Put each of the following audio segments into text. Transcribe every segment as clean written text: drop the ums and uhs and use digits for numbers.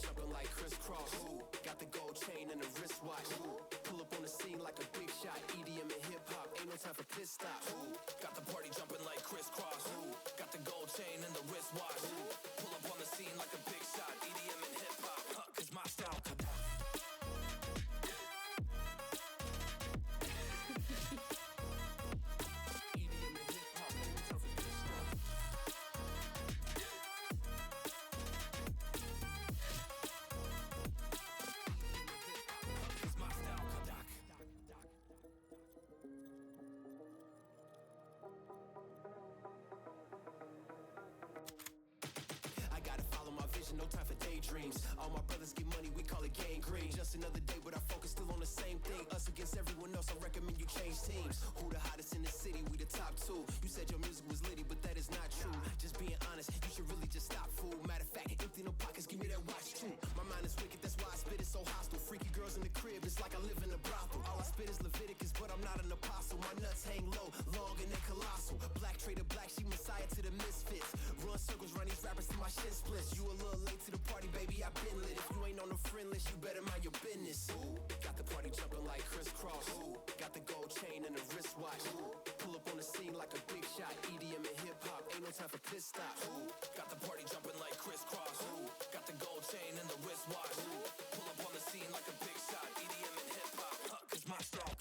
jumping like crisscross. Got the gold chain and the wristwatch. Pull up on the scene like a big shot. EDM and hip hop, ain't no time for pit stop. Got the party jumping like crisscross. Got the gold chain and the wristwatch. Pull up on the scene like a big shot. EDM and hip hop, cause my style. No time for daydreams. All my brothers get money, we call it gang green. Just another day, but our focus still on the same thing. Us against everyone else, I recommend you change teams. Who the hottest in the city? We the top two. You said your music was litty, but that is not true. Just being honest, you should really just stop, fool. Matter of fact, empty no pockets, give me that watch too. My mind is wicked, that's why I spit it so hostile. Freaky girls in the crib, it's like I live in a brothel. All I spit is Leviticus, but I'm not an apostle. My nuts hang low, long and they colossal. Black trader black, she messiah to the misfits. Run circles, run these rappers till my shit splits. You a little late to the party, baby, I been lit. If you ain't on the friend list, you better mind your business. Got the party jumping like crisscross. Got the gold chain and the wristwatch. Pull up on the scene like a big shot. EDM and hip hop, ain't no time for pit stop. Got the party jumping like crisscross. Got the gold chain and the wristwatch. Pull up on the scene like a big shot. EDM and hip hop, cause my style.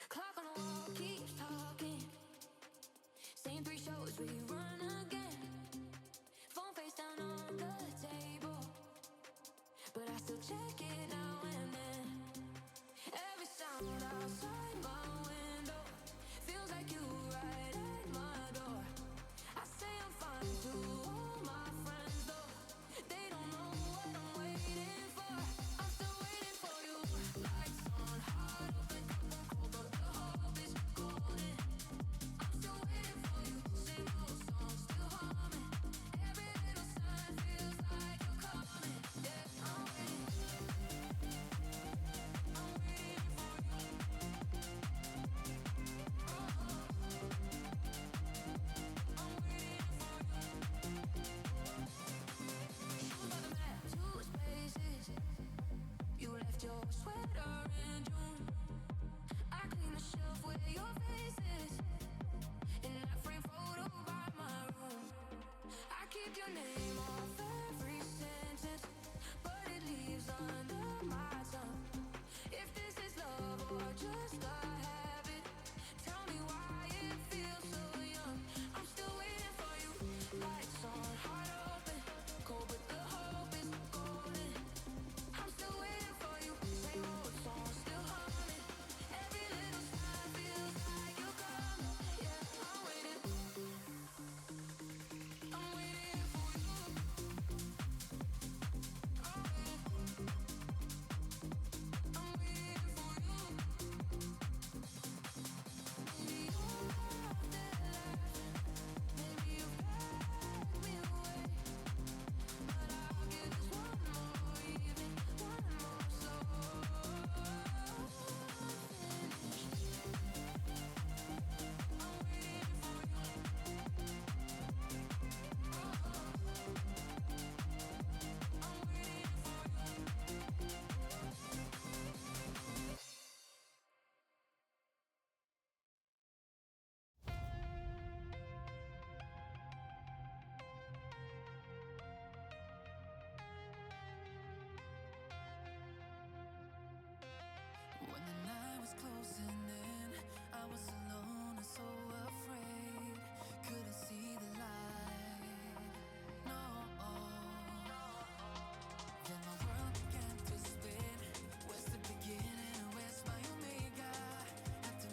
Clock on the wall keeps talking. Same 3 shows, we run again. Phone face down on the table, but I still check it now and then. Every sound outside my window feels like you right at my door. I say I'm fine to all my friends though. They don't know what I'm waiting for. I'm still waiting for you. Lights on, heart open, cold, but the hope is golden. I'm still waiting for you. Same old song, still humming. Every little sign feels like you're coming. Yeah, I'm waiting. I'm waiting for you. I'm waiting for you. Shoes by the mat, 2 spaces. You left your sweater in June. I clean the shelf where your face is. In that frame photo by my room. I keep your name off every sentence, but it leaves under my tongue. If this is love or just a habit, tell me why it feels so young. I'm still waiting for you. Lights on, heart open, cold, but the hope is golden. I'm still waiting for you. Same old song, still humming. Every little sign feels like you're coming. Yeah, I'm waiting. I'm waiting for you. I'm waiting. I'm waiting for you. Maybe you're not there. Maybe you packed me away. But I'll give this one more evening, one more slow finish. I'm waiting for you. I'm waiting for you. When the night was closing in, I was alone and so afraid. Couldn't see the light. No. Then my world began to spin. Where's the beginning and where's my omega? Had to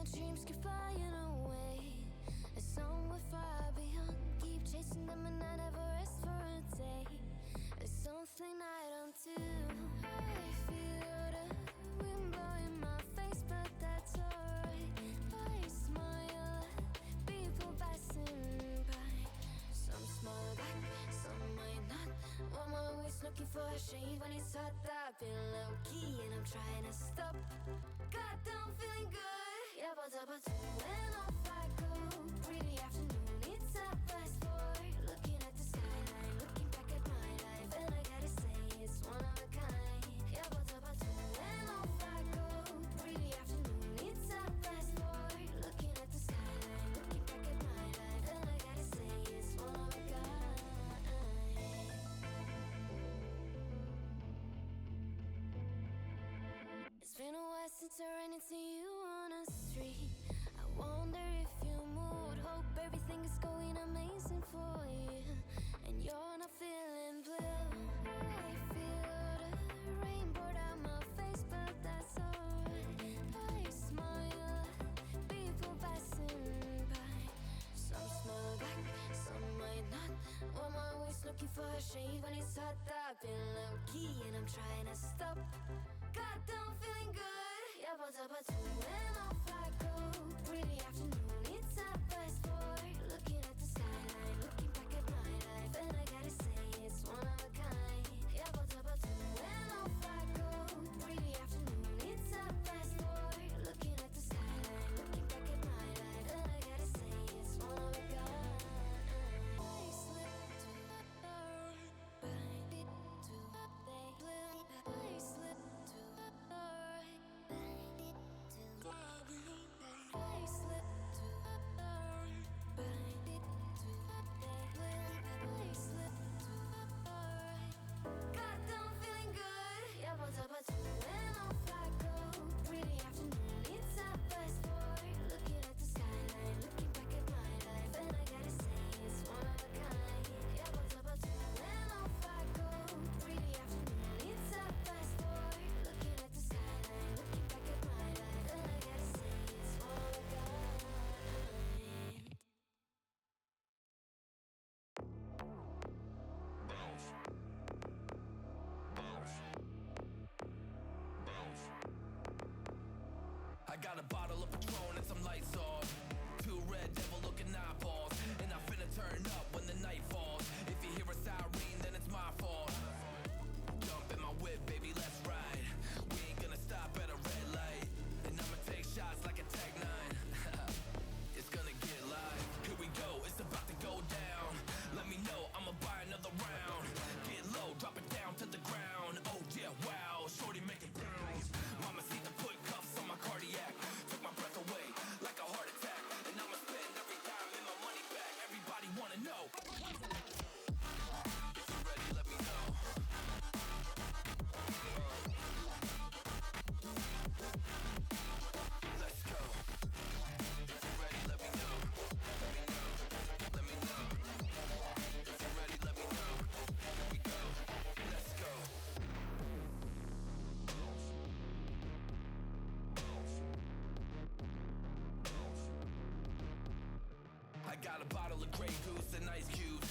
my dreams keep flying away. And somewhere far beyond, keep chasing them and I never rest for a day. There's something I don't do. I feel the wind blowing my face, but that's alright. I smile at people passing by. Some smile back, some might not. I'm always looking for a shade when it's hot. I've been low key and I'm trying to stop. God, I'm feeling good. Yeah, but when off I go. Pretty afternoon, it's a fast forward. Looking at the skyline, looking back at my life, and I gotta say it's one of a kind. Yeah, but when off I go. Pretty afternoon, it's a fast forward. Looking at the skyline, looking back at my life, and I gotta say it's one of a kind. It's been a while since I ran into you on the street. I wonder if you moved. Hope everything is going amazing for you, and you're not feeling blue. I feel the rain pour down my face, but that's alright. I smile at people passing by. Some smile back, some might not. I'm always looking for a shade when it's hot. I've been low key and I'm trying to stop. God, I'm feeling good. Yeah, but when off I go. Pretty afternoon, it's a fast forward. Looking at the skyline, looking back at my life, and I gotta say it's one of a kind. Yeah, but when off I go. Pretty afternoon, it's a fast forward. Looking at the skyline, looking back at my life, and I gotta say it's one of a kind. I slip to the right, bind it to the blue. I slip to the right, bind it to the blue. I slip to the right, bind it to the blue. I slip to the right. God, I'm feeling good. Yeah, but when off I go. Pretty afternoon, it's a fast forward. Looking at the skyline, looking back at my life, and I gotta say it's one of a kind. Yeah, but when off I go. Pretty afternoon, it's a fast forward. Looking at the skyline, looking back at my life, and I gotta say it's one of a kind. I got a bottle of Patron and some lights off. Two red devil looking eyeballs. And I finna turn up when the night falls. If you hear a siren, then it's my fault. Jump in my whip, baby, let's ride. We ain't gonna stop at a red light. And I'ma take shots like a Tech 9. It's gonna get live. Here we go, it's about to go down. Let me know, I'ma buy another round. Get low, drop it down to the ground. Oh yeah, wow, shorty make it bounce. Mama see the put cuffs on my cardiac. Took my breath away like a heart attack. And I'ma spend every dime in my money back. Everybody wanna know. If you're ready, let me know. Let's go. If you're ready, let me know. Let me know. Let me know. If you're ready, let me know. Here we go. Let's go. I got a bottle of Grey Goose and ice cubes.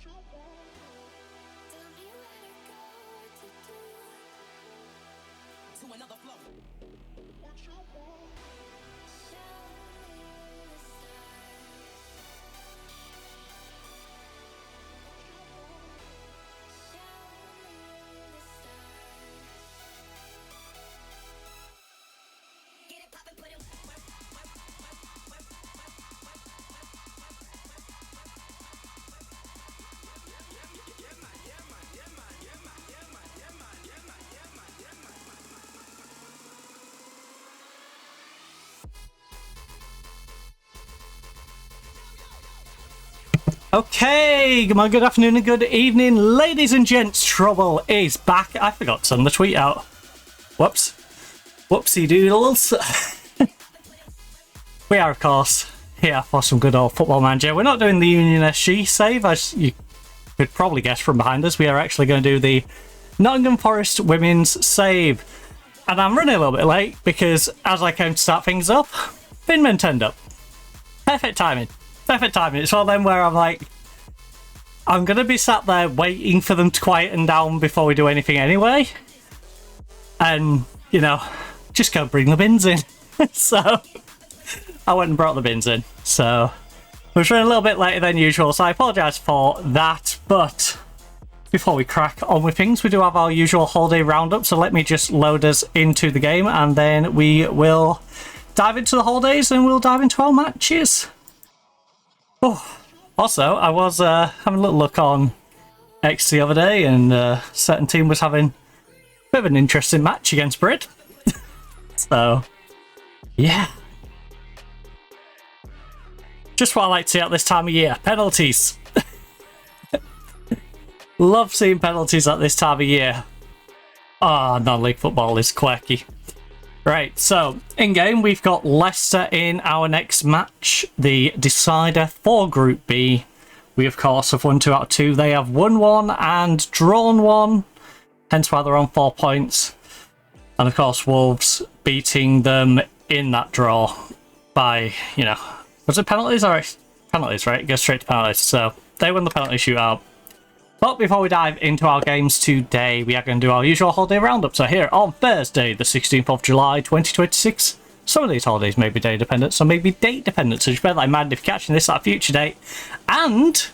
Tell me where to go, what to do. To another flow. Show me the stars. Get it poppin', put it Okay, good morning, good afternoon, and good evening, ladies and gents. Trouble is back. I forgot to send the tweet out. Whoops. Whoopsie doodles. We are, of course, here for some good old Football Manager. We're not doing the Union SG save, as you could probably guess from behind us. We are actually going to do the Nottingham Forest Women's save. And I'm running a little bit late because as I came to start things up, Finman turned up. Perfect timing. Perfect timing. It's one of them where I'm like, I'm going to be sat there waiting for them to quieten down before we do anything anyway. And, you know, just go bring the bins in. So, I went and brought the bins in. So, I was running a little bit later than usual, so I apologise for that. But, before we crack on with things, we do have our usual holiday roundup. So, let me just load us into the game, and then we will dive into the holidays, and we'll dive into our matches. Oh, also, I was having a little look on X the other day, and a certain team was having a bit of an interesting match against Brit. So, yeah. Just what I like to see at this time of year. Penalties. Love seeing penalties at this time of year. Ah, non-league football is quirky. Right, so, in-game, we've got Leicester in our next match, the decider for Group B. We, of course, have won 2 out of 2. They have won 1 and drawn 1, hence why they're on 4 points. And, of course, Wolves beating them in that draw by, you know, was it penalties? Or penalties, right? It goes straight to penalties. So, they won the penalty shootout. But before we dive into our games today, we are going to do our usual holiday roundup. So here on Thursday, the 16th of July, 2026, some of these holidays may be day dependent, some may be date dependent, so just bear that in mind if you're catching this at a future date. And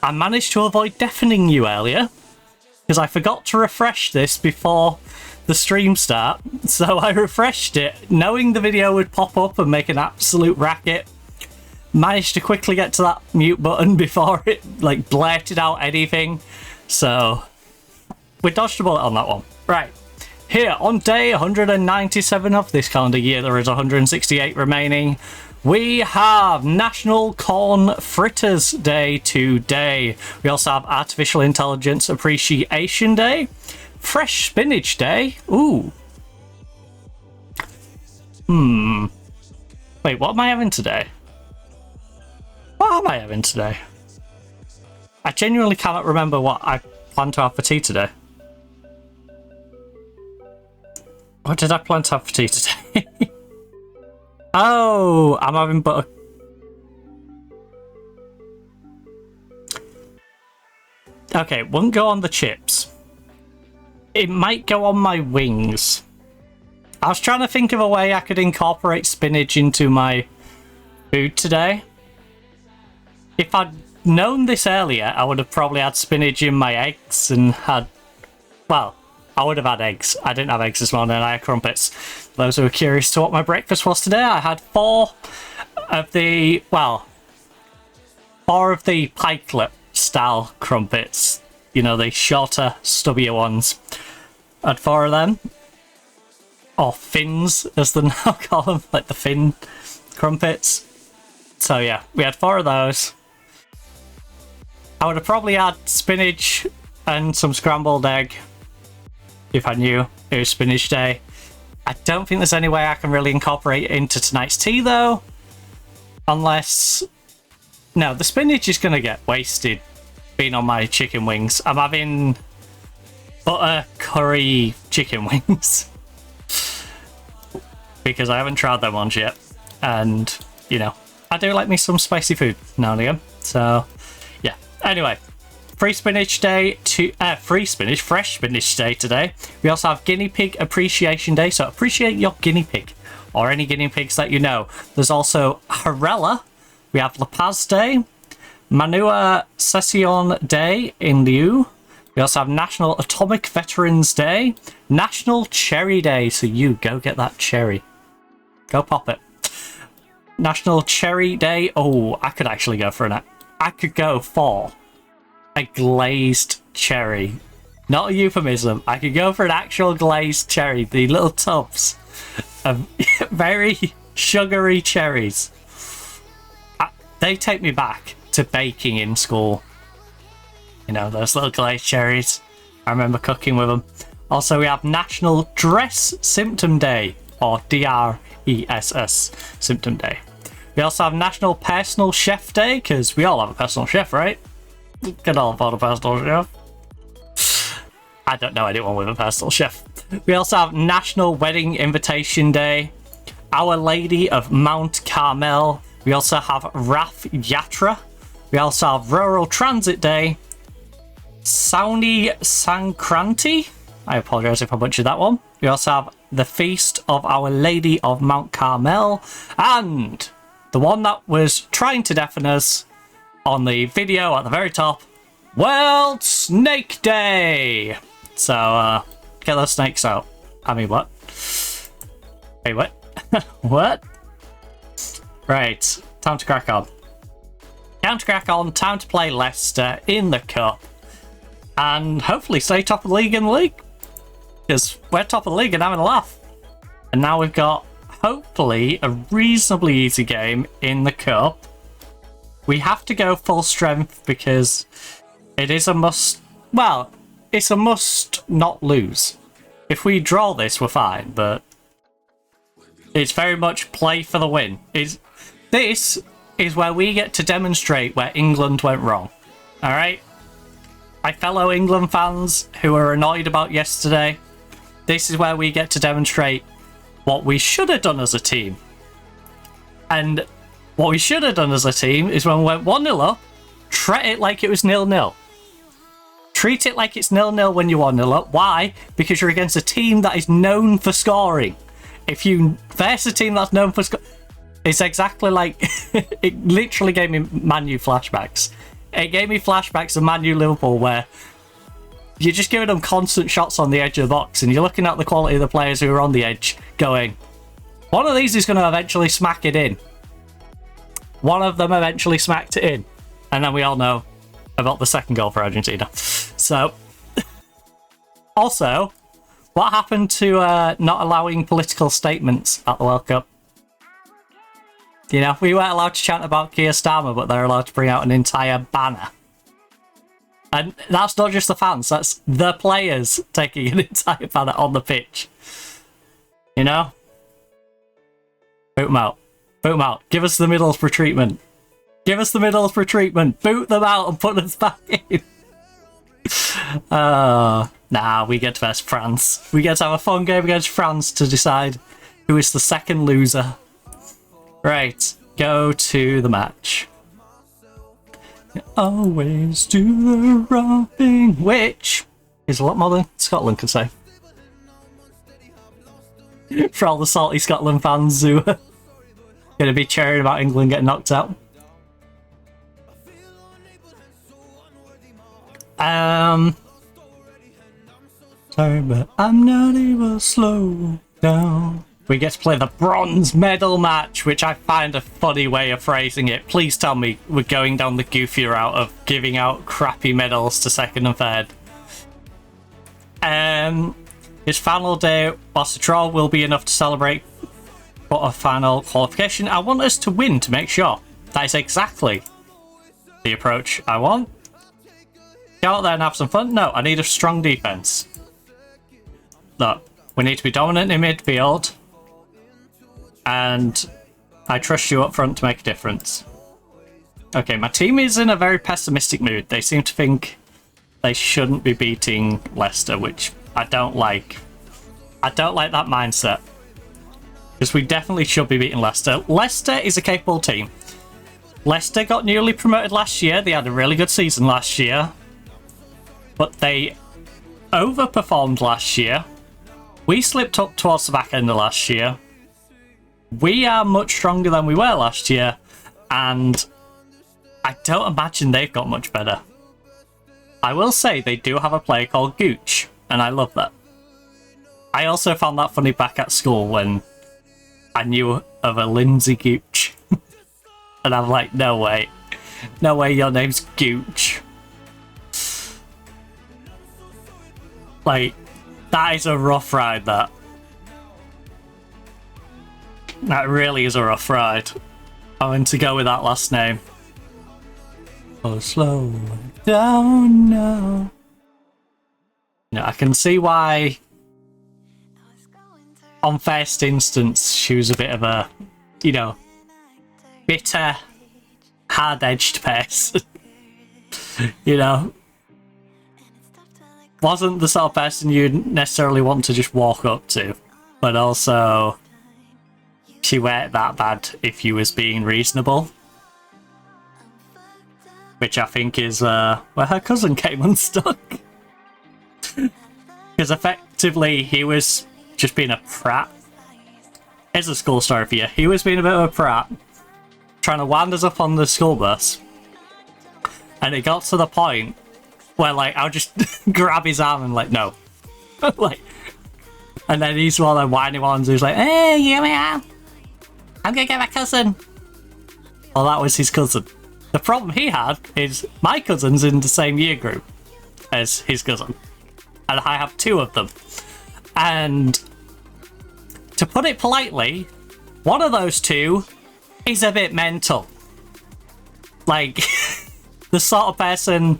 I managed to avoid deafening you earlier, because I forgot to refresh this before the stream start. So I refreshed it, knowing the video would pop up and make an absolute racket. Managed to quickly get to that mute button before it like blurted out anything, so we dodged a bullet on that one. Right, here on day 197 of this calendar year, there is 168 remaining. We have National Corn Fritters Day today. We also have Artificial Intelligence Appreciation Day, Fresh Spinach Day. Ooh. Wait, what am I having today? What am I having today? I genuinely cannot remember what I plan to have for tea today. What did I plan to have for tea today? Oh, I'm having butter. Okay, it won't go on the chips. It might go on my wings. I was trying to think of a way I could incorporate spinach into my food today. If I'd known this earlier, I would have probably had spinach in my eggs and had... Well, I would have had eggs. I didn't have eggs this morning, I had crumpets. Those who are curious to what my breakfast was today, I had 4 of the... Well, 4 of the pikelet style crumpets. You know, the shorter, stubbier ones. I had 4 of them. Or fins, as they now call them. Like the fin crumpets. So yeah, we had 4 of those. I would have probably had spinach and some scrambled egg if I knew it was spinach day. I don't think there's any way I can really incorporate it into tonight's tea though. Unless... No, the spinach is going to get wasted being on my chicken wings. I'm having butter curry chicken wings. Because I haven't tried them ones yet. And, you know, I do like me some spicy food now and again. So, yeah. Anyway, fresh spinach day today. We also have guinea pig appreciation day, so appreciate your guinea pig or any guinea pigs that you know. There's also Harella. We have La Paz Day, Manua Session Day in lieu. We also have National Atomic Veterans Day, National Cherry Day, so you go get that cherry. Go pop it. National Cherry Day. Oh, I could actually go for I could go for a glazed cherry. Not a euphemism. I could go for an actual glazed cherry. The little tubs of very sugary cherries. They take me back to baking in school. You know, those little glazed cherries. I remember cooking with them. Also, we have National Dress Symptom Day, or DRESS Symptom Day. We also have National Personal Chef Day, because we all have a personal chef, right? You can all afford a personal chef. I don't know anyone with a personal chef. We also have National Wedding Invitation Day, Our Lady of Mount Carmel. We also have Rath Yatra. We also have Rural Transit Day, Sauni Sankranti. I apologise if I butchered that one. We also have the Feast of Our Lady of Mount Carmel, and the one that was trying to deafen us on the video at the very top, World Snake Day. So, get those snakes out. I mean, what? Hey, what? What? Right, time to crack on. Time to crack on, time to play Leicester in the Cup. And hopefully stay top of the league in the league. Because we're top of the league and having a laugh. And now we've got, hopefully, a reasonably easy game in the Cup. We have to go full strength because it is a must... Well, it's a must not lose. If we draw this, we're fine, but... It's very much play for the win. This is where we get to demonstrate where England went wrong. Alright? My fellow England fans who are annoyed about yesterday, this is where we get to demonstrate what we should have done as a team. And what we should have done as a team is when we went 1-0 up, treat it like it was 0-0. Treat it like it's 0-0 when you're 1-0 up. Why? Because you're against a team that is known for scoring. If you face a team that's known for scoring, it's exactly like... It literally gave me Man U flashbacks. It gave me flashbacks of Man U Liverpool where you're just giving them constant shots on the edge of the box and you're looking at the quality of the players who are on the edge going, one of these is going to eventually smack it in. One of them eventually smacked it in. And then we all know about the second goal for Argentina. So, also, what happened to not allowing political statements at the World Cup? You know, we weren't allowed to chant about Keir Starmer, but they're allowed to bring out an entire banner. And that's not just the fans, that's the players taking an entire banner on the pitch. You know? Boot them out. Boot them out. Give us the Middlesbrough treatment. Give us the Middlesbrough treatment. Boot them out and put us back in. Nah, we get to verse France. We get to have a fun game against France to decide who is the second loser. Right, go to the match. Always do the wrong thing, which is a lot more than Scotland can say. For all the salty Scotland fans who are going to be cheering about England getting knocked out. Sorry, but I'm not able to slow down. We get to play the bronze medal match, which I find a funny way of phrasing it. Please tell me we're going down the goofy route of giving out crappy medals to second and third. His final day, whilst the draw will be enough to celebrate quarter-final qualification, I want us to win to make sure. That is exactly the approach I want. Go out there and have some fun. No, I need a strong defence. Look, we need to be dominant in midfield. And I trust you up front to make a difference. Okay, my team is in a very pessimistic mood. They seem to think they shouldn't be beating Leicester, which I don't like. I don't like that mindset. Because we definitely should be beating Leicester. Leicester is a capable team. Leicester got newly promoted last year. They had a really good season last year. But they overperformed last year. We slipped up towards the back end of last year. We are much stronger than we were last year. And I don't imagine they've got much better. I will say they do have a player called Gooch. And I love that. I also found that funny back at school when I knew of a Lindsay Gooch. And I'm like, no way. No way your name's Gooch. Like, that is a rough ride, that. That really is a rough ride. I'm going to go with that last name. Oh, slow down now. You know, I can see why, on first instance, she was a bit of a, you know, bitter, hard-edged person. You know, wasn't the sort of person you'd necessarily want to just walk up to, but also she weren't that bad if you was being reasonable, which I think is where her cousin came unstuck. Because effectively he was just being a prat. Here's a school story for you. He was being a bit of a prat, trying to wind us up on the school bus, and it got to the point where, like, I'll just grab his arm and, like, no. Like, and then he's one of the whiny ones who's like, hey, here we are. I'm gonna get my cousin. Well, that was his cousin. The problem he had is my cousin's in the same year group as his cousin. And I have two of them. And to put it politely, one of those two is a bit mental. Like, the sort of person,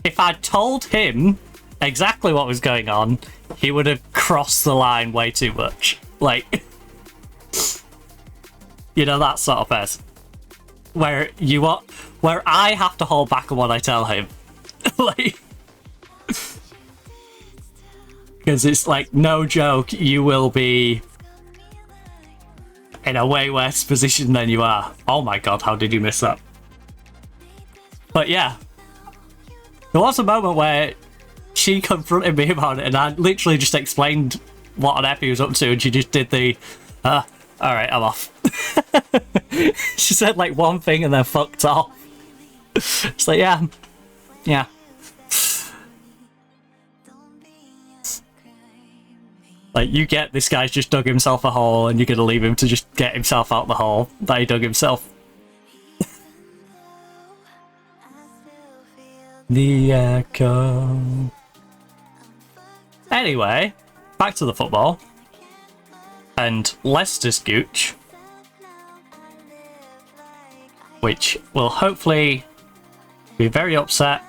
if I'd told him exactly what was going on, he would have crossed the line way too much. Like, you know, that sort of person. Where I have to hold back on what I tell him. Like, because it's like, no joke, you will be in a way worse position than you are. Oh my god, how did you miss that? But yeah, there was a moment where she confronted me about it, and I literally just explained what on earth he was up to, and she just did the, alright, I'm off. She said like one thing and then fucked off. It's like, yeah. Like, you get this guy's just dug himself a hole and you're gonna leave him to just get himself out the hole that he dug himself. The echo. Anyway, back to the football. And Leicester's Gooch, which will hopefully be very upset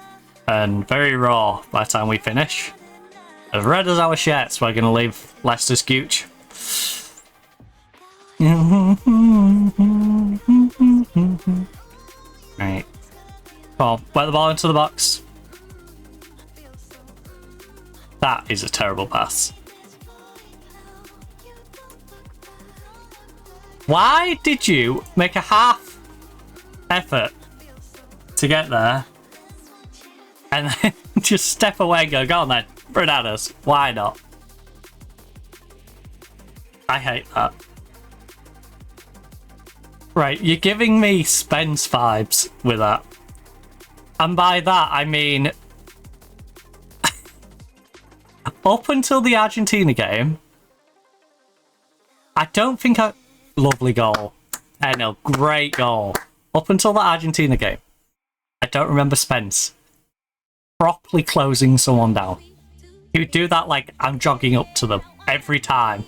and very raw by the time we finish. As red as our shirts, we're going to leave Leicester's Gooch. Right. Come on, put the ball into the box. That is a terrible pass. Why did you make a half effort to get there and then just step away and go on then, run at us? Why not? I hate that. Right, you're giving me Spence vibes with that. And by that, I mean, up until the Argentina game, I don't think I... Lovely goal. I know, great goal. Up until the Argentina game, I don't remember Spence properly closing someone down. He would do that like I'm jogging up to them every time.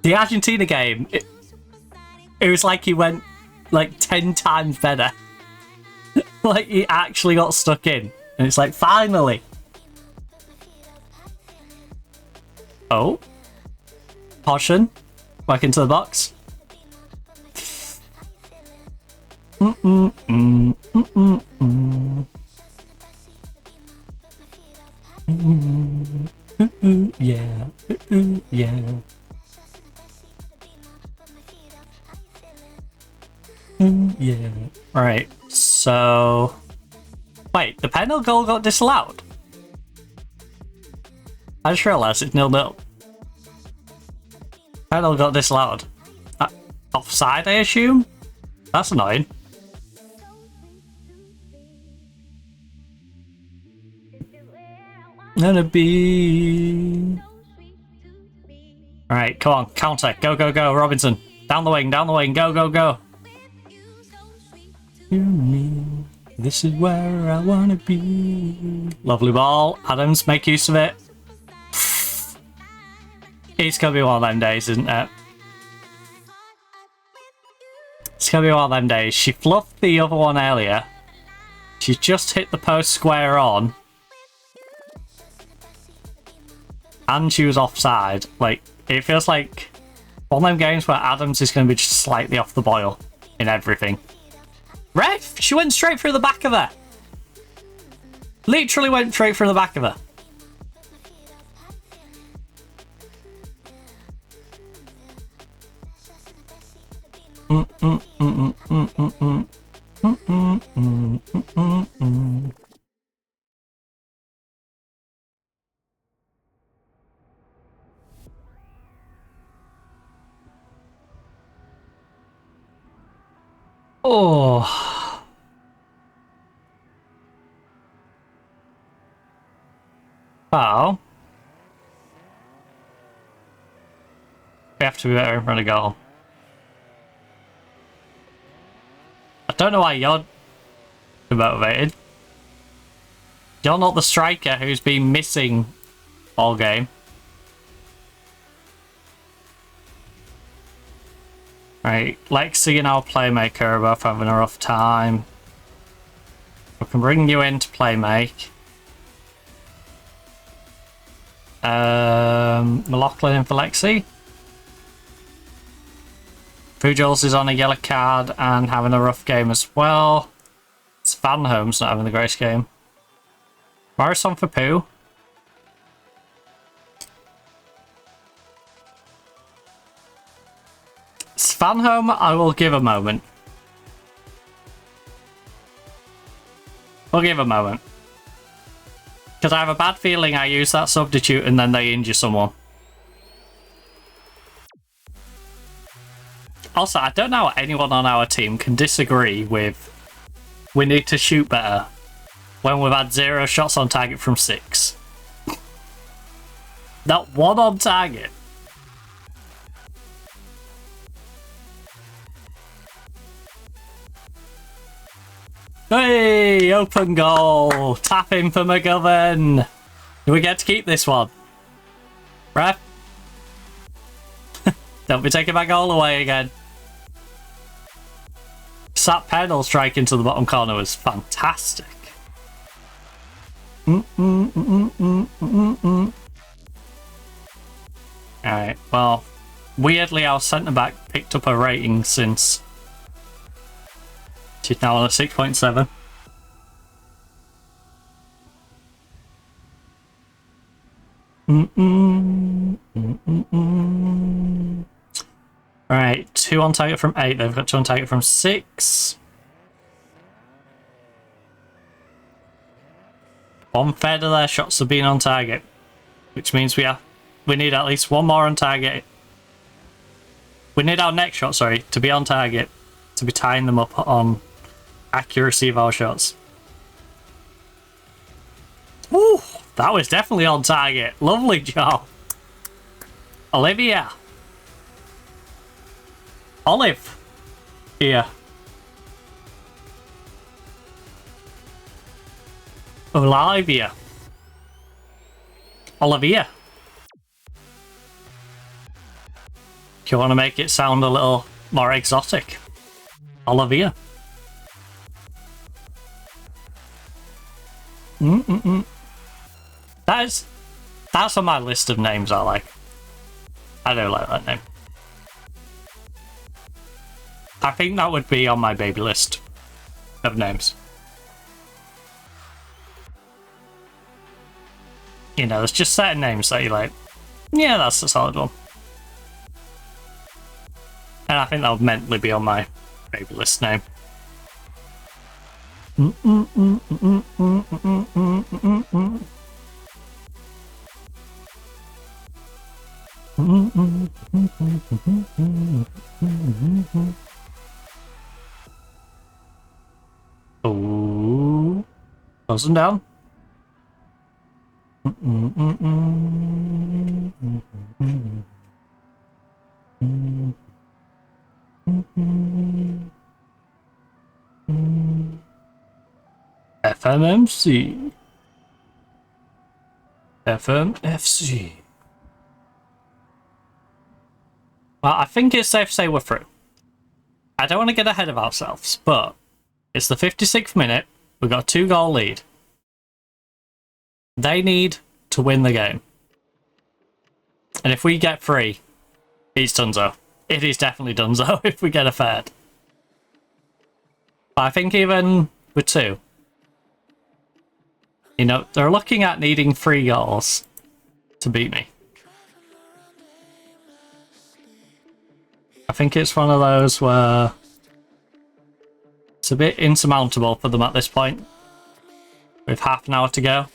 The Argentina game, it was like he went like 10 times better. Like he actually got stuck in. And it's like, finally. Oh. Caution. Back into the box. Yeah. Yeah. Yeah. Right, so... Wait, the penalty goal got disallowed? I just realised it's 0-0. Penalty got disallowed. Offside, I assume? That's annoying. Gonna be... Alright, come on, counter. Go, go, go, Robinson. Down the wing, go, go, go. This is where I wanna be. Lovely ball. Adams, make use of it. It's gonna be one of them days, isn't it? It's gonna be one of them days. She fluffed the other one earlier. She just hit the post square on. And she was offside. Like, it feels like one of them games where Adams is going to be just slightly off the boil in everything. Ref! She went straight through the back of her. Literally went straight through the back of her. Oh. Well. We have to be better in front of goal. I don't know why you're motivated. You're not the striker who's been missing all game. Right, Lexi and our playmaker are both having a rough time. We can bring you in to playmake. McLaughlin in for Lexi. Pujols is on a yellow card and having a rough game as well. Svanholm's not having the greatest game. Morris on for Pooh. Svanholm, I will give a moment. We'll give a moment. Because I have a bad feeling I use that substitute and then they injure someone. Also, I don't know how anyone on our team can disagree with we need to shoot better when we've had 0 shots on target from 6. Not one on target. Hey, open goal. Tap in for McGovern. Do we get to keep this one? Ref? Don't be taking my goal away again. Sat pedal strike into the bottom corner was fantastic. Alright, well, weirdly our centre-back picked up a rating since she's now on a 6.7. Alright, 2 on target from 8. They've got 2 on target from 6. 1/3 of their shots have been on target, which means we need at least 1 more on target. We need our next shot, sorry, to be on target, to be tying them up on accuracy of our shots. Ooh, that was definitely on target. Lovely job. Olivia. Olive. Here. Olivia. Olivia. Do you want to make it sound a little more exotic? Olivia. That's on my list of names I like. I do like that name. I think that would be on my baby list of names. You know, there's just certain names that you like. Yeah, that's a solid one. And I think that would mentally be on my Fabulous name. Oh, closing down. FMMC. FM.FC. Well, I think it's safe to say we're through. I don't want to get ahead of ourselves, but it's the 56th minute. We've got a 2-goal lead. They need to win the game. And if we get 3, it's donezo. It is definitely donezo if we get a third. But I think even with 2, you know, they're looking at needing 3 goals to beat me. I think it's one of those where it's a bit insurmountable for them at this point. With half an hour to go.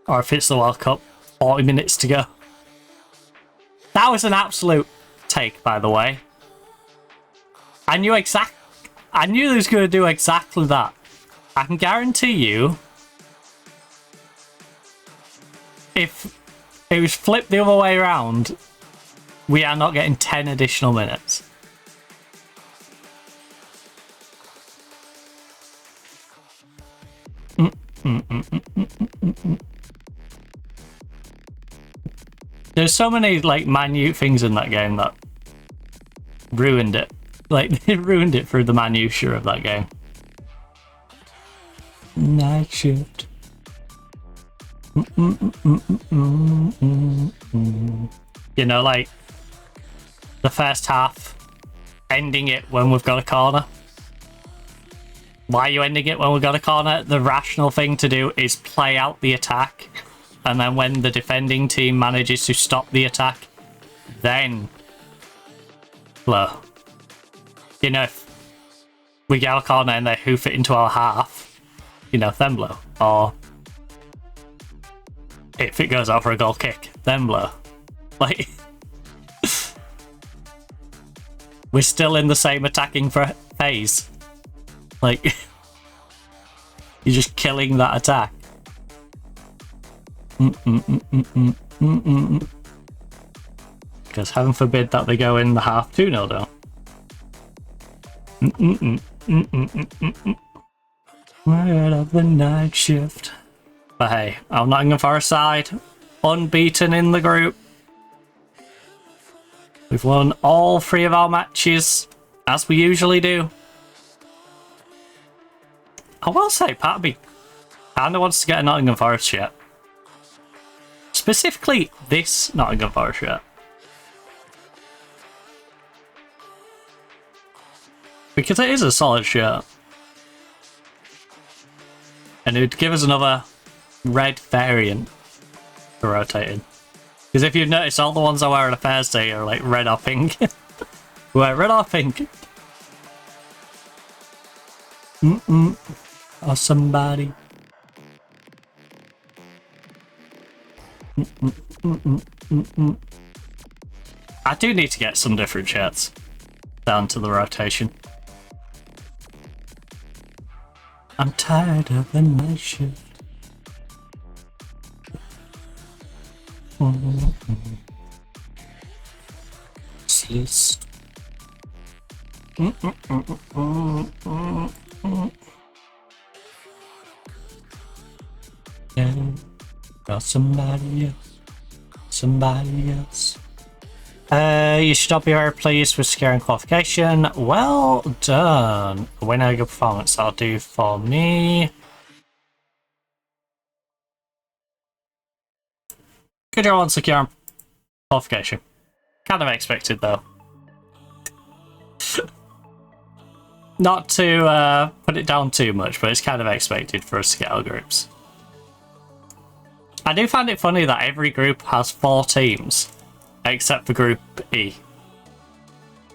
Or if it's the World Cup, 40 minutes to go. That was an absolute take, by the way. I knew they was going to do exactly that. I can guarantee you, if it was flipped the other way around, we are not getting 10 additional minutes. There's so many like minute things in that game that ruined it. Like they ruined it through the minutiae of that game. Night shift. You know, like the first half, ending it when we've got a corner. Why are you ending it when we've got a corner? The rational thing to do is play out the attack, and then when the defending team manages to stop the attack, then blow. You know, if we get a corner and they hoof it into our half, you know, then blow. Or if it goes out for a goal kick, then blow. Like, we're still in the same attacking phase. Like, you're just killing that attack. Because heaven forbid that they go in the half 2-0 down. Right of the night shift. But hey, our Nottingham Forest side, unbeaten in the group. We've won all 3 of our matches, as we usually do. I will say, part of me kinda wants to get a Nottingham Forest shirt. Specifically, this Nottingham Forest shirt. Because it is a solid shirt. And it would give us another red variant to rotate in. Because if you've noticed, all the ones I wear on a Thursday are like red or pink. We wear red or pink. Or somebody. I do need to get some different shirts down to the rotation. I'm tired of the night shift. Sleep. Yeah, got somebody else. You should not be very pleased with securing qualification. Well done. A winner, good performance. That'll do for me. Good job on securing qualification. Kind of expected though. Not to put it down too much, but it's kind of expected for us to get our groups. I do find it funny that every group has 4 teams, except for Group E.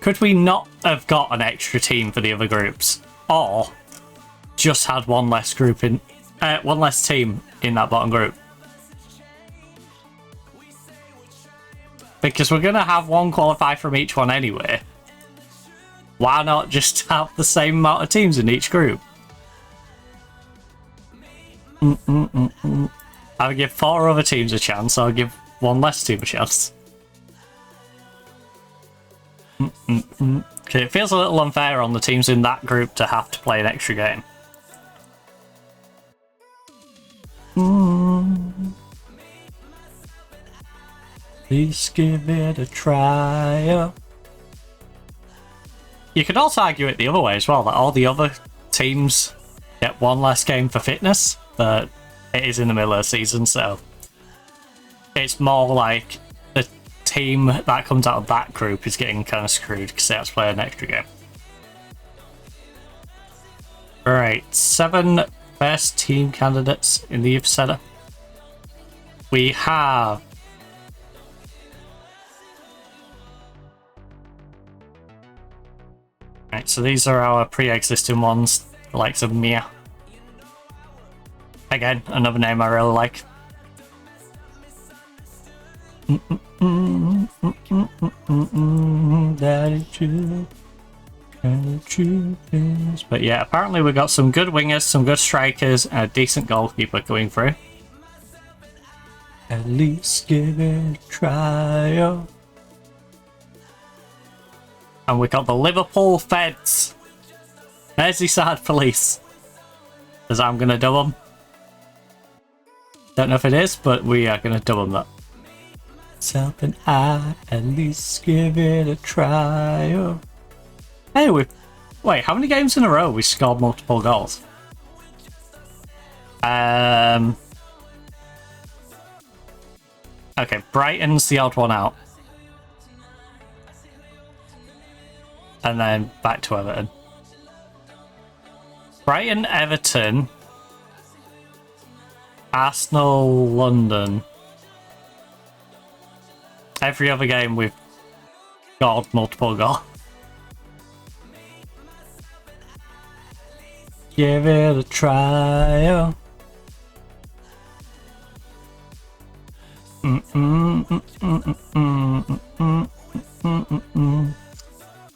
Could we not have got an extra team for the other groups? Or just had one less group in... one less team in that bottom group? Because we're going to have one qualify from each one anyway. Why not just have the same amount of teams in each group? I'll give 4 other teams a chance, I'll give one less team a chance. Okay, it feels a little unfair on the teams in that group to have to play an extra game. Please give it a try. You could also argue it the other way as well, that all the other teams get one less game for fitness, but it is in the middle of the season, so it's more like the team that comes out of that group is getting kind of screwed because they have to play an extra game. Right, 7 best team candidates in the youth centre. We have right, so these are our pre-existing ones, the likes of Mia. Again, another name I really like. That is true. And the truth is... But yeah, apparently we got some good wingers, some good strikers, and a decent goalkeeper going through. At least give it a try. And we got the Liverpool Feds. Merseyside Police. As I'm going to dub them. Don't know if it is, but we are going to dub them that. Something I at least give it a try. Hey, wait, how many games in a row we scored multiple goals? Okay, Brighton's the odd one out. And then back to Everton. Brighton, Everton, Arsenal, London. Every other game we've got multiple goals. Give it a try.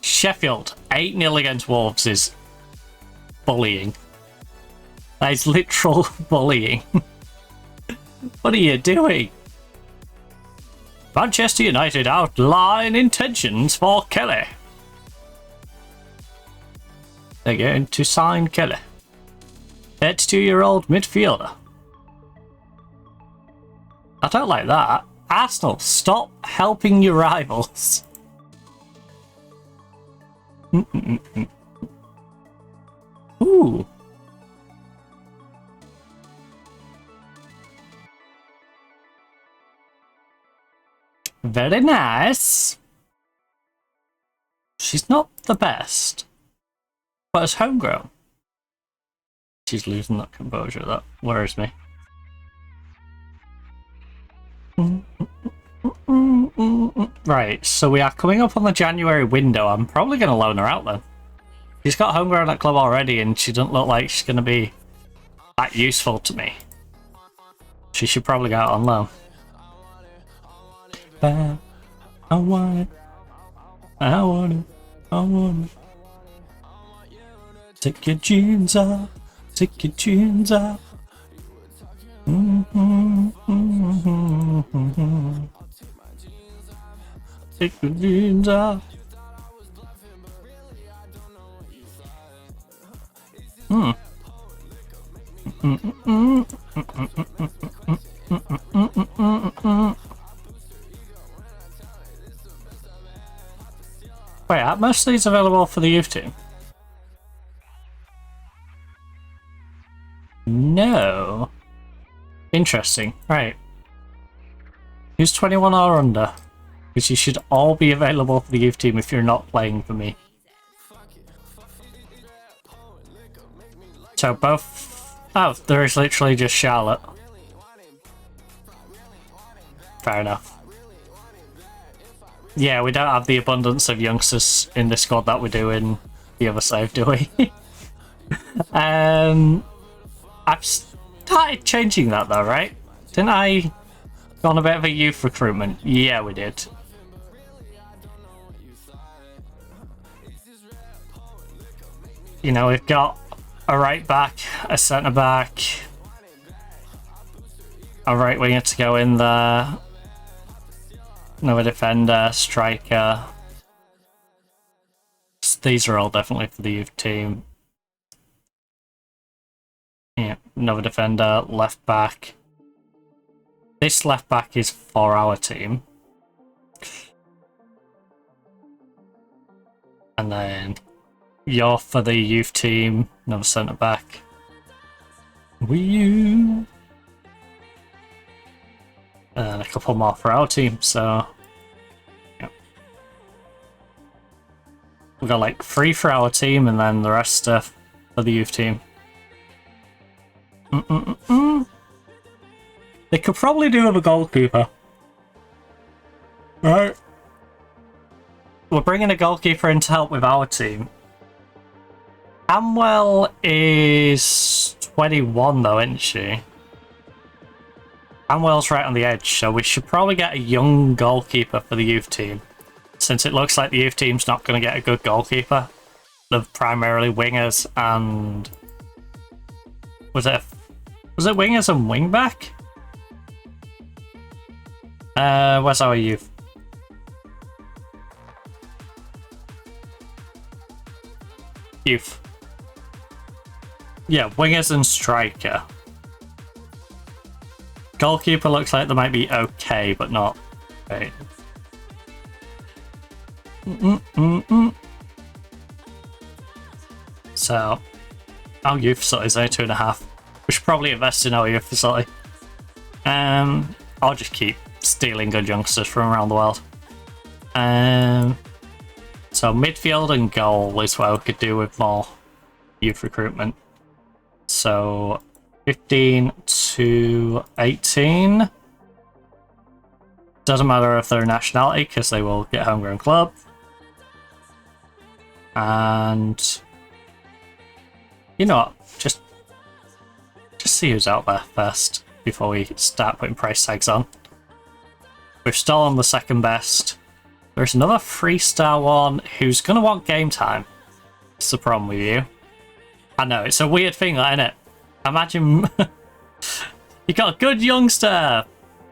Sheffield 8-0 against Wolves is bullying. That is literal bullying. What are you doing? Manchester United outline intentions for Kelly. They're going to sign Kelly. 32-year-old midfielder. I don't like that. Arsenal, stop helping your rivals. Ooh. Very nice. She's not the best, but it's homegrown. She's losing that composure. That worries me. Right, so we are coming up on the January window. I'm probably going to loan her out then. She's got homegrown at club already, and she doesn't look like she's going to be that useful to me. She should probably go out on loan. I want it. I want it. I want it. Take your jeans off. Take your jeans off. Take your jeans off. Wait, are most of these available for the youth team? No. Interesting. Right. Who's 21 or under? Because you should all be available for the youth team if you're not playing for me. So both... Oh, there is literally just Charlotte. Fair enough. Yeah, we don't have the abundance of youngsters in the squad that we do in the other side, do we? I've started changing that though, right? Didn't I go on a bit of a youth recruitment? Yeah, we did. You know, we've got a right back, a centre back, a right winger to go in there, another defender, striker. These are all definitely for the youth team. Yeah, another defender, left back. This left back is for our team. And then you're for the youth team, another centre back. Wee. And a couple more for our team, so yeah. We've got like 3 for our team and then the rest stuff for the youth team. They could probably do with a goalkeeper. Right. We're bringing a goalkeeper in to help with our team. Amwell is 21 though, isn't she? Amwell's right on the edge, so we should probably get a young goalkeeper for the youth team. Since it looks like the youth team's not going to get a good goalkeeper. They're primarily wingers and... Was it wingers and wingback? Where's our youth? Youth. Yeah, wingers and striker. Goalkeeper looks like they might be okay, but not great. So, our youth facility is only 2.5. We should probably invest in our youth facility. I'll just keep stealing good youngsters from around the world. So midfield and goal is what we could do with more youth recruitment. So 15 to 18. Doesn't matter if they're nationality because they will get homegrown club. And you know what? Just see who's out there first before we start putting price tags on. We've still on the second best. There's another 3-star one who's going to want game time. That's the problem with you. I know, it's a weird thing, isn't it? Imagine you got a good youngster,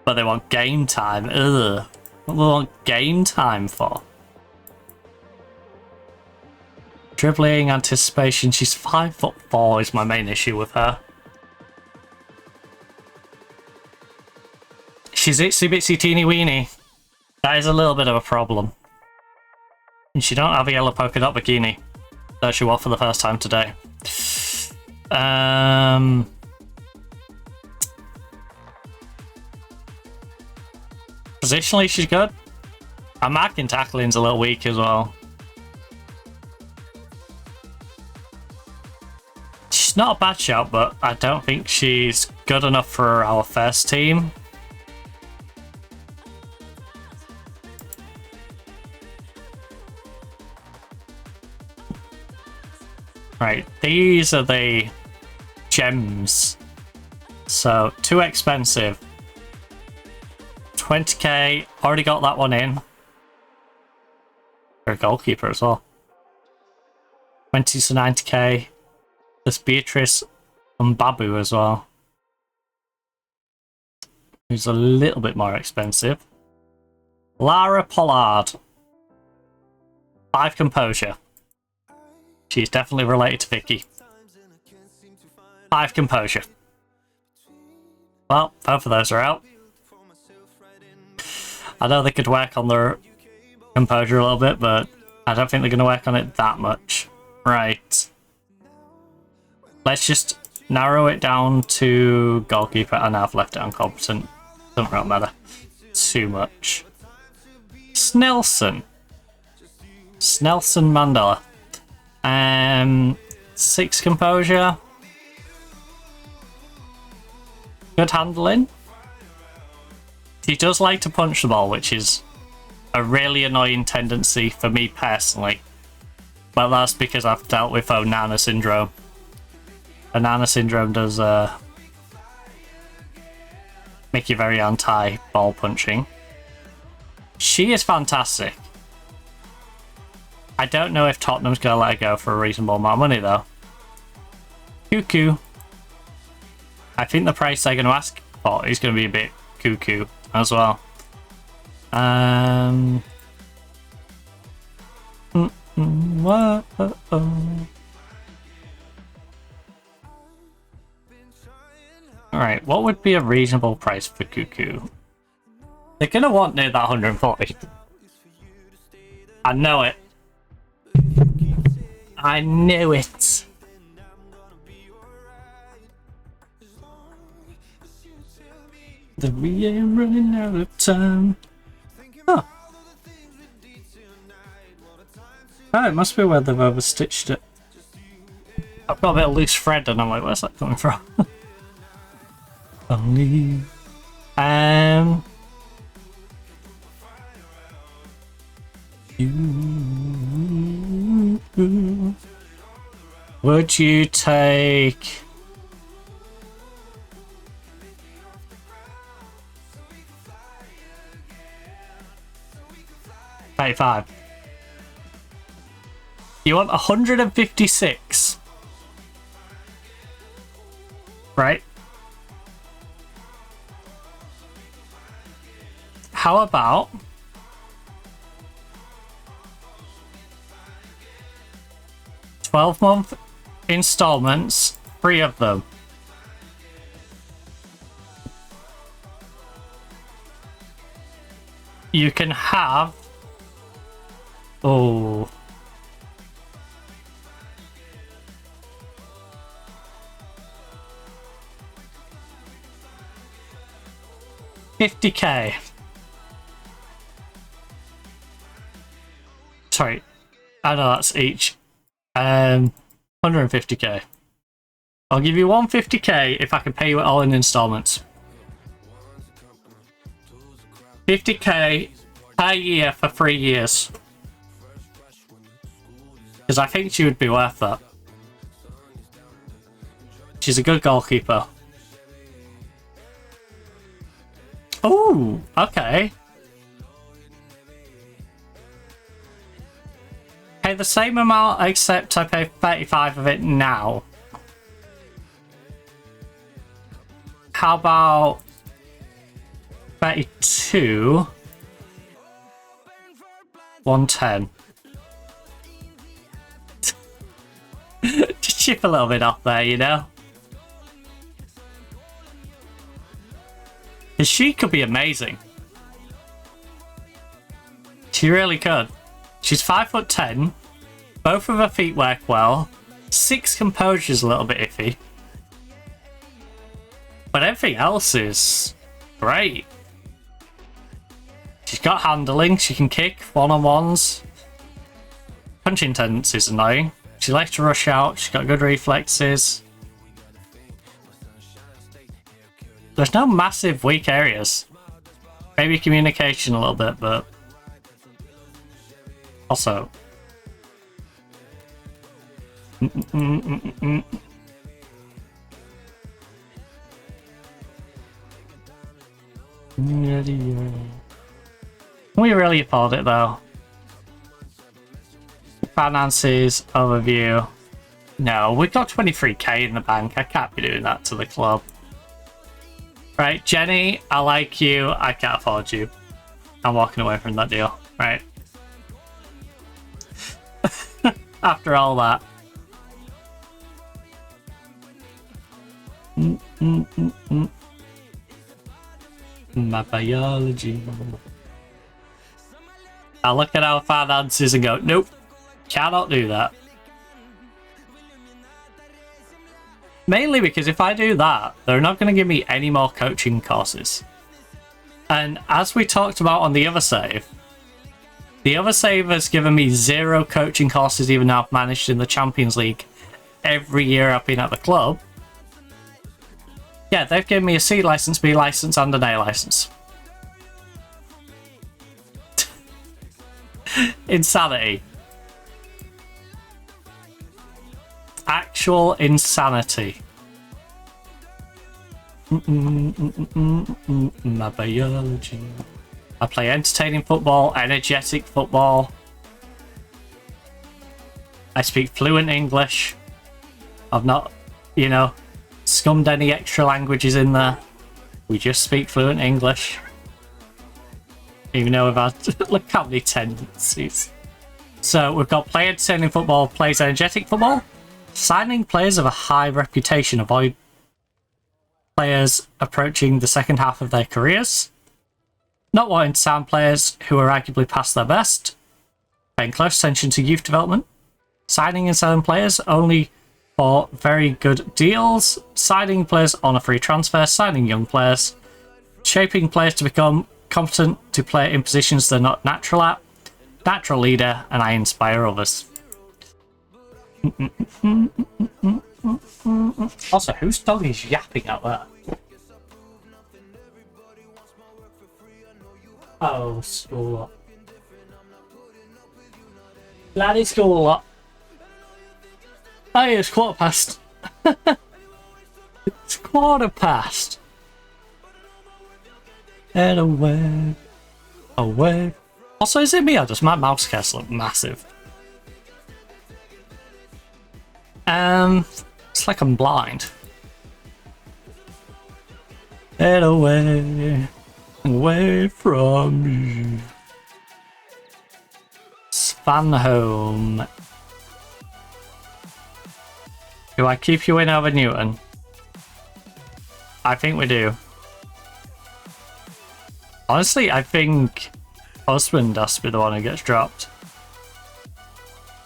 but they want game time. Ugh. What do they want game time for? Dribbling, anticipation. She's 5'4" is my main issue with her. She's itsy bitsy teeny weeny. That is a little bit of a problem. And she don't have a yellow polka dot bikini that she wore for the first time today. Positionally, she's good. Her marking tackling's a little weak as well. She's not a bad shout, but I don't think she's good enough for our first team. Right, these are the gems. So, too expensive. 20k, already got that one in. For a goalkeeper as well. 20 to 90k. There's Beatrice and Babu as well. Who's a little bit more expensive. Lara Pollard. 5 composure. She's definitely related to Vicky. 5 composure. Well, both of those are out. I know they could work on their composure a little bit, but I don't think they're going to work on it that much. Right. Let's just narrow it down to goalkeeper, and I've left it incompetent. Doesn't really matter too much. Snelson Mandela. 6 composure. Good handling. He does like to punch the ball, which is a really annoying tendency for me personally. But that's because I've dealt with Onana syndrome. Onana syndrome does make you very anti-ball punching. She is fantastic. I don't know if Tottenham's going to let her go for a reasonable amount of money, though. Cuckoo. I think the price they're going to ask for is going to be a bit cuckoo as well. Alright, what would be a reasonable price for Cuckoo? They're going to want near that 140. I know it. I knew it. That we ain't running out of time. Oh. Oh, it must be where they've overstitched it. I've got a bit of loose thread and I'm like, where's that coming from? Only... Would you take... $85. You want 156. Right? How about 12-month installments, 3 of them? You can have... Oh... $50K. Sorry, I know that's each. 150K. I'll give you 150K if I can pay you it all in installments. 50K per year for 3 years. Because I think she would be worth that. She's a good goalkeeper. Oh, okay. Pay the same amount, except I pay 35 of it now. How about 32? 110. Just chip a little bit off there, you know? She could be amazing. She really could. She's 5'10". Both of her feet work well. 6 composure's a little bit iffy. But everything else is great. She's got handling. She can kick one-on-ones. Punching tendencies annoying. She likes to rush out. She's got good reflexes. There's no massive weak areas. Maybe communication a little bit, but also Can we really afford it though? Finances overview. No, we've got 23K in the bank. I can't be doing that to the club. Right, Jenny, I like you. I can't afford you. I'm walking away from that deal. Right. After all that. My biology. I look at our finances and go, nope, cannot do that. Mainly because if I do that, they're not going to give me any more coaching courses. And as we talked about on the other save has given me 0 coaching courses even though I've managed in the Champions League every year I've been at the club. Yeah, they've given me a C license, B license, and an A license. Insanity. Actual insanity. My biology. I play entertaining football, energetic football. I speak fluent English. I've not, you know, scummed any extra languages in there. We just speak fluent English. Even though we've had, look how many tendencies. So we've got play entertaining football, plays energetic football. Signing players of a high reputation, avoid players approaching the second half of their careers. Not wanting to sign players who are arguably past their best. Paying close attention to youth development. Signing and selling players only for very good deals. Signing players on a free transfer. Signing young players. Shaping players to become competent to play in positions they're not natural at. Natural leader, and I inspire others. Also, whose dog is yapping out there? Oh, school. Laddie school a lot. Oh, yeah, it's 1:15. It's 1:15. Head away. Away. Also, is it me or does my mouse case look massive? It's like I'm blind. Head away. Away from me. Span home. Do I keep you in over Newton? I think we do. Honestly, I think husband has to be the one who gets dropped.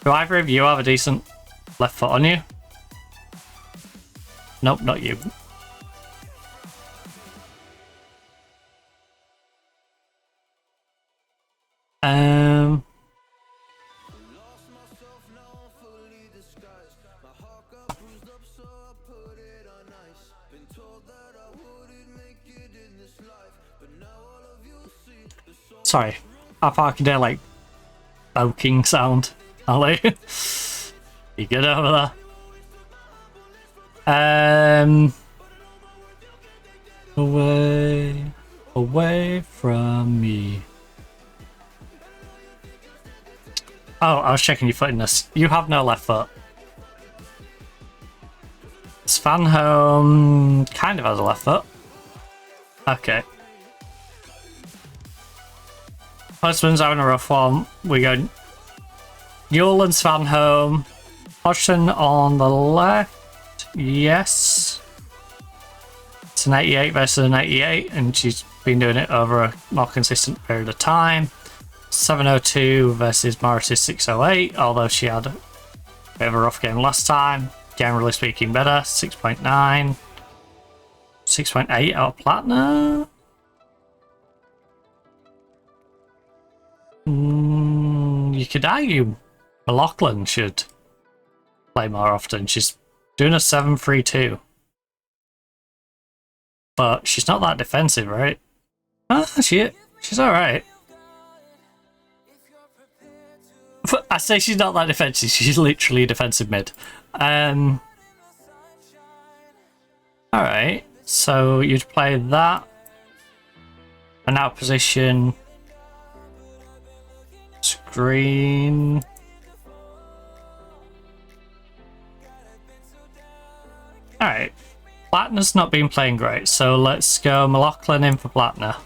Do either of you have a decent left foot on you? Nope, not you. Sorry, I thought I could hear like poking sound. Ali, you good over there? Away from me. Oh, I was checking your footiness. You have no left foot. Svanholm kind of has a left foot. Okay. Husband's having a rough one. We go Newell and Svanholm. Hodgson on the left. Yes. It's an 88 versus an 88, and she's been doing it over a more consistent period of time. 702 versus Morris's 608, although she had a bit of a rough game last time. Generally speaking, better. 6.9. 6.8 out of Platinum. You could argue McLaughlin should play more often. She's doing a 7-3-2. But she's not that defensive, right? She's alright. I say she's not that defensive, she's literally a defensive mid. Alright, so you'd play that. And now position. Screen. Alright. Platner's not been playing great, so let's go McLaughlin in for Platner.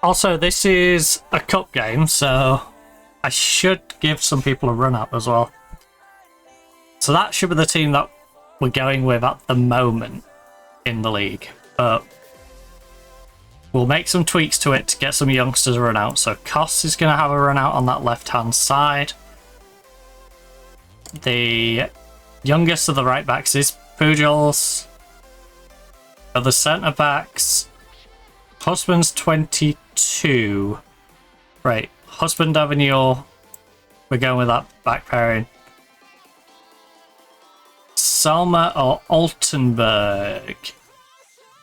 Also, this is a cup game, so I should give some people a run up as well. So that should be the team that we're going with at the moment in the league. But we'll make some tweaks to it to get some youngsters a run out. So Koss is going to have a run out on that left-hand side. The youngest of the right backs is Pujols. Other centre backs. Husband's 22. Right, Husband Avenue. We're going with that back pairing. Salma or Altenberg?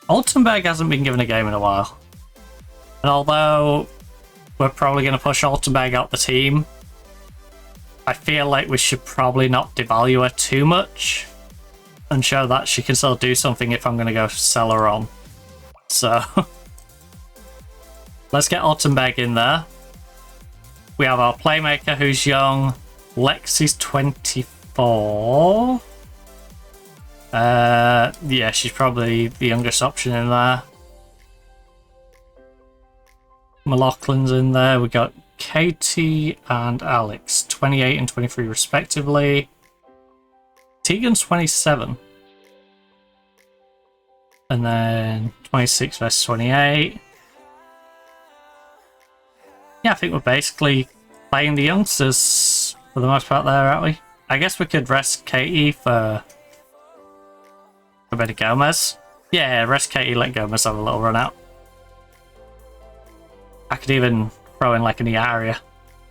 Altenberg hasn't been given a game in a while. And although we're probably going to push Altenberg out the team. I feel like we should probably not devalue her too much and show that she can still do something if I'm going to go sell her on. So let's get Altenberg in there. We have our playmaker who's young. Lexi's 24. Yeah, she's probably the youngest option in there. McLaughlin's in there. We got Katie and Alex, 28 and 23 respectively. Tegan's 27. And then 26 versus 28. Yeah, I think we're basically playing the youngsters for the most part there, aren't we? I guess we could rest Katie for a bit of Gomez. Yeah, rest Katie, let Gomez have a little run out. I could even throw in like an Iaria.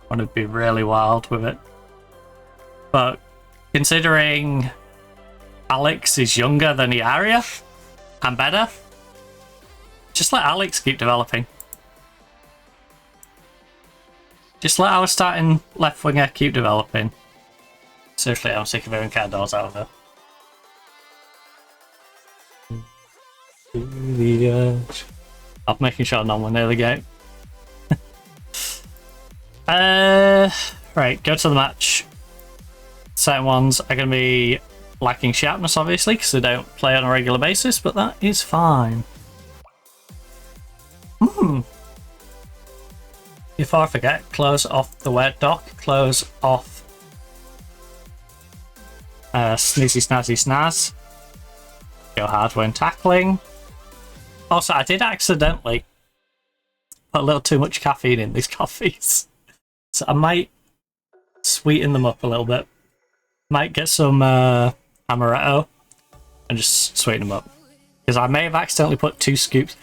One would be really wild with it. But considering Alex is younger than Iaria and better, just let Alex keep developing. Just let our starting left winger keep developing. Seriously, I'm sick of hearing cat doors out of her. To the edge. I'm making sure no one near the game. Right, go to the match. Certain ones are going to be lacking sharpness, obviously, because they don't play on a regular basis, but that is fine. Before I forget, close off the word dock, close off snizzy snazzy snaz. Go hard when tackling. Also, I did accidentally put a little too much caffeine in these coffees. So I might sweeten them up a little bit. Might get some amaretto and just sweeten them up. Because I may have accidentally put 2 scoops.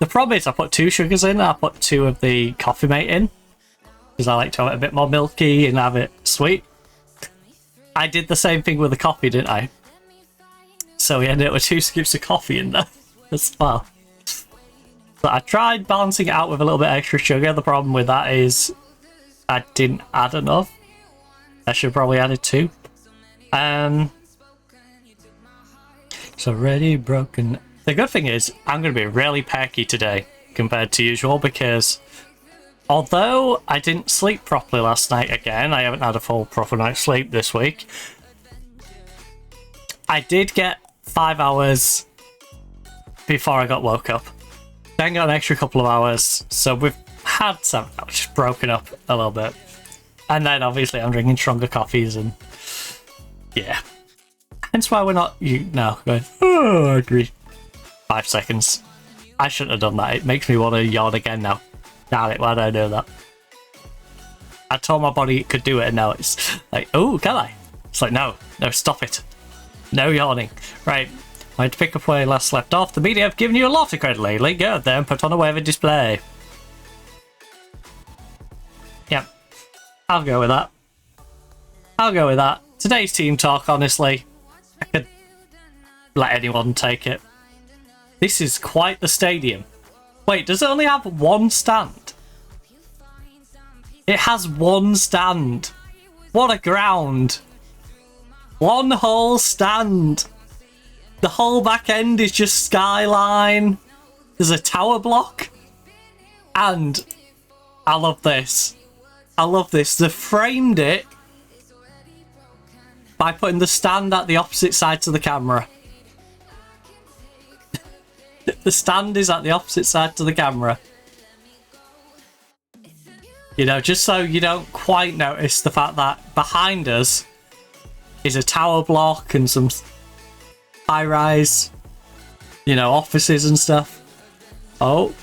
The problem is I put 2 sugars in and I put 2 of the Coffee Mate in. Because I like to have it a bit more milky and have it sweet. I did the same thing with the coffee, didn't I? So we ended up with 2 scoops of coffee in there as well. So I tried balancing it out with a little bit extra sugar. The problem with that is I didn't add enough. I should have probably added 2. It's already broken. The good thing is I'm going to be really perky today compared to usual because although I didn't sleep properly last night again, I haven't had a full proper night's sleep this week. I did get 5 hours before I got woke up. Then got an extra couple of hours, so we've had 7 hours, just broken up a little bit. And then obviously I'm drinking stronger coffees and yeah. Hence why we're not, going, oh, I agree. 5 seconds. I shouldn't have done that. It makes me want to yawn again now. Damn it, why did I do that? I told my body it could do it and now it's like, oh, can I? It's like, no, stop it. No yawning. Right, I had to pick up where I last left off. The media have given you a lot of credit lately. Go out there and put on a wave of display. Yep, I'll go with that. Today's team talk, honestly, I could let anyone take it. This is quite the stadium. Wait, does it only have 1 stand? It has 1 stand. What a ground. 1 whole stand. The whole back end is just skyline. There's a tower block. And I love this. They framed it by putting the stand at the opposite side to the camera. The stand is at the opposite side to the camera. You know, just so you don't quite notice the fact that behind us is a tower block and some high-rise, offices and stuff. Oh.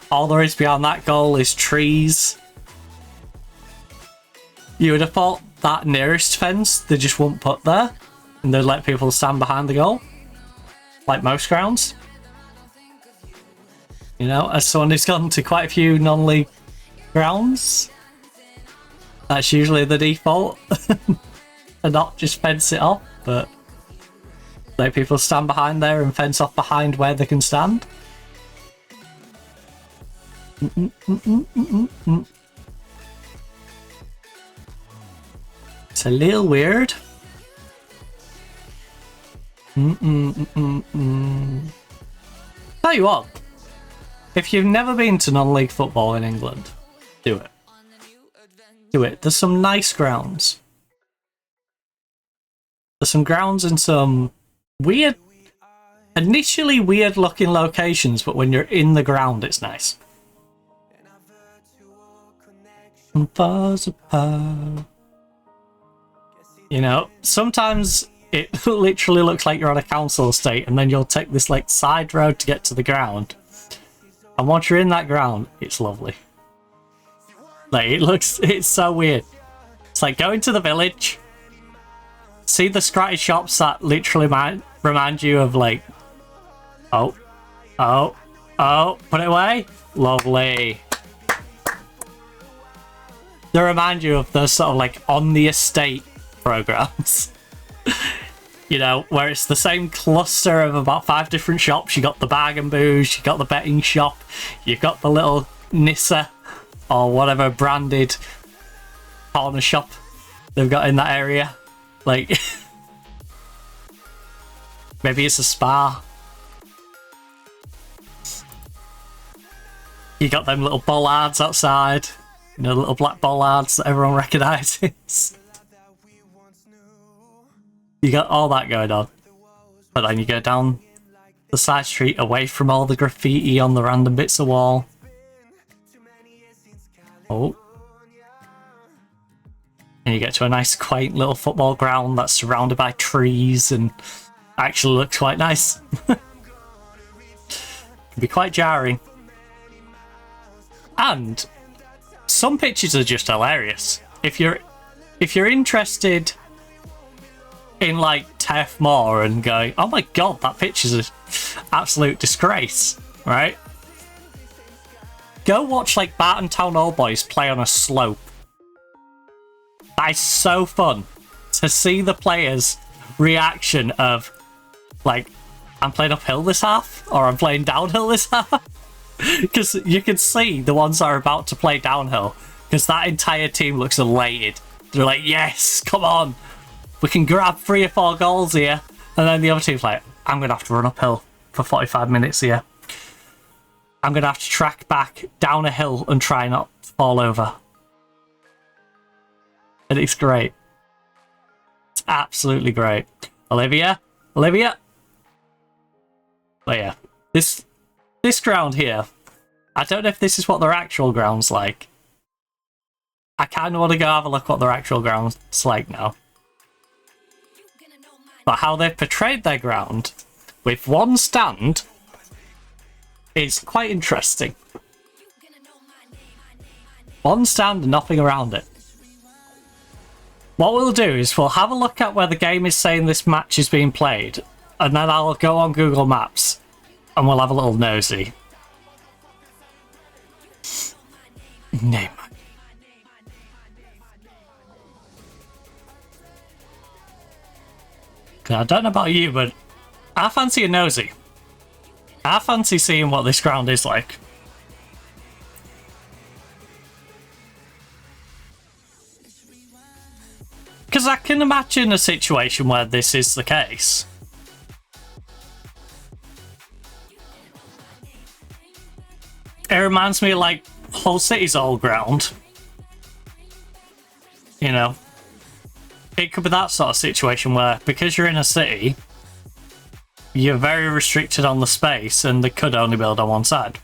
All there is beyond that goal is trees. You would have thought that nearest fence they just won't put there. And they'd let people stand behind the goal. Like most grounds. As someone who's gone to quite a few non-league grounds, that's usually the default. And not just fence it off, but let people stand behind there and fence off behind where they can stand. It's a little weird. Tell you what, if you've never been to non-league football in England, do it. Do it. There's some nice grounds. There's some grounds in some weird, initially weird looking locations, but when you're in the ground, it's nice. You know, sometimes it literally looks like you're on a council estate, and then you'll take this like side road to get to the ground. And once you're in that ground, it's lovely. Like, it's so weird. It's like going to the village, see the scratty shops that literally might remind you of like, oh, put it away. Lovely. They remind you of those sort of like on the estate programs. You know, where it's the same cluster of about 5 different shops. You got the bag and booze, you got the betting shop, you've got the little Nissa or whatever branded corner shop they've got in that area. Like, maybe it's a spa. You got them little bollards outside, you know, the little black bollards that everyone recognises. You got all that going on. But then you go down the side street away from all the graffiti on the random bits of wall. Oh. And you get to a nice quaint little football ground that's surrounded by trees and actually looks quite nice. Can be quite jarring. And some pictures are just hilarious. If you're interested in like Turf Moor and going, oh my god, that picture's an absolute disgrace, right? Go watch like Barton Town Old Boys play on a slope. That is so fun to see the players' reaction of like, I'm playing uphill this half, or I'm playing downhill this half. Because you can see the ones that are about to play downhill, because that entire team looks elated. They're like, yes, come on. We can grab 3 or 4 goals here. And then the other team's like, I'm going to have to run uphill for 45 minutes here. I'm going to have to track back down a hill and try not to fall over. And it's great. It's absolutely great. Olivia? But yeah, this ground here, I don't know if this is what their actual ground's like. I kind of want to go have a look what their actual ground's like now. But how they've portrayed their ground with one stand is quite interesting. One stand and nothing around it. What we'll do is we'll have a look at where the game is saying this match is being played, and then I'll go on Google Maps and we'll have a little nosy. Name. I don't know about you, but I fancy a nosy. I fancy seeing what this ground is like. Because I can imagine a situation where this is the case. It reminds me of like Hull City's old ground. You know, it could be that sort of situation where, because you're in a city, you're very restricted on the space and they could only build on one side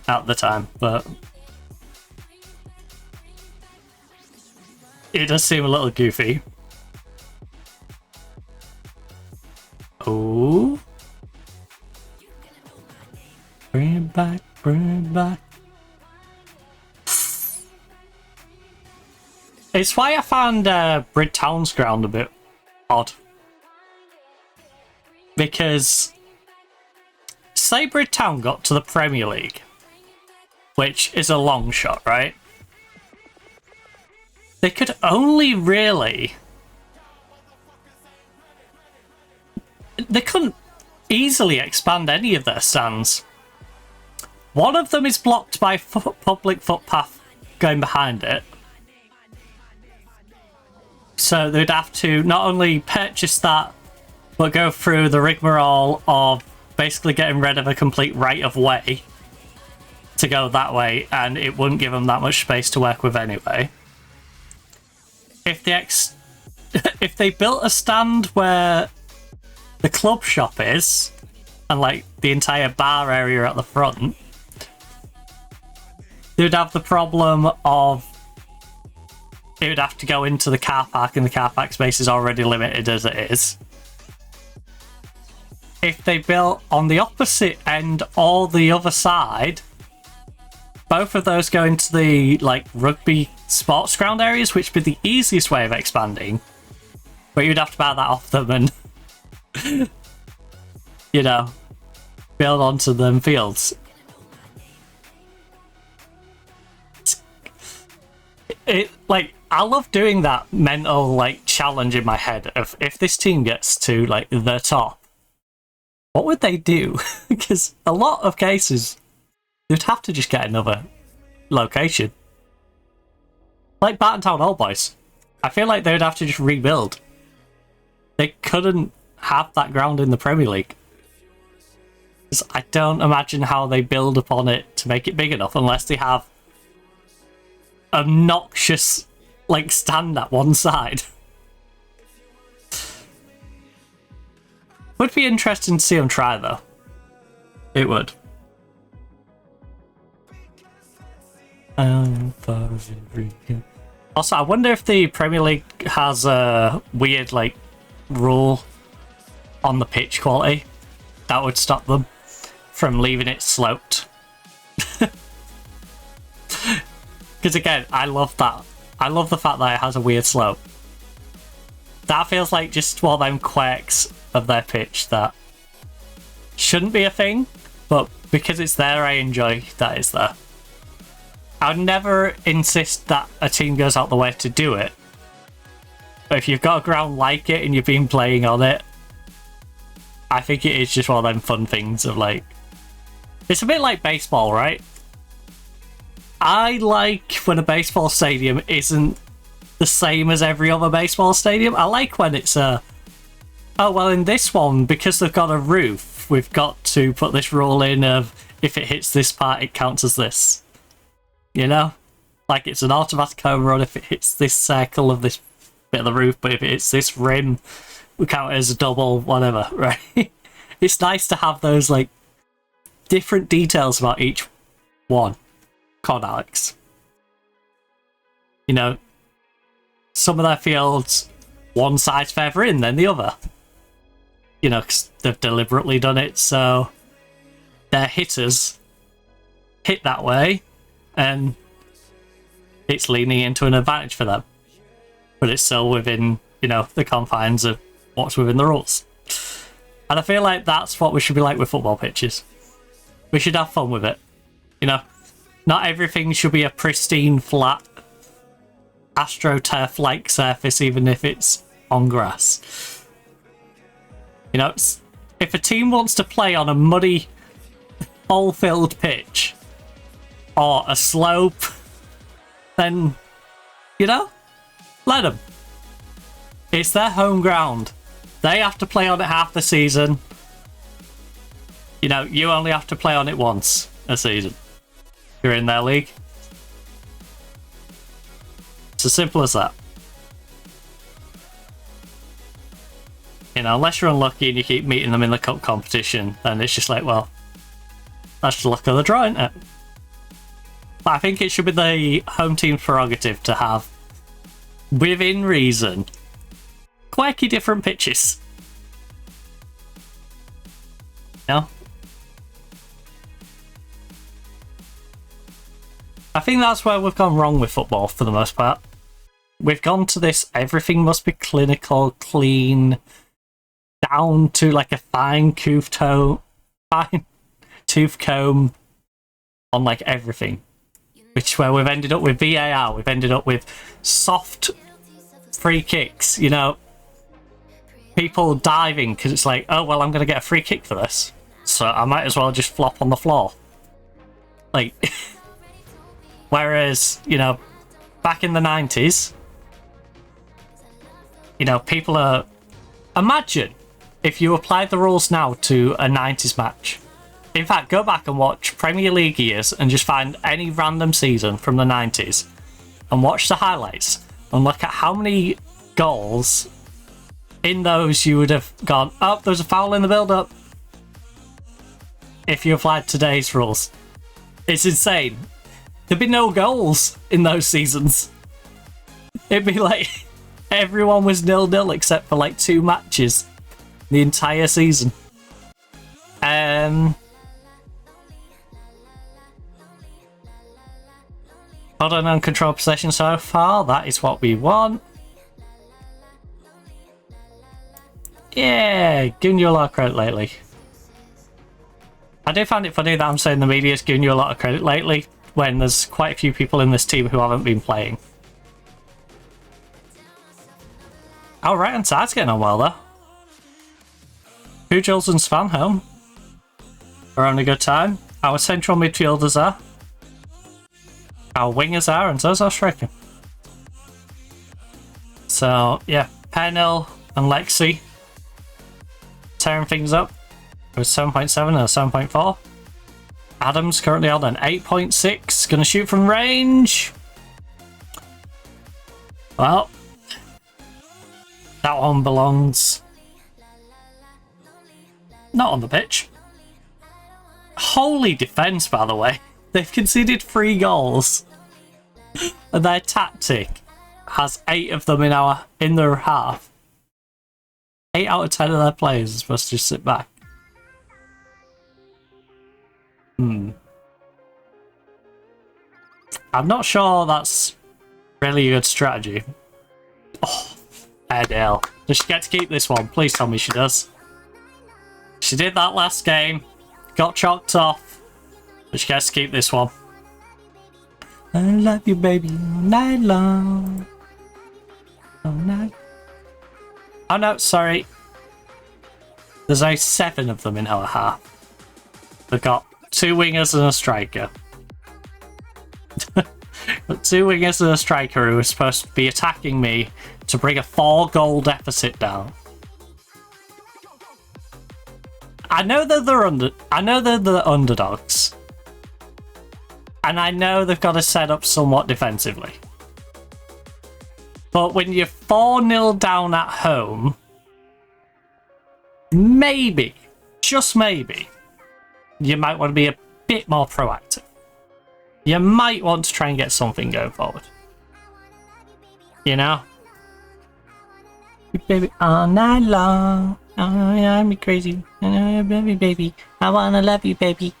at the time, but it does seem a little goofy. Oh, bring it back, bring it back. It's why I found Bridtown's ground a bit odd. Because, say Bridtown got to the Premier League, which is a long shot, right? They could only really... They couldn't easily expand any of their stands one of them is blocked by public footpath going behind it. So they'd have to not only purchase that, but go through the rigmarole of basically getting rid of a complete right of way to go that way, and it wouldn't give them that much space to work with anyway. If if they built a stand where the club shop is, and like the entire bar area at the front, they would have the problem of it would have to go into the car park, and the car park space is already limited as it is. If they built on the opposite end or the other side, both of those go into the like rugby sports ground areas, which would be the easiest way of expanding. But you'd have to buy that off them and, you know, build onto them fields. I love doing that mental like challenge in my head of if this team gets to like the top, what would they do? Because a lot of cases they'd have to just get another location, like Barton Town Old Boys. I feel like they would have to just rebuild. They couldn't have that ground in the Premier League. I don't imagine how they build upon it to make it big enough unless they have obnoxious like stand at one side. Would be interesting to see them try though. It would. Also, I wonder if the Premier League has a weird like rule on the pitch quality that would stop them from leaving it sloped. Because again, I love that. I love the fact that it has a weird slope. That feels like just one of them quirks of their pitch that shouldn't be a thing, but because it's there, I enjoy that it's there. I would never insist that a team goes out the way to do it. But if you've got a ground like it and you've been playing on it, I think it is just one of them fun things of like... It's a bit like baseball, right? I like when a baseball stadium isn't the same as every other baseball stadium. I like when it's oh well, in this one, because they've got a roof, we've got to put this rule in of if it hits this part, it counts as this. You know? Like it's an automatic home run if it hits this circle of this bit of the roof, but if it hits this rim, we count it as a double, whatever, right? It's nice to have those like different details about each one. Called Alex. You know, some of their fields, one side's further in than the other. You know, because they've deliberately done it so their hitters hit that way and it's leaning into an advantage for them. But it's still within, you know, the confines of what's within the rules. And I feel like that's what we should be like with football pitches. We should have fun with it. You know? Not everything should be a pristine, flat, AstroTurf-like surface, even if it's on grass. You know, if a team wants to play on a muddy, hole-filled pitch, or a slope, then, you know, let them. It's their home ground. They have to play on it half the season. You know, you only have to play on it once a season. You're in their league. It's as simple as that. You know, unless you're unlucky and you keep meeting them in the cup competition, then it's just like, well, that's just luck of the draw, isn't it? But I think it should be the home team's prerogative to have, within reason, quirky different pitches. You know? I think that's where we've gone wrong with football for the most part. We've gone to this, everything must be clinical, clean, down to like a fine tooth comb on like everything. Which is where we've ended up with VAR, we've ended up with soft free kicks, you know. People diving because it's like, oh well, I'm going to get a free kick for this. So I might as well just flop on the floor. Like, whereas, you know, back in the 90s, you know, people are... Imagine if you applied the rules now to a 90s match. In fact, go back and watch Premier League years and just find any random season from the 90s and watch the highlights and look at how many goals in those you would have gone, oh, there's a foul in the build-up. If you applied today's rules. It's insane. There'd be no goals in those seasons. It'd be like everyone was 0-0 except for like 2 matches the entire season. Hold on, uncontrolled possession so far. That is what we want. Yeah, giving you a lot of credit lately. I do find it funny that I'm saying the media's giving you a lot of credit lately when there's quite a few people in this team who haven't been playing. Oh, right hand side's getting on well, though. Pujals and Svanholm are having a good time. Our central midfielders are. Our wingers are, and so's our striker. So, yeah, Pernil and Lexi tearing things up with 7.7 and a 7.4. Adam's currently on an 8.6. Gonna shoot from range. Well, that one belongs not on the pitch. Holy defense, by the way. They've conceded 3 goals. And their tactic has 8 of them in their half. 8 out of 10 of their players are supposed to just sit back. I'm not sure that's really a good strategy. Oh, Airedale. Does she get to keep this one? Please tell me she does. She did that last game. Got chalked off. But she gets to keep this one. I love you, baby, all night long. All night. Oh no, sorry. There's only 7 of them in our half. They've got 2 wingers and a striker. 2 wingers and a striker who are supposed to be attacking me to bring a 4-goal deficit down. I know that they're the underdogs. And I know they've got to set up somewhat defensively. But when you're 4-0 down at home, maybe, just maybe, you might want to be a bit more proactive. You might want to try and get something going forward. You know? Baby, all night long. Oh, yeah, I'm crazy. I love you, baby. I wanna love you, baby.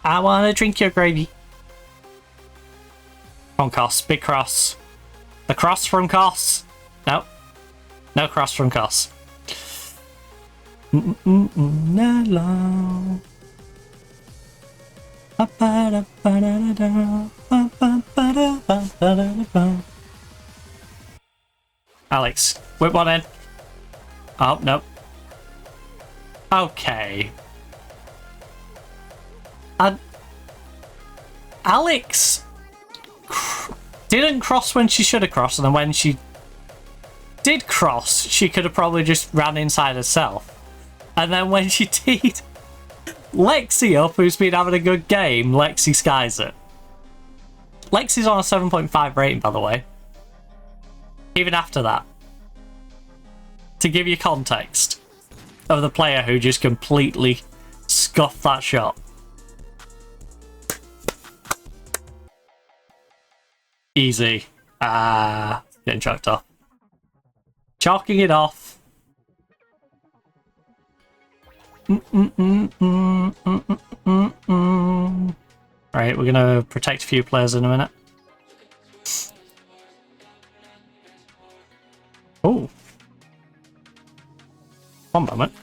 I wanna drink your gravy. From Koss, big cross. The cross from Koss. No. No cross from Koss. Night long. Alex, whip one in. Oh, no. Okay. Alex didn't cross when she should have crossed, and then when she did cross, she could have probably just ran inside herself. And then when she teed Lexi up, who's been having a good game, Lexi skies it. Lexi's on a 7.5 rating, by the way. Even after that. To give you context of the player who just completely scuffed that shot. Easy. Getting chalked off. Chalking it off. Right, we're gonna protect a few players in a minute. Oh. One moment.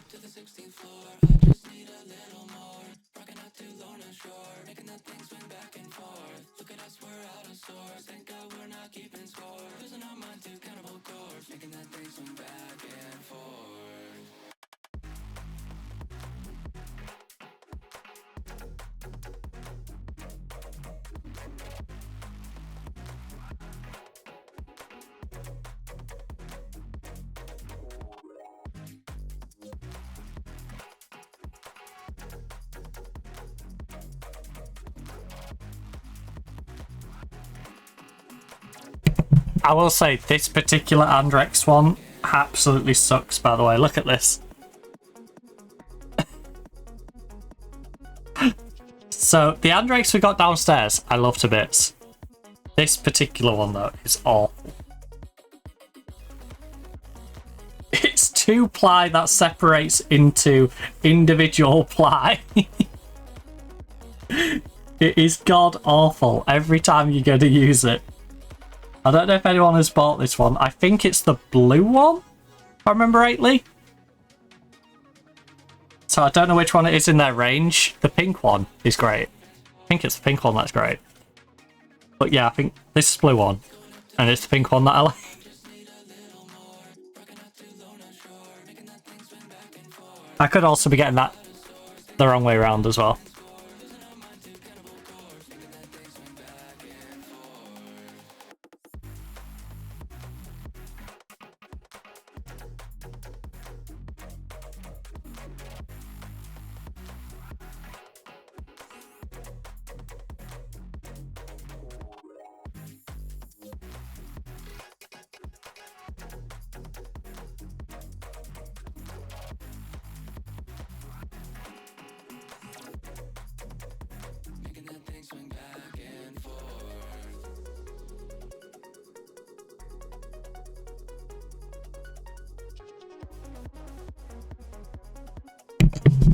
I will say this particular Andrex one absolutely sucks, by the way. Look at this. So, the Andrex we got downstairs, I love to bits. This particular one, though, is awful. It's 2 ply that separates into individual ply. It is god awful every time you're going to use it. I don't know if anyone has bought this one. I think it's the blue one, if I remember rightly. So I don't know which one it is in their range. The pink one is great. I think it's the pink one that's great. But yeah, I think this is the blue one. And it's the pink one that I like. I could also be getting that the wrong way around as well.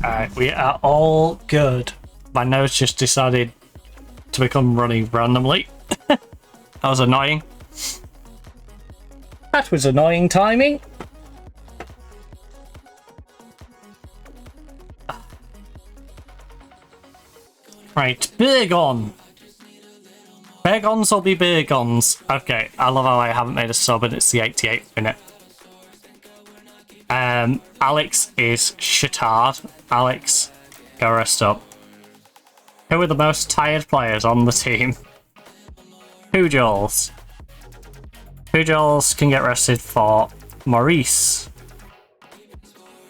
Alright, we are all good. My nose just decided to become running randomly. That was annoying. That was annoying timing. Right, Burgon. Burgons will be Burgons. Okay, I love how I haven't made a sub and it's the 88th minute. Alex is shitard. Alex, go rest up. Who are the most tired players on the team? Pujols. Pujols can get rested for Maurice.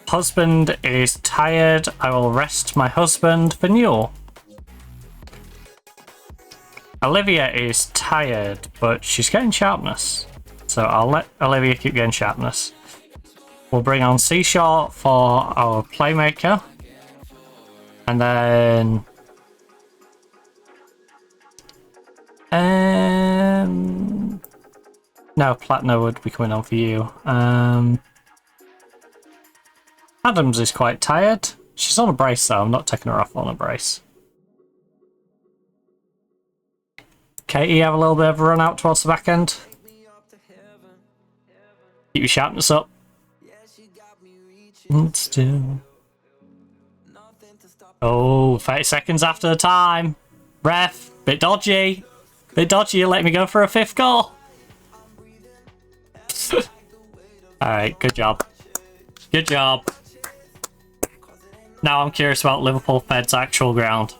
Husband is tired. I will rest my husband for Newell. Olivia is tired, but she's getting sharpness. So I'll let Olivia keep getting sharpness. We'll bring on Seashore for our playmaker. And then... no, Platinum would be coming on for you. Adams is quite tired. She's on a brace though, I'm not taking her off on a brace. Katie, have a little bit of a run out towards the back end. Keep your sharpness up. Still. Oh, 30 seconds after the time. Ref, bit dodgy. Bit dodgy, you let me go for a 5th goal. Alright, good job. Good job. Now I'm curious about Liverpool Fed's actual ground.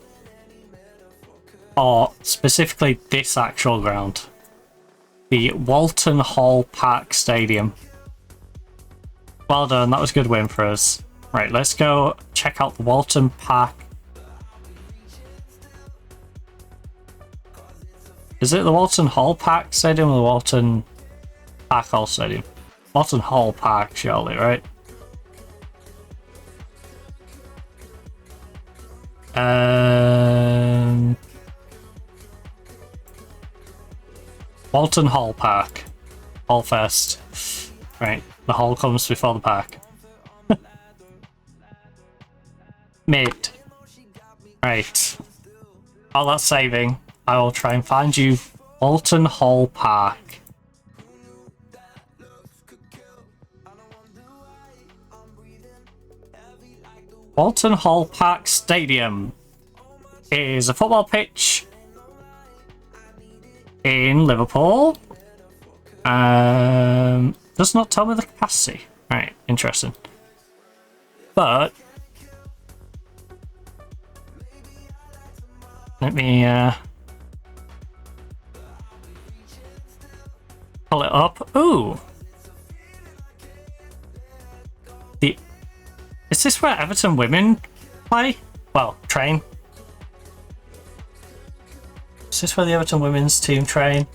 Or specifically this actual ground. The Walton Hall Park Stadium. Well done, that was a good win for us. Right, let's go check out the Walton Park. Is it the Walton Hall Park Stadium or the Walton Park Hall Stadium? Walton Hall Park, surely, right? Walton Hall Park. Hall first. Right, the hall comes before the park. Mid. Right. All that saving, I will try and find you Walton Hall Park. Walton Hall Park Stadium is a football pitch in Liverpool. Does not tell me the capacity. Right, interesting. But let me pull it up. Ooh. Is this where Everton women play? Well, train. Is this where the Everton women's team train?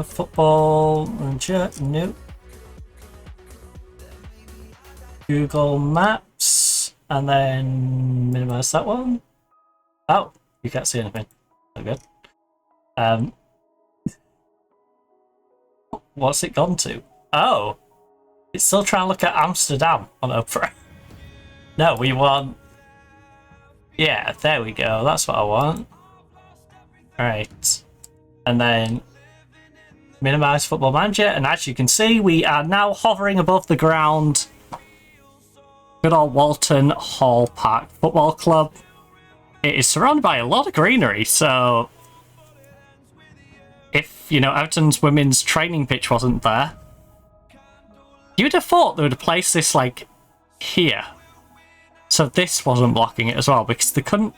Football manager, nope. Google Maps, and then minimize that one. Oh, you can't see anything. Oh, good. What's it gone to? Oh, it's still trying to look at Amsterdam on Opera. No, we want... Yeah, there we go. That's what I want. Alright. And then minimize Football Manager. And as you can see, we are now hovering above the ground. Good old Walton Hall Park Football Club. It is surrounded by a lot of greenery, so... If, you know, Everton's women's training pitch wasn't there, you'd have thought they would have placed this, like, here. So this wasn't blocking it as well, because they couldn't...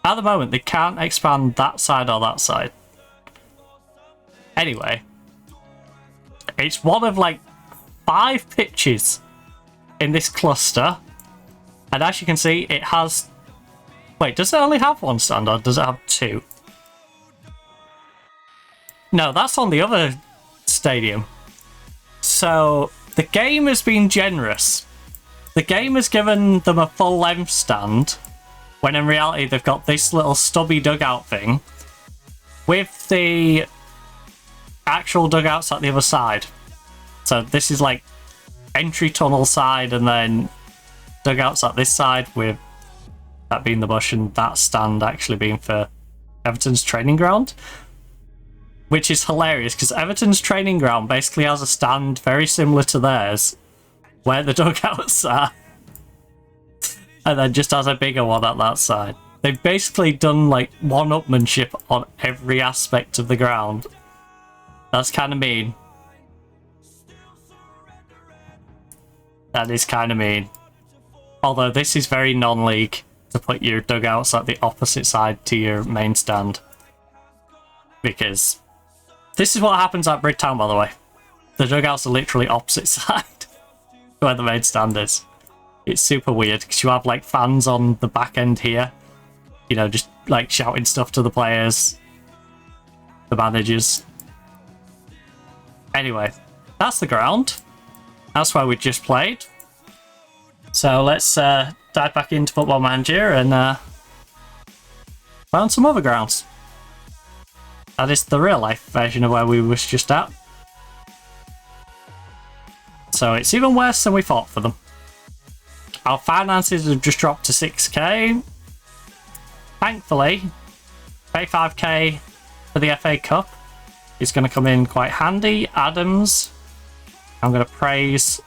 At the moment, they can't expand that side or that side. Anyway. It's one of, like, 5 pitches in this cluster. And as you can see, it has... Wait, does it only have 1 stand, or does it have 2? No, that's on the other stadium. So, the game has been generous. The game has given them a full-length stand, when in reality they've got this little stubby dugout thing, with the actual dugouts at the other side. So this is like entry tunnel side, and then dugouts at this side, with that being the bush and that stand actually being for Everton's training ground. Which is hilarious, because Everton's training ground basically has a stand very similar to theirs, where the dugouts are, and then just has a bigger one at that side. They've basically done, like, one-upmanship on every aspect of the ground. That's kind of mean. That is kind of mean. Although this is very non-league, to put your dugouts at the opposite side to your main stand. Because... This is what happens at Bridgetown, by the way. The dugouts are literally opposite side where the main stand is. It's super weird because you have like fans on the back end here, you know, just like shouting stuff to the players, the managers. Anyway, that's the ground. That's where we just played. So let's dive back into Football Manager and find some other grounds. That is the real life version of where we was just at. So it's even worse than we thought for them. Our finances have just dropped to 6k. Thankfully, 35k for the FA Cup is going to come in quite handy. Adams, I'm going to praise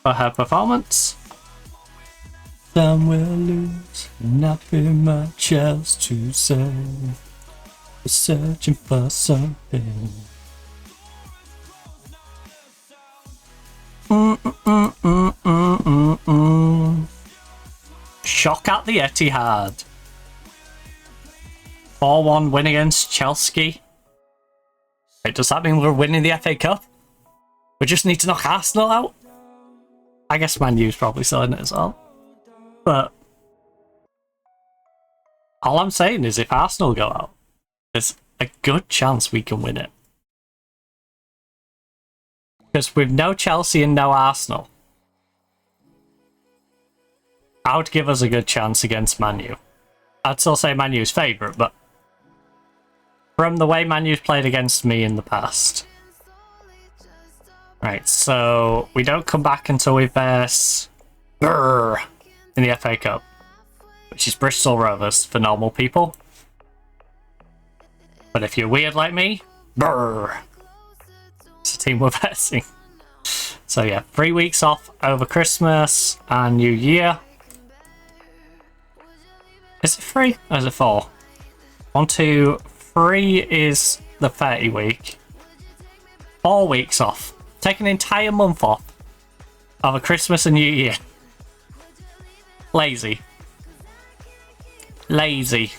for her performance. Some will lose, not be much else to say. Searching for something. Shock at the Etihad. 4-1 win against Chelsea. Wait, does that mean we're winning the FA Cup? We just need to knock Arsenal out? I guess Man U's probably selling it as well. But all I'm saying is if Arsenal go out, there's a good chance we can win it. Because with no Chelsea and no Arsenal, I would give us a good chance against Man U. I'd still say Man U's favourite, but from the way Man U's played against me in the past. Right, so we don't come back until we verse in the FA Cup, which is Bristol Rovers for normal people. But if you're weird like me, it's a team we're versing. So yeah, 3 weeks off over Christmas and New Year. Is it 3 or is it 4? 1, 2, 3 is the 30 week. 4 weeks off. Take an entire month off over Christmas and New Year. Lazy. Lazy.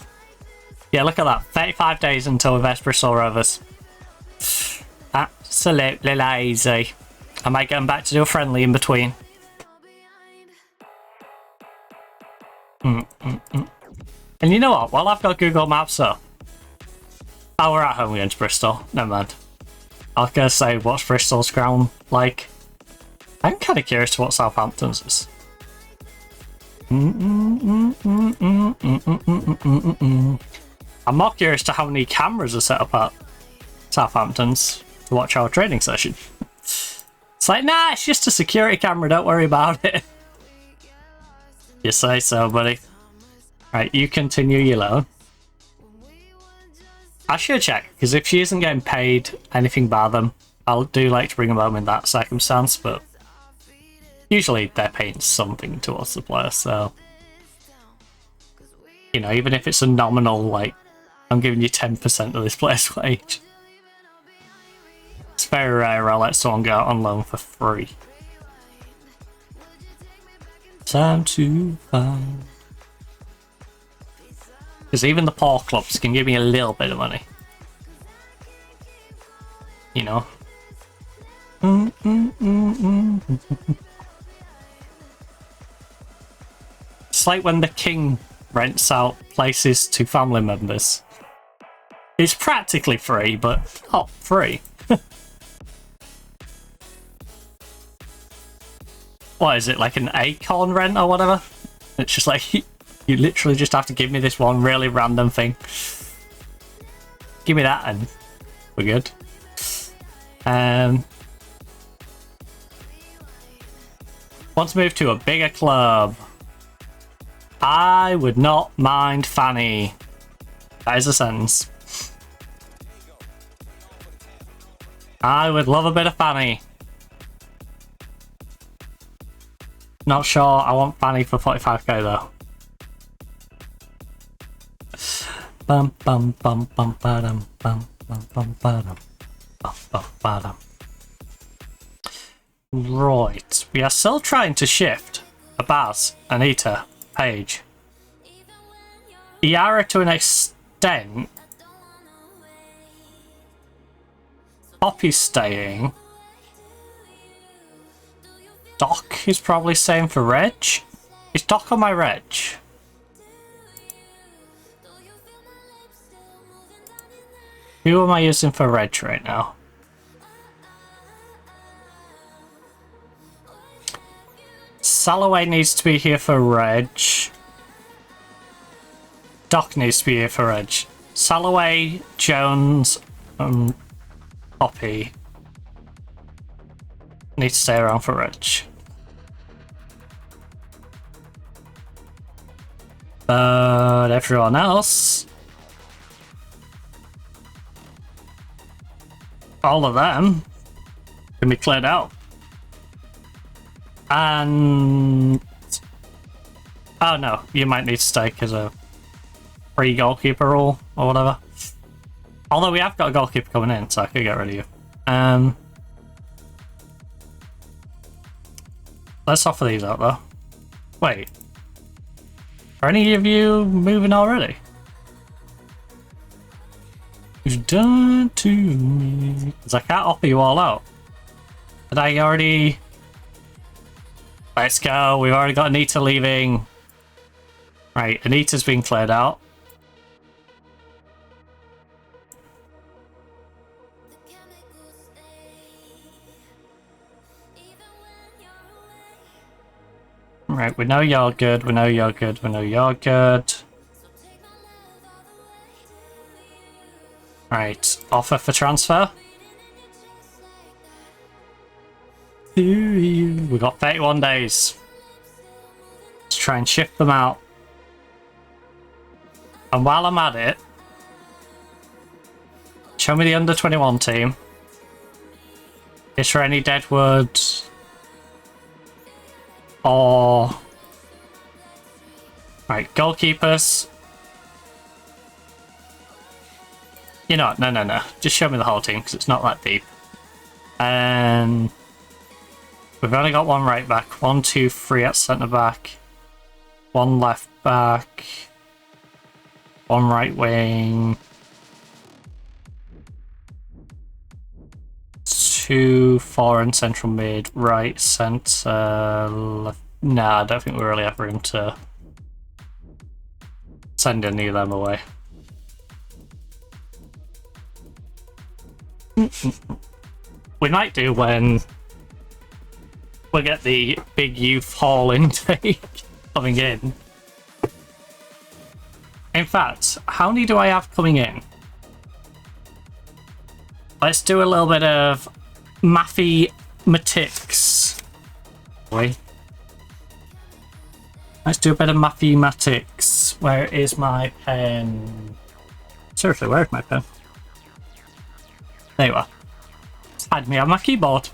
Yeah, look at that. 35 days until we verse Bristol Rovers. Absolutely lazy. I might get them back to do a friendly in between. And you know what? While I've got Google Maps up, Oh, we're at home against Bristol. Never mind. I was gonna say, what's Bristol's ground like? I'm kind of curious to what Southampton's is. I'm more curious to how many cameras are set up at Southampton's to watch our training session. It's like, nah, it's just a security camera, don't worry about it. You say so, buddy. Right, you continue your loan. I should check, because if she isn't getting paid anything by them, I do like to bring them home in that circumstance, but usually they're paying something towards the player, so... You know, even if it's a nominal, like, I'm giving you 10% of this player's wage. It's very rare I'll let someone go out on loan for free. Time to find... Because even the poor clubs can give me a little bit of money. You know? It's like when the king rents out places to family members. It's practically free, but not free. What is it, like an acorn rent or whatever? It's just like, you literally just have to give me this one really random thing. Give me that and we're good. Want to move to a bigger club. I would not mind Fanny. That is a sentence. I would love a bit of Fanny. Not sure I want Fanny for 45k though. Bum bum bum bum ba-dum bum bum bum ba-dum bum bum ba-dum. Right, we are still trying to shift Abaz, Anita, Paige. Iara to an extent. Poppy's staying. Doc is probably staying for Reg. Is Doc on my Reg? Who am I using for Reg right now? Salloway needs to be here for Reg. Doc needs to be here for Reg. Salloway, Jones, Poppy need to stay around for Reg. But everyone else, all of them can be cleared out. And oh no, you might need to stay because of free goalkeeper rule or whatever. Although we have got a goalkeeper coming in, so I could get rid of you. Let's offer these out though. Wait, are any of you moving already? You've done to me. Because I can't offer you all out. Did I already? Let's go. We've already got Anita leaving. Right, Anita's been cleared out. Right, we know you're good. We know you're good. We know you're good. Right, offer for transfer. We've got 31 days. Let's try and shift them out. And while I'm at it, show me the under 21 team. Is there any Deadwood or right goalkeepers? You know what? No. Just show me the whole team because it's not that deep. And we've only got one right back, 1, 2, 3 at centre back, 1 left back, 1 right wing, 2, 4 in central mid, right centre, left. Nah, I don't think we really have room to send any of them away. We might do when we get the big youth hall intake coming in. In fact, how many do I have coming in? Let's do a little bit of mathematics. Let's do a bit of mathematics. Where is my pen? Seriously, where is my pen? There you are. Had me on my keyboard.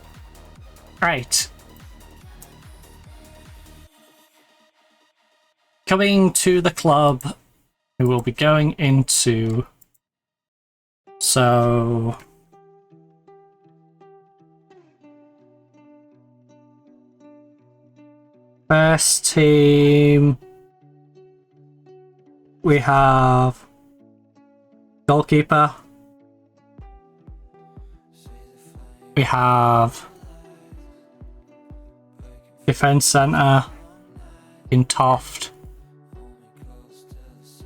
Right. Coming to the club, we will be going into... So... First team... We have... Goalkeeper. We have... Defence centre in Toft.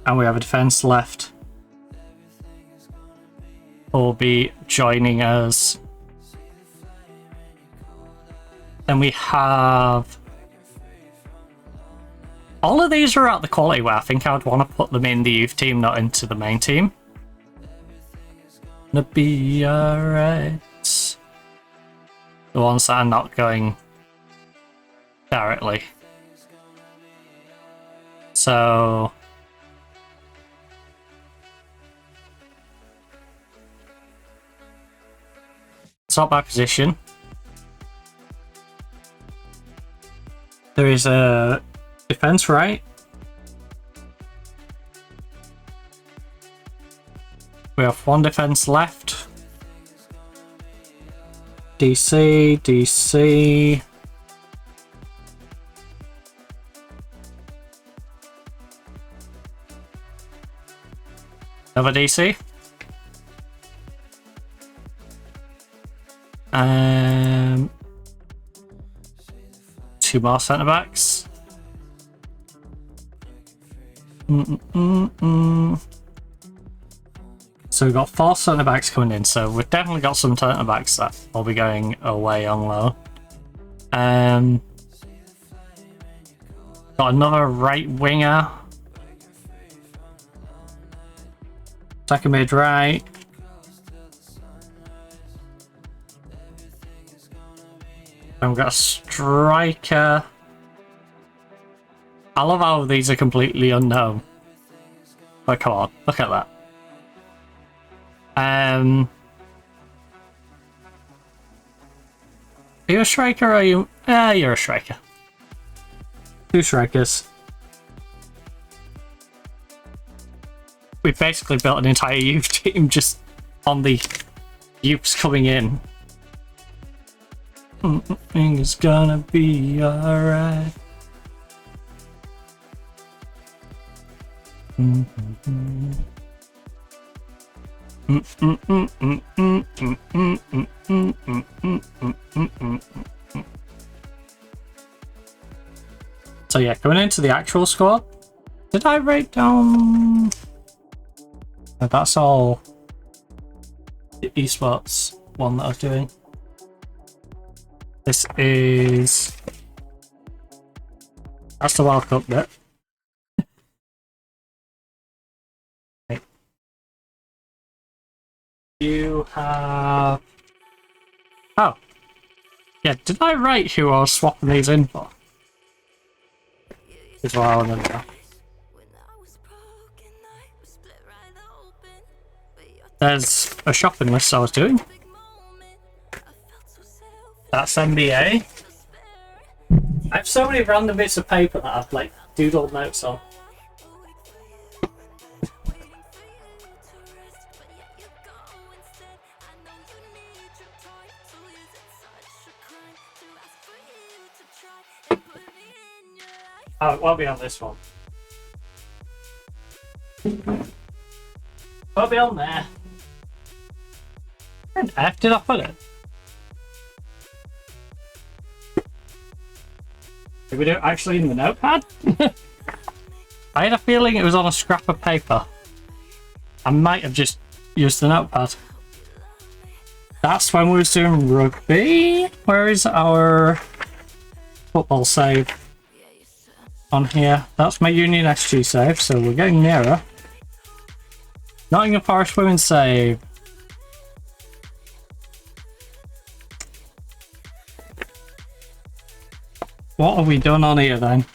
And we have a defence left. Will be joining us. Then we have... All of these are at the quality where I think I would want to put them in the youth team, not into the main team. Gonna be alright. The ones that are not going directly. So... Sort by position. There is a defense right. We have one defense left. DC, DC. Another DC. Two more centre backs. So we've got 4 centre backs coming in. So we've definitely got some centre backs that will be going away on loan. Got another right winger. Second mid right. And we've got a striker. I love how these are completely unknown. But come on, look at that. Are you a striker or are you... you're a striker. 2 strikers. We've basically built an entire youth team just on the youths coming in. It's gonna be alright. So yeah, going into the actual squad. Did I write down... No, that's all the esports one that I was doing. This is... That's the World Cup bit. Right. You have... Oh. Yeah, did I write who I was swapping these in for? Is what I want to know. There's a shopping list I was doing. That's NBA. I have so many random bits of paper that I've like doodled notes on. Oh, it won't be on this one. Won't be on there. Where the F did I put it? Did we do it actually in the notepad? I had a feeling it was on a scrap of paper. I might have just used the notepad. That's when we was doing rugby. Where is our football save? On here. That's my Union SG save, so we're getting nearer. Nottingham Forest Women save. What have we done on here then?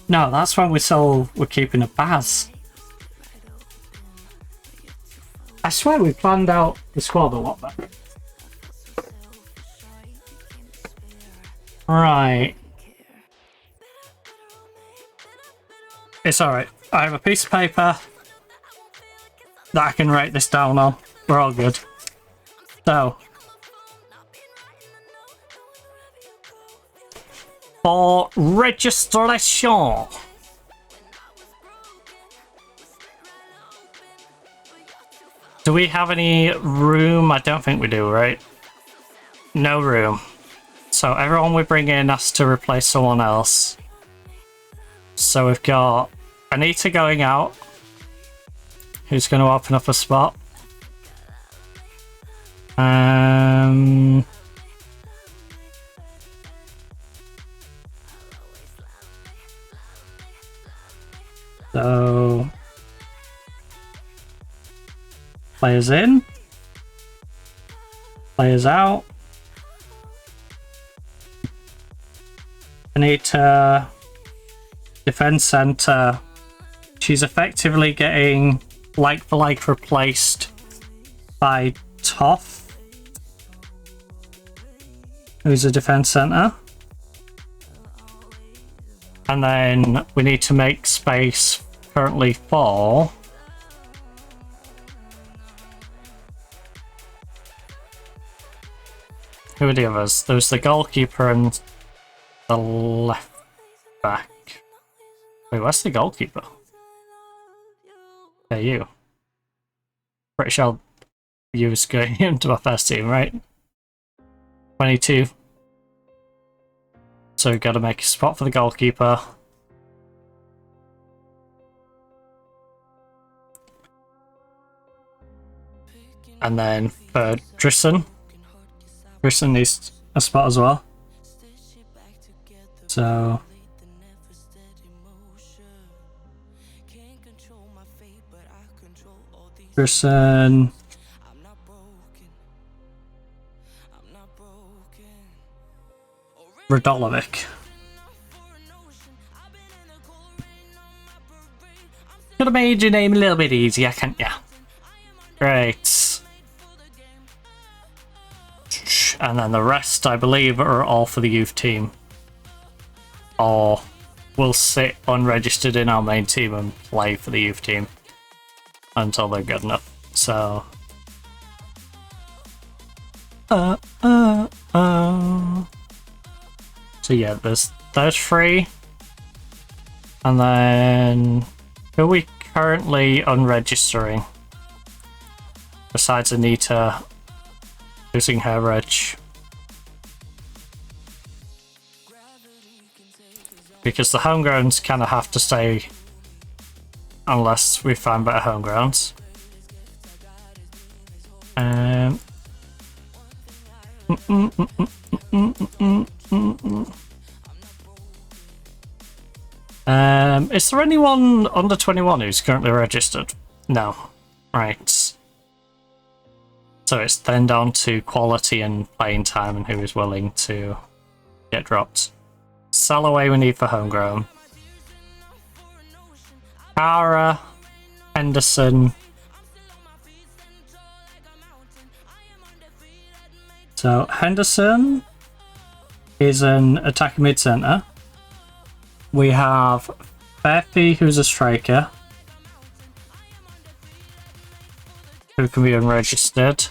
No, that's when we're keeping a Baz. I swear we planned out the squad a lot better. Right. It's alright. I have a piece of paper that I can write this down on. We're all good. So, for registration, do we have any room? I don't think we do, right? No room. So everyone we bring in has to replace someone else. So we've got Anita going out, who's going to open up a spot. So players in, players out. Anita, defense center. She's effectively getting like for like replaced by Toff, who's a defense center. And then we need to make space currently for who are the others? There's the goalkeeper and the left back. Wait, where's the goalkeeper? Yeah, you. Pretty sure you was going into my first team, right? 22. So we've got to make a spot for the goalkeeper. And then for Drisson. Drisson needs a spot as well. So Drisson. Radolovic. Could have made your name a little bit easier, can't ya? Great. And then the rest, I believe, are all for the youth team. Or will sit unregistered in our main team and play for the youth team until they're good enough. So So yeah, there's those three. And then who are we currently unregistering? Besides Anita losing her reg. Because the homegrowns kind of have to stay unless we find better homegrowns. Is there anyone under 21 who's currently registered? No. Right. So it's then down to quality and playing time and who is willing to get dropped. Salloway we need for homegrown. Cara, Henderson. So Henderson is an attacking mid-centre. We have Fairfy, who's a striker, who can be unregistered.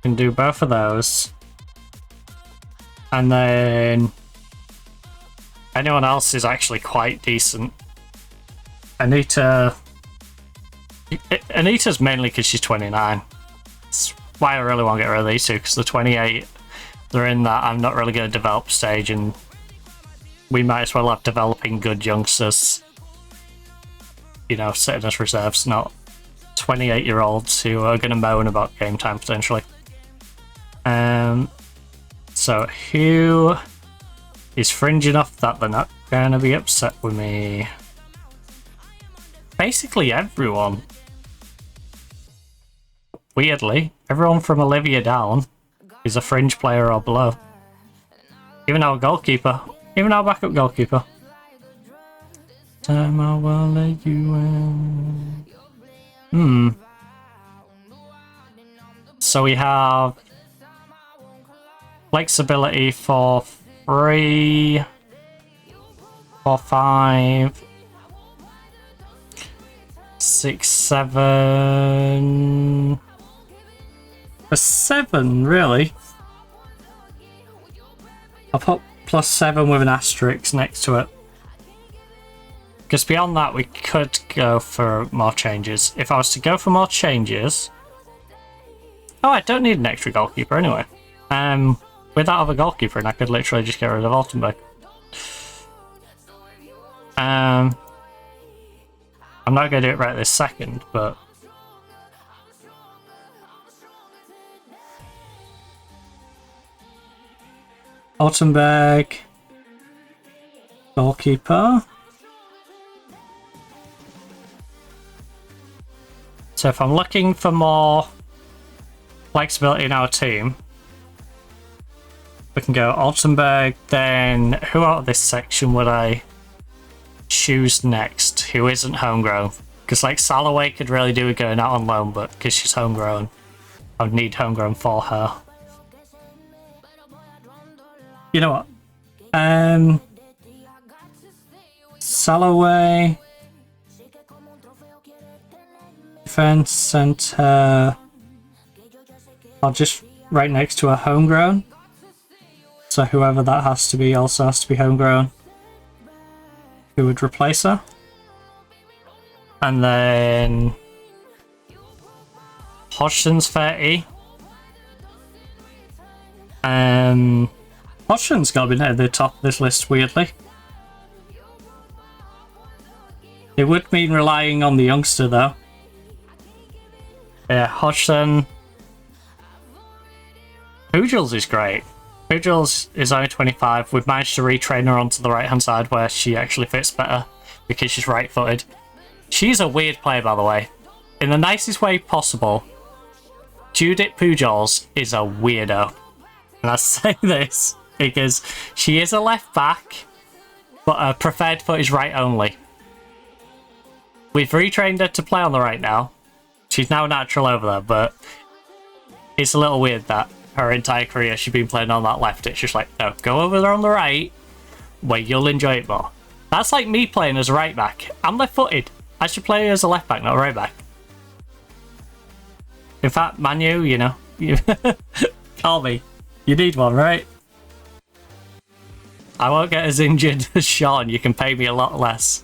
Can do both of those. And then anyone else is actually quite decent. Anita's mainly because she's 29. That's why I really want to get rid of these two, because the 28, they're in that I'm not really going to develop stage, and we might as well have developing good youngsters, you know, sitting as reserves, not 28-year-olds who are going to moan about game time potentially. So who is fringe enough that they're not going to be upset with me? Basically everyone. Weirdly, everyone from Olivia down is a fringe player or below. Even our goalkeeper. Even our backup goalkeeper. Time I will let you in. So we have flexibility for 3, 4, 5, 6, 7. For 7, really? I'll put +7 with an asterisk next to it. Because beyond that, we could go for more changes. If I was to go for more changes... Oh, I don't need an extra goalkeeper anyway. With that other goalkeeper, and I could literally just get rid of Altenberg. I'm not going to do it right this second, but... Altenberg... Goalkeeper... So if I'm looking for more flexibility in our team, we can go Altenberg, then who out of this section would I choose next who isn't homegrown? Because like Salaway could really do with going out on loan, but because she's homegrown, I would need homegrown for her. You know what? Salaway... Defense center. I'll just right next to a homegrown. So whoever that has to be also has to be homegrown. Who would replace her? And then Hodgson's 30. Hodgson's got to be at the top of this list, weirdly. It would mean relying on the youngster though. Yeah, Hodgson. Pujals is great. Pujals is only 25. We've managed to retrain her onto the right hand side where she actually fits better because she's right footed. She's a weird player, by the way. In the nicest way possible, Judith Pujals is a weirdo. And I say this because she is a left back, but her preferred foot is right only. We've retrained her to play on the right now. She's now natural over there, but it's a little weird that her entire career she's been playing on that left. It's just like, no, go over there on the right where you'll enjoy it more. That's like me playing as a right back. I'm left-footed. I should play as a left back, not a right back. In fact, Manu, you know, you call me. You need one, right? I won't get as injured as Sean. You can pay me a lot less.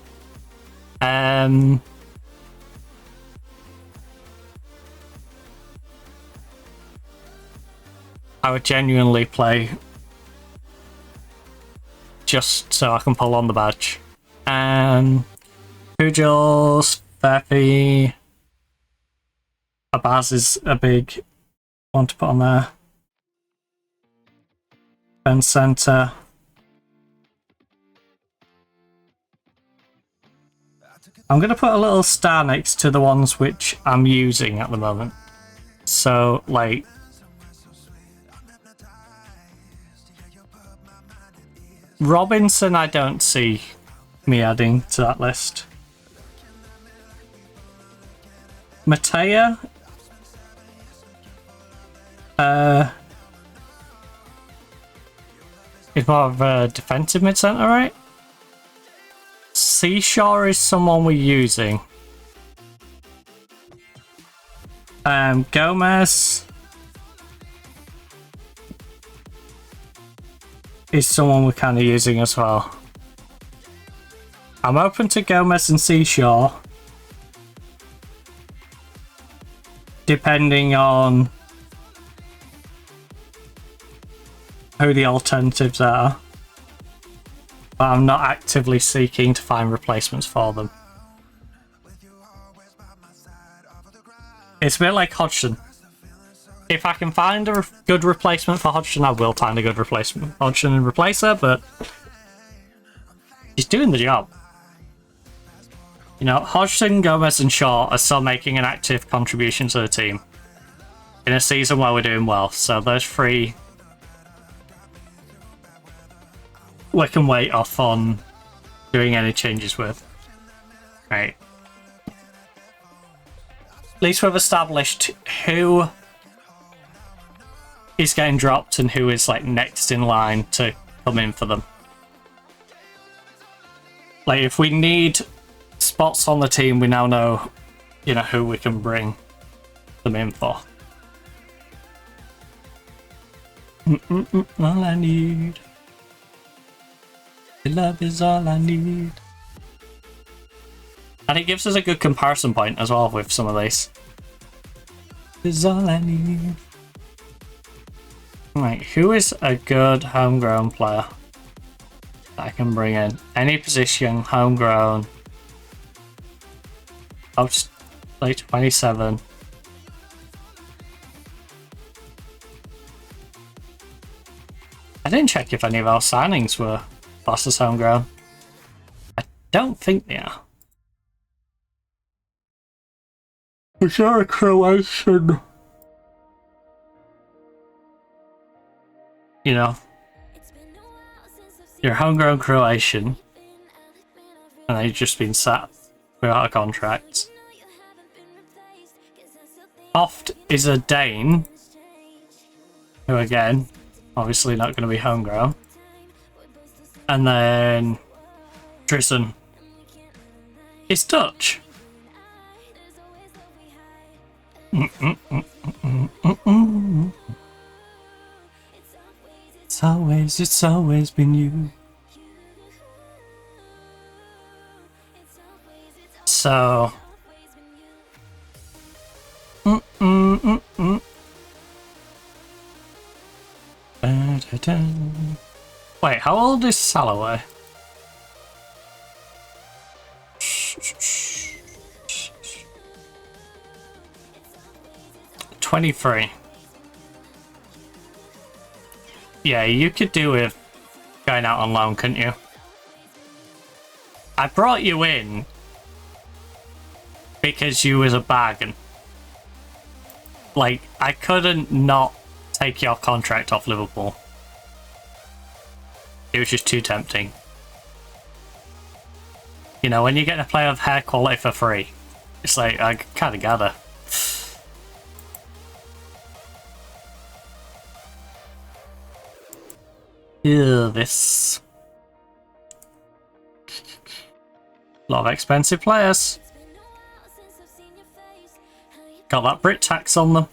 I would genuinely play just so I can pull on the badge. Pujals, Pepe, Abaz is a big one to put on there. Ben Center. I'm going to put a little star next to the ones which I'm using at the moment. So, like, Robinson, I don't see me adding to that list. Matea, is more of a defensive mid-centre, right? Seashore is someone we're using. Gomez is someone we're kind of using as well. I'm open to Gomez and Seashore, depending on who the alternatives are. But I'm not actively seeking to find replacements for them. It's a bit like Hodgson. If I can find a good replacement for Hodgson, I will find a good replacement for Hodgson and replace her, but she's doing the job. You know, Hodgson, Gomez and Shaw are still making an active contribution to the team in a season where we're doing well, so those three we can wait off on doing any changes with. Right. At least we've established who is getting dropped and who is like next in line to come in for them. Like if we need spots on the team, we now know, you know, who we can bring them in for. All I need. Love is all I need. And it gives us a good comparison point as well with some of these. Is all I need. Right, who is a good homegrown player that I can bring in? Any position, homegrown. I'll just play 27. I didn't check if any of our signings were classed as homegrown. I don't think they are. Was there a Croatian? You know, you're homegrown Croatian, and they've just been sat without a contract. Oft is a Dane, who again, obviously not going to be homegrown. And then Tristan is Dutch. It's always been you. So. Wait, how old is Salloway? 23. Yeah, you could do with going out on loan, couldn't you? I brought you in because you was a bargain. Like, I couldn't not take your contract off Liverpool. It was just too tempting. You know, when you're getting a player of hair quality for free, it's like, I kind of gather. Ew, this. A lot of expensive players. Got that Brit tax on them.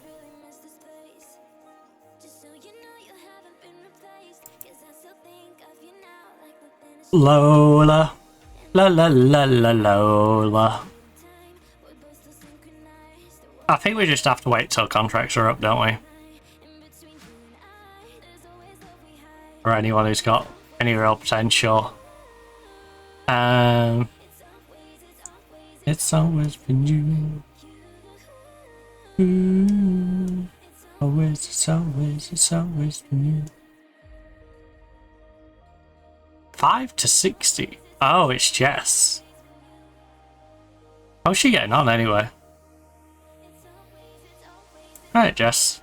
Lola. La la la la Lola. I think we just have to wait till contracts are up, don't we? For anyone who's got any real potential. It's always been you. It's always been you. 5 to 60. Oh, it's Jess. How's she getting on anyway? Alright, Jess.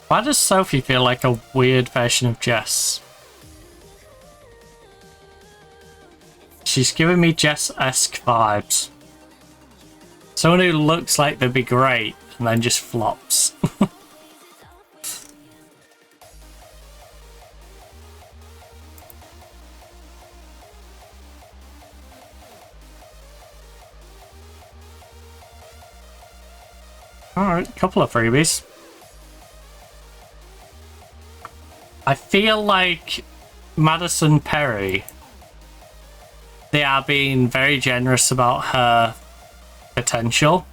Why does Sophie feel like a weird version of Jess? She's giving me Jess-esque vibes. Someone who looks like they'd be great and then just flops. Alright, couple of freebies. I feel like Madison Perry, they are being very generous about her potential.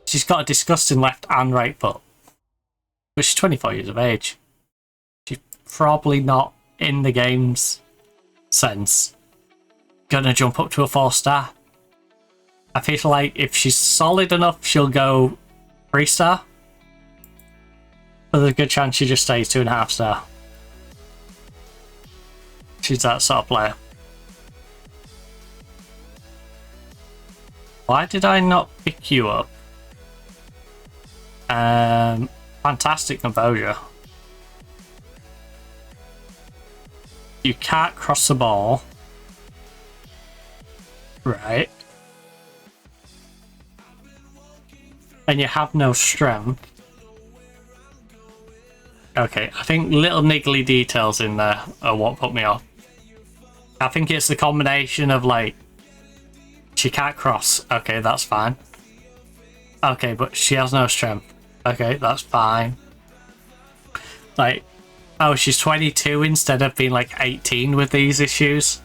She's got a disgusting left and right foot. But she's 24 years of age. She's probably not in the game's sense gonna jump up to a 4-star. I feel like if she's solid enough, she'll go 3-star. But there's a good chance she just stays 2.5-star. She's that sort of player. Why did I not pick you up? Fantastic composure. You can't cross the ball. Right. And you have no strength. Okay, I think little niggly details in there are what put me off. I think it's the combination of like, she can't cross. Okay, that's fine. Okay, but she has no strength. Okay, that's fine. Like, oh, she's 22 instead of being like 18 with these issues.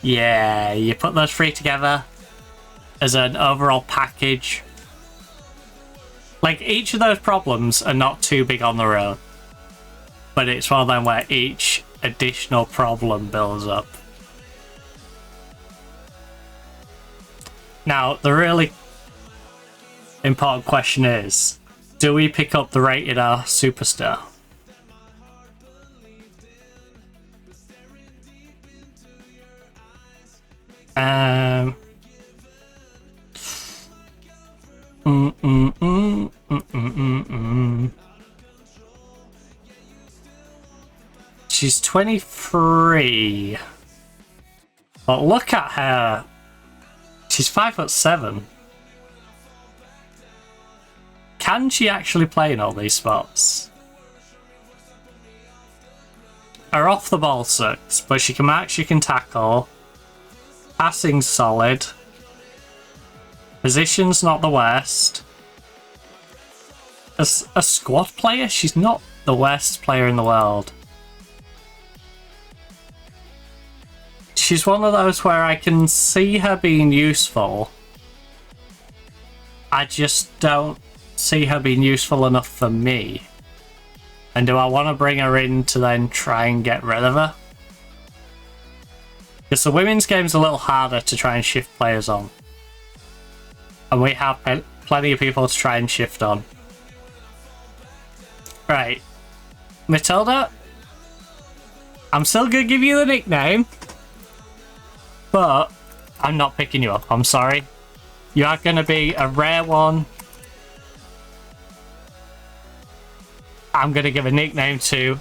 Yeah, you put those three together as an overall package. Like, each of those problems are not too big on their own. But it's one of them where each additional problem builds up. Now, the really important question is, do we pick up the rated R superstar? She's 23. But look at her. She's 5'7". Can she actually play in all these spots? Her off the ball sucks, but she can mark, she can tackle. Passing's solid. Position's not the worst. As a squad player, she's not the worst player in the world. She's one of those where I can see her being useful. I just don't see her being useful enough for me. And do I want to bring her in to then try and get rid of her? Because the women's game's a little harder to try and shift players on. And we have plenty of people to try and shift on. Right. Matilda, I'm still going to give you the nickname. But I'm not picking you up. I'm sorry. You are going to be a rare one. I'm going to give a nickname to.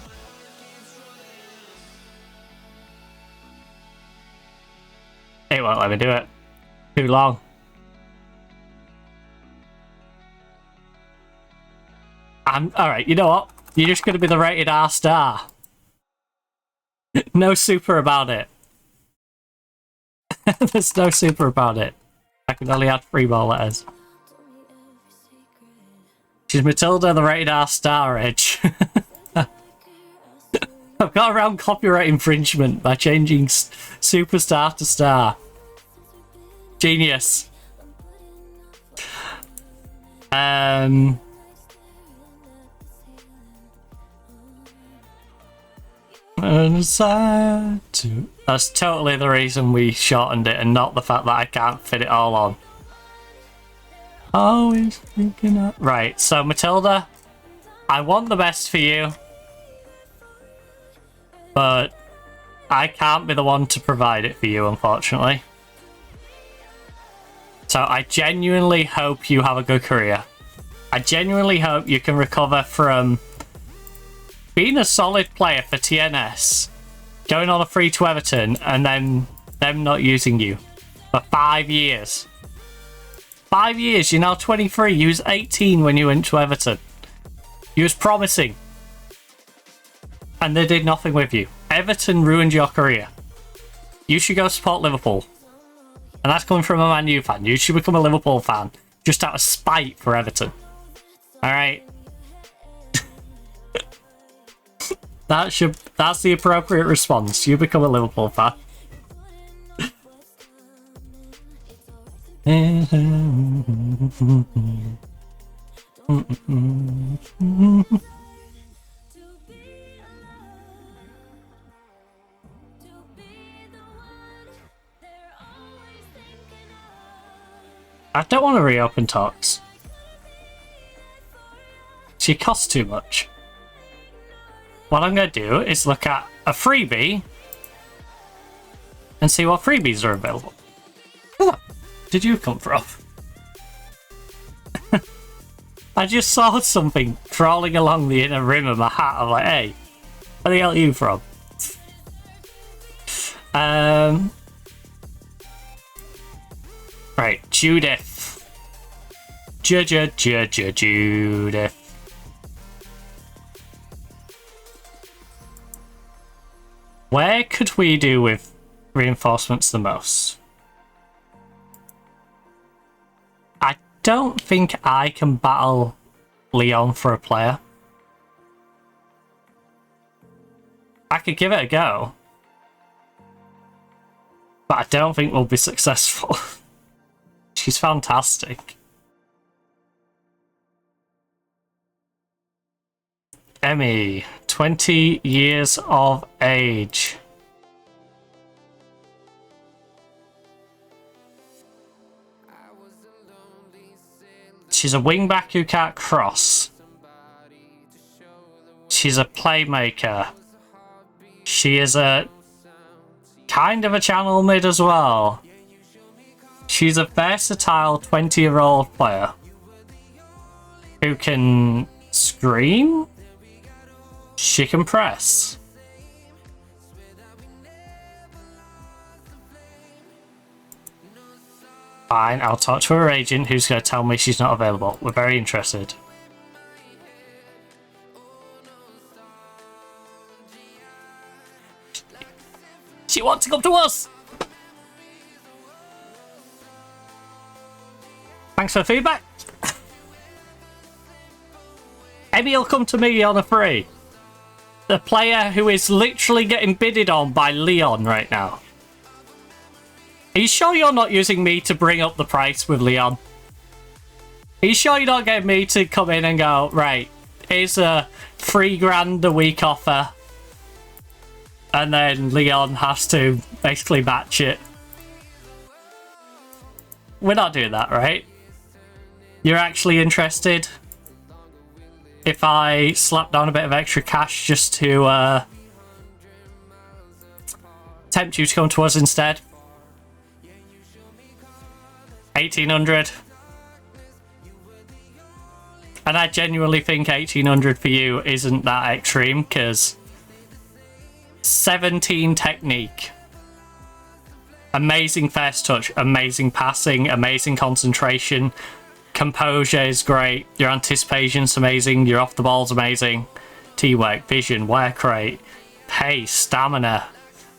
It won't let me do it. Too long. Alright, you know what? You're just going to be the rated R star. No super about it. There's no super about it. I can only add 3 more letters. She's Matilda, the rated R star edge. I've got around copyright infringement by changing superstar to star. Genius. That's totally the reason we shortened it and not the fact that I can't fit it all on. Always thinking of... Right, so Matilda, I want the best for you, but I can't be the one to provide it for you, unfortunately. So I genuinely hope you have a good career. I genuinely hope you can recover from being a solid player for TNS, going on a free to Everton, and then them not using you for 5 years. 5 years, you're now 23. You was 18 when you went to Everton. You was promising. And they did nothing with you. Everton ruined your career. You should go support Liverpool. And that's coming from a Man U fan. You should become a Liverpool fan. Just out of spite for Everton. Alright? That's the appropriate response. You become a Liverpool fan. I don't want to reopen talks. She costs too much. What I'm going to do is look at a freebie and see what freebies are available. Where did you come from? I just saw something crawling along the inner rim of my hat. I'm like, hey, where the hell are you from? Right, Judith. Judith. Where could we do with reinforcements the most? I don't think I can battle Leon for a player. I could give it a go. But I don't think we'll be successful. She's fantastic. Emmy, 20 years of age. She's a wingback who can't cross. She's a playmaker. She is a kind of a channel mid as well. She's a versatile 20-year-old player who can screen. She can press. Fine, I'll talk to her agent who's going to tell me she's not available. We're very interested. She wants to come to us! Thanks for the feedback. Emmy will come to me on a free. The player who is literally getting bidded on by Leon right now. Are you sure you're not using me to bring up the price with Leon? Are you sure you're not getting me to come in and go, right, here's a $3,000 a week offer, and then Leon has to basically match it? We're not doing that, right? You're actually interested if I slap down a bit of extra cash just to tempt you to come to us instead? 1,800. And I genuinely think 1,800 for you isn't that extreme, because 17 technique, amazing first touch, amazing passing, amazing concentration, composure is great, your anticipation's amazing, your off the ball's amazing, T-work, vision, work rate, pace, stamina,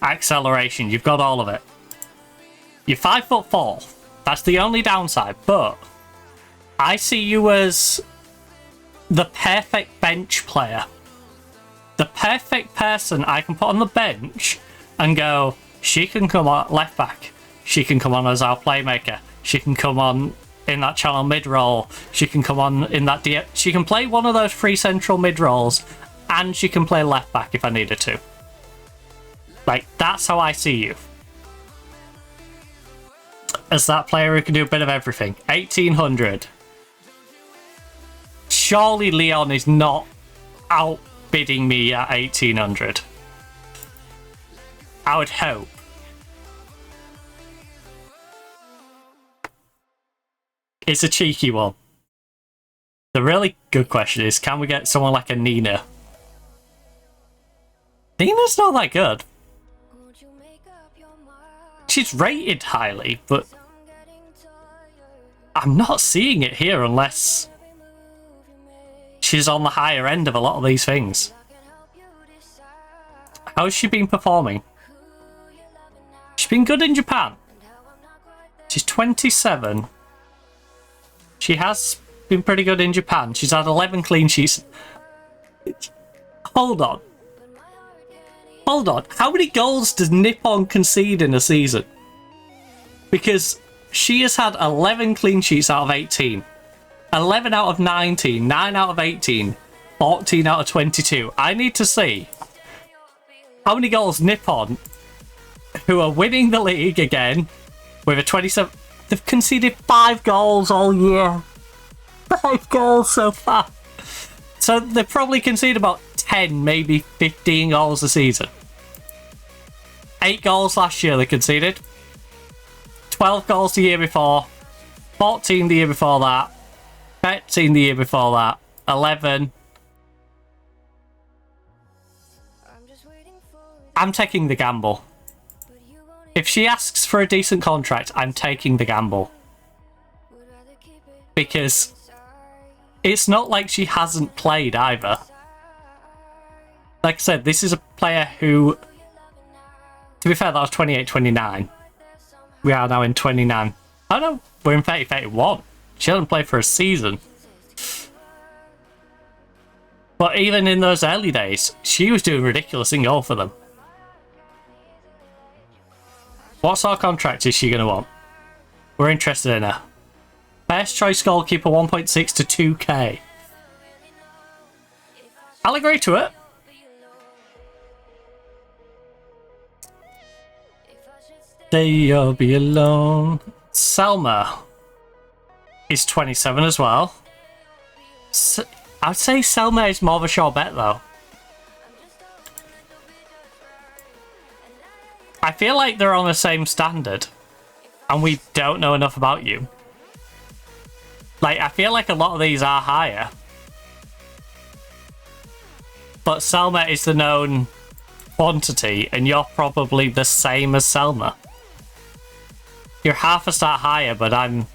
acceleration, you've got all of it. You're 5'4". That's the only downside, but I see you as the perfect bench player. The perfect person I can put on the bench and go, she can come on left back, she can come on as our playmaker, she can come on in that channel mid role, she can come on in that she can play one of those three central mid roles, and she can play left back if I needed to. Like, that's how I see you. As that player who can do a bit of everything. 1,800. Surely Leon is not outbidding me at 1,800. I would hope. It's a cheeky one. The really good question is, can we get someone like a Nina? Nina's not that good. She's rated highly, but I'm not seeing it here unless she's on the higher end of a lot of these things. How's she been performing? She's been good in Japan. She's 27. She has been pretty good in Japan. She's had 11 clean sheets. Hold on. Hold on. How many goals does Nippon concede in a season? Because she has had 11 clean sheets out of 18. 11 out of 19. 9 out of 18. 14 out of 22. I need to see how many goals Nippon, who are winning the league again with a 27... They've conceded 5 goals all year. 5 goals so far. So they probably concede about 10, maybe 15 goals a season. 8 goals last year they conceded. 12 goals the year before. 14 the year before that. 13 the year before that. 11. I'm taking the gamble. If she asks for a decent contract, I'm taking the gamble. Because it's not like she hasn't played either. Like I said, this is a player who, to be fair, that was 28-29. We are now in 29. Oh no, we're in 30-31. She hasn't played for a season. But even in those early days, she was doing ridiculous in goal for them. What sort of contract is she going to want? We're interested in her. Best choice goalkeeper 1.6 to 2k. I'll agree to it. Stay or be alone. Selma is 27 as well. I'd say Selma is more of a sure bet though. I feel like they're on the same standard and we don't know enough about you. Like, I feel like a lot of these are higher. But Selma is the known quantity and you're probably the same as Selma. You're half a star higher, but I'm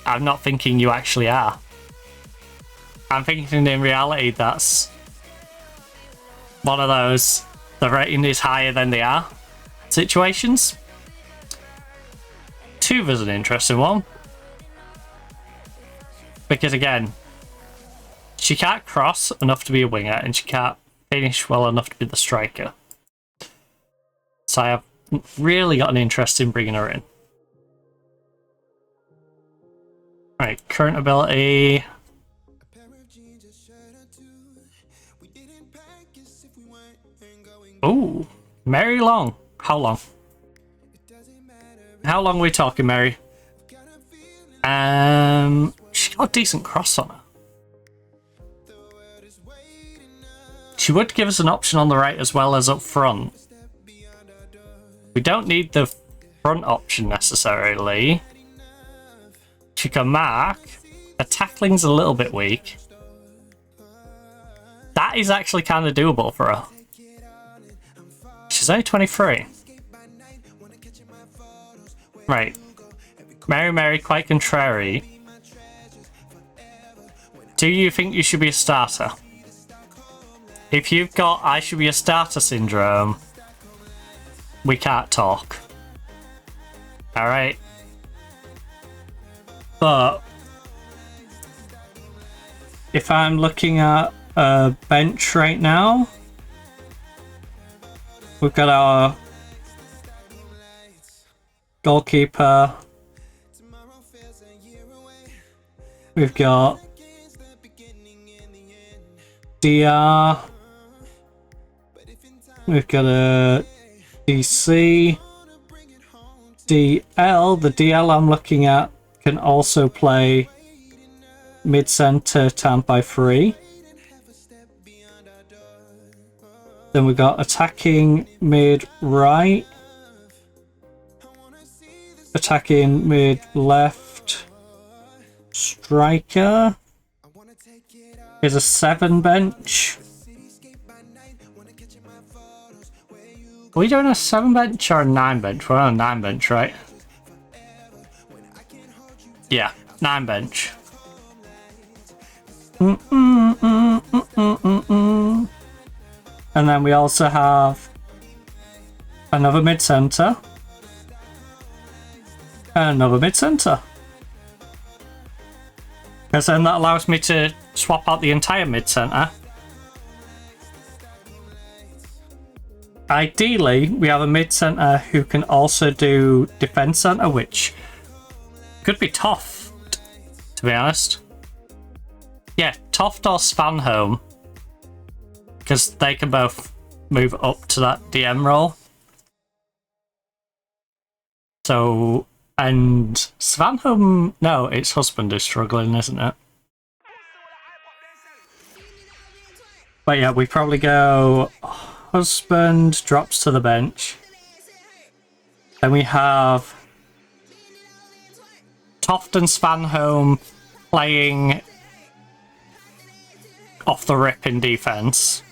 not thinking you actually are. I'm thinking in reality that's one of those, the rating is higher than they are situations. Tuva's an interesting one. Because again, she can't cross enough to be a winger and she can't finish well enough to be the striker. So I have really got an interest in bringing her in. Right, current ability. Ooh, Mary Long. How long? How long are we talking, Mary? She got a decent cross on her. She would give us an option on the right as well as up front. We don't need the front option necessarily. She can mark. Her tackling's a little bit weak. That is actually kind of doable for her. She's only 23. Right. Mary, quite contrary. Do you think you should be a starter? If you've got I should be a starter syndrome, we can't talk. Alright. But if I'm looking at a bench right now, we've got our goalkeeper. We've got DR. We've got a DC. DL. The DL I'm looking at can also play mid-centre by 3. Then we've got attacking mid-right. Attacking mid-left. Striker is a 7 bench. Are we doing a 7 bench or a 9 bench? We're on a 9 bench, right? Yeah, 9 bench. And then we also have another mid-centre. And another mid-centre. Because then that allows me to swap out the entire mid-centre. Ideally, we have a mid-centre who can also do defence centre, which could be Toft, to be honest. Yeah, Toft or Svanholm. Because they can both move up to that DM role. So And Svanholm, no, its husband is struggling, isn't it? But yeah, we probably go husband drops to the bench. Then we have Toft and Svanholm playing off the rip in defense.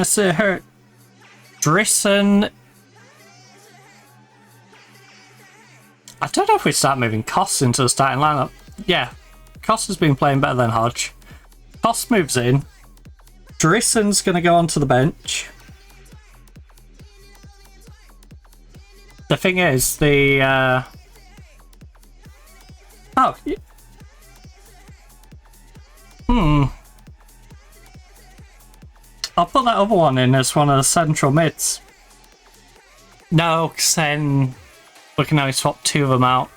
So her Drissen. I don't know if we start moving Koss into the starting lineup. Yeah, Koss has been playing better than Hodge. Koss moves in. Drissen's going to go onto the bench. The thing is, the... Oh. I'll put that other one in as one of the central mids. No, because then we can only swap 2 of them out.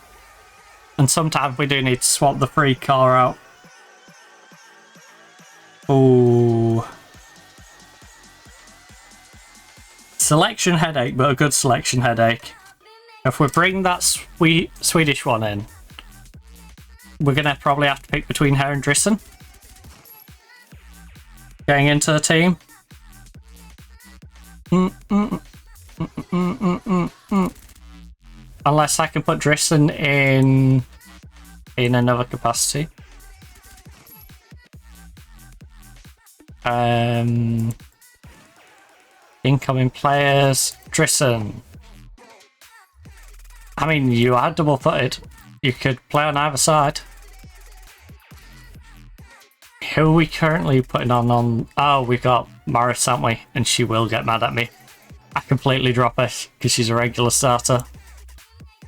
And sometimes we do need to swap the free car out. Ooh. Selection headache, but a good selection headache. If we bring that Swedish one in, we're going to probably have to pick between her and Drissen. Getting into the team. Unless I can put Drissen in another capacity. Incoming players. Drissen. I mean, you are double-footed. You could play on either side. Who are we currently putting on? Oh, we've got Morris, haven't we? And she will get mad at me. I completely drop her because she's a regular starter.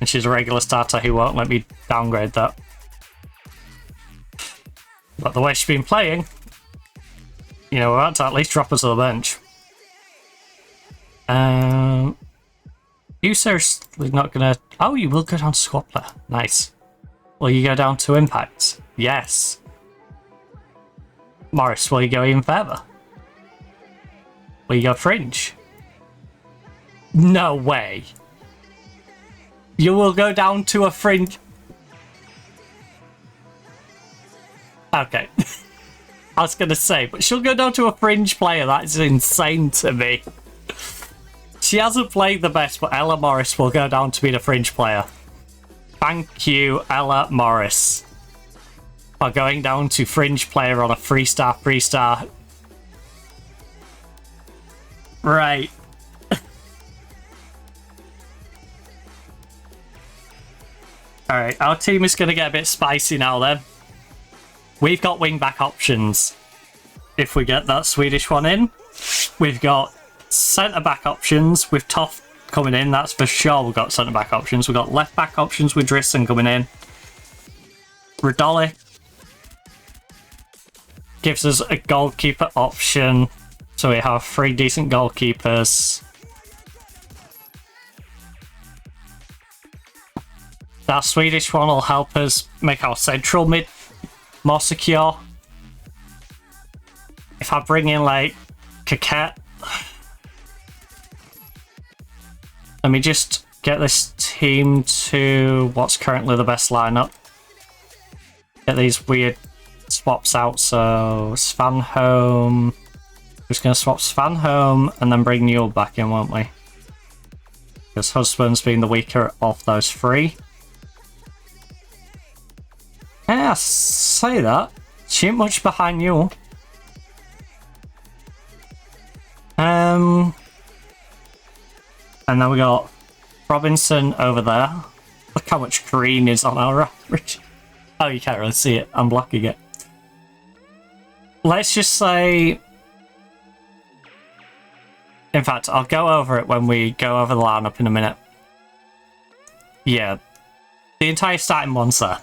And she's a regular starter who won't let me downgrade that. But the way she's been playing, you know, we're about to at least drop her to the bench. You seriously not gonna... Oh, you will go down to Squappler. Nice. Will you go down to Impact? Yes. Morris, will you go even further? Will you go Fringe? No way. You will go down to a Fringe... Okay. I was going to say, but she'll go down to a Fringe player. That is insane to me. She hasn't played the best, but Ella Morris will go down to be the Fringe player. Thank you, Ella Morris, for going down to Fringe player on a 3-star. Right. Alright, our team is going to get a bit spicy now then. We've got wing-back options. If we get that Swedish one in. We've got centre-back options with Toft coming in. That's for sure we've got centre-back options. We've got left-back options with Drissen coming in. Radoli gives us a goalkeeper option. So we have 3 decent goalkeepers. That Swedish one will help us make our central mid more secure. If I bring in like Kaket, let me just get this team to what's currently the best lineup. Get these weird swaps out. So Svanholm, we're just going to swap Svanholm and then bring Newell back in, won't we? Because Husband's being the weaker of those 3. Yeah, I say that. She ain't much behind Newell. And then we got Robinson over there. Look how much green is on our average. Oh, you can't really see it. I'm blocking it. Let's just say... In fact, I'll go over it when we go over the lineup in a minute. Yeah. The entire starting one's there.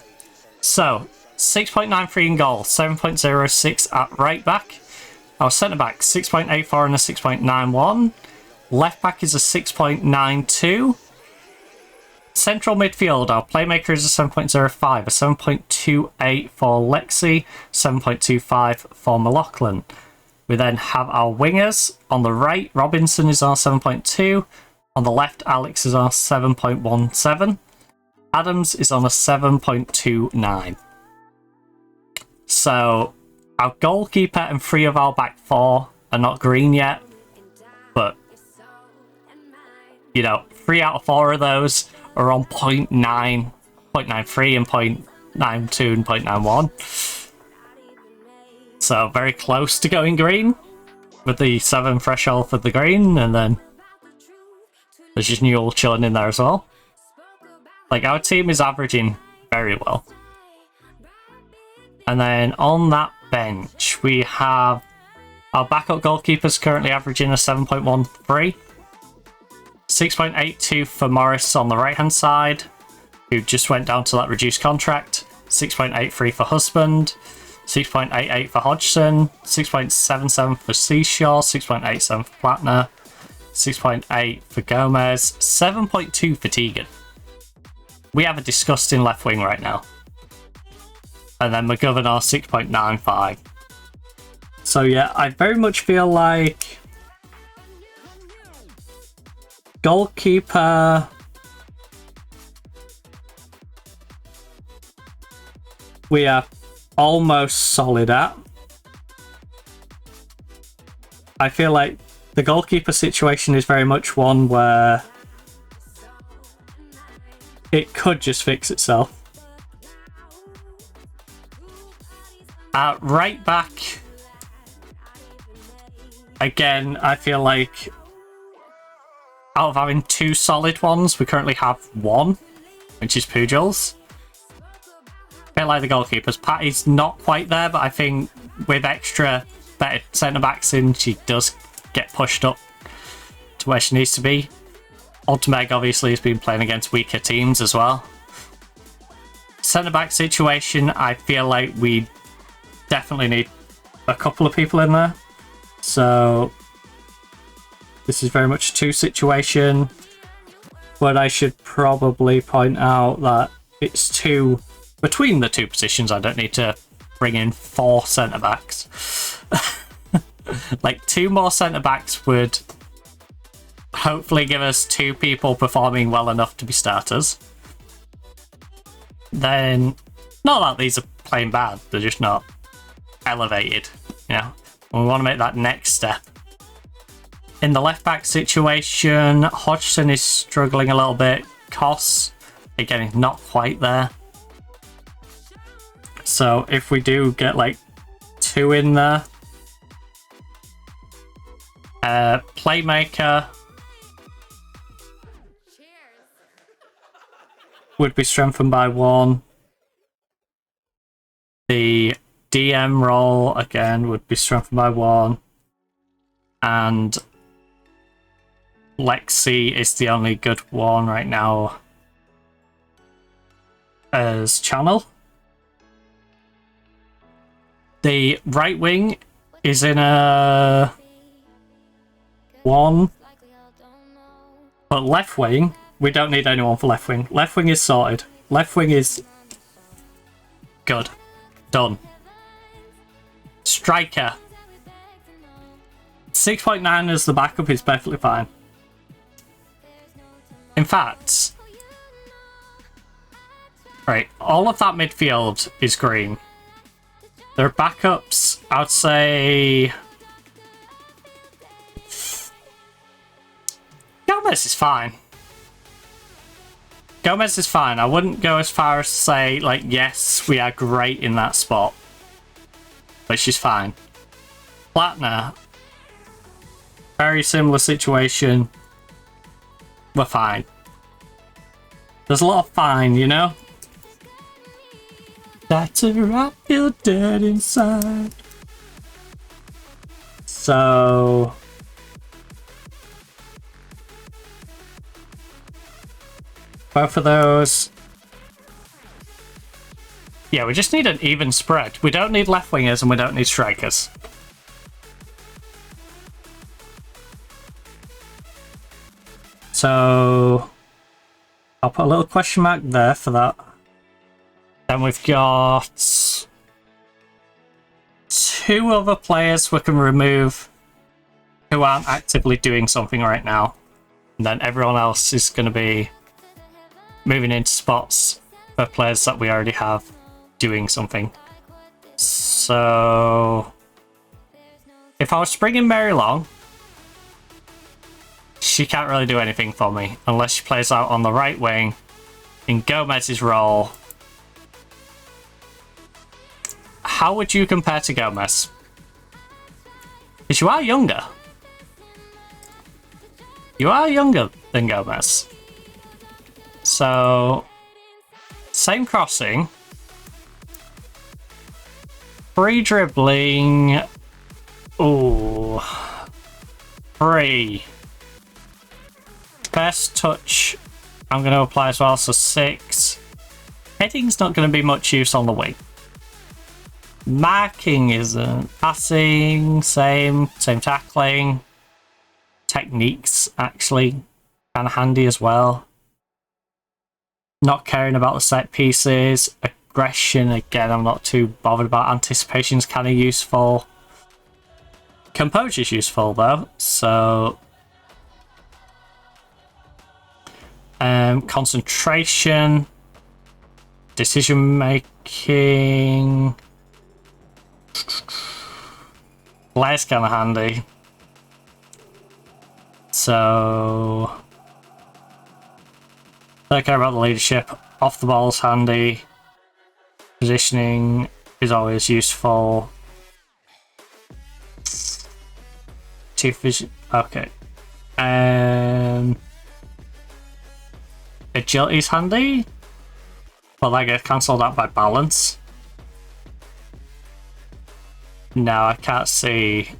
So, 6.93 in goal, 7.06 at right back. Our centre back, 6.84 and a 6.91. Left back is a 6.92. Central midfield, our playmaker is a 7.05, a 7.28 for Lexi, 7.25 for McLaughlin. We then have our wingers on the right. Robinson is on 7.2. On the left, Alex is on a 7.17. Adams is on a 7.29. So our goalkeeper and 3 of our back 4 are not green yet. But, you know, 3 out of 4 of those are on 0.9, 0.93 and 0.92 and 0.91. So very close to going green with the 7 threshold for the green, and then there's just Newell chilling in there as well. Like, our team is averaging very well. And then on that bench, we have our backup goalkeepers currently averaging a 7.13. 6.82 for Morris on the right-hand side, who just went down to that reduced contract. 6.83 for Husband. 6.88 for Hodgson. 6.77 for Seashaw. 6.87 for Plattner. 6.8 for Gomez. 7.2 for Teagan. We have a disgusting left wing right now. And then McGovern are 6.95. So yeah, I very much feel like goalkeeper, we are almost solid at. I feel like the goalkeeper situation is very much one where it could just fix itself. At right back, again, I feel like out of having 2 solid ones, we currently have 1, which is Pujols. A bit like the goalkeepers. Patty's not quite there, but I think with extra better centre-backs in, she does get pushed up to where she needs to be. Ultimeg obviously has been playing against weaker teams as well. Centre-back situation, I feel like we definitely need a couple of people in there. So this is very much a 2 situation, but I should probably point out that it's 2 between the 2 positions. I don't need to bring in 4 centre-backs. Like, 2 more centre-backs would hopefully give us 2 people performing well enough to be starters. Then, not that these are playing bad, they're just not elevated, you know. And we want to make that next step. In the left back situation, Hodgson is struggling a little bit. Koss, again, is not quite there. So if we do get like 2 in there, playmaker would be strengthened by 1. The DM role, again, would be strengthened by 1. And Lexi is the only good one right now as channel. The right wing is in a 1. But left wing, we don't need anyone for left wing. Left wing is sorted. Left wing is good. Done. Striker. 6.9 as the backup is perfectly fine. In fact, right, all of that midfield is green. Their backups, I would say Gomez is fine. Gomez is fine. I wouldn't go as far as to say, like, yes, we are great in that spot. But she's fine. Plattner, very similar situation. We're fine. There's a lot of fine, you know? That's where I feel dead inside. So both of those. Yeah, we just need an even spread. We don't need left wingers and we don't need strikers. So I'll put a little question mark there for that. Then we've got 2 other players we can remove who aren't actively doing something right now. And then everyone else is going to be moving into spots for players that we already have doing something. So if I was springing Mary Long, she can't really do anything for me unless she plays out on the right wing in Gomez's role. How would you compare to Gomez? Because you are younger. You are younger than Gomez. So, same crossing. Free dribbling. Ooh. Free. Best touch. I'm going to apply as well, so 6. Heading's not going to be much use on the wing. Marking isn't. Passing, same tackling. Techniques, actually, kind of handy as well. Not caring about the set pieces. Aggression, again, I'm not too bothered about. Anticipation's kind of useful. Composure's useful, though, so... concentration. Decision making. Blair's kind of handy. So, don't care about the leadership. Off the ball's handy. Positioning is always useful. Chief vision. Okay. Agility's handy. Well, that gets cancelled out by balance. No, I can't see.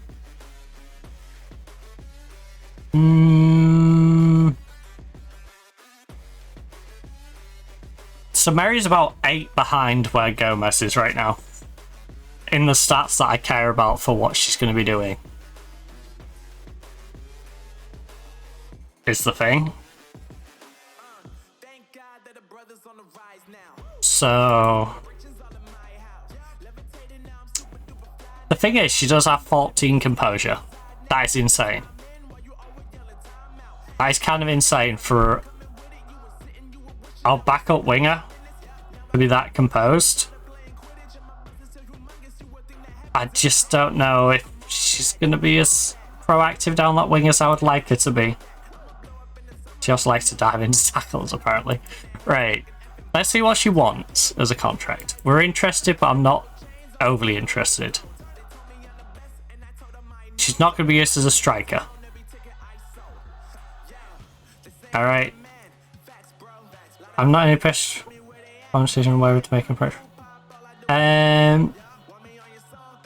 So Mary's about 8 behind where Gomez is right now. In the stats that I care about for what she's going to be doing. Is the thing. So... the thing is, she does have 14 composure. That is insane. That is kind of insane for our backup winger to be that composed. I just don't know if she's going to be as proactive down that wing as I would like her to be. She also likes to dive into tackles, apparently. Right. Let's see what she wants as a contract. We're interested, but I'm not overly interested. She's not going to be used as a striker. Alright. I'm not in any pressure conversation whether to make impression.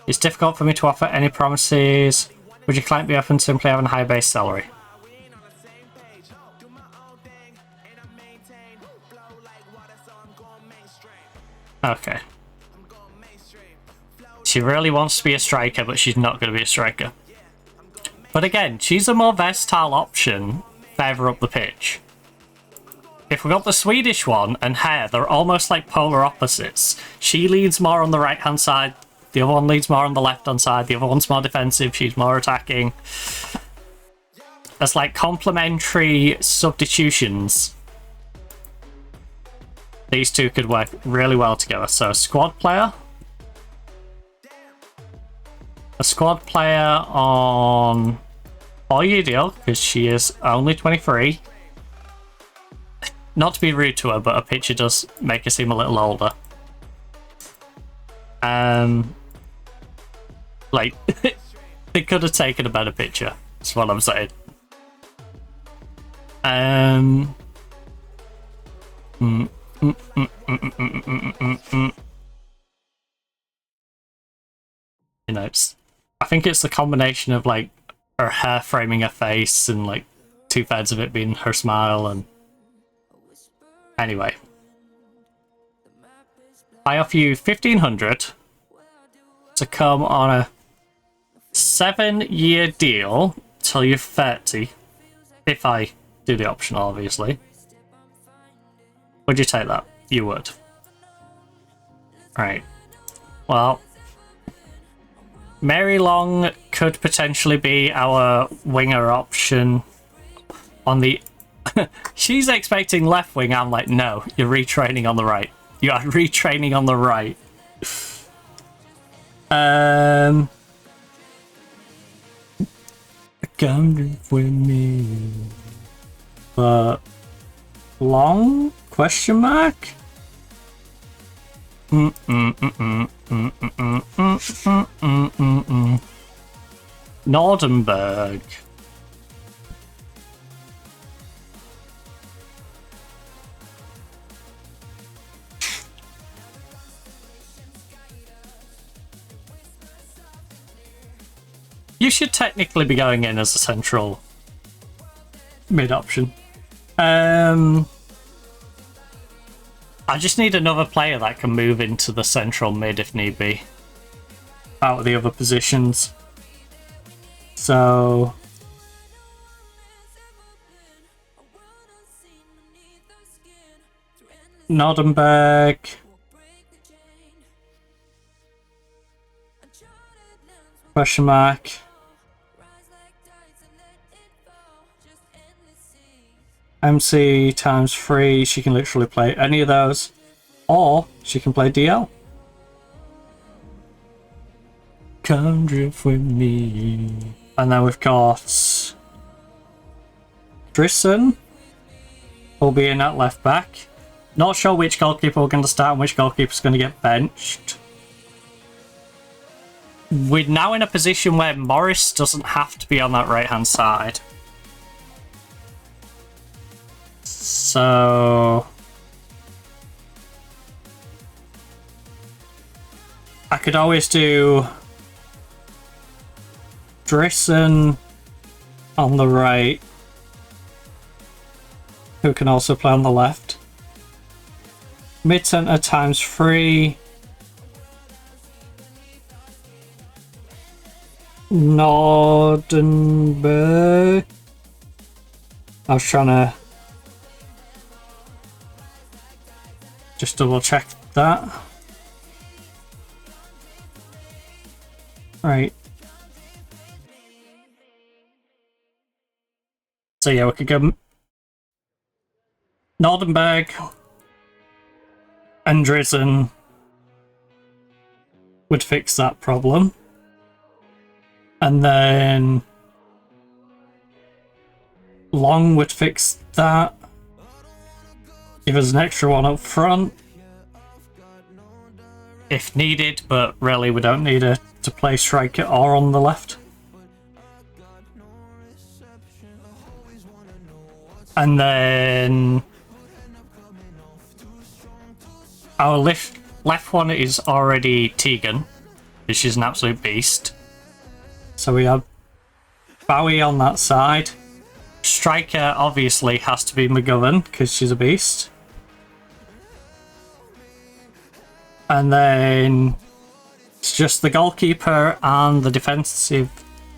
It's difficult for me to offer any promises. Would your client be open to simply having a high base salary? Okay. She really wants to be a striker, but she's not going to be a striker. But again, she's a more versatile option further up the pitch. If we got the Swedish one and her, they're almost like polar opposites. She leads more on the right-hand side, the other one leads more on the left-hand side, the other one's more defensive, she's more attacking. As like complementary substitutions. These two could work really well together. So, squad player. A squad player on 4-year deal, because she is only 23. Not to be rude to her, but her picture does make her seem a little older. Like, they could have taken a better picture, that's what I'm saying. You know, I think it's the combination of like her hair framing her face and like 2/3 of it being her smile. And anyway, I offer you 1,500 to come on a 7-year deal till you're 30. If I do the optional, obviously. Would you take that? You would. Right. Well, Mary Long could potentially be our winger option. on the... She's expecting left wing. I'm like, no, you're retraining on the right. You are retraining on the right. Come with me. But long question mark? Nordenberg. You should technically be going in as a central mid option. I just need another player that can move into the central mid if need be, out of the other positions. So Nordenberg, question mark. MC times 3, she can literally play any of those, or she can play DL. Come drift with me. And then we've got Drisson will be in at left back. Not sure which goalkeeper we're going to start and which goalkeeper's going to get benched. We're now in a position where Morris doesn't have to be on that right hand side. So I could always do Drisson on the right, who can also play on the left. Mid centre times 3. Nordenberg. I was trying to just double check that. Right. So yeah, we could go Nordenberg and Drisson would fix that problem. And then Long would fix that. Give us an extra one up front if needed, but really we don't need to play striker or on the left. And then our left one is already Tegan, because she's an absolute beast. So we have Bowie on that side. Striker obviously has to be McGovern because she's a beast. And then it's just the goalkeeper and the defensive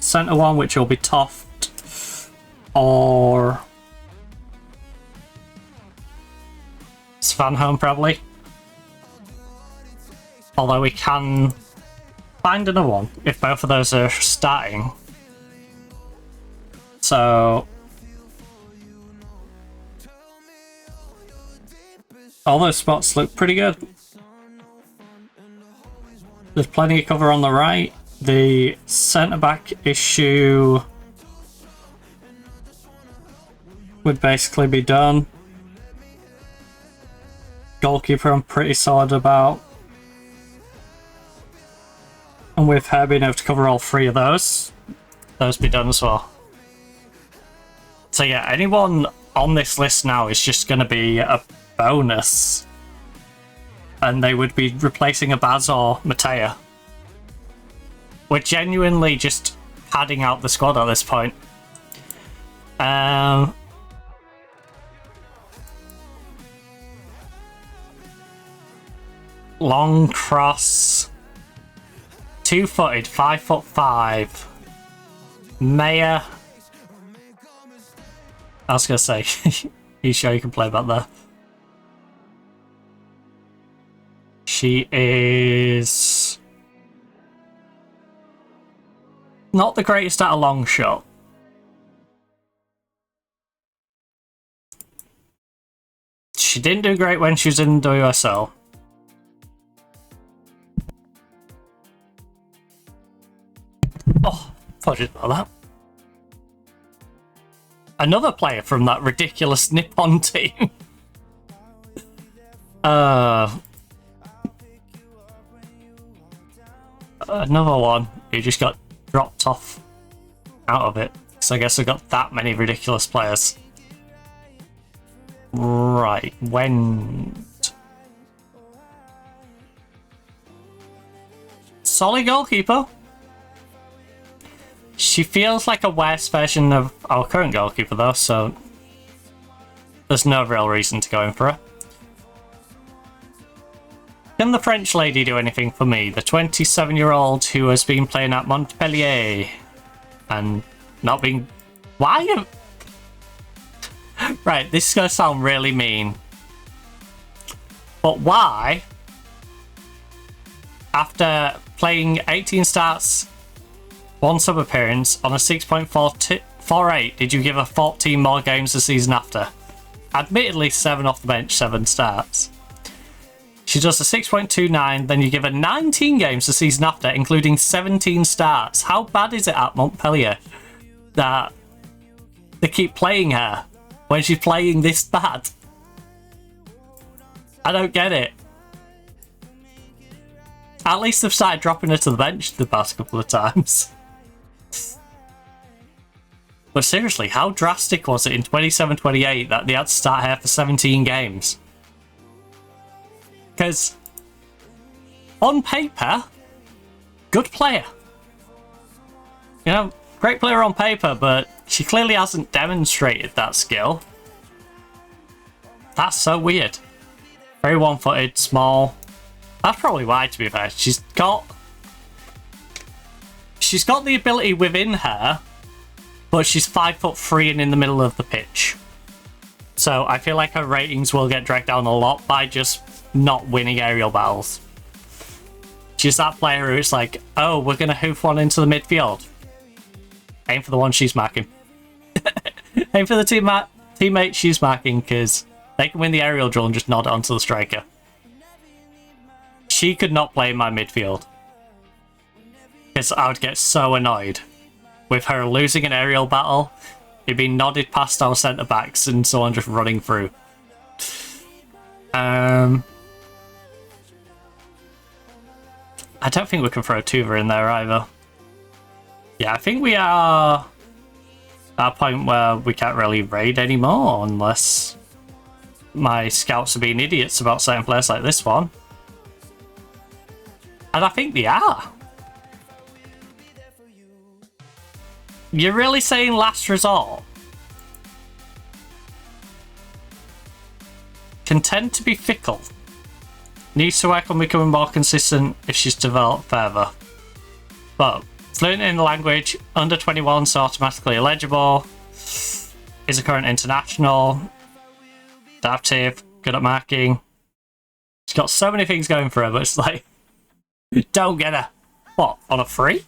centre one, which will be Toft or Svanholm probably. Although we can find another one if both of those are starting. So all those spots look pretty good. There's plenty of cover on the right. The centre-back issue would basically be done. Goalkeeper I'm pretty solid about. And with her being able to cover all 3 of those be done as well. So yeah, anyone on this list now is just going to be a bonus. And they would be replacing a Baz or Matea. We're genuinely just padding out the squad at this point. Long cross. 2-footed, 5'5". Maya. I was gonna say, you sure you can play back there? She is not the greatest at a long shot. She didn't do great when she was in WSL. Oh, apologies about that. Another player from that ridiculous Nippon team. Another one who just got dropped off out of it. So I guess I've got that many ridiculous players. Right, when... Solid goalkeeper. She feels like a worse version of our current goalkeeper though, so there's no real reason to go in for her. Can the French lady do anything for me? The 27-year-old who has been playing at Montpellier and not being... Why? Right, this is going to sound really mean. But why, after playing 18 starts, 1 sub appearance on a 6.48, did you give her 14 more games the season after? Admittedly, 7 off the bench, 7 starts. She does a 6.29, then you give her 19 games the season after, including 17 starts. How bad is it at Montpellier that they keep playing her when she's playing this bad? I don't get it. At least they've started dropping her to the bench the past couple of times. But seriously, how drastic was it in 27-28 that they had to start her for 17 games? Because on paper, good player. You know, great player on paper, but she clearly hasn't demonstrated that skill. That's so weird. Very one-footed, small. That's probably why, to be fair. She's got the ability within her, but she's 5'3" and in the middle of the pitch. So I feel like her ratings will get dragged down a lot by just not winning aerial battles. She's that player who's like, oh, we're going to hoof one into the midfield. Aim for the one she's marking. Aim for the teammate she's marking, because they can win the aerial drill and just nod it onto the striker. She could not play in my midfield, because I would get so annoyed with her losing an aerial battle. It'd be nodded past our centre backs and someone just running through. I don't think we can throw Tuva in there either. Yeah, I think we are at a point where we can't really raid anymore unless my scouts are being idiots about certain players like this one. And I think they are. You're really saying last resort? Can tend to be fickle. Needs to work on becoming more consistent if she's developed further. But fluent in the language, under 21, so automatically eligible. Is a current international. Adaptive, good at marking. She's got so many things going for her, but it's like, don't get her. What, on a free?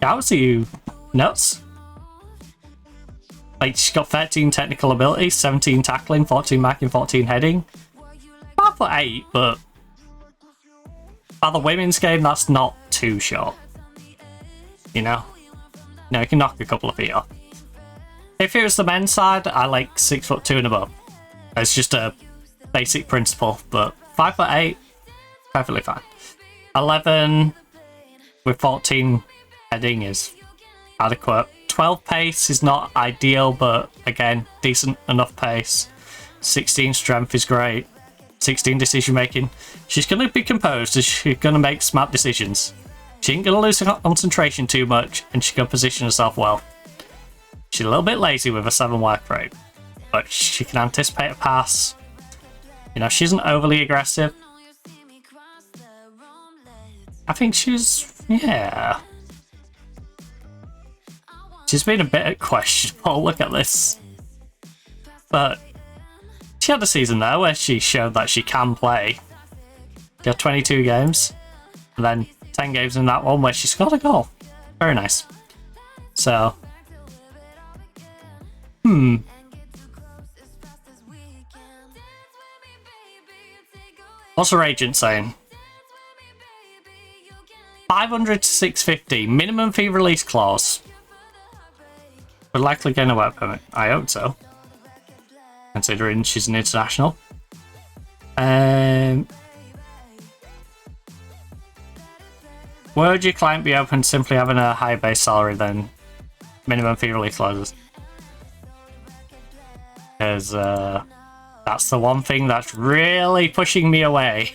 How are you nuts? Like, she's got 13 technical ability, 17 tackling, 14 marking, 14 heading. 5'8", but by the women's game, that's not too short. You know? No, you can knock a couple of feet off. If it was the men's side, I like 6'2" and above. It's just a basic principle, but 5'8", perfectly fine. 11 with 14 heading is adequate. 12 pace is not ideal, but again, decent enough pace. 16 strength is great. 16 decision making. She's going to be composed, she's going to make smart decisions. She ain't going to lose her concentration too much, and she can position herself well. She's a little bit lazy with a 7 work rate, but she can anticipate a pass. You know, she isn't overly aggressive. I think she's, yeah. She's been a bit questionable, look at this. But she had a season there where she showed that she can play. She had 22 games, and then 10 games in that one where she scored a goal. Very nice. So, What's her agent saying? 500 to 650. Minimum fee release clause. Would likely gain a work permit. I hope so. Considering she's an international. Would your client be open to simply having a higher base salary than minimum fee release clauses? Because that's the one thing that's really pushing me away.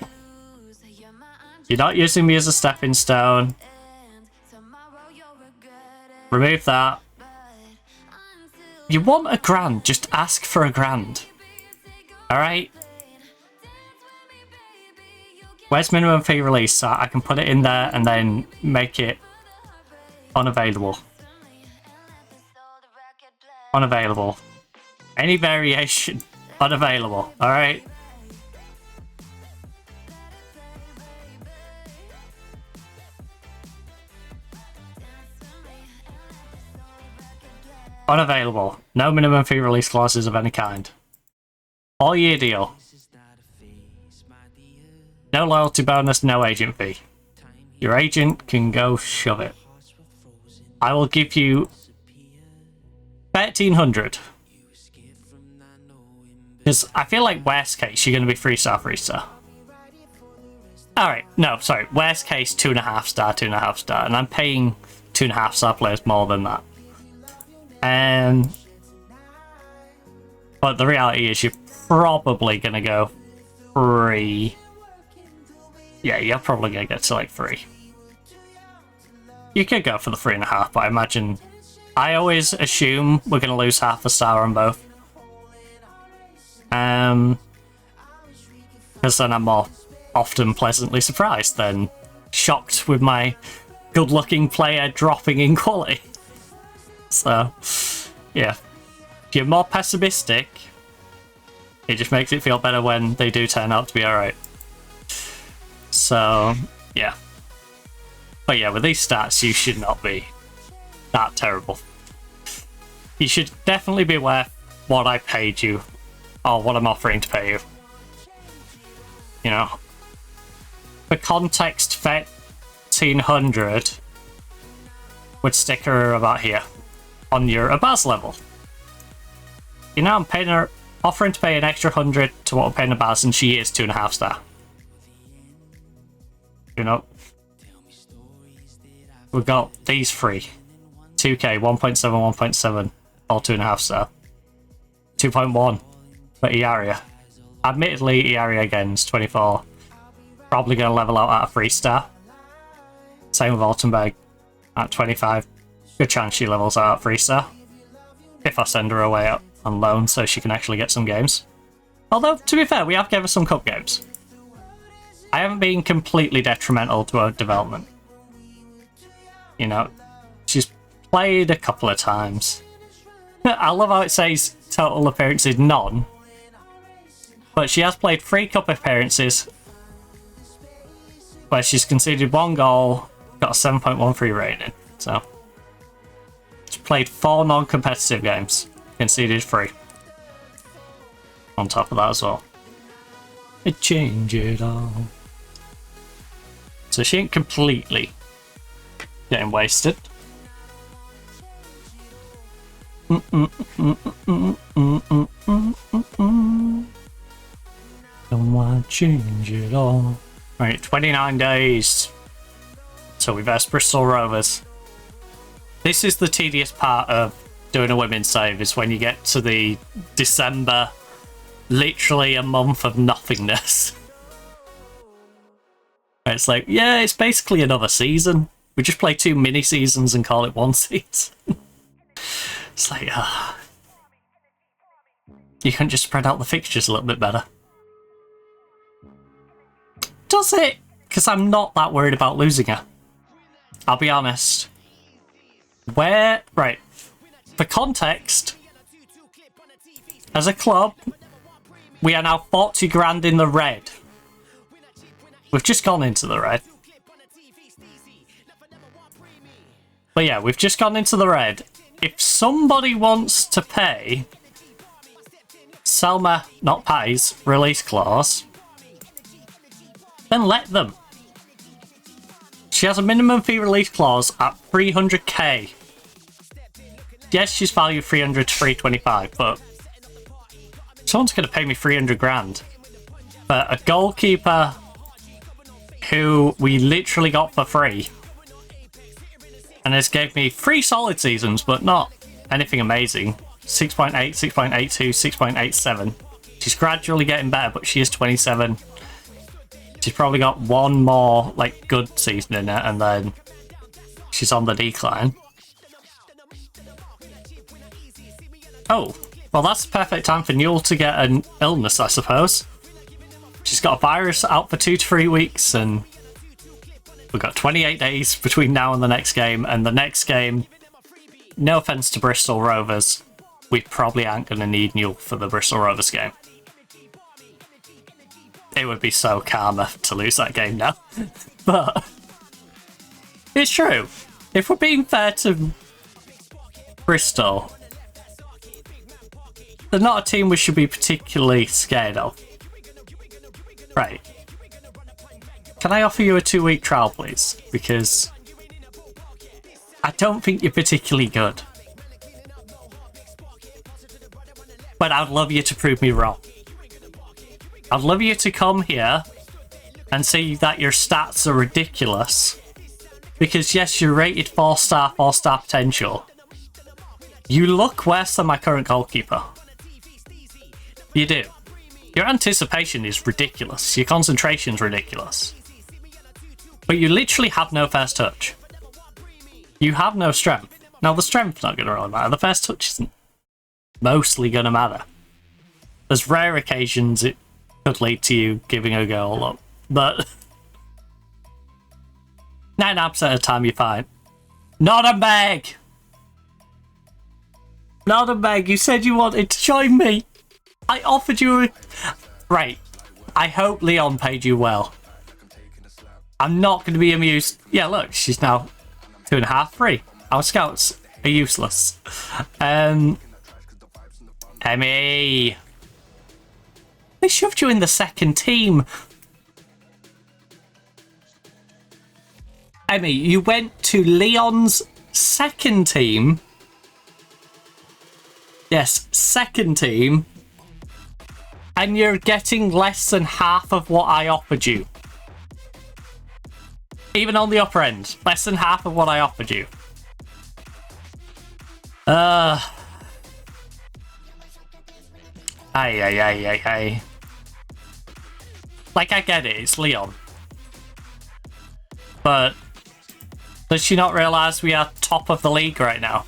You're not using me as a stepping stone. Remove that. You want a grand, just ask for a grand. Alright? Where's minimum fee release? So I can put it in there and then make it unavailable. Unavailable. Any variation, unavailable. Alright? Unavailable. No minimum fee release clauses of any kind. All year deal. No loyalty bonus, no agent fee. Your agent can go shove it. I will give you 1,300. Because I feel like worst case, you're going to be 3-star, 3-star. Alright, no, sorry. Worst case, 2.5 star, 2.5 star. And I'm paying 2.5 star players more than that. But the reality is you're probably going to go 3. Yeah, you're probably going to get to like 3. You could go for the 3.5, but I imagine... I always assume we're going to lose half a star on both. Because then I'm more often pleasantly surprised than shocked with my good-looking player dropping in quality. So, yeah. If you're more pessimistic, it just makes it feel better when they do turn out to be alright. So, yeah. But yeah, with these stats, you should not be that terrible. You should definitely be worth what I paid you, or what I'm offering to pay you. You know. For context, 1,300 would stick her about here. On your Abaz level. You know, I'm paying her, offering to pay an extra 100 to what we're paying Abaz, and she is 2.5 star. You know, we've got these three: 2K, 1.7, 1.7, all 2.5 star. 2.1 for Iaria. Admittedly, Iaria again is 24. Probably going to level out at a 3-star. Same with Altenberg at 25. Good chance she levels out at 3-star. If I send her away on loan so she can actually get some games. Although, to be fair, we have given her some cup games. I haven't been completely detrimental to her development. You know, she's played a couple of times. I love how it says total appearances none. But she has played 3 cup appearances where she's conceded 1 goal, got a 7.13 rating. So, she's played 4 non-competitive games, conceded 3. On top of that as well. It changed it all. So she ain't completely getting wasted. Don't want to change it all. Right, 29 days. So we verse Bristol Rovers. This is the tedious part of doing a women's save, is when you get to the December, literally a month of nothingness. It's like, yeah, it's basically another season. We just play 2 mini seasons and call it 1 season. It's like, you can just spread out the fixtures a little bit better. Does it? Because I'm not that worried about losing her. I'll be honest. Right. For context, as a club, we are now 40 grand in the red. We've just gone into the red. But yeah, we've just gone into the red. If somebody wants to pay Selma, not Patty's, release clause, then let them. She has a minimum fee release clause at 300k. Yes, she's valued 300 to 325, but someone's going to pay me 300 grand for a goalkeeper who we literally got for free and has gave me 3 solid seasons, but not anything amazing. 6.8, 6.82, 6.87. She's gradually getting better, but she is 27. She's probably got one more like good season in it, and then she's on the decline. Oh, well, that's the perfect time for Newell to get an illness, I suppose. She's got a virus out for 2 to 3 weeks, and we've got 28 days between now and the next game. And the next game, no offense to Bristol Rovers, we probably aren't going to need Newell for the Bristol Rovers game. It would be so karma to lose that game now. But it's true. If we're being fair to Bristol, they're not a team we should be particularly scared of. Right. Can I offer you a 2-week trial, please? Because I don't think you're particularly good. But I'd love you to prove me wrong. I'd love you to come here and see that your stats are ridiculous. Because yes, you're rated 4-star, 4-star potential. You look worse than my current goalkeeper. You do. Your anticipation is ridiculous. Your concentration's ridiculous. But you literally have no first touch. You have no strength. Now, the strength's not going to really matter. The first touch isn't mostly going to matter. There's rare occasions it could lead to you giving a goal up. But 99% of the time, you're fine. Nottingham! Nottingham, you said you wanted to join me. I offered you a... Right. I hope Leon paid you well. I'm not going to be amused. Yeah, look, she's now 2.5 free. Our scouts are useless. Emmy. They shoved you in the second team. Emmy, you went to Leon's second team. Yes, second team. And you're getting less than half of what I offered you. Even on the upper end, less than half of what I offered you. Hey. Like, I get it, it's Leon. But does she not realise we are top of the league right now?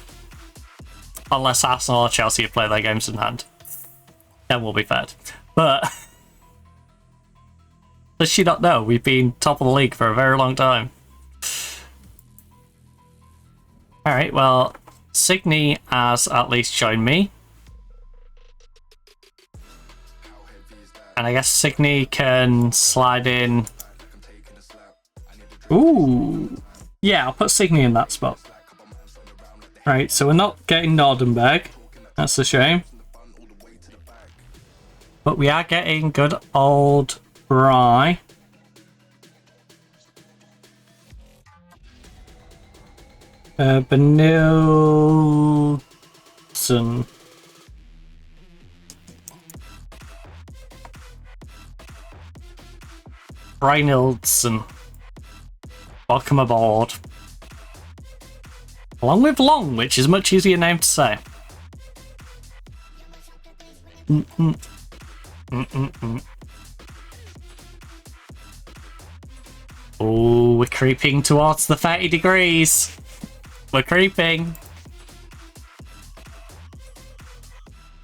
Unless Arsenal or Chelsea play their games in hand. Then we'll be fed. But does she not know we've been top of the league for a very long time? Alright, well, Signy has at least joined me. And I guess Signy can slide in. Ooh. Yeah, I'll put Signy in that spot. Right, so we're not getting Nordenberg. That's a shame. But we are getting good old Bry. Benilson. Reinildson. Welcome aboard. Along with Long, which is a much easier name to say. Oh, we're creeping towards the 30 degrees. We're creeping.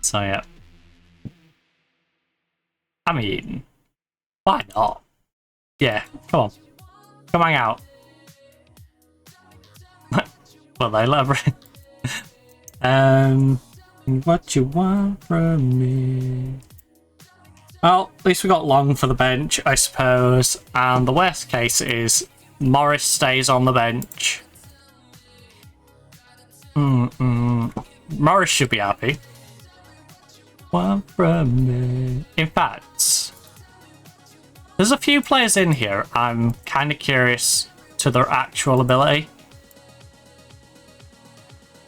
So, yeah. I mean, why not? Yeah, come on. Come hang out. Well, they love it. What you want from me? Well, at least we got Long for the bench, I suppose. And the worst case is Morris stays on the bench. Morris should be happy. Want from me? In fact, There's a few players in here. I'm kind of curious to their actual ability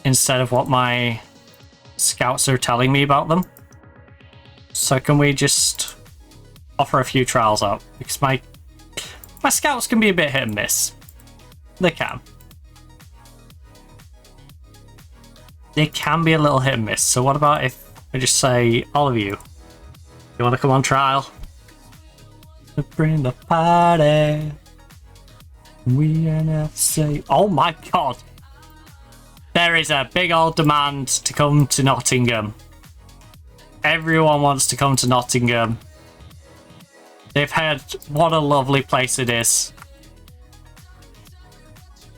instead of what my scouts are telling me about them. So can we just offer a few trials out? Because my scouts can be a bit hit and miss. They can. They can be a little hit and miss. So what about if I just say, all of you, you want to come on trial? Bring the party. Women F.C. Oh my god. There is a big old demand to come to Nottingham. Everyone wants to come to Nottingham. They've heard what a lovely place it is.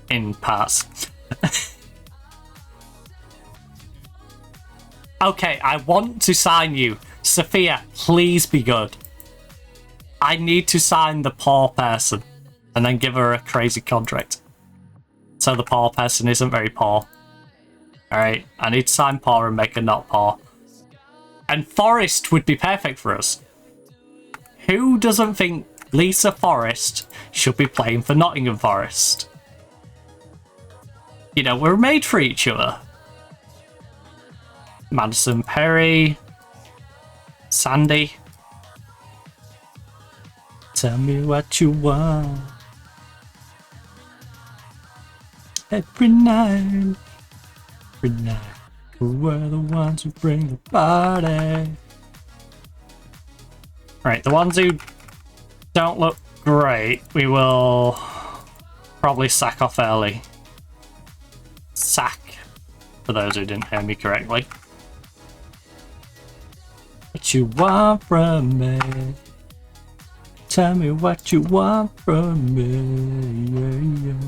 In parts. Okay, I want to sign you. Sophia, please be good. I need to sign the poor person and then give her a crazy contract. So the poor person isn't very poor. Alright, I need to sign poor and make her not poor. And Forest would be perfect for us. Who doesn't think Lisa Forest should be playing for Nottingham Forest? You know, we're made for each other. Madison Perry. Sandy. Tell me what you want. Every night. Every night. We're the ones who bring the party. Right, the ones who don't look great, we will probably sack off early. Sack, for those who didn't hear me correctly. What you want from me? Tell me what you want from me. Yeah, yeah.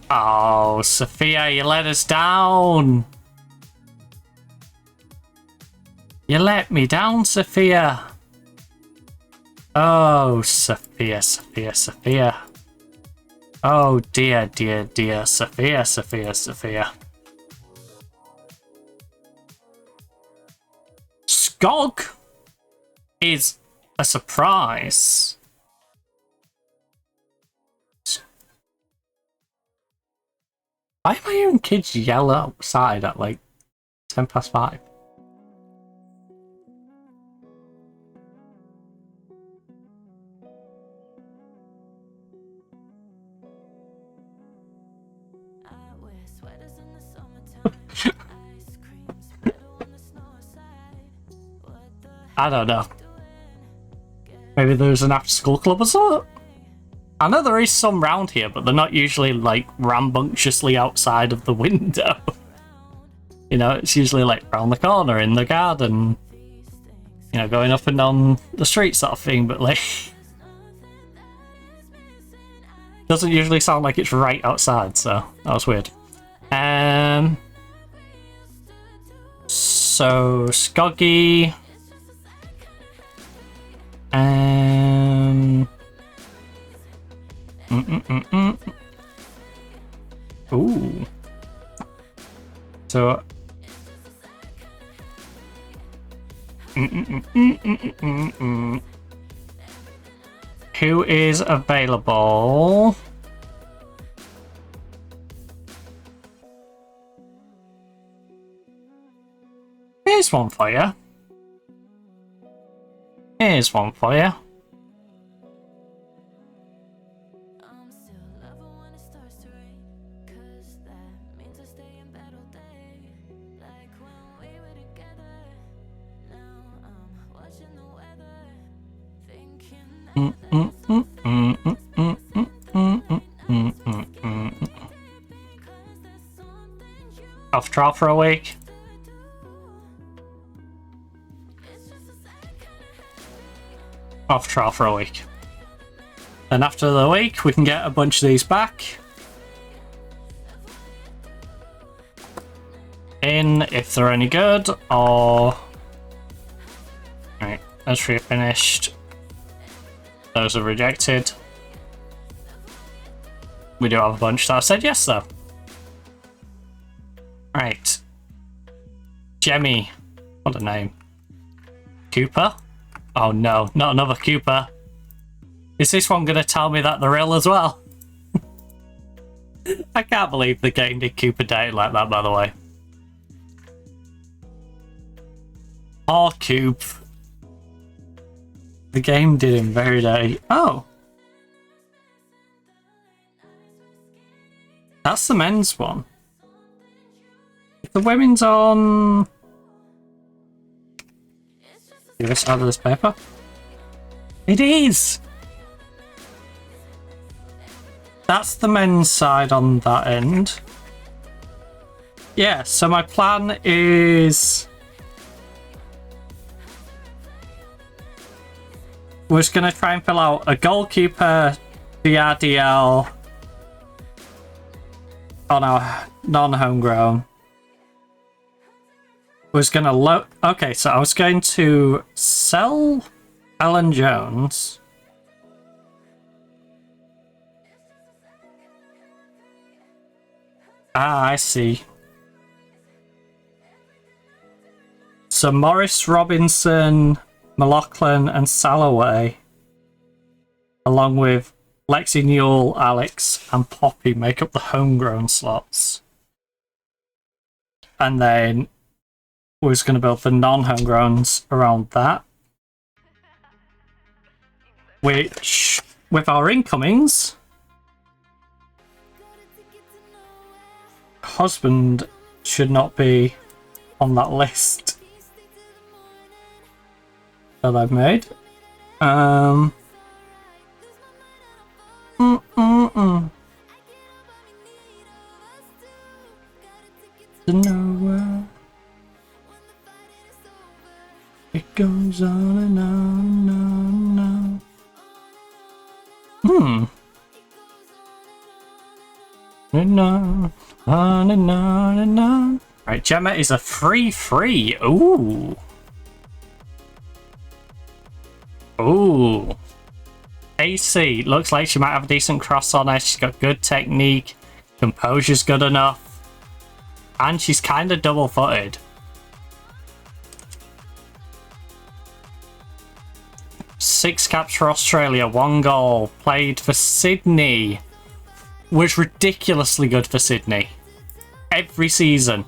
Oh, Sophia, you let us down. You let me down, Sophia. Oh, Sophia, Sophia, Sophia. Oh, dear, dear, dear. Sophia, Sophia, Sophia. Skog is a surprise. Why am I hearing kids yell outside at like 5:10? I don't know. Maybe there's an after-school club or something? I know there is some round here, but they're not usually like rambunctiously outside of the window. You know, it's usually like round the corner in the garden, you know, going up and down the street sort of thing, but like doesn't usually sound like it's right outside, so that was weird. So Skoggy. Ooh. So. Who is available? Here's one for you. Here's one for you. Off trial for a week. Off trial for a week. And after the week, we can get a bunch of these back. In if they're any good, or... Right, that's finished. Those are rejected. We do have a bunch that have said yes, though. Right. Jemmy, What a name. Cooper? Oh no, not another Cooper. Is this one gonna tell me that they're ill as well? I can't believe the game did Cooper Day like that, by the way. Oh, Coop. The game did him very dirty. Oh. That's the men's one. If the women's on the other side of this paper. It is! That's the men's side on that end. Yeah, so my plan is... we're just going to try and fill out a goalkeeper, BRDL on our non-homegrown. Was going to okay, so I was going to sell Alan Jones. Ah, I see. So Morris, Robinson, McLaughlin and Salloway, along with Lexi Newell, Alex and Poppy, make up the homegrown slots. And then we're just going to build the non-homegrowns around that. Which, with our incomings, husband should not be on that list that I've made. To nowhere. It goes on and on and on. And on and on and on. Right, Gemma is a free. Ooh. Ooh. AC, looks like she might have a decent cross on her. She's got good technique. Composure's good enough. And she's kind of double-footed. Six caps for Australia, 1 goal. Played for Sydney. Was ridiculously good for Sydney. Every season.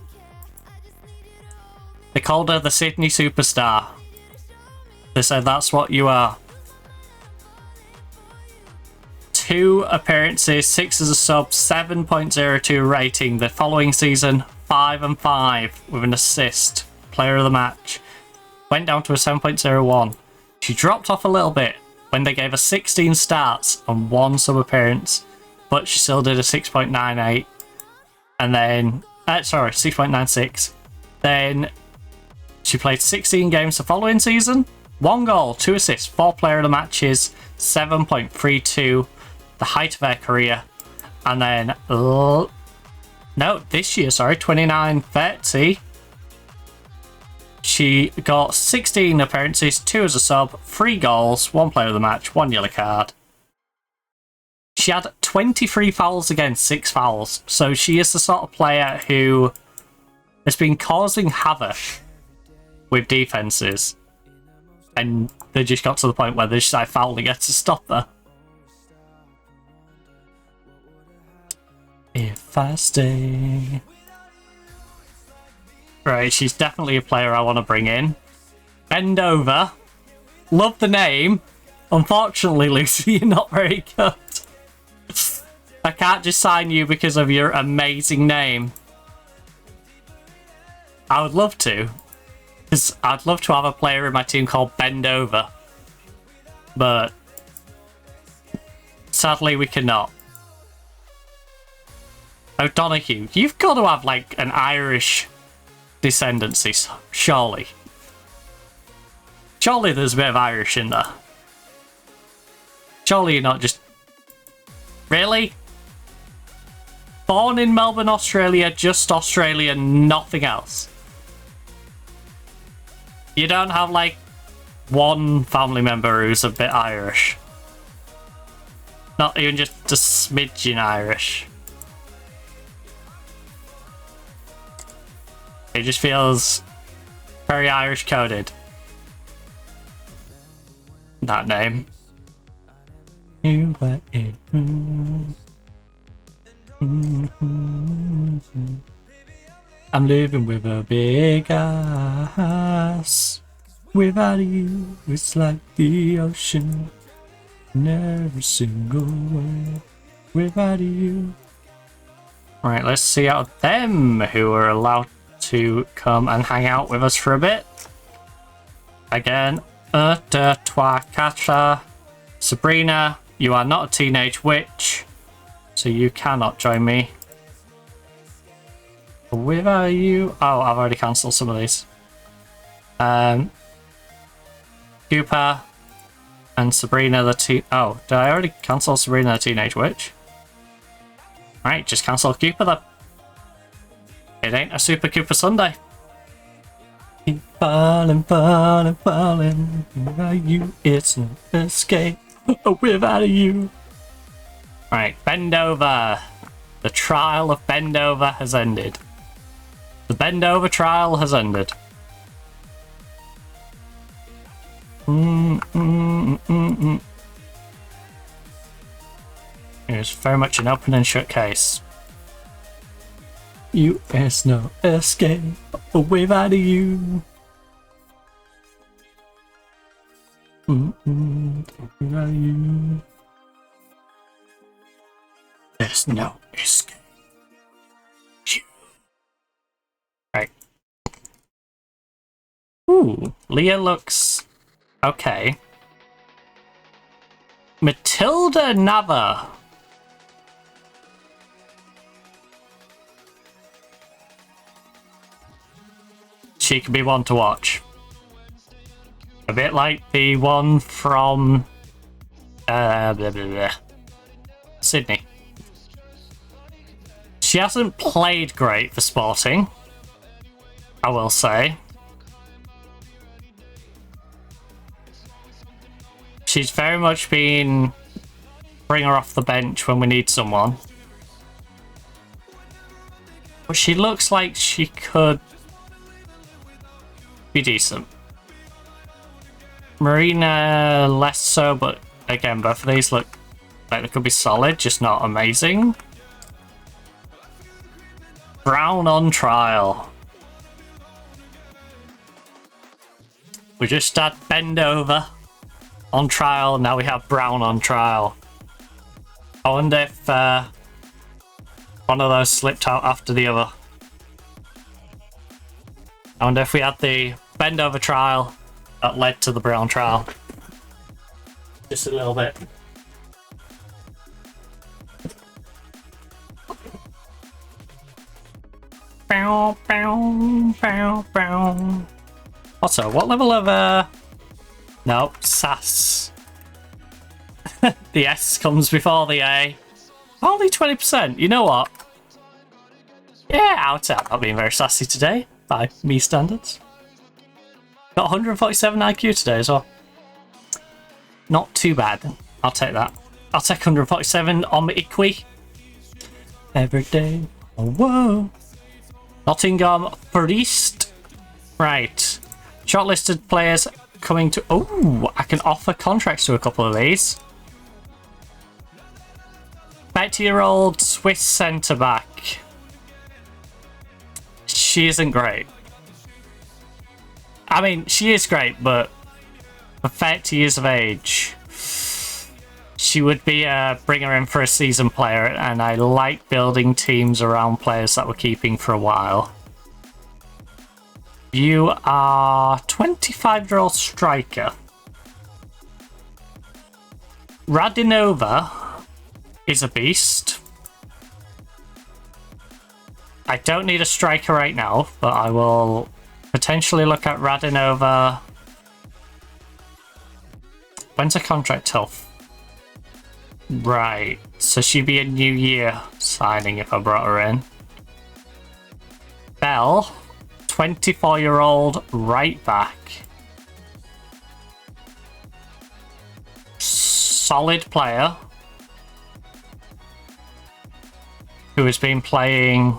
They called her the Sydney Superstar. They said that's what you are. 2 appearances, 6 as a sub, 7.02 rating. The following season, 5 and 5 with an assist. Player of the match. Went down to a 7.01. She dropped off a little bit when they gave her 16 starts and 1 sub appearance, but she still did a 6.98. And then, 6.96. Then she played 16 games the following season. 1 goal, 2 assists, 4 player of the matches, 7.32, the height of her career. And then, this year, 29-30. She got 16 appearances, 2 as a sub, 3 goals, 1 player of the match, 1 yellow card. She had 23 fouls against, 6 fouls. So she is the sort of player who has been causing havoc with defences. And they just got to the point where they just started fouling her to stop her. If I stay... Right, she's definitely a player I want to bring in. Bend over. Love the name. Unfortunately, Lucy, you're not very good. I can't just sign you because of your amazing name. I would love to. Because I'd love to have a player in my team called Bend Over. But sadly, we cannot. O'Donoghue, you've got to have like an Irish descendancy, surely. Surely there's a bit of Irish in there. Surely you're not just... Really? Born in Melbourne, Australia, just Australia, nothing else. You don't have like one family member who's a bit Irish. Not even just a smidgen Irish. It just feels Very Irish coded. That name. I'm living with a big ass. Without you, it's like the ocean. Never single word without you. Alright, let's see out of them who are allowed to come and hang out with us for a bit. Again, toi Kasha. Sabrina, you are not a teenage witch, so you cannot join me. Without you... Oh, I've already cancelled some of these. Cooper and Sabrina the Oh, did I already cancel Sabrina the Teenage Witch? Right, just cancel Cooper then. It ain't a Super Cooper Sunday. Keep falling, falling, falling. Without you, it's no escape. Without you. Right, Bend Over. The trial of Bend Over has ended. The Bend Over trial has ended. It's very much an open and shut case. You is no escape without you. Without you. There's no escape. Right. Ooh, Leah looks okay. Matilda Nava. She could be one to watch. A bit like the one from blah, blah, blah. Sydney. She hasn't played great for Sporting, I will say. She's very much been bring her off the bench when we need someone. But she looks like she could be decent. Marina less so, but again, both of these look like they could be solid, just not amazing. Brown on trial. We just had Bend Over on trial, now we have Brown on trial. I wonder if one of those slipped out after the other. I wonder if we had the Bend Over trial that led to the Brown trial. Just a little bit. Bow, bow, bow, bow. Also, what level of no, SAS. The S comes before the A. Only 20%. You know what? Yeah, out. I'm not being very sassy today, by me standards. Got 147 IQ today as well. Not too bad. I'll take that. I'll take 147 on my Equi. Every day. Oh, whoa. Nottingham Forest. Right. Shortlisted players coming to... Oh, I can offer contracts to a couple of these. 30-year-old Swiss centre-back. She isn't great. I mean, she is great, but for 30 years of age, she would be a bringer in for a season player, and I like building teams around players that we're keeping for a while. You are 25-year-old striker. Radinova is a beast. I don't need a striker right now, but I will potentially look at Radinova. When's her contract till? Right, so she'd be a New Year signing if I brought her in. Bell, 24-year-old right back. Solid player who has been playing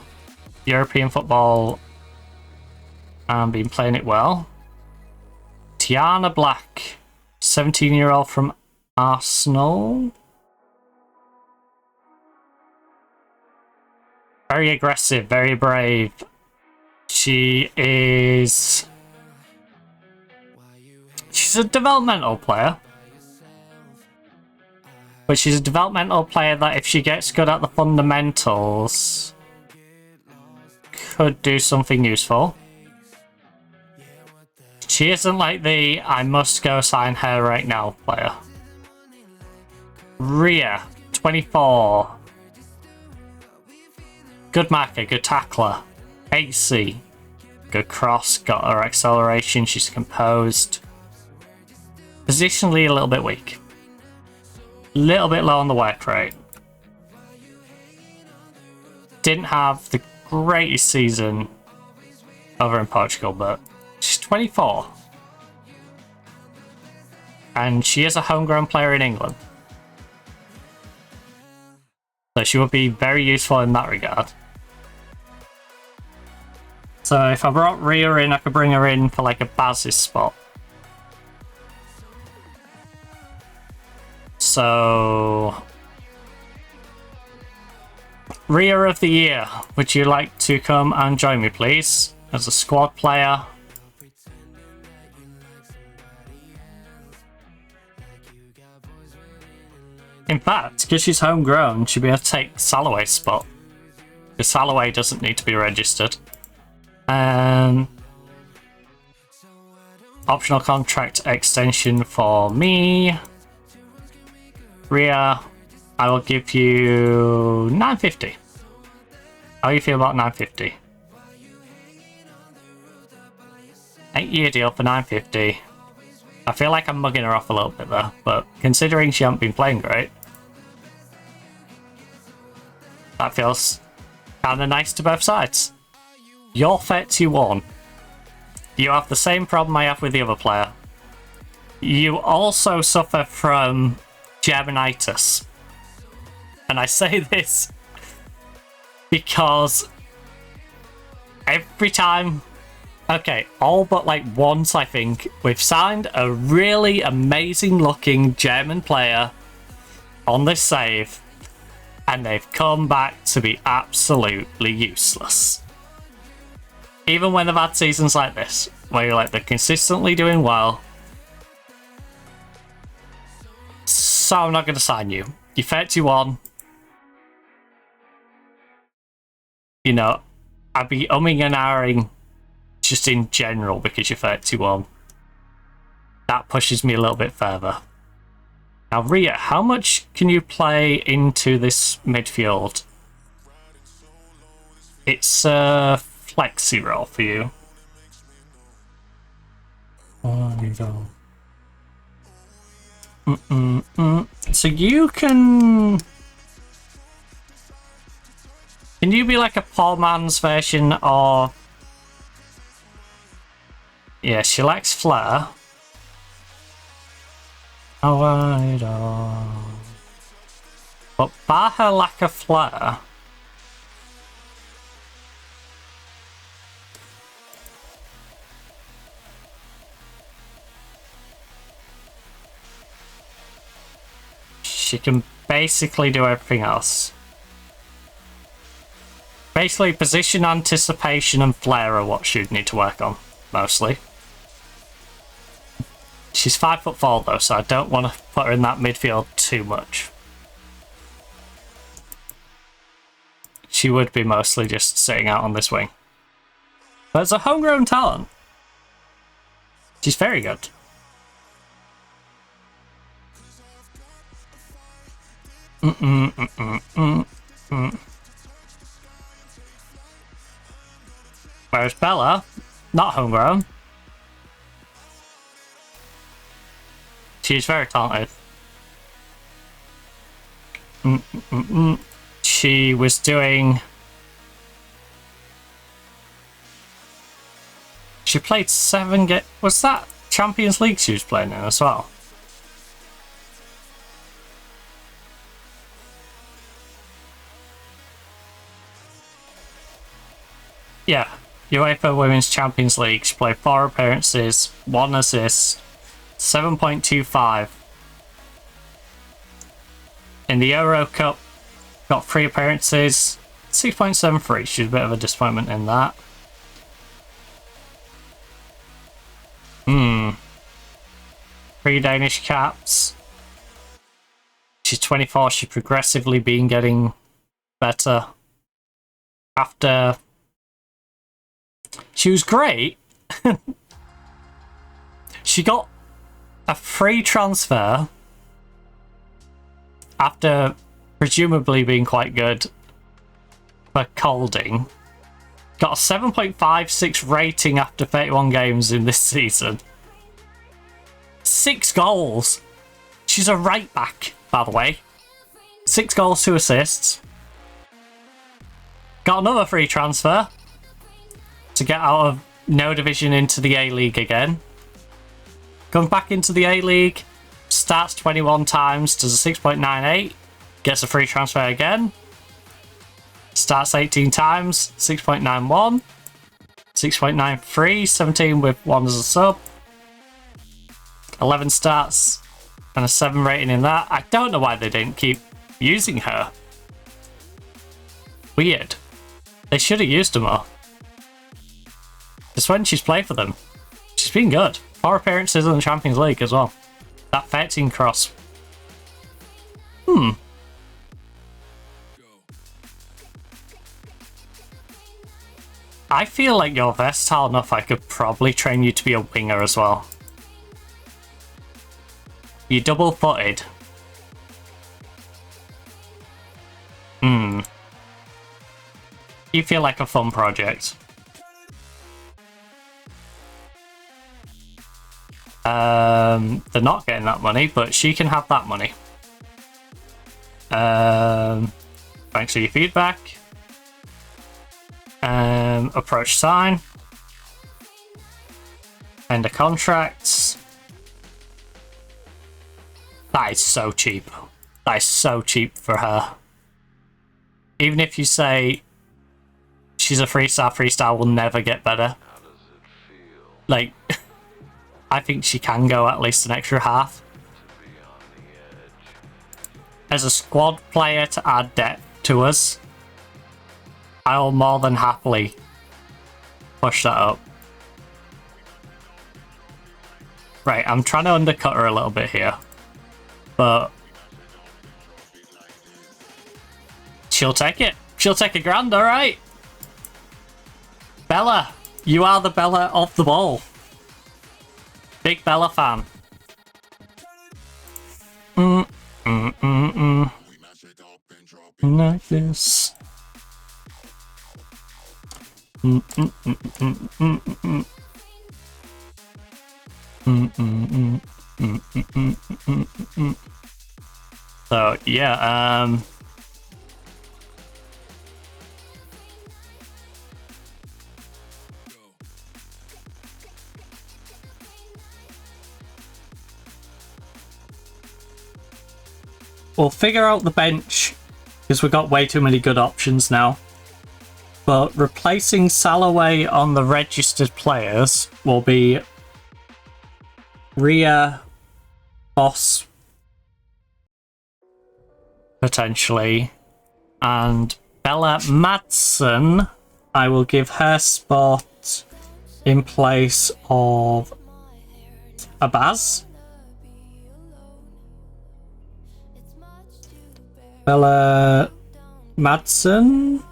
European football and been playing it well. Tiana Black, 17-year-old from Arsenal. Very aggressive, very brave. She's a developmental player. But she's a developmental player that if she gets good at the fundamentals, could do something useful. She isn't like the I must go sign her right now player. Rhea, 24. Good marker, good tackler. AC, good cross, got her acceleration, she's composed. Positionally a little bit weak. Little bit low on the work rate. Didn't have the greatest season over in Portugal, but she's 24. And she is a homegrown player in England. So she would be very useful in that regard. So if I brought Rhea in, I could bring her in for like a basis spot. So, Rhea of the Year, would you like to come and join me, please? As a squad player. In fact, because she's homegrown, she'll be able to take Salloway's spot. Because Salloway doesn't need to be registered. Optional contract extension for me. Rhea, I will give you 950. How do you feel about 950? 8-year deal for 950. I feel like I'm mugging her off a little bit there, but considering she hasn't been playing great, that feels kind of nice to both sides. You're 31. You have the same problem I have with the other player. You also suffer from Germanitis. And I say this because every time, okay, all but like once I think, we've signed a really amazing looking German player on this save and they've come back to be absolutely useless. Even when they've had seasons like this, where you're like, they're consistently doing well, so I'm not going to sign you. You're 31. You know, I'd be umming and ahhing just in general because you're 31. That pushes me a little bit further. Now, Rhea, how much can you play into this midfield? It's a flexi role for you. So you can you be like a poor man's version of... Yeah, she lacks flair. Oh, I don't... But bar her lack of flair, she can basically do everything else. Basically, position, anticipation, and flair are what she'd need to work on, mostly. She's 5'4" though, so I don't want to put her in that midfield too much. She would be mostly just sitting out on this wing. But as a homegrown talent, she's very good. Whereas Bella, not homegrown, she's very talented. She was doing... She played 7 games... Was that Champions League she was playing in as well? Yeah. UEFA Women's Champions League. She played 4 appearances, 1 assist, 7.25. In the Euro Cup, got 3 appearances, 6.73. She's a bit of a disappointment in that. 3 Danish caps. She's 24. She's progressively been getting better. After she was great, she got a free transfer after presumably being quite good for Colding. Got a 7.56 rating after 31 games in this season. 6 goals. She's a right back, by the way. 6 goals, 2 assists. Got another free transfer to get out of no division into the A-League again. Comes back into the A-League, starts 21 times, does a 6.98, gets a free transfer again. Starts 18 times, 6.91, 6.93, 17 with 1 as a sub. 11 starts and a 7 rating in that. I don't know why they didn't keep using her. Weird. They should have used her more. Just when she's played for them, she's been good. 4 appearances in the Champions League as well. That 13 cross. I feel like you're versatile enough I could probably train you to be a winger as well. You're double-footed. You feel like a fun project. They're not getting that money, but she can have that money. Thanks for your feedback. Approach sign. End of contracts. That is so cheap. That is so cheap for her. Even if you say she's a 3-star will never get better. Like, I think she can go at least an extra half. As a squad player to add depth to us, I'll more than happily push that up. Right, I'm trying to undercut her a little bit here. But she'll take it. She'll take a grand, alright? Bella, you are the Bella of the ball. Big Bella fan. Like this. So yeah, we'll figure out the bench because we've got way too many good options now. But replacing Salaway on the registered players will be Ria, Boss, potentially, and Bella Madsen. I will give her spot in place of Abaz. Bella Madsen.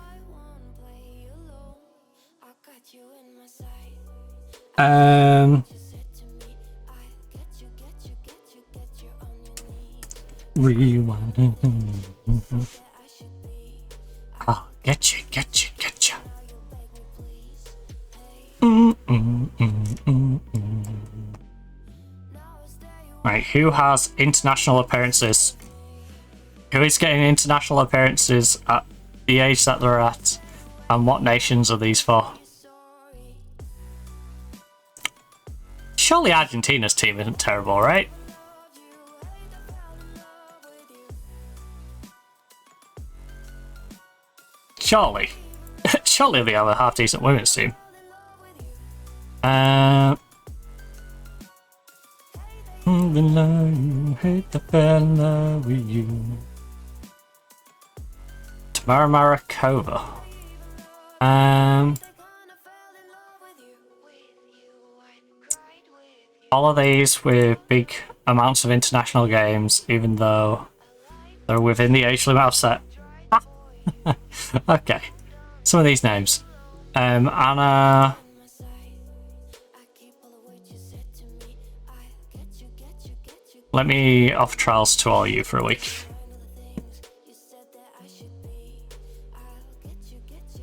Rewind. Ah, getcha. Right, who has international appearances? Who is getting international appearances at the age that they're at? And what nations are these for? Surely Argentina's team isn't terrible, right? Surely. Surely they have a half-decent women's team. Hate the fella with you. Tamara Marakova. All of these with big amounts of international games, even though they're within the age limit I've set. Okay. Some of these names. Anna. Let me offer trials to all you for a week.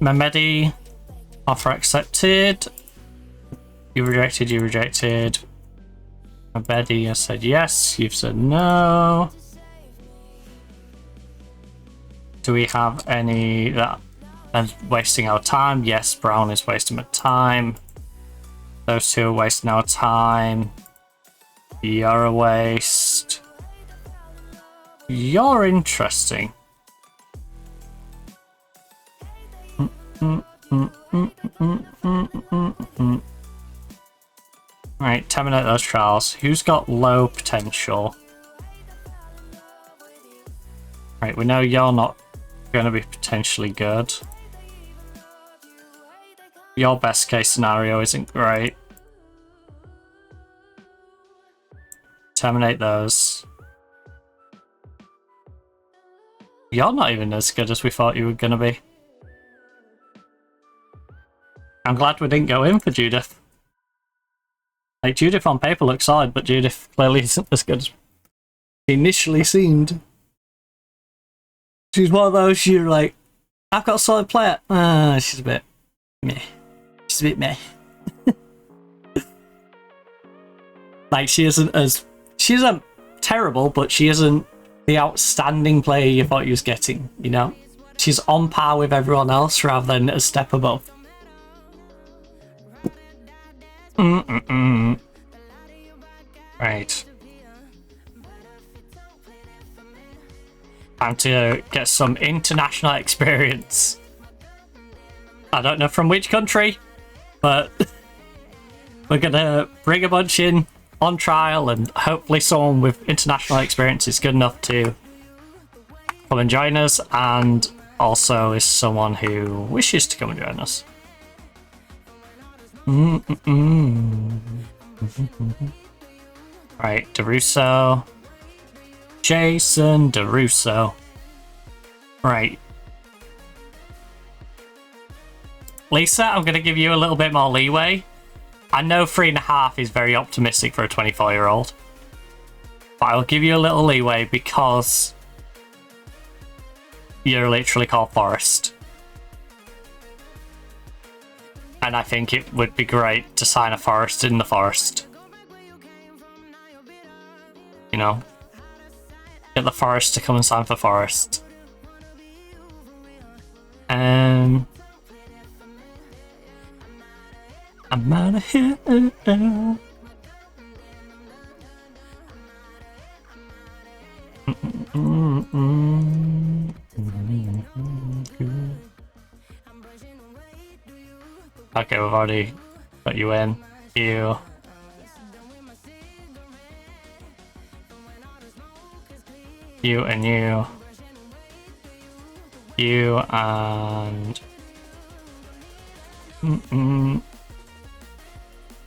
Mehmedi, offer accepted. You rejected, you rejected. Mehmedi has said yes, you've said no. Do we have any that are wasting our time? Yes, Brown is wasting my time. Those two are wasting our time. You're a waste. You're interesting. Right, terminate those trials. Who's got low potential? Right, we know you're not going to be potentially good. Your best case scenario isn't great. Terminate those. You're not even as good as we thought you were going to be. I'm glad we didn't go in for Judith. Like, Judith on paper looks solid, but Judith clearly isn't as good as she initially seemed. She's one of those, you're like, I've got a solid player. She's a bit meh. She's a bit meh. Like, she isn't terrible, but she isn't the outstanding player you thought you was getting, you know? She's on par with everyone else rather than a step above. Right. Time to get some international experience. I don't know from which country, but we're gonna bring a bunch in on trial, and hopefully someone with international experience is good enough to come and join us, and also is someone who wishes to come and join us. Right, DeRusso. Jason DeRusso. Right. Lisa, I'm going to give you a little bit more leeway. I know 3.5 is very optimistic for a 24-year-old. But I'll give you a little leeway because you're literally called Forest. And I think it would be great to sign a Forest in the Forest. You know? Get the Forest to come and sign for Forest. I'm out of here. Okay, we've already got you in. You. You and you. You and...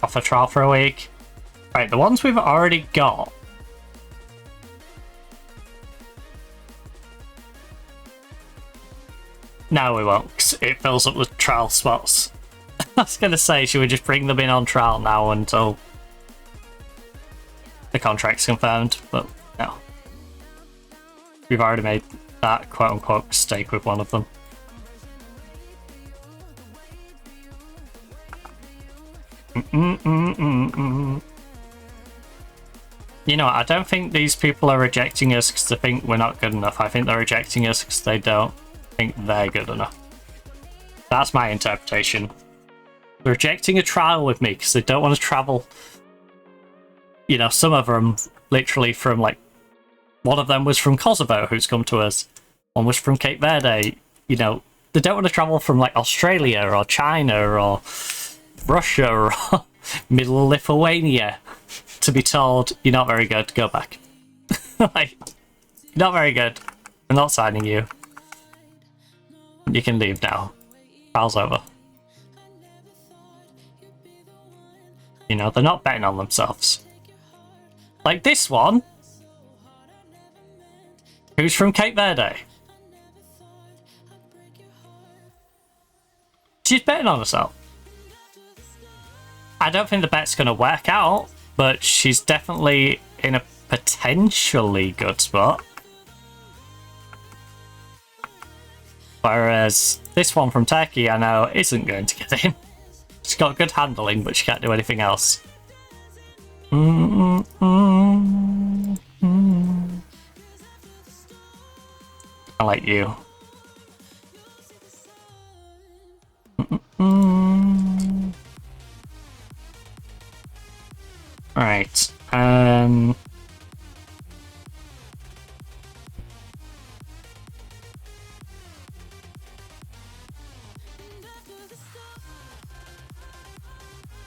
Off a trial for a week. Right, the ones we've already got. No, we won't, 'cause it fills up with trial spots. I was going to say, should we just bring them in on trial now until the contract's confirmed, but no. We've already made that quote-unquote mistake with one of them. You know what, I don't think these people are rejecting us because they think we're not good enough. I think they're rejecting us because they don't think they're good enough. That's my interpretation. They're rejecting a trial with me because they don't want to travel. You know, some of them literally from, like, one of them was from Kosovo who's come to us. One was from Cape Verde. You know, they don't want to travel from, like, Australia or China or Russia or middle Lithuania to be told, you're not very good, go back. Like, you're not very good. I'm not signing you. You can leave now. Trial's over. You know, they're not betting on themselves. Like this one. Who's from Cape Verde? She's betting on herself. I don't think the bet's going to work out, but she's definitely in a potentially good spot. Whereas this one from Turkey, I know, isn't going to get in. She's got good handling, but she can't do anything else. I like you. Right.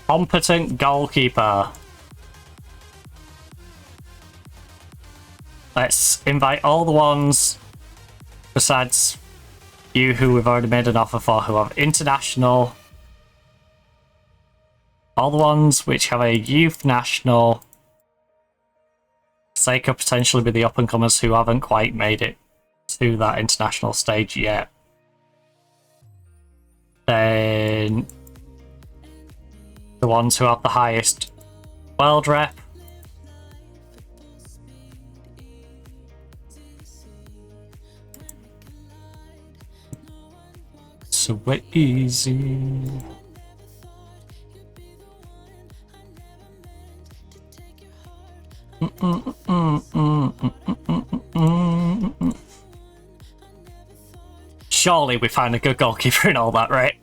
Competent goalkeeper. Let's invite all the ones besides you who we've already made an offer for who have international. All the ones which have a youth national. They could potentially be the up-and-comers who haven't quite made it to that international stage yet. Then the ones who have the highest world rep. So easy. Surely we find a good goalkeeper in all that, right?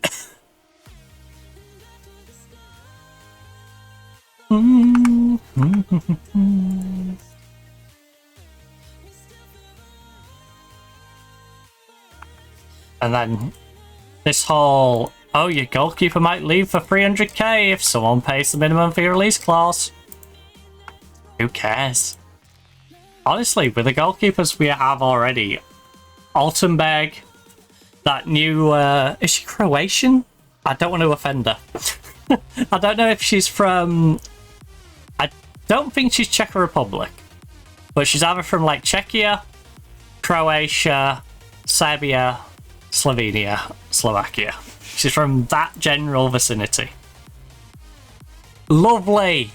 And then this whole, oh, your goalkeeper might leave for 300k if someone pays the minimum fee release clause. Who cares? Honestly, with the goalkeepers we have already, Altenberg, that new, is she Croatian? I don't want to offend her. I don't know if she's from, I don't think she's Czech Republic, but she's either from like Czechia, Croatia, Serbia, Slovenia, Slovakia. She's from that general vicinity. Lovely!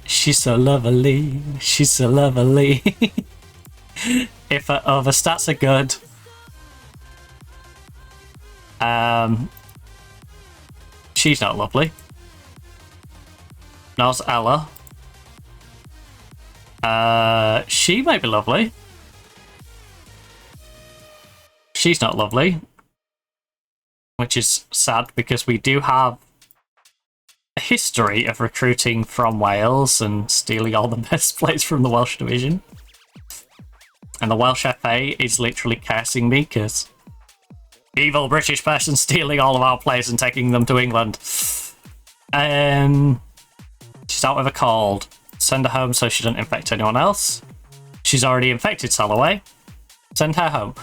She's so lovely. She's so lovely. If her other stats are good. She's not lovely. Now's Ella. She might be lovely. She's not lovely. Which is sad because we do have a history of recruiting from Wales and stealing all the best players from the Welsh division. And the Welsh FA is literally cursing me because evil British person stealing all of our players and taking them to England. She's out with a cold. Send her home so she doesn't infect anyone else. She's already infected Salloway. Send her home.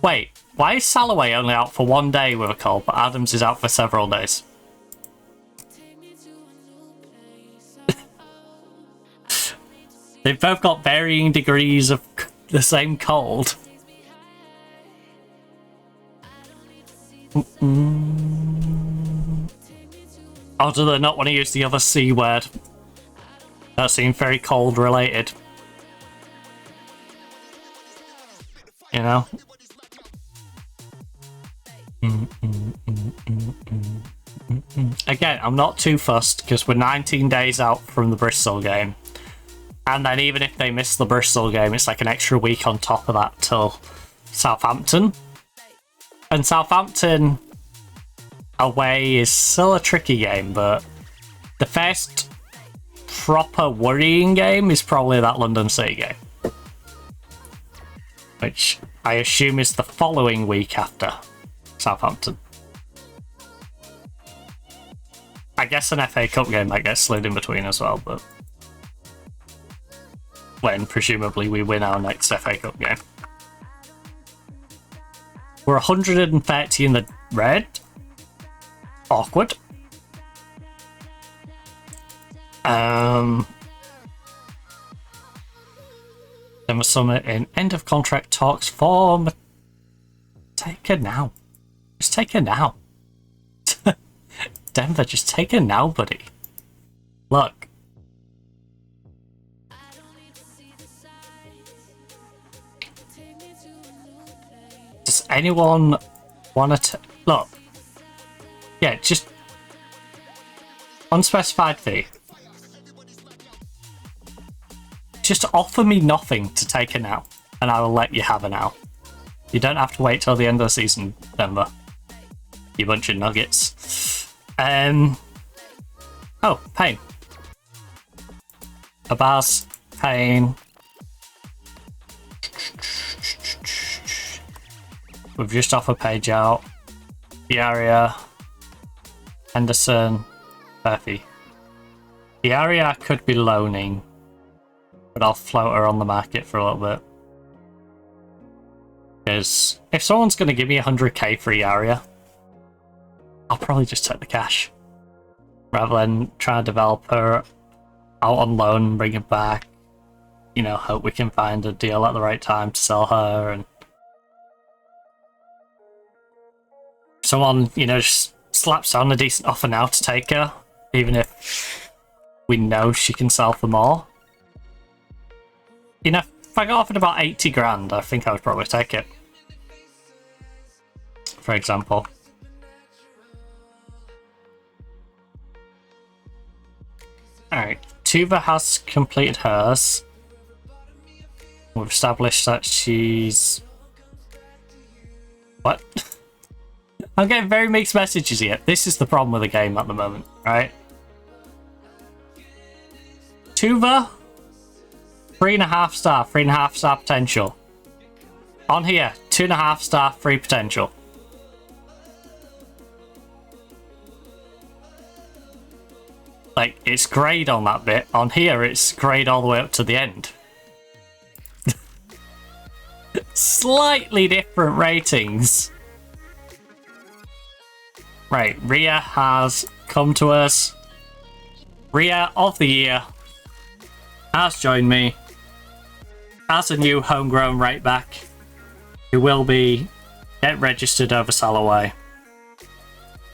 Wait, why is Salloway only out for 1 day with a cold, but Adams is out for several days? They've both got varying degrees of the same cold. Or do they not want to use the other C word? That seems very cold related. You know? Again, I'm not too fussed because we're 19 days out from the Bristol game. And then even if they miss the Bristol game, it's like an extra week on top of that till Southampton. And Southampton away is still a tricky game, but the first proper worrying game is probably that London City game. Which I assume is the following week after Southampton. I guess an FA Cup game might get slid in between as well, but when presumably we win our next FA Cup game. We're 130 in the red. Awkward. Then we're summit in end of contract talks for. Take her now. Just take her now. Denver, just take her now, buddy. Look. Does anyone want to look? Yeah, just unspecified fee. Just offer me nothing to take her now, and I will let you have her now. You don't have to wait till the end of the season, Denver. You bunch of nuggets. Oh, Payne. Abaz, Payne. We've just offered Page out. The area. Henderson. Murphy. The area I could be loaning, but I'll float her on the market for a little bit. Because if someone's going to give me 100k for the area, I'll probably just take the cash. Rather than try to develop her out on loan and bring her back. You know, hope we can find a deal at the right time to sell her. And if someone, you know, just slaps down a decent offer now to take her, even if we know she can sell for more. You know, if I got offered about 80 grand, I think I would probably take it. For example. Alright, Tuva has completed hers. We've established that she's... What? I'm getting very mixed messages here. This is the problem with the game at the moment, right? Tuva, 3.5 star, 3.5 star potential. On here, 2.5 star, 3 potential. Like, it's grade on that bit. On here, it's grade all the way up to the end. Slightly different ratings. Right, Ria has come to us. Ria of the year has joined me as a new homegrown right back who will be get registered over Salaway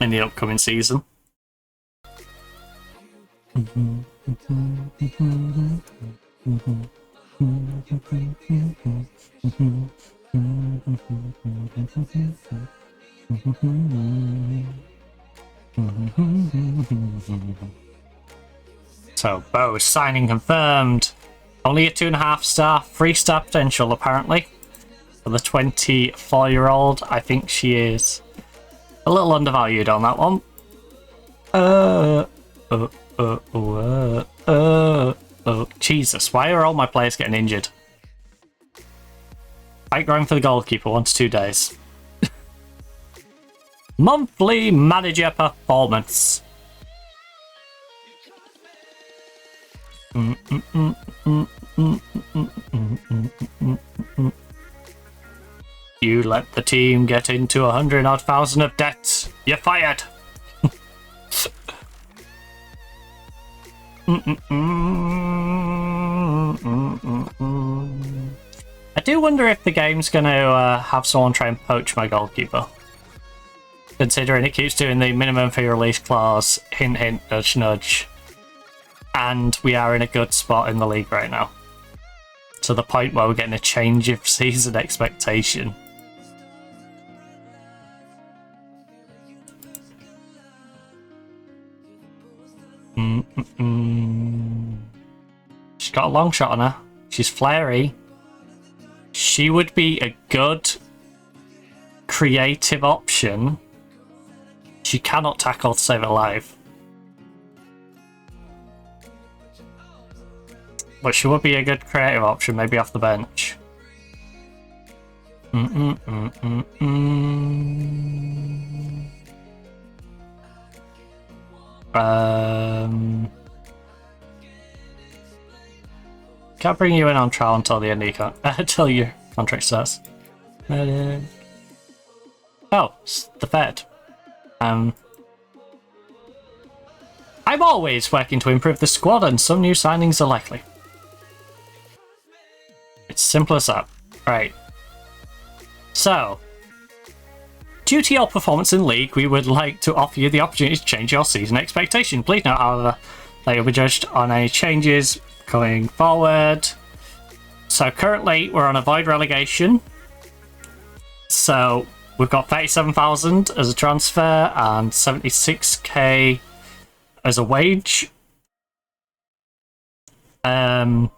in the upcoming season. So, Bo, signing confirmed. Only a 2.5 star, 3 star potential apparently. For the 24-year-old, I think she is a little undervalued on that one. Jesus, why are all my players getting injured? Fight growing for the goalkeeper, 1 to 2 days. Monthly manager performance. You let the team get into 100,000 of debt. You're fired. I do wonder if the game's going to have someone try and poach my goalkeeper. Considering it keeps doing the minimum fee release clause, hint hint, nudge nudge. And we are in a good spot in the league right now. To the point where we're getting a change of season expectation. She's got a long shot on her. She's flary. She would be a good creative option. She cannot tackle to save her life. But she would be a good creative option, maybe off the bench. Can't bring you in on trial until the end of your until your contract starts. Oh, it's the Fed. I'm always working to improve the squad, and some new signings are likely. It's simple as that. Right. So, due to your performance in League, we would like to offer you the opportunity to change your season expectation. Please note, however, that you'll be judged on any changes going forward. So currently, we're on a void relegation. So we've got 37,000 as a transfer and 76k as a wage. I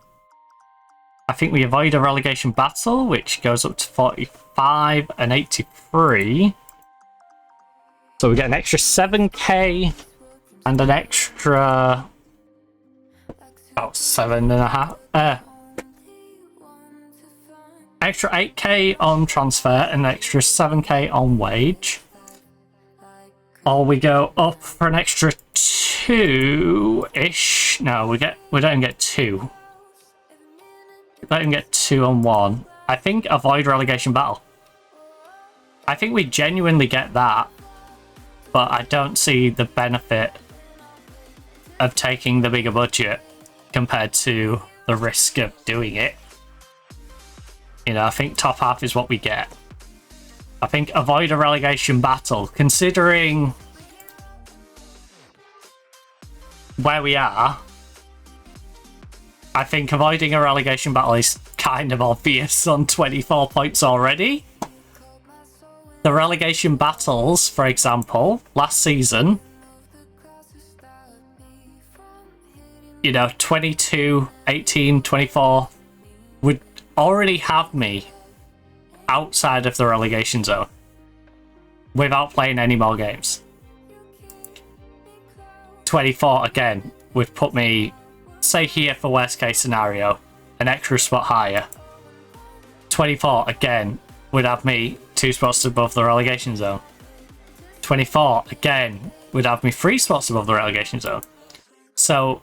think we avoid a relegation battle, which goes up to 45 and 83. So we get an extra 7k and an extra about 7.5. Extra 8k on transfer and an extra 7k on wage. Or we go up for an extra 2-ish. No, we don't even get 2. We don't even get 2 on 1. I think avoid relegation battle. I think we genuinely get that, but I don't see the benefit of taking the bigger budget compared to the risk of doing it. You know, I think top half is what we get. I think avoid a relegation battle, considering where we are. I think avoiding a relegation battle is kind of obvious on 24 points already. The relegation battles, for example, last season, you know, 22, 18, 24 would already have me outside of the relegation zone without playing any more games. 24, again, would put me, say here for worst case scenario, an extra spot higher. 24, again, would have me 2 spots above the relegation zone. 24, again, would have me 3 spots above the relegation zone. So,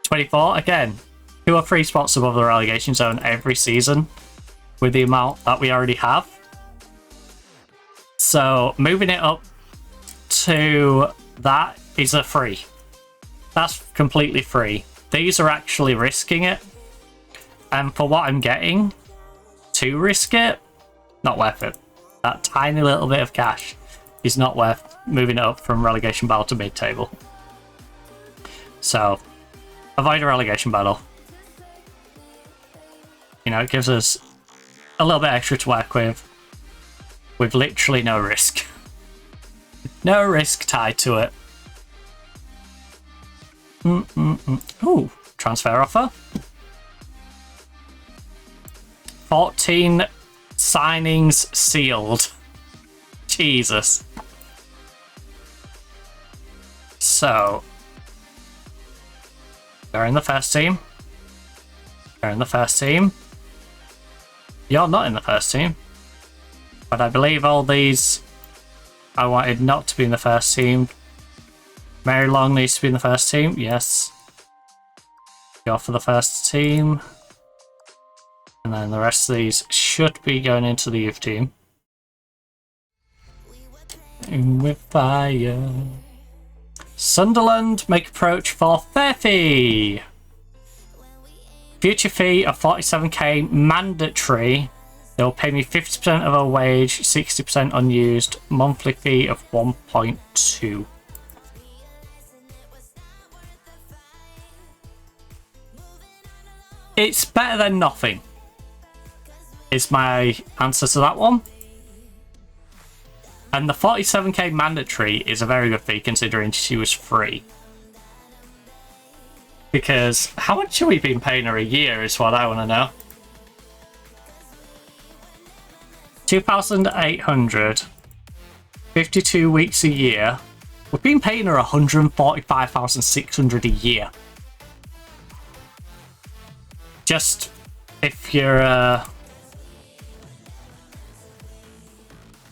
24, again, 2 or 3 spots above the relegation zone every season with the amount that we already have. So, moving it up to that is a free. That's completely free. These are actually risking it. And for what I'm getting, to risk it, not worth it. That tiny little bit of cash is not worth moving it up from relegation battle to mid-table. So, avoid a relegation battle. You know, it gives us a little bit extra to work with literally no risk. No risk tied to it. Ooh, transfer offer. 14 signings sealed. Jesus. So, they're in the first team. They're in the first team. You're not in the first team. But I believe all these I wanted not to be in the first team. Mary Long needs to be in the first team. Yes. Go for the first team. And then the rest of these should be going into the youth team. With fire. Sunderland make approach for fair fee. Future fee of 47k mandatory. They'll pay me 50% of our wage, 60% unused. Monthly fee of 1.2. It's better than nothing, is my answer to that one. And the 47k mandatory is a very good fee considering she was free. Because how much have we been paying her a year is what I want to know. 2,800, 52 weeks a year. We've been paying her 145,600 a year. Just if you're a,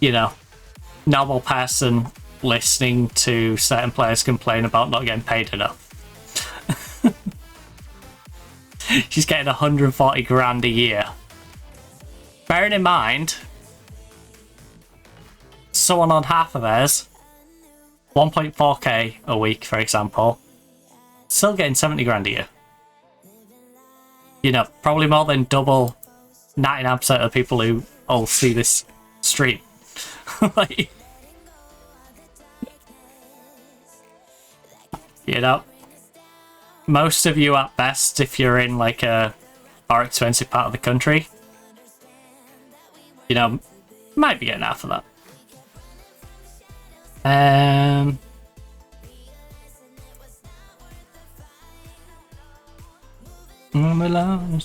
you know, normal person listening to certain players complain about not getting paid enough. She's getting 140 grand a year. Bearing in mind, someone on half of hers, 1.4k a week, for example, still getting 70 grand a year. You know, probably more than double 99% of the people who all see this stream. Like, you know, most of you at best, if you're in like a more expensive part of the country, you know, might be getting half of that. I'm alone,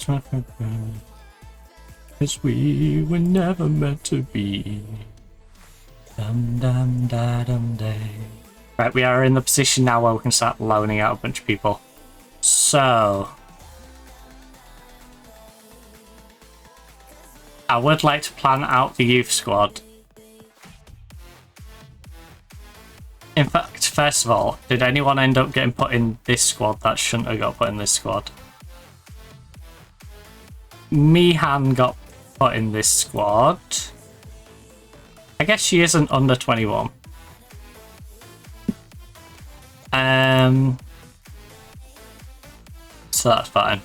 cause we were never meant to be. Dum dum da dum day. Right, we are in the position now where we can start loaning out a bunch of people. So I would like to plan out the youth squad. In fact, first of all, did anyone end up getting put in this squad that shouldn't have got put in this squad? Mihan got put in this squad. I guess she isn't under 21. So that's fine.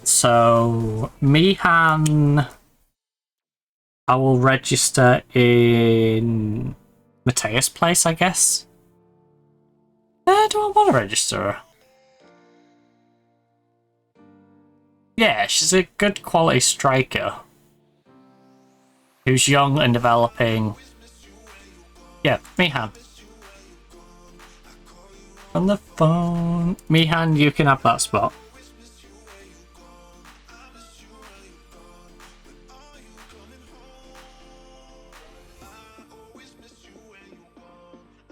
So Mihan, I will register in Mateus' place, I guess. Do I want to register her? Yeah, she's a good quality striker who's young and developing. Yeah, Mihan. On the phone. Mihan, you can have that spot.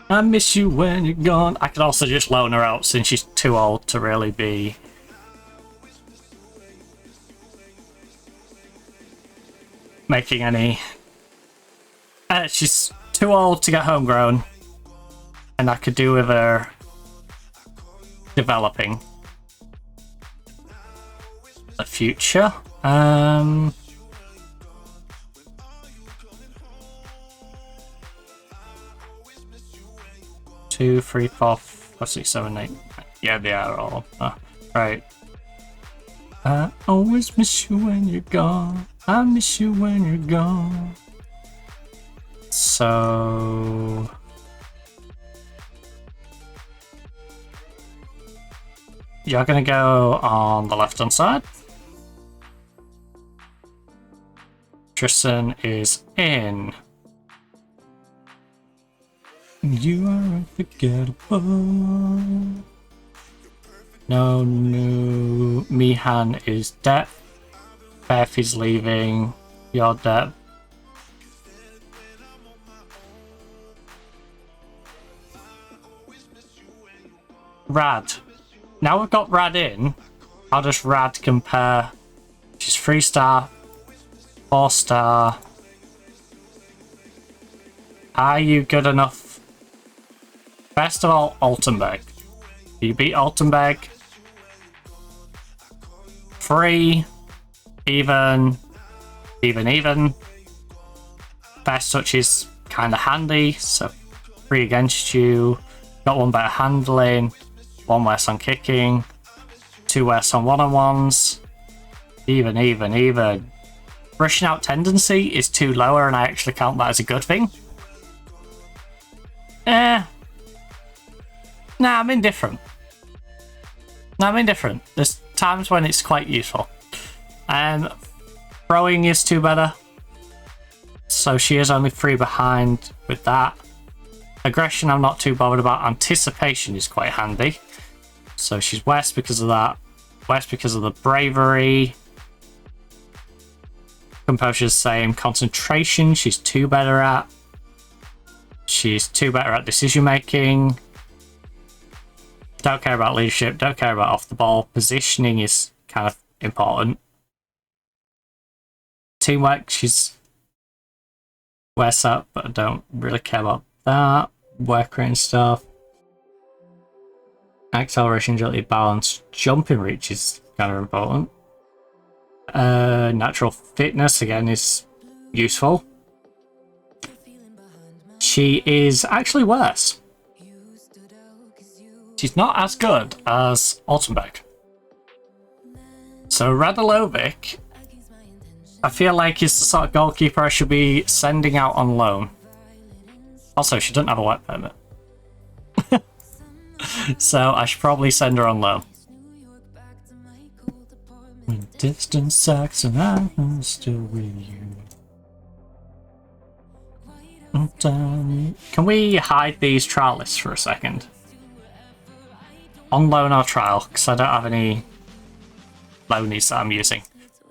I miss you when you're gone. I could also just loan her out since she's too old to really be making any. She's too old to get homegrown, and I could do with her developing the future. 2, 3, 4, 5, 6, 7, 8. Yeah, they are all. Right. I always miss you when you're gone. I miss you when you're gone. So you're gonna go on the left hand side. Tristan is in. You are unforgettable. No, Mihan is dead. Beth is leaving. You're dead. Rad. Now we've got Rad in, how does Rad compare? She's 3-star, 4-star. Are you good enough? First of all, Altenberg. You beat Altenberg. 3, even. First touch is kind of handy, so 3 against you. Got 1 better handling, 1 worse on kicking, 2 worse on one-on-ones. Even. Rushing out tendency is 2 lower, and I actually count that as a good thing. Nah, I'm indifferent. There's times when it's quite useful. Throwing is 2 better, so she is only 3 behind with that. Aggression I'm not too bothered about. Anticipation is quite handy, so she's worse because of that. Worse because of the bravery. Composure's same. Concentration she's 2 better at. She's 2 better at decision making. Don't care about leadership, don't care about off the ball. Positioning is kind of important. Teamwork, she's West up, but I don't really care about that. Work rate and stuff. Acceleration, agility, balance, jumping reach is kind of important. Natural fitness again is useful. She is actually worse. She's not as good as Altenberg. So Radalovic, I feel like is the sort of goalkeeper I should be sending out on loan. Also, she doesn't have a work permit. So I should probably send her on loan. When distance sucks and I'm still with you. Can we hide these trial lists for a second? On loan or trial, because I don't have any loanies that I'm using.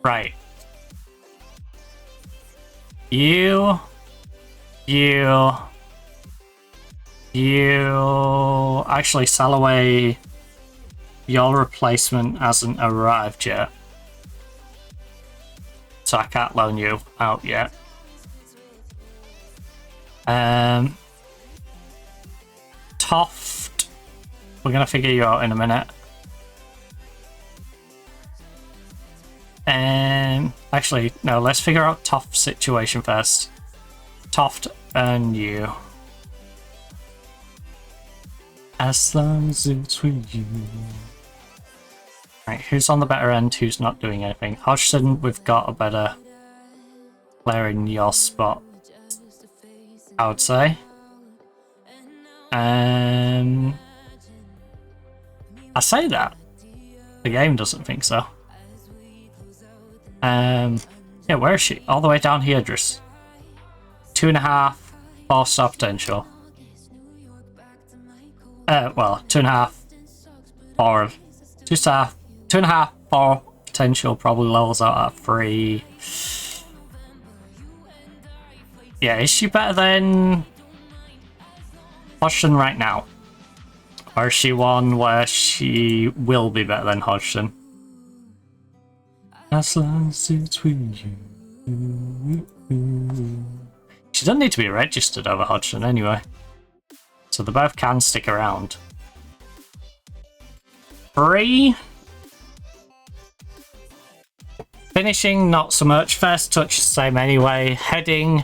Right. You. Actually, sell away. Your replacement hasn't arrived yet. So I can't loan you out yet. Toft. We're going to figure you out in a minute. Actually, no, let's figure out Toft's situation first. Toft and you. As long as it's with you. Right, who's on the better end? Who's not doing anything? Hodgson, we've got a better player in your spot, I would say. I say that. The game doesn't think so. Yeah, where is she? All the way down here, Driss. 2.5, 4-star potential. Well, 2.5, 4, 2-star, 2.5, 4 potential probably levels out at 3. Yeah, is she better than Hodgson right now? Or is she one where she will be better than Hodgson? As long as it's with you. She doesn't need to be registered over Hodgson anyway. So they both can stick around. 3. Finishing, not so much. First touch, the same anyway. Heading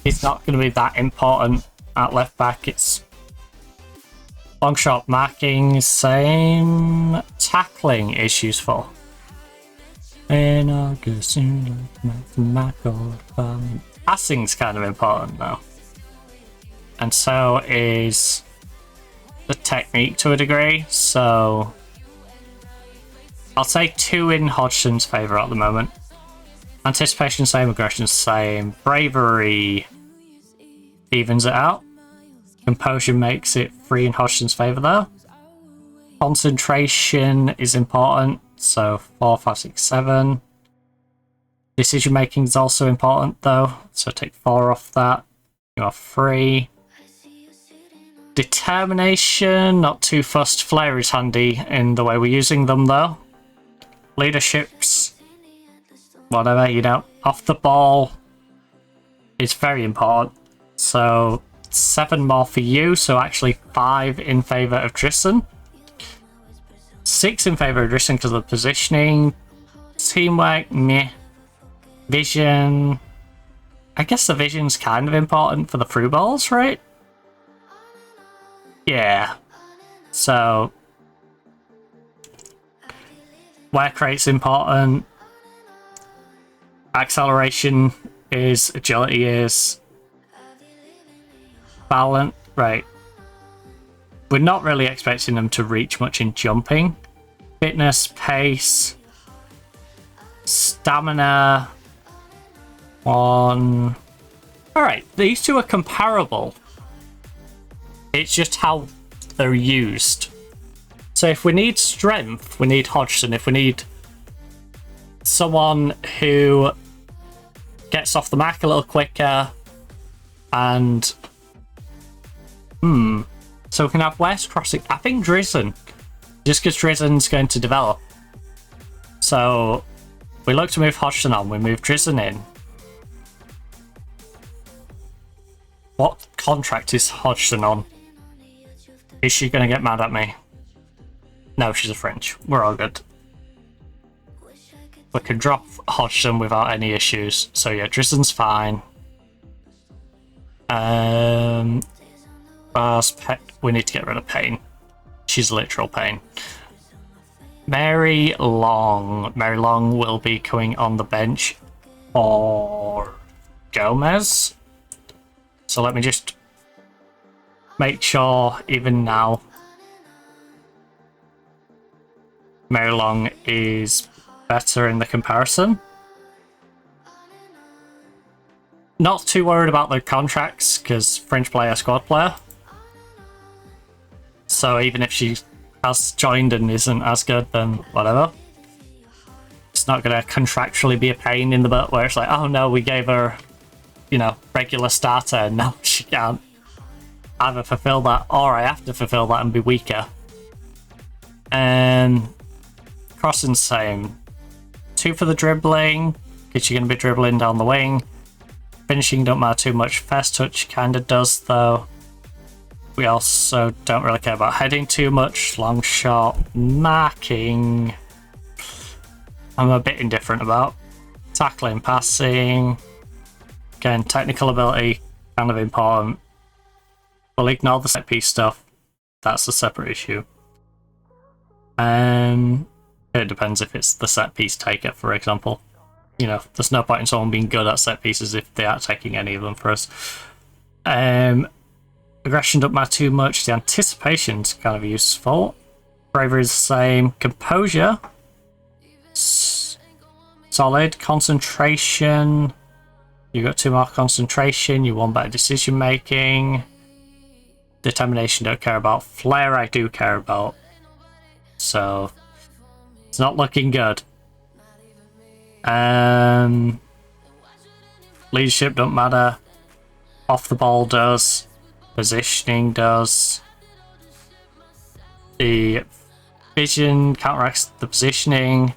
is not going to be that important at left back. It's long shot marking, same. Tackling is useful. In August, passing's kind of important though. And so is the technique to a degree, so I'll say 2 in Hodgson's favour at the moment. Anticipation same, aggression same, bravery evens it out. Composure makes it 3 in Hodgson's favour though. Concentration is important, so 4, 5, 6, 7. Decision making is also important though, so take 4 off that. You are 3. Determination, not too fussed. Flair is handy in the way we're using them though. Leaderships, whatever, you know, off the ball is very important. So 7 more for you, so actually 5 in favour of Tristan. 6 in favour of Tristan because of the positioning. Teamwork, meh. Vision, I guess the vision's kind of important for the through balls, right? Yeah. So work rate's important. Acceleration is, agility is. Balance, right. We're not really expecting them to reach much in jumping. Fitness, pace, stamina. 1. Alright, these two are comparable. It's just how they're used. So if we need strength, we need Hodgson. If we need someone who gets off the mark a little quicker and so we can have West crossing. I think Drizzen, just because Drizzen's going to develop. So we look to move Hodgson on, we move Drizzen in. What contract is Hodgson on? Is she gonna get mad at me? No, she's a French. We're all good. We can drop Hodgson without any issues. So yeah, Drizzon's fine. We need to get rid of Payne. She's literal pain. Mary Long. Mary Long will be coming on the bench for Gomez. So let me just make sure even now Mary Long is better in the comparison. Not too worried about the contracts because French player, squad player. So even if she has joined and isn't as good, then whatever. It's not going to contractually be a pain in the butt where it's like, oh no, we gave her, you know, regular starter and now she can't either fulfill that or I have to fulfill that and be weaker. Crossing same. 2 for the dribbling, because you're going to be dribbling down the wing. Finishing don't matter too much. First touch kind of does though. We also don't really care about heading too much. Long shot, marking, I'm a bit indifferent about. Tackling, passing. Again, technical ability, kind of important. We'll ignore the set piece stuff. That's a separate issue. It depends if it's the set piece taker, for example. You know, there's no point in someone being good at set pieces if they aren't taking any of them for us. Aggression don't matter too much. The anticipation's kind of useful. Bravery is the same. Composure, solid. Concentration, you got 2 more concentration. You want better decision making. Determination don't care about. Flair I do care about. So it's not looking good. Leadership don't matter. Off the ball does. Positioning does. The vision counteracts the positioning.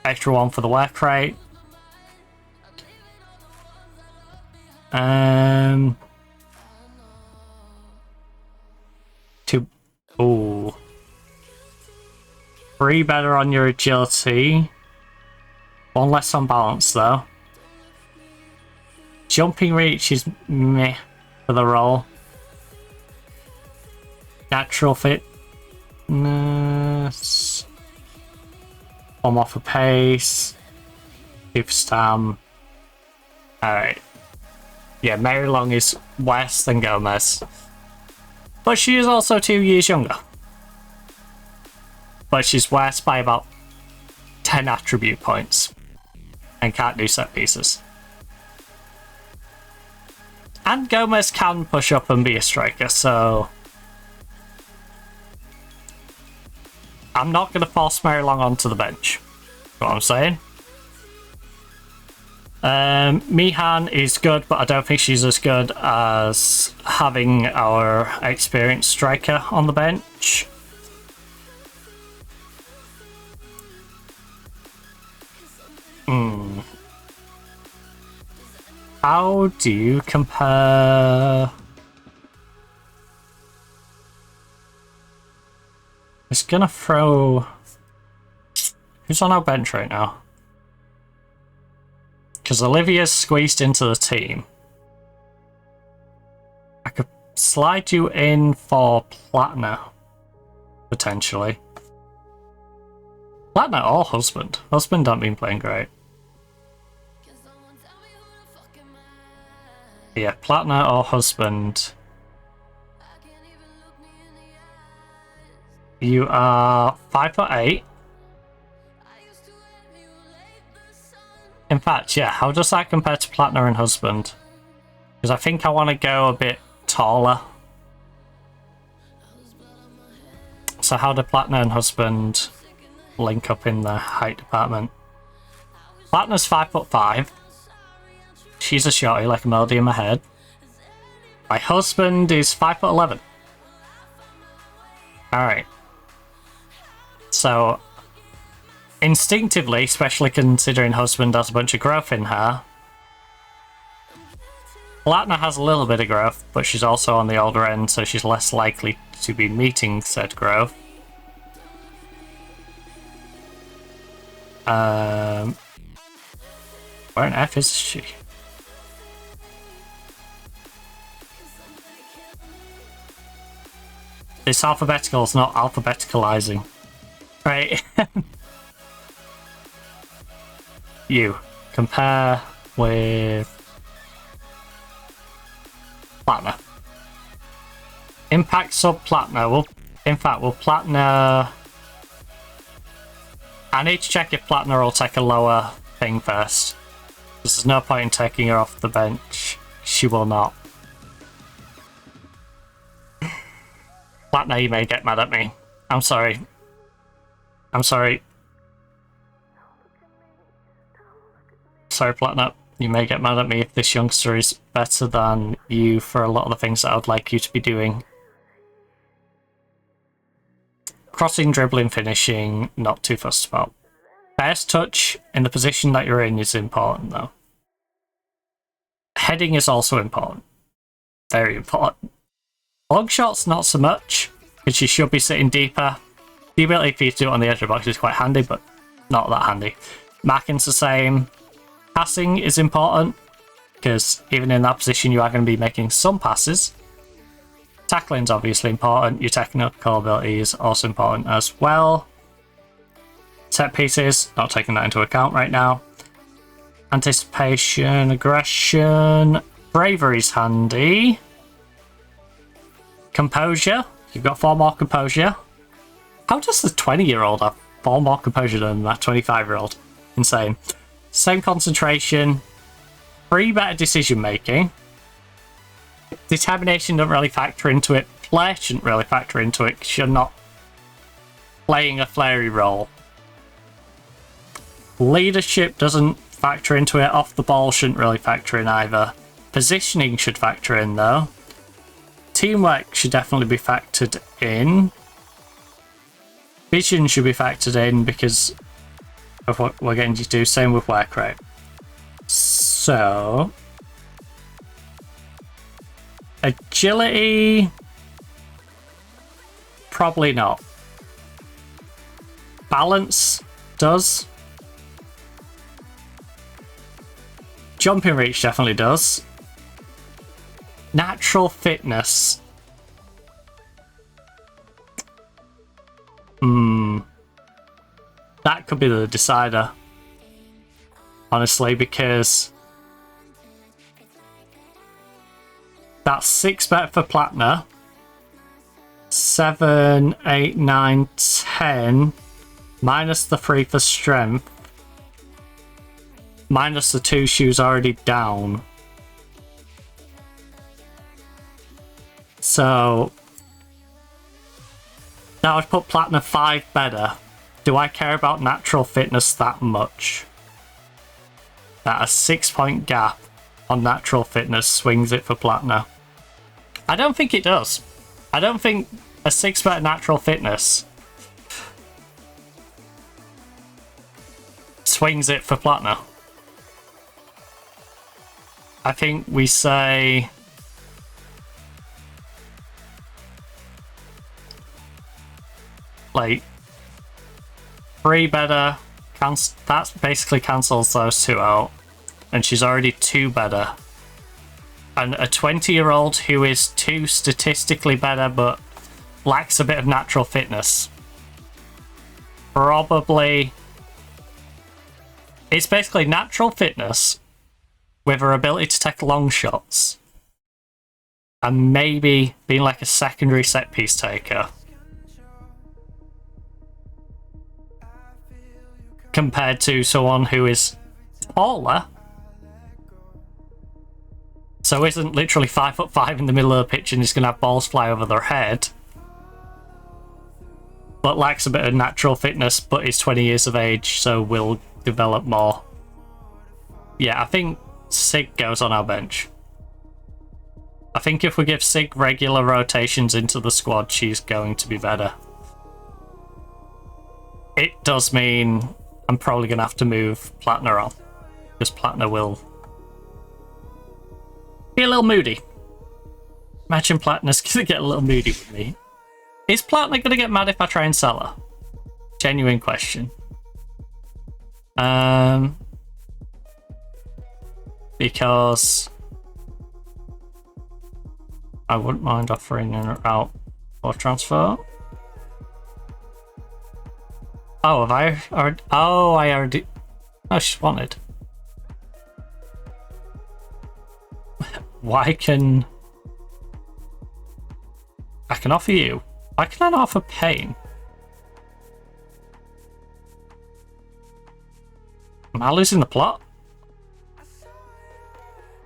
Extra 1 for the work rate. Ooh. 3 better on your agility. 1 less on balance though. Jumping reach is meh for the role. Natural fitness. 1 more for pace. 2 for stam. Alright. Yeah, Mary Long is worse than Gomez. But she is also 2 years younger. But she's worse by about 10 attribute points. And can't do set pieces. And Gomez can push up and be a striker, so I'm not going to force Mary Long onto the bench. That's what I'm saying. Mihan is good, but I don't think she's as good as having our experienced striker on the bench. How do you compare? It's gonna throw. Who's on our bench right now? Because Olivia's squeezed into the team. I could slide you in for Platner, potentially. Platner or Husband. Husband don't been playing great. Yeah, Platner or Husband. You are 5'8". In fact, yeah, how does that compare to Platner and Husband? Because I think I want to go a bit taller. So how do Platner and Husband link up in the height department? Platner's 5'5". She's a shorty like a melody in my head. My husband is 5'11". Alright. So, instinctively, especially considering husband has a bunch of growth in her, Platinum has a little bit of growth, but she's also on the older end, so she's less likely to be meeting said growth. Where on F is she? It's alphabetical, it's not alphabeticalizing. Right. You. Compare with Platinum. Impact sub Platinum. Well, in fact, will Platinum... I need to check if Platinum will take a lower thing first. There's no point in taking her off the bench. She will not. Platinum, you may get mad at me. I'm sorry. I'm sorry. Sorry, Platinum. You may get mad at me if this youngster is better than you for a lot of the things that I would like you to be doing. Crossing, dribbling, finishing, not too fussed about. Best touch in the position that you're in is important, though. Heading is also important. Very important. Long shots, not so much, because you should be sitting deeper. The ability for you to do it on the edge of the box is quite handy, but not that handy. Marking's the same. Passing is important, because even in that position you are going to be making some passes. Tackling's obviously important. Your technical ability is also important as well. Set pieces, not taking that into account right now. Anticipation, aggression, bravery's handy. Composure, you've got 4 more composure. How does the 20-year-old have 4 more composure than that 25-year-old? Insane. Same concentration, 3 better decision making. Determination doesn't really factor into it. Play shouldn't really factor into it because you're not playing a flary role. Leadership doesn't factor into it. Off the ball shouldn't really factor in either. Positioning should factor in though. Teamwork should definitely be factored in. Vision should be factored in because of what we're going to do. Same with work rate. So agility, probably not. Balance does. Jumping reach definitely does. Natural fitness. That could be the decider. Honestly, because that's 6 better for Platinum. 7, 8, 9, 10. Minus the 3 for strength. Minus the 2 shoes already down. So that would put Platinum 5 better. Do I care about natural fitness that much? That a 6-point gap on natural fitness swings it for Platinum. I don't think it does. I don't think a 6 better natural fitness swings it for Platinum. I think we say like 3 better, that basically cancels those 2 out, and she's already 2 better. And a 20-year-old who is 2 statistically better but lacks a bit of natural fitness. Probably, it's basically natural fitness with her ability to take long shots and maybe being like a secondary set piece taker. Compared to someone who is taller, so isn't literally 5'5" in the middle of the pitch and is going to have balls fly over their head, but lacks a bit of natural fitness, but is 20 years of age, so will develop more. Yeah, I think Sig goes on our bench. I think if we give Sig regular rotations into the squad, she's going to be better. It does mean I'm probably going to have to move Platinum on, because Platinum will Be a little moody. Imagine Platina's gonna get a little moody with me. Is Platina gonna get mad if I try and sell her? Genuine question. Because I wouldn't mind offering her out for transfer. Oh, have I already? Oh, I already. Oh, she's wanted. Why can I can offer you? Why can I not offer Pain? Am I losing the plot?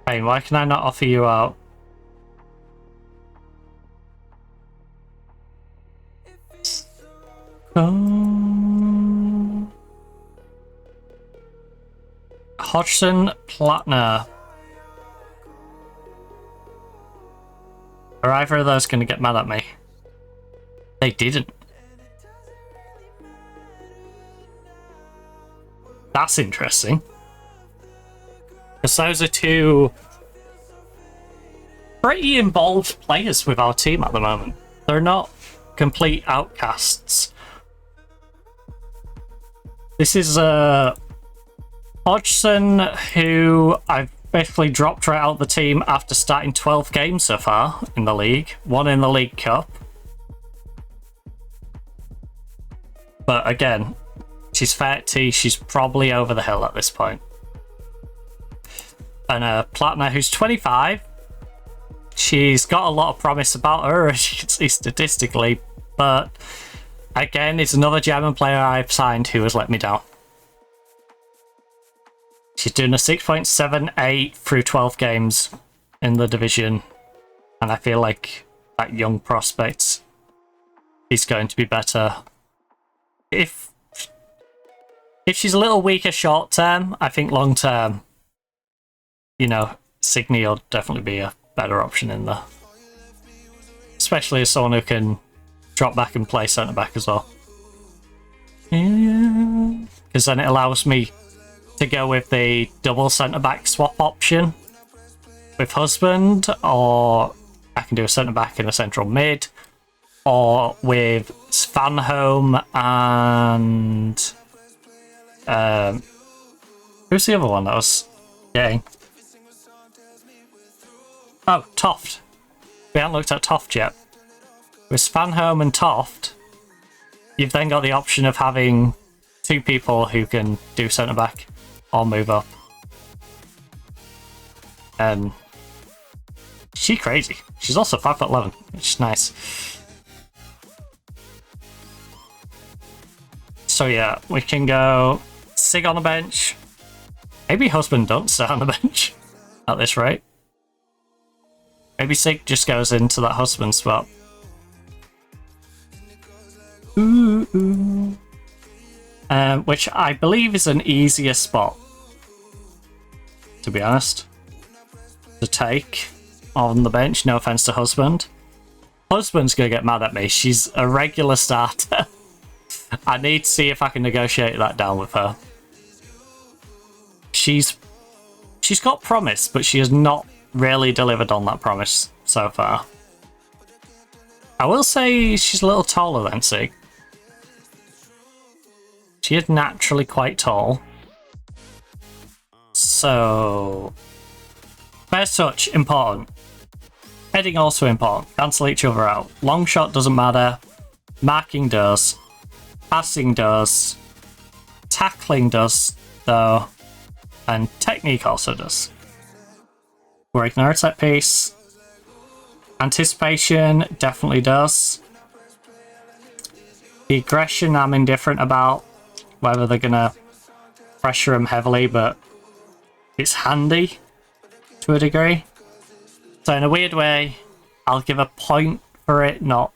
Pain, why can I not offer you out? Hodgson, Platina. Are either of those going to get mad at me? They didn't. That's interesting. Because those are two pretty involved players with our team at the moment. They're not complete outcasts. This is Hodgson, who I've basically dropped right out of the team after starting 12 games so far in the league. One in the League Cup. But again, she's 30, she's probably over the hill at this point. And Platina, who's 25, she's got a lot of promise about her, as you can see statistically, but again, it's another German player I've signed who has let me down. She's doing a 6.78 through 12 games in the division, and I feel like that young prospect is going to be better. If she's a little weaker short term, I think long term, you know, Signy will definitely be a better option in there. Especially as someone who can drop back and play centre back as well. Because then it allows me to go with the double centre back swap option with Husband, or I can do a centre back and a central mid, or with Svanholm and who's the other one that I was getting? Oh, Toft. We haven't looked at Toft yet. With Svanholm and Toft, you've then got the option of having two people who can do centre back or move up. And she's crazy. She's also 5'11", which is nice. So yeah, we can go Sig on the bench. Maybe Husband don't sit on the bench at this rate. Maybe Sig just goes into that Husband spot. Which I believe is an easier spot, to be honest, to take on the bench. No offense to Husband. Husband's gonna get mad at me. She's a regular starter. I need to see if I can negotiate that down with her. She's got promise, but she has not really delivered on that promise so far. I will say she's a little taller than Sig. She is naturally quite tall. So, first touch, important. Heading also important. Cancel each other out. Long shot doesn't matter. Marking does. Passing does. Tackling does, though. And technique also does. We're ignoring a set piece. Anticipation definitely does. The aggression I'm indifferent about. Whether they're gonna pressure him heavily, but it's handy to a degree. So in a weird way, I'll give a point for it, not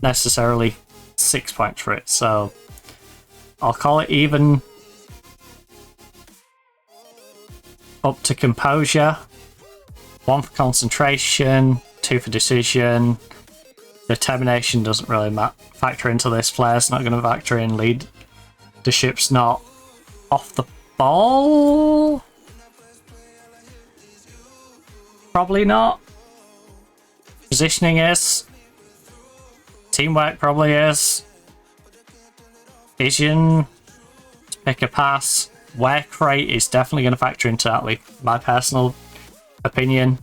necessarily 6 points for it. So I'll call it even. Up to composure. 1 for concentration, 2 for decision. Determination doesn't really factor into this. Player's not going to factor in. Leadership's not. Not. Off the ball. Probably not. Positioning is. Teamwork probably is. Vision. Pick a pass. Work rate is definitely going to factor into that, like my personal opinion.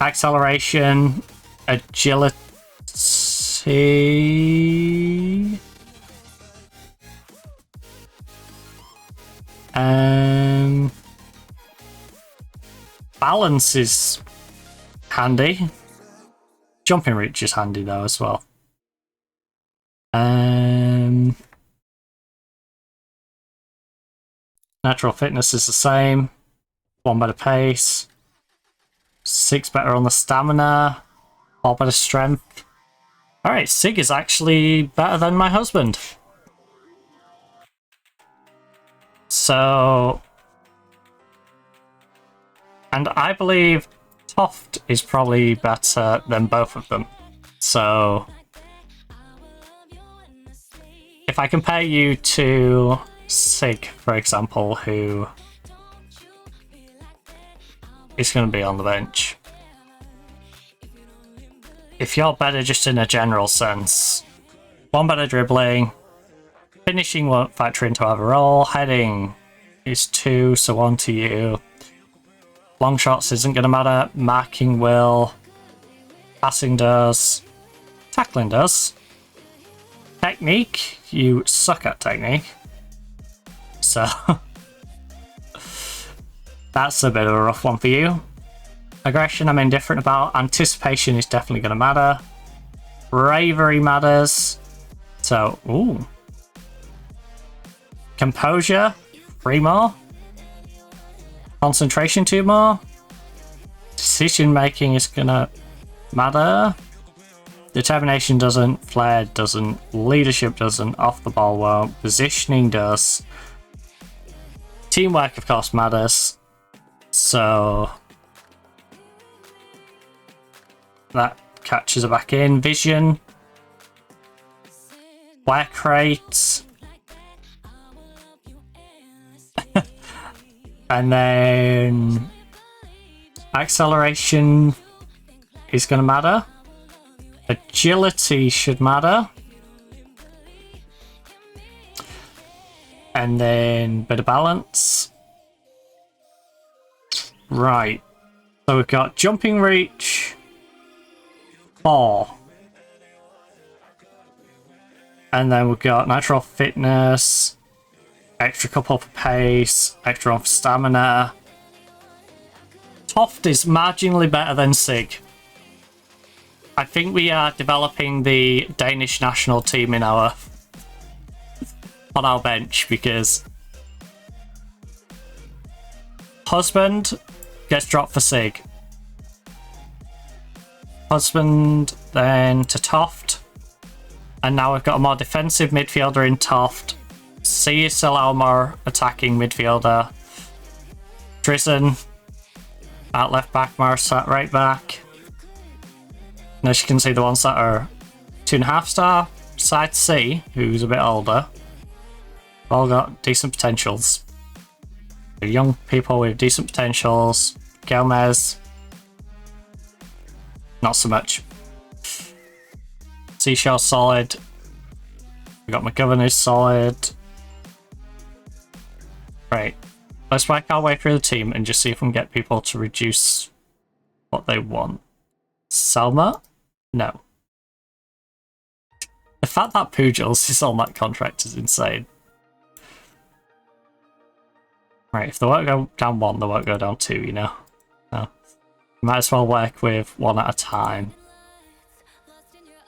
Acceleration. Agility. Balance is handy. Jumping reach is handy though as well. Natural fitness is the same. 1 better pace. 6 better on the stamina. 4 better strength. Alright, Sig is actually better than my husband. So... And I believe Toft is probably better than both of them. So... If I compare you to Sig, for example, who is going to be on the bench. If you're better just in a general sense, 1 better dribbling, finishing won't factor into overall, heading is 2, so 1 to you. Long shots isn't going to matter, marking will, passing does, tackling does. Technique, you suck at technique. So, that's a bit of a rough one for you. Aggression, I'm indifferent about. Anticipation is definitely going to matter. Bravery matters. So, ooh. Composure, 3 more. Concentration, 2 more. Decision making is going to matter. Determination doesn't. Flair doesn't. Leadership doesn't. Off the ball won't. Positioning does. Teamwork, of course, matters. So that catches it back in. Vision. Work rate. And then acceleration is going to matter. Agility should matter. And then bit of balance. Right. So we've got jumping reach. 4. And then we've got natural fitness. Extra couple for pace. Extra on for stamina. Toft is marginally better than Sig. I think we are developing the Danish national team in on our bench, because husband gets dropped for Sig. Husband then to Toft. And now we've got a more defensive midfielder in Toft. C is still our more attacking midfielder. Drizzen at left back, Mars at right back. And as you can see, the ones that are 2.5 star, side C, who's a bit older, all got decent potentials. The young people with decent potentials. Gomez, not so much. Seashell solid. We got McGovern is solid. Right, let's work our way through the team and just see if we can get people to reduce what they want. Selma? No. The fact that Pujals is on that contract is insane. Right, if they won't go down 1, they won't go down 2, you know? No. Might as well work with 1 at a time.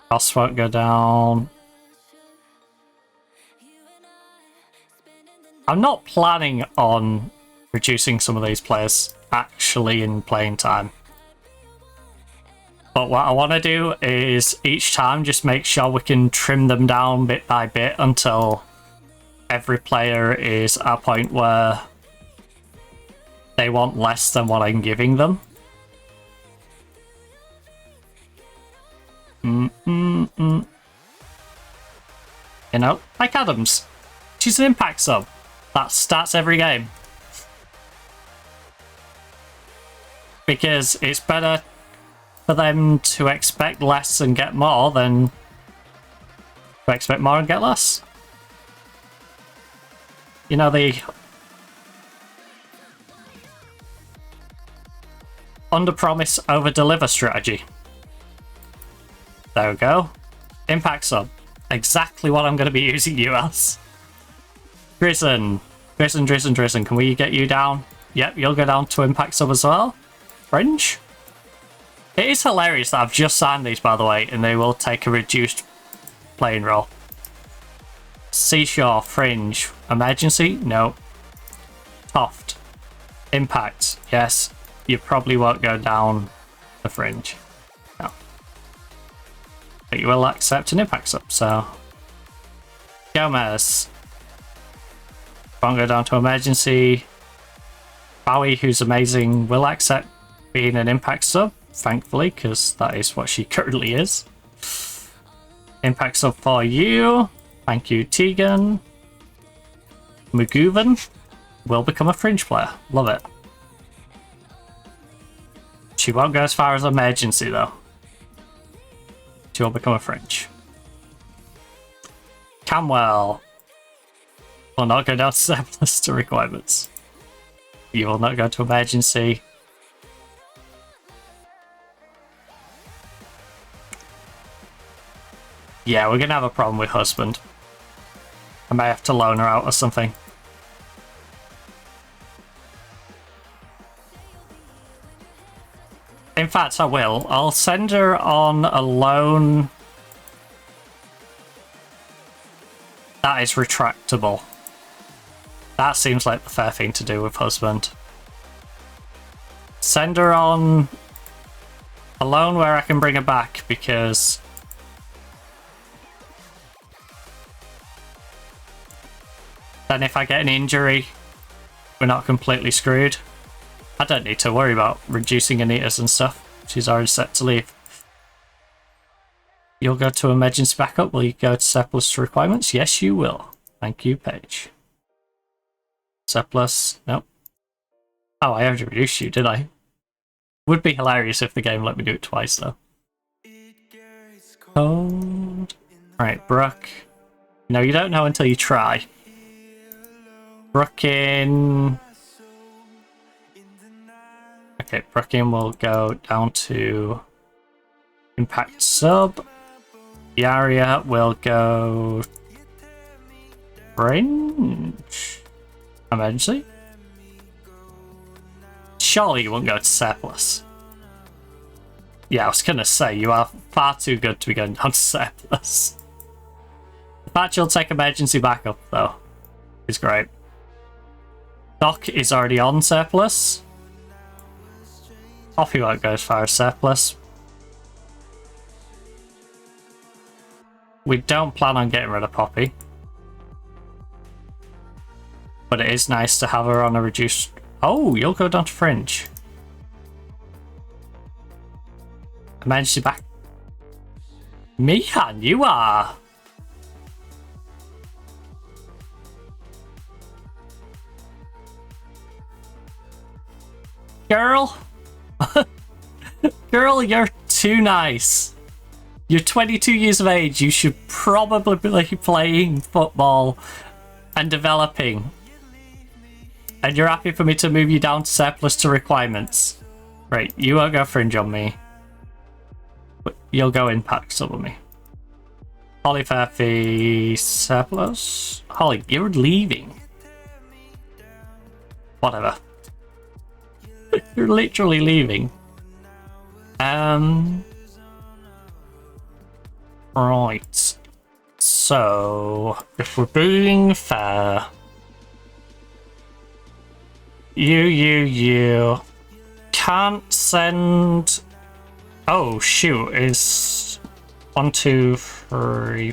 Costs won't go down. I'm not planning on reducing some of these players actually in playing time. But what I want to do is each time just make sure we can trim them down bit by bit until every player is at a point where they want less than what I'm giving them. You know, like Adams. She's an impact sub. That starts every game. Because it's better for them to expect less and get more than to expect more and get less. You know, the under-promise, over-deliver strategy. There we go. Impact sub. Exactly what I'm going to be using you as. Drisen. Drisen. Can we get you down? Yep, you'll go down to impact sub as well. Fringe. It is hilarious that I've just signed these, by the way, and they will take a reduced playing role. Seashore. Fringe. Emergency? No. Toft. Impact. Yes. You probably won't go down the fringe. No. But you will accept an impact sub, so... Gomez. Won't go down to emergency. Bowie, who's amazing, will accept being an impact sub, thankfully, because that is what she currently is. Impact sub for you. Thank you, Tegan. McGovan will become a fringe player. Love it. She won't go as far as emergency, though. She will become a fringe. Camwell will not go down to surplus to requirements. You will not go to emergency. Yeah, we're gonna have a problem with husband. I may have to loan her out or something. In fact, I will. I'll send her on a loan that is retractable. That seems like the fair thing to do with husband. Send her on a loan where I can bring her back, because then if I get an injury, we're not completely screwed. I don't need to worry about reducing Anita's and stuff. She's already set to leave. You'll go to emergency backup. Will you go to surplus requirements? Yes, you will. Thank you, Paige. Surplus. Nope. Oh, I already reduced you, did I? Would be hilarious if the game let me do it twice, though. Cold. Alright, Brooke. No, you don't know until you try. Brookin. Okay, Brookin will go down to impact sub. Yaria will go fringe. Emergency. Surely you won't go to surplus. Yeah, I was gonna say, you are far too good to be going down to surplus. The fact you'll take emergency backup, though, is great. Doc is already on surplus. Coffee won't go as far as surplus. We don't plan on getting rid of Poppy. But it is nice to have her on a reduced... Oh, you'll go down to fringe. Emergency back. Mihan, you are. Girl. Girl, you're too nice. You're 22 years of age. You should probably be playing football and developing. And you're happy for me to move you down to surplus to requirements. Right, you won't go fringe on me. But you'll go impact sub on me. Holly Fairfee surplus. Holly, you're leaving. Whatever. You're literally leaving. Right. So, if we're being fair, you can't send. Oh shoot! Is 1, 2, 3,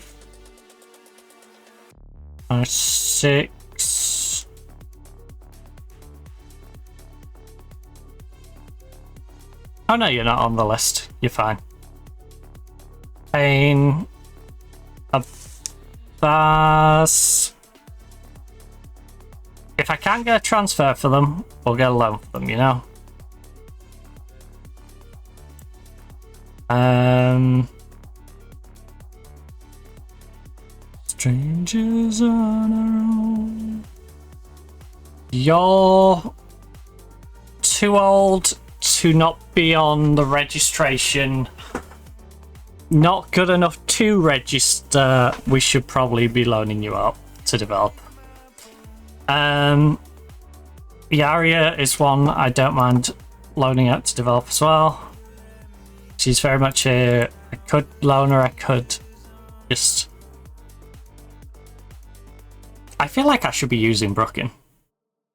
5, 6. Oh no, you're not on the list. You're fine. Pain. Abbas. If I can't get a transfer for them, we'll get a loan for them, you know? Strangers on our own. You're too old to not be on the registration. Not good enough to register. We should probably be loaning you out to develop. Yaria is one I don't mind loaning out to develop as well. She's very much I could loan her, I could just... I feel like I should be using Brooklyn,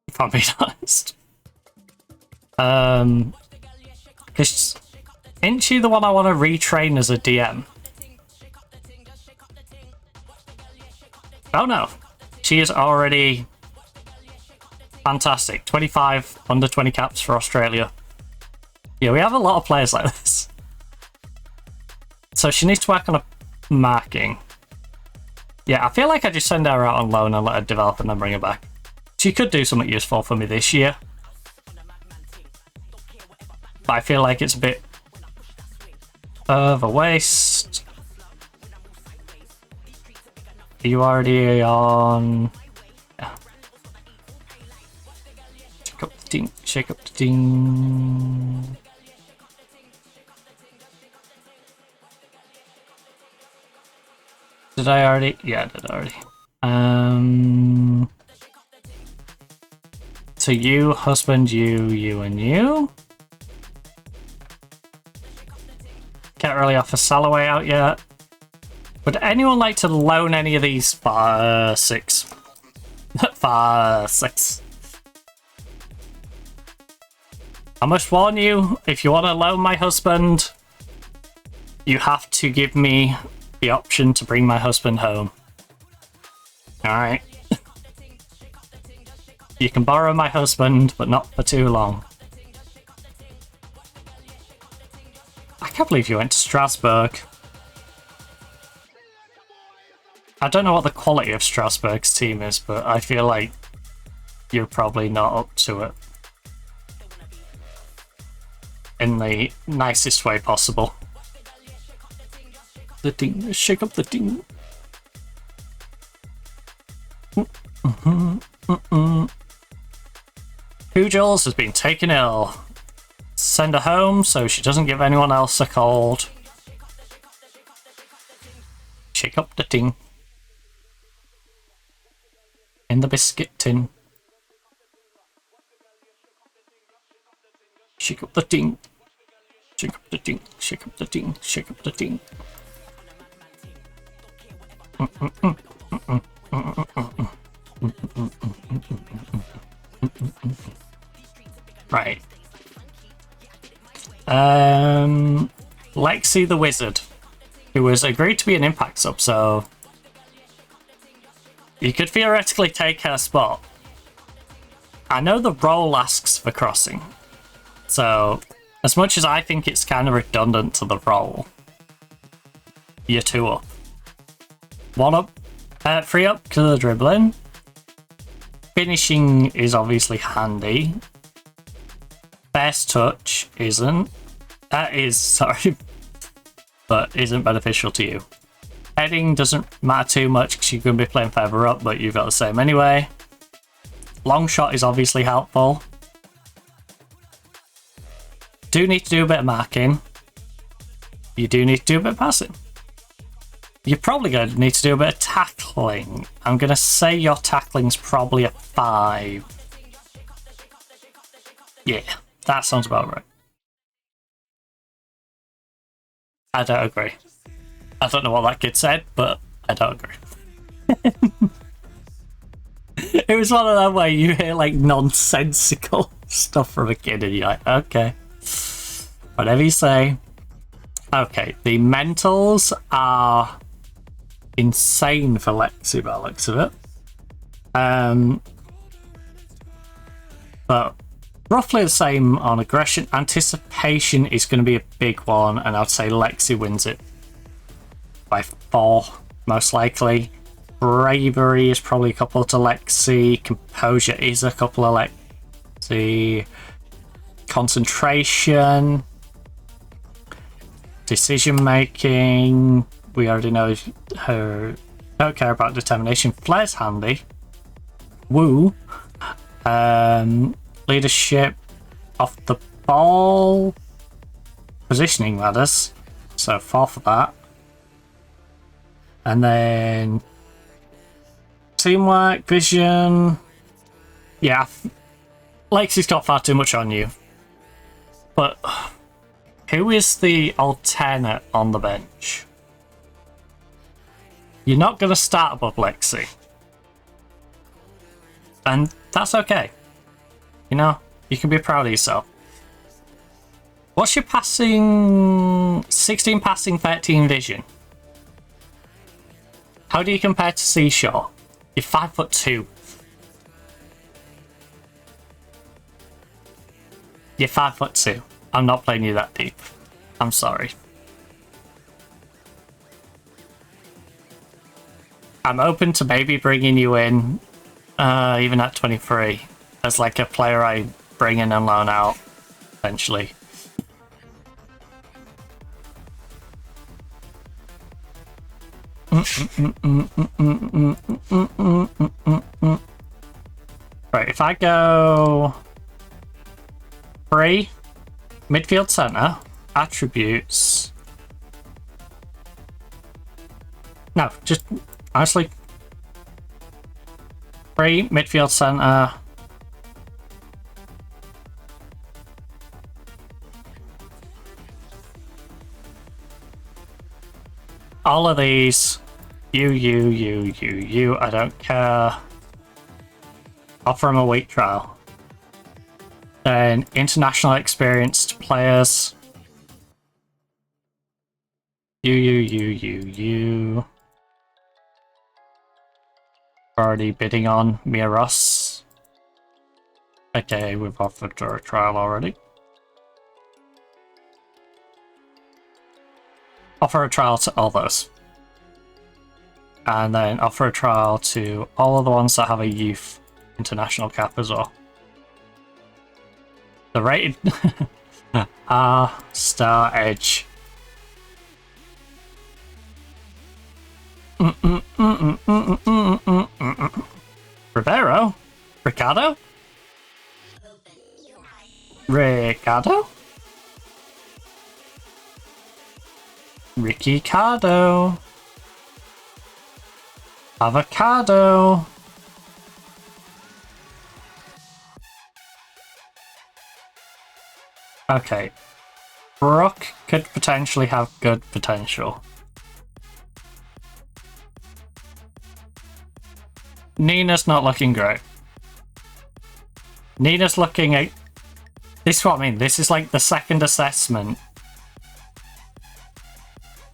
if I'm being honest. Because isn't she the one I want to retrain as a DM? Oh no, she is already fantastic. 25 under 20 caps for Australia. Yeah, we have a lot of players like this. So she needs to work on a marking. Yeah, I feel like I just send her out on loan and let her develop and then bring her back. She could do something useful for me this year. But I feel like it's a bit of a waste. Are you already on? Yeah. Shake up the team. Shake up the team. Did I already? Yeah, I did already. So you, husband, you, and you. Can't really offer Salaway out yet. Would anyone like to loan any of these? 6. 6. I must warn you, if you want to loan my husband, you have to give me the option to bring my husband home. Alright. You can borrow my husband, but not for too long. I can't believe you went to Strasbourg. I don't know what the quality of Strasbourg's team is, but I feel like you're probably not up to it. In the nicest way possible. The ding, shake up the ding. Pujals has been taken ill. Send her home so she doesn't give anyone else a cold. Shake up the ding. In the biscuit tin. Shake up the ding. Shake up the ding. Shake up the ding. Shake up the ding. Right. Lexi the Wizard, who has agreed to be an impact sub, so you could theoretically take her spot. I know the role asks for crossing, so as much as I think it's kind of redundant to the role, you're 2 up. 1 up, 3 up because of the dribbling. Finishing is obviously handy. Best touch isn't. That is, sorry, but isn't beneficial to you. Heading doesn't matter too much because you're going to be playing further up, but you've got the same anyway. Long shot is obviously helpful. Do need to do a bit of marking. You do need to do a bit of passing. You're probably going to need to do a bit of tackling. I'm going to say your tackling's probably a 5. Yeah, that sounds about right. I don't agree. I don't know what that kid said, but I don't agree. It was one of them where you hear like nonsensical stuff from a kid and you're like, okay. Whatever you say. Okay, the mentals are insane for Lexi by the looks of it. But roughly the same on aggression. Anticipation is going to be a big one, and I'd say Lexi wins it by 4, most likely. Bravery is probably a couple to Lexi. Composure is a couple of Lexi. Concentration. Decision making. We already know her. Don't care about determination. Flair's handy. Woo. Leadership off the ball. Positioning matters. So 4 for that. And then teamwork, vision. Yeah. Lexie's got far too much on you. But who is the alternate on the bench? You're not going to start above Lexie. And that's okay. You know, you can be proud of yourself. What's your passing? 16 passing, 13 vision. How do you compare to Seashore? You're 5'2". You're 5'2". I'm not playing you that deep. I'm sorry. I'm open to maybe bringing you in, even at 23, as like a player I bring in and loan out, eventually. Right, if I go 3, midfield center, attributes. No, just honestly, 3, midfield center. All of these. You. I don't care. Offer him a week trial. Then international experienced players. You. Already bidding on Mia Ross. Okay, we've offered her a trial already. Offer a trial to all those. And then offer a trial to all of the ones that have a youth international cap as well. The rated Star Edge. Ribeiro? Ricardo? Ricky Cardo. Avocado. Okay. Brooke could potentially have good potential. Nina's not looking great. Nina's looking at... This is what I mean. This is like the second assessment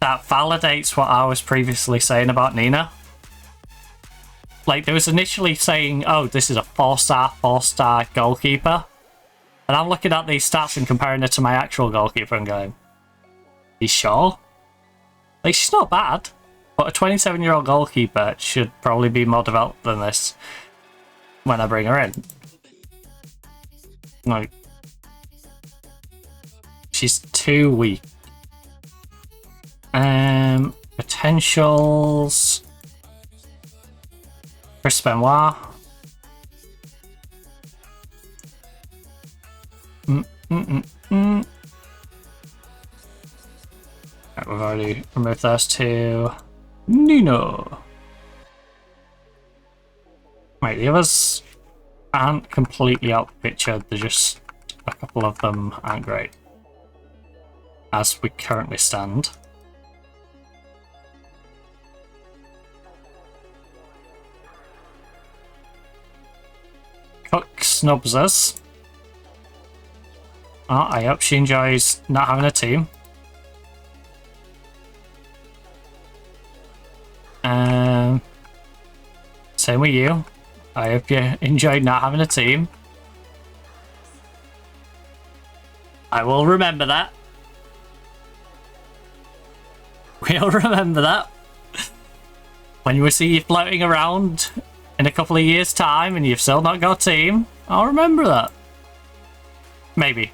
that validates what I was previously saying about Nina. Like, there was initially saying, oh, this is a 4-star goalkeeper. And I'm looking at these stats and comparing it to my actual goalkeeper and going, you sure? Like, she's not bad. But a 27-year-old goalkeeper should probably be more developed than this when I bring her in. Like, she's too weak. Potentials. Chris Benoit. Right, we've already removed those two. Nino. Right, the others aren't completely out of the picture. They're just a couple of them aren't great as we currently stand. Cook snubs us. Oh, I hope she enjoys not having a team. Same with you. I hope you enjoyed not having a team. I will remember that. We'll remember that. When we see you floating around in a couple of years' time and you've still not got a team, I'll remember that. Maybe.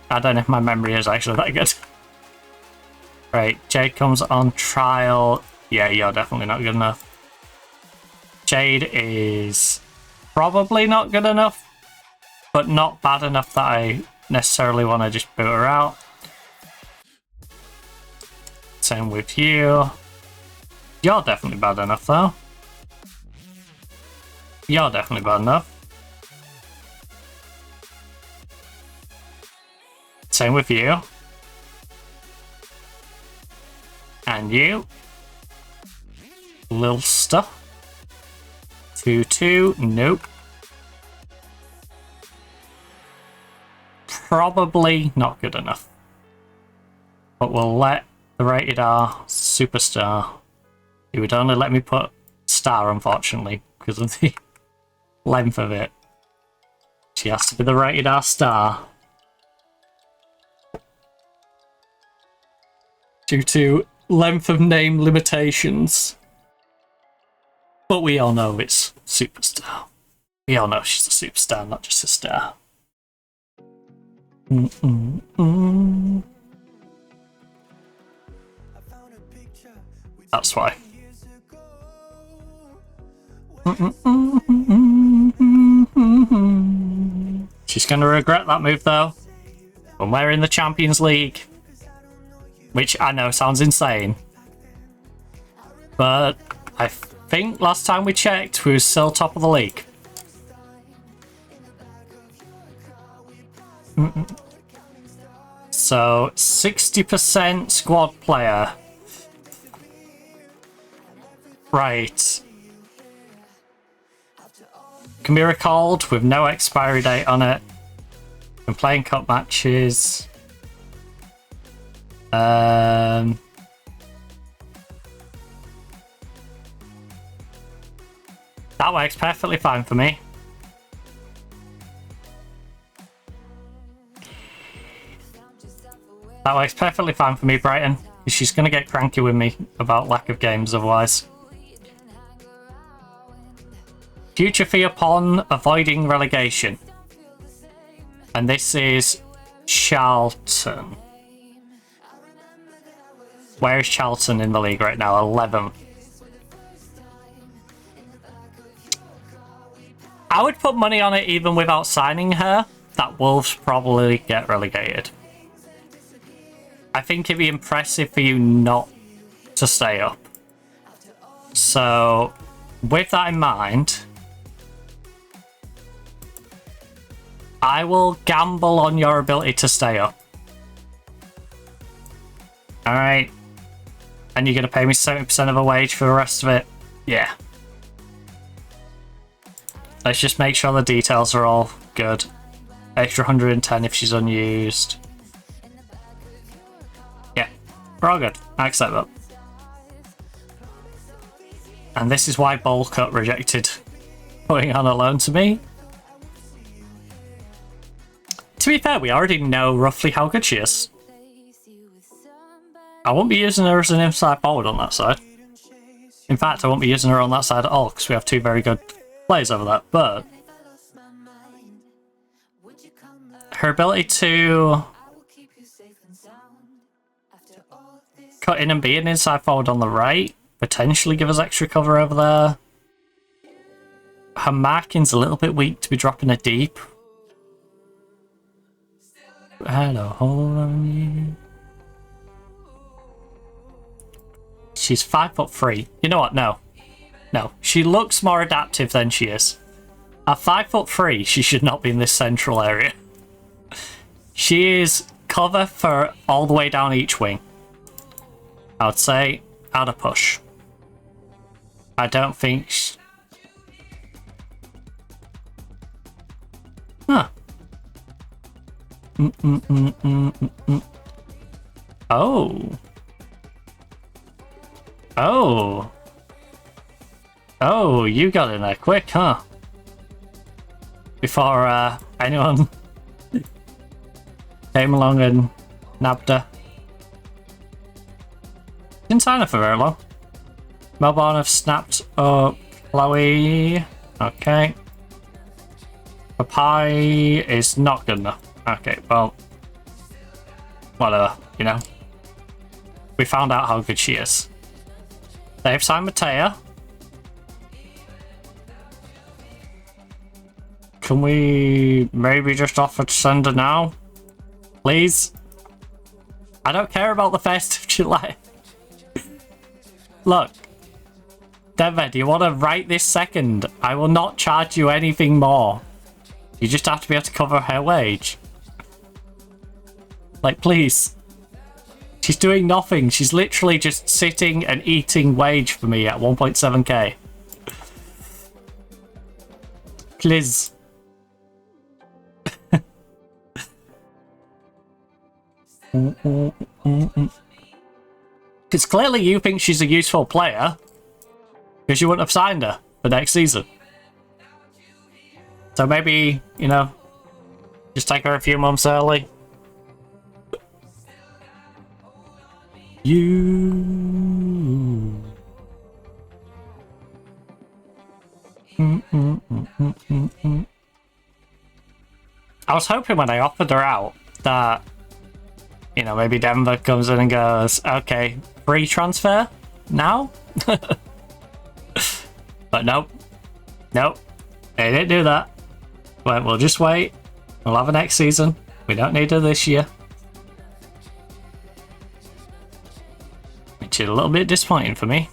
I don't know if my memory is actually that good. Right, Jade comes on trial. Yeah, you're definitely not good enough. Jade is probably not good enough, but not bad enough that I necessarily want to just boot her out. Same with you. You're definitely bad enough, though. You're definitely bad enough. Same with you. And you. Little stuff. 2-2. Nope. Probably not good enough. But we'll let the rated R superstar. It would only let me put star, unfortunately, because of the length of it. She has to be the rated R star. Due to length of name limitations. But we all know it's superstar. We all know she's a superstar, not just a star. That's why. She's going to regret that move, though. When we're in the Champions League. Which I know sounds insane. But I think last time we checked, we were still top of the league. So, 60% squad player. Right. Can be recalled with no expiry date on it. Been playing cup matches. That works perfectly fine for me. That works perfectly fine for me, Brighton. She's going to get cranky with me about lack of games otherwise. Future fee upon avoiding relegation. And this is Charlton. Where is Charlton in the league right now? 11th. I would put money on it even without signing her, that Wolves probably get relegated. I think it'd be impressive for you not to stay up. So, with that in mind, I will gamble on your ability to stay up. Alright. And you're going to pay me 70% of a wage for the rest of it? Yeah. Let's just make sure the details are all good. Extra 110 if she's unused. Yeah, we're all good. I accept that. And this is why Bowl Cut rejected putting on a loan to me. To be fair, we already know roughly how good she is. I won't be using her as an inside forward on that side. In fact, I won't be using her on that side at all because we have two very good players over that. But her ability to cut in and be an inside forward on the right, potentially give us extra cover over there. Her marking's a little bit weak to be dropping her deep. Hello, hold on. She's 5'3". You know what? No. No. She looks more adaptive than she is. At 5'3", she should not be in this central area. She is cover for all the way down each wing. I would say add a push. I don't think... Huh. Oh. Oh. Oh, you got in there quick, huh? Before anyone came along and nabbed her. Didn't sign her for very long. Melbourne have snapped up Chloe. Okay. Papai is not good enough. Okay, well, whatever, you know. We found out how good she is. They've signed Matea. Can we maybe just offer to send her now? Please? I don't care about the 1st of July. Look. Denver, do you want to right this second? I will not charge you anything more. You just have to be able to cover her wage. Like, please. She's doing nothing. She's literally just sitting and eating wage for me at 1.7k. Please. Because clearly you think she's a useful player. Because you wouldn't have signed her for next season. So maybe, you know, just take her a few months early. I was hoping when I offered her out that, you know, maybe Denver comes in and goes, okay, free transfer now? But nope. Nope. They didn't do that. But we'll just wait. We'll have her next season. We don't need her this year. Which is a little bit disappointing for me.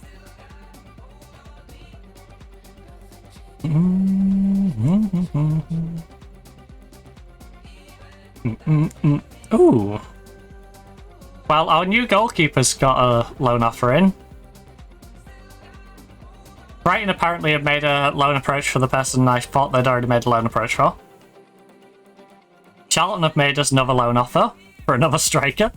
Ooh. Well, our new goalkeeper's got a loan offer in. Brighton apparently have made a loan approach for the person I thought they'd already made a loan approach for. Charlton have made us another loan offer for another striker.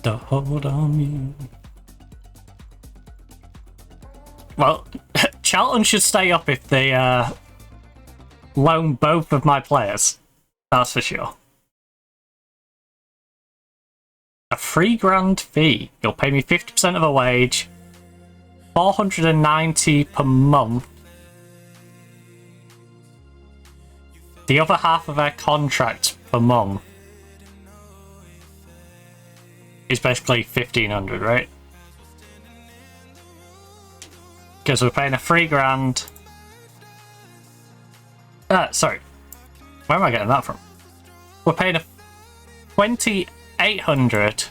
Don't hold on me. Well, Charlton should stay up if they loan both of my players. That's for sure. A £3,000 fee. You'll pay me 50% of a wage. $490 per month. The other half of our contract per month is basically $1,500, right? Because we're paying a £3,000. Sorry. Where am I getting that from? We're paying a $2,800.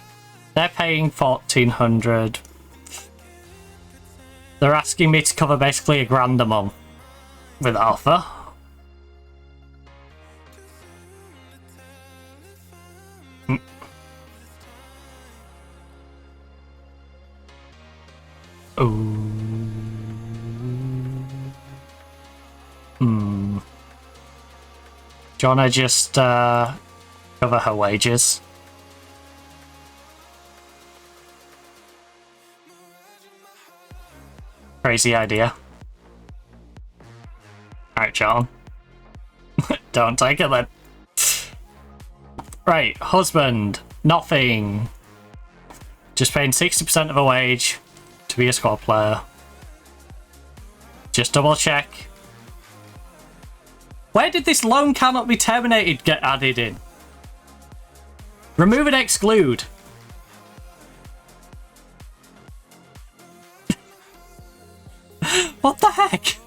They're paying $1,400. They're asking me to cover basically $1,000 a month with Alpha. Ooh. Do you wanna just cover her wages? Crazy idea. Alright, John. Don't take it then. Right, husband. Nothing. Just paying 60% of a wage to be a squad player. Just double check. Where did this loan cannot be terminated get added in? Remove and exclude. What the heck?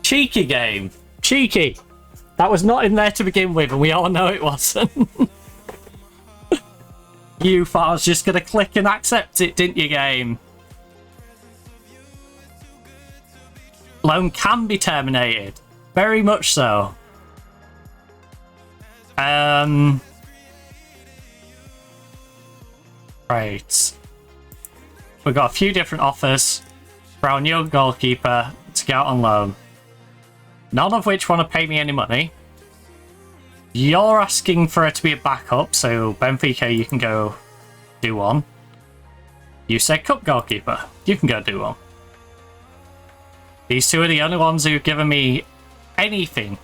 Cheeky game. Cheeky. That was not in there to begin with, and we all know it wasn't. You thought I was just gonna click and accept it, didn't you, game? Loan can be terminated. Very much so. Right. We've got a few different offers for our new goalkeeper to get out on loan. None of which want to pay me any money. You're asking for her to be a backup, so Benfica, you can go do one. You said cup goalkeeper. You can go do one. These two are the only ones who've given me anything.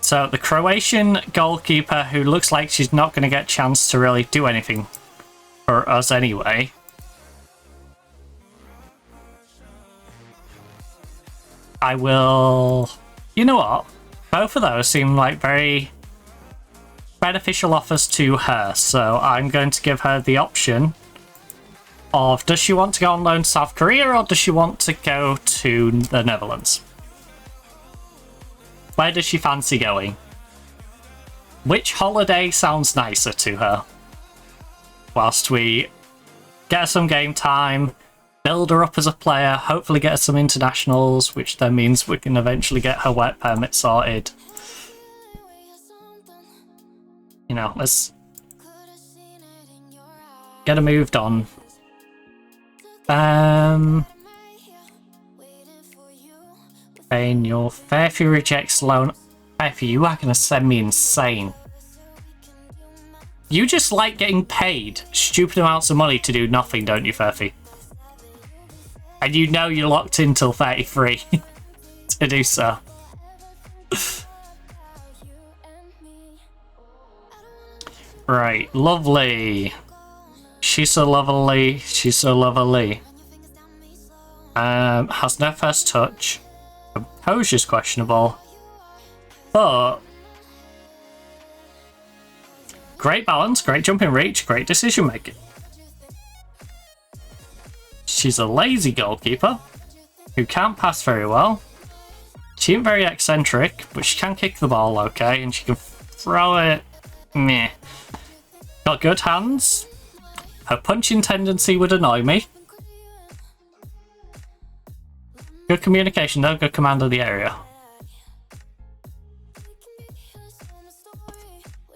So the Croatian goalkeeper, who looks like she's not going to get a chance to really do anything for us anyway. I will... You know what? Both of those seem like very beneficial offers to her, so I'm going to give her the option of, does she want to go on loan to South Korea or does she want to go to the Netherlands? Where does she fancy going? Which holiday sounds nicer to her? Whilst we get her some game time, build her up as a player, hopefully get her some internationals, which then means we can eventually get her work permit sorted. You know, let's get her moved on. Paying your Fairview rejects loan. Fairview, you are going to send me insane. You just like getting paid stupid amounts of money to do nothing, don't you, Fairview? And you know you're locked in till 33 to do so. Right, lovely. She's so lovely. She's so lovely. Has no first touch. Composure's questionable. But great balance, great jumping reach, great decision making. She's a lazy goalkeeper who can't pass very well. She ain't very eccentric, but she can kick the ball okay, and she can throw it. Meh. Got good hands. Her punching tendency would annoy me. Good communication, no good command of the area.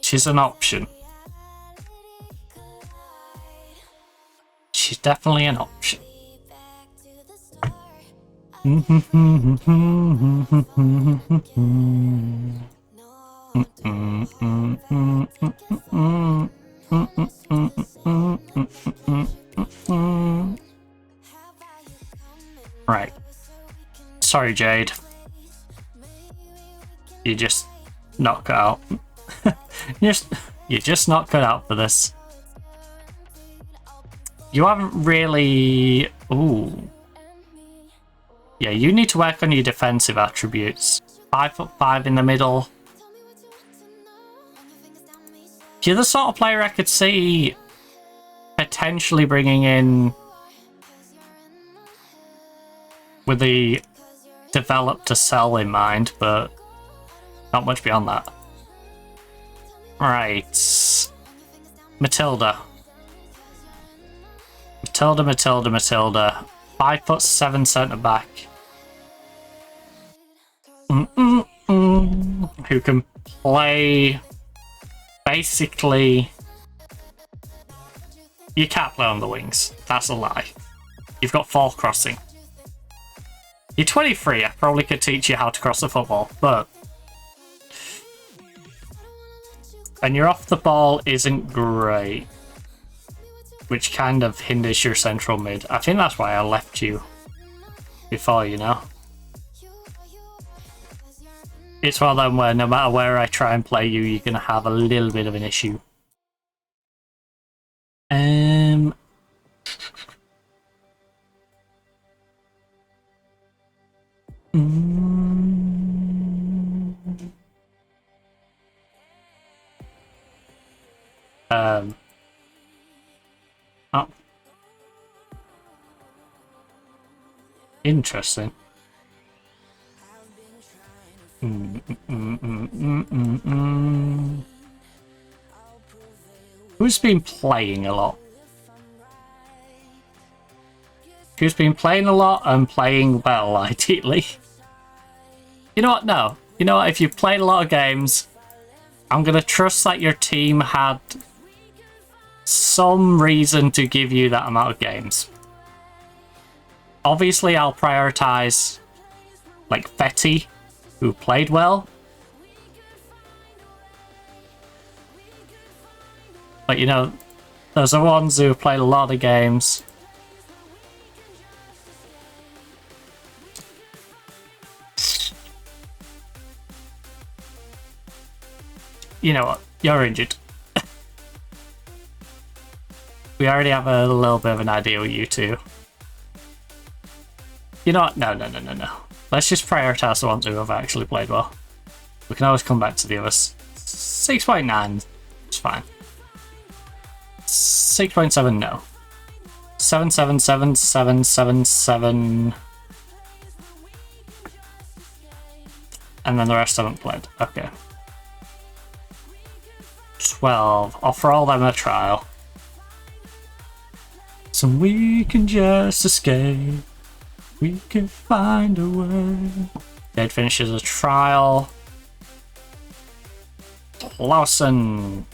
She's an option. She's definitely an option. Right. Sorry, Jade. You just not cut out. You're just not cut out for this. You haven't really. Ooh. Yeah, you need to work on your defensive attributes. 5'5" in the middle. You're the sort of player I could see potentially bringing in with the develop to sell in mind, but not much beyond that. Right. Matilda. Matilda. 5'7" centre back. Who can play basically. You can't play on the wings. That's a lie. You've got ball crossing. You're 23. I probably could teach you how to cross a football, but. And your off the ball isn't great, which kind of hinders your central mid. I think that's why I left you before, you know. It's one of them where no matter where I try and play you, you're going to have a little bit of an issue. Oh. Interesting. Who's been playing a lot? Who's been playing a lot and playing well, ideally? You know what? No. You know what? If you've played a lot of games, I'm going to trust that your team had some reason to give you that amount of games. Obviously, I'll prioritize like Fetty, who played well. But you know, those are ones who have played a lot of games. You know what? You're injured. We already have a little bit of an idea with you two. You know what? No. Let's just prioritise the ones who have actually played well. We can always come back to the others. 6.9, it's fine. 6.7, no. 7777777. And then the rest haven't played. Okay. 12. Offer all them a trial. So we can just escape. We can find a way. Dead finishes a trial. Lawson.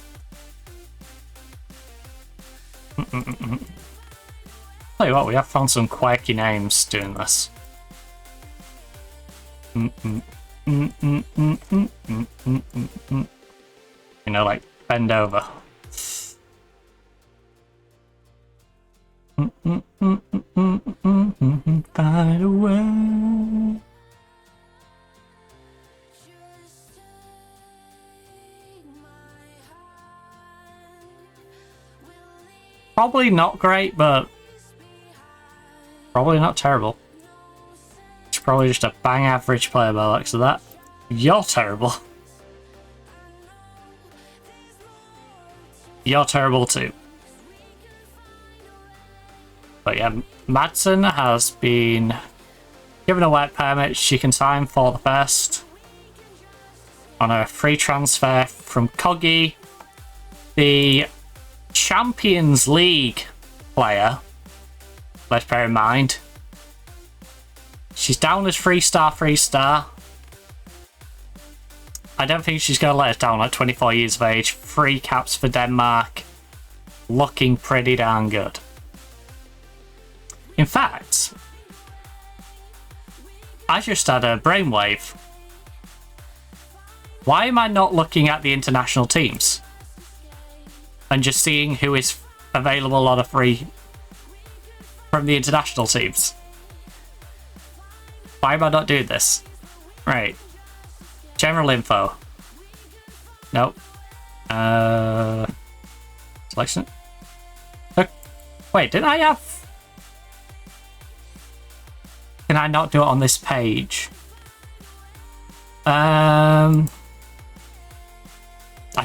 Tell you what, we have found some quirky names doing this. You know, like bend over. Find a way. Probably not great, but probably not terrible. It's probably just a bang average player by the looks of that. You're terrible. You're terrible too. But yeah, Madsen has been given a work permit. She can sign for the first on a free transfer from Coggy, the Champions League player. Let's bear in mind, she's down as 3-star. I don't think she's going to let us down at 24 years of age. 3 caps for Denmark. Looking pretty darn good. In fact, I just had a brainwave. Why am I not looking at the international teams and just seeing who is available on a free from the international teams? Why am I not doing this? Right. General info. Nope. Selection. Look. Wait, didn't I have... Can I not do it on this page? I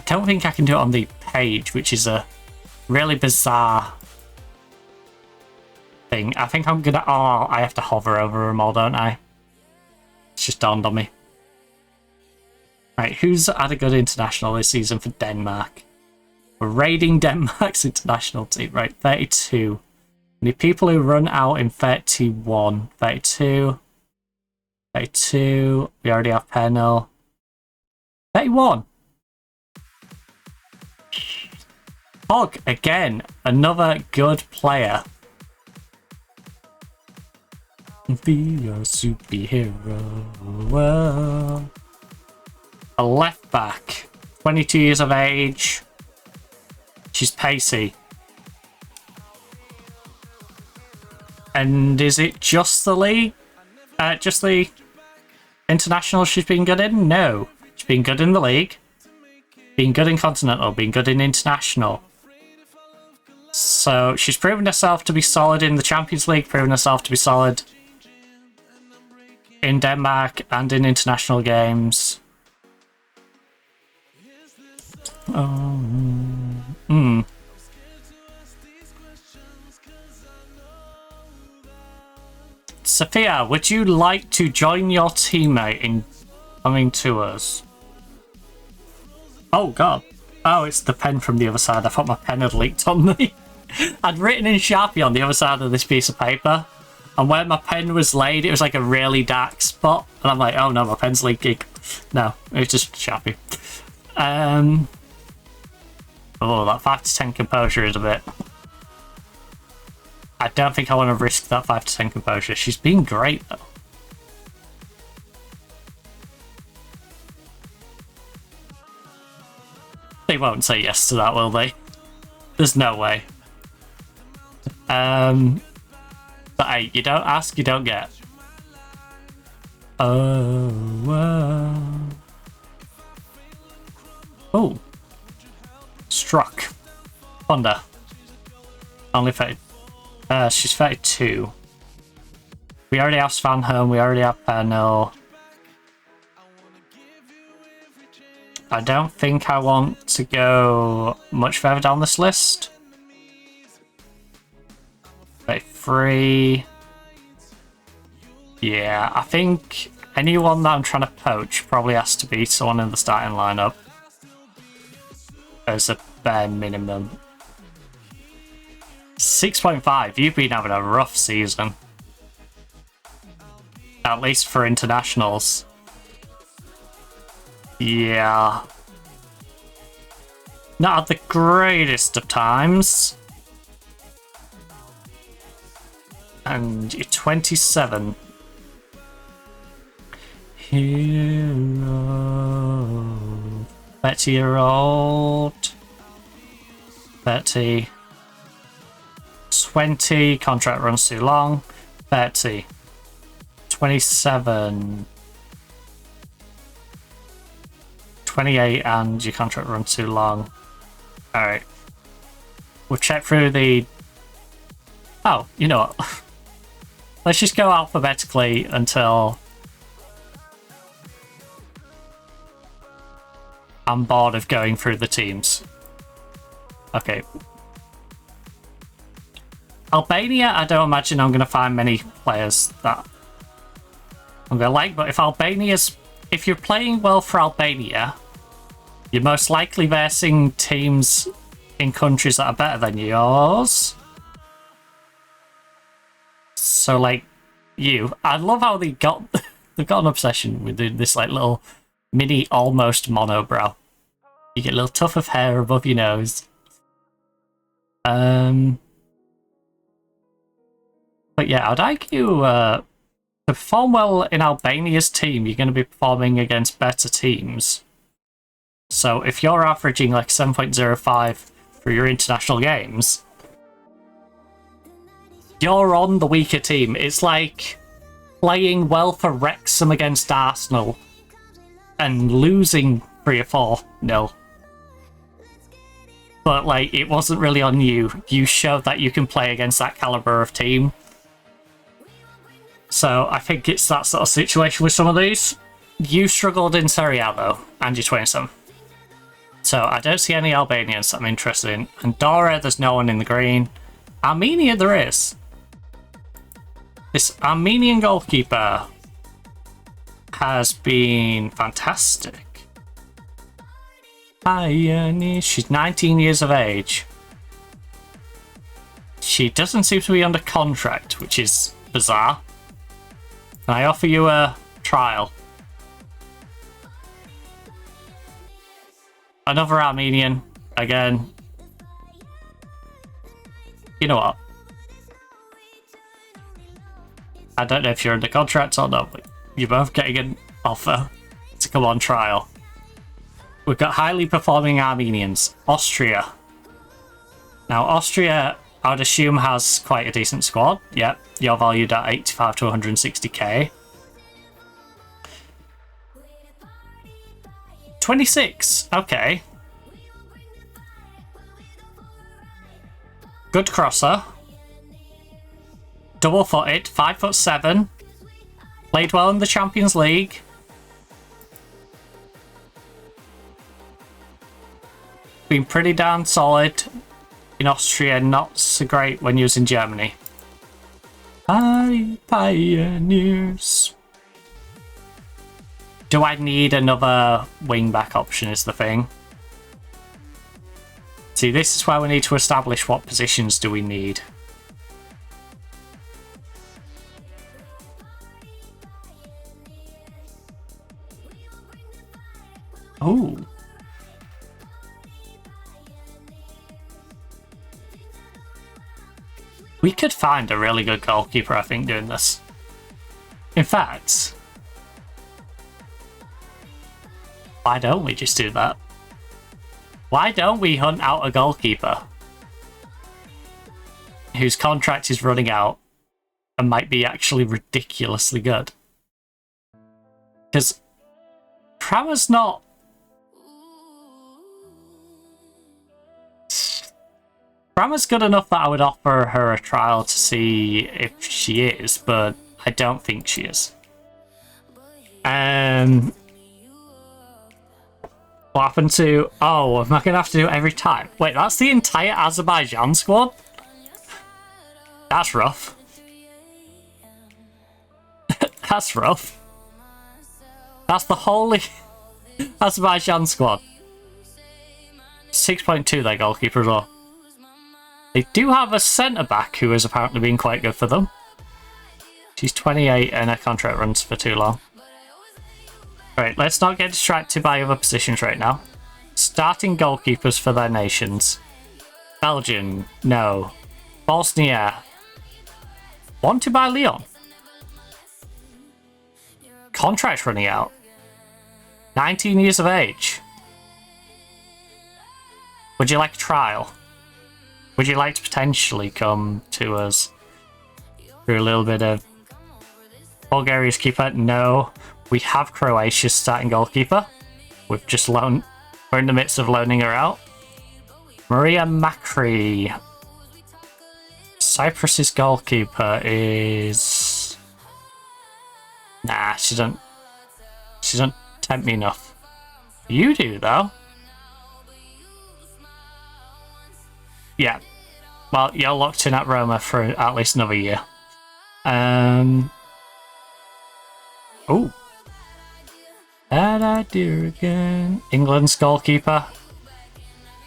don't think I can do it on the page, which is a really bizarre thing. I think I'm gonna... Oh, I have to hover over them all, don't I? It's just dawned on me. Right, who's had a good international this season for Denmark? We're raiding Denmark's international team. Right, 32. The people who run out in 31. 32. 32. We already have Pernell. 31. Hog, again, another good player. Be your superhero. Whoa. A left back, 22 years of age. She's pacey. And is it just the league? Just the international she's been good in? No. She's been good in the league. Been good in continental. Been good in international. So she's proven herself to be solid in the Champions League. Proven herself to be solid in Denmark and in international games. Sophia, would you like to join your teammate in coming to us? Oh god. Oh, it's the pen from the other side. I thought my pen had leaked on me. I'd written in Sharpie on the other side of this piece of paper, and where my pen was laid, it was like a really dark spot, and I'm like, oh no, my pen's leaking. No, it was just Sharpie. Oh, that 5 to 10 composure is a bit... I don't think I want to risk that 5 to 10 composure. She's been great, though. They won't say yes to that, will they? There's no way. But hey, you don't ask, you don't get. Oh, wow. Oh. Struck. Honda. Only 30. She's 32. We already have Svanholm, we already have Pernod. I don't think I want to go much further down this list. 3. Yeah, I think anyone that I'm trying to poach probably has to be someone in the starting lineup as a bare minimum. 6.5, you've been having a rough season. At least for internationals. Yeah. Not at the greatest of times. And you're 27. Hero. 30-year-old. 30. 20. Contract runs too long. 30. 27. 28 and your contract runs too long. Alright. We'll check through the... Oh, you know what? Let's just go alphabetically until I'm bored of going through the teams. Okay. Albania, I don't imagine I'm going to find many players that I'm going to like, but if you're playing well for Albania, you're most likely versing teams in countries that are better than yours. So, like, I love how they've got an obsession with this, like, little mini almost monobrow. You get a little tuft of hair above your nose. But yeah, I'd argue to perform well in Albania's team, you're going to be performing against better teams. So if you're averaging like 7.05 for your international games, you're on the weaker team. It's like playing well for Wrexham against Arsenal and losing 3 or 4-0. But like, it wasn't really on you. You showed that you can play against that caliber of team. So I think it's that sort of situation with some of these. You struggled in Serie A though, and you're 27. So I don't see any Albanians that I'm interested in. Andorra, there's no one in the green. Armenia, there is. This Armenian goalkeeper has been fantastic. She's 19 years of age. She doesn't seem to be under contract, which is bizarre. Can I offer you a trial? Another Armenian, again. You know what? I don't know if you're under contract or not, but you're both getting an offer to come on trial. We've got highly performing Armenians. Austria. Now, Austria, I would assume, has quite a decent squad. Yep, you're valued at 85 to 160k. 26, okay. Good crosser. Double-footed, 5'7". Played well in the Champions League. Been pretty darn solid in Austria, not so great when using Germany. Pioneers. Do I need another wing-back option is the thing. See, this is where we need to establish what positions do we need. Oh. We could find a really good goalkeeper, I think, doing this. In fact, why don't we just do that? Why don't we hunt out a goalkeeper whose contract is running out and might be actually ridiculously good? Because Prama's not... Prama's good enough that I would offer her a trial to see if she is, but I don't think she is. What happened to... Oh, am I going to have to do it every time? Wait, that's the entire Azerbaijan squad? That's rough. That's rough. That's the whole Azerbaijan squad. 6.2 their goalkeeper as well. They do have a centre-back who has apparently been quite good for them. She's 28 and her contract runs for too long. Right, let's not get distracted by other positions right now. Starting goalkeepers for their nations. Belgium, no. Bosnia. Wanted by Lyon. Contract running out. 19 years of age. Would you like a trial? Would you like to potentially come to us through a little bit of Bulgaria's keeper? No. We have Croatia's starting goalkeeper. We've just loaned. We're in the midst of loaning her out. Maria Macri. Cyprus's goalkeeper is... Nah, she doesn't tempt me enough. You do, though. Yeah. Well, you're locked in at Roma for at least another year. Oh. Bad idea again. England's goalkeeper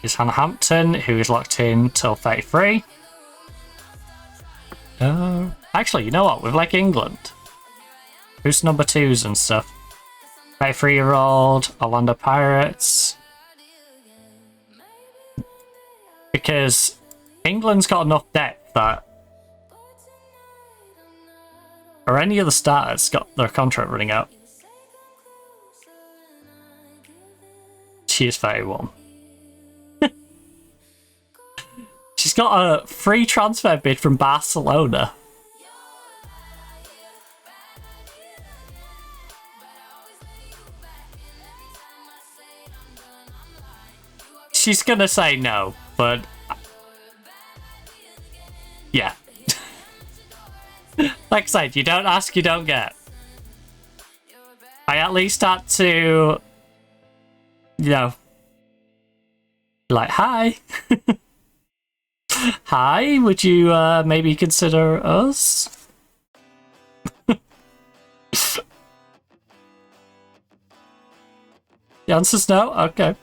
is Hannah Hampton, who is locked in till 33. Actually, you know what? With like England, who's number 2s and stuff? 33-year-old Orlando Pirates. Because England's got enough depth that... Or any of the starters got their contract running out. She is 31. She's got a free transfer bid from Barcelona. She's gonna say no, but... Yeah. Like I said, you don't ask, you don't get. I at least had to... You know... Like, hi! Hi, would you maybe consider us? The answer's no? Okay.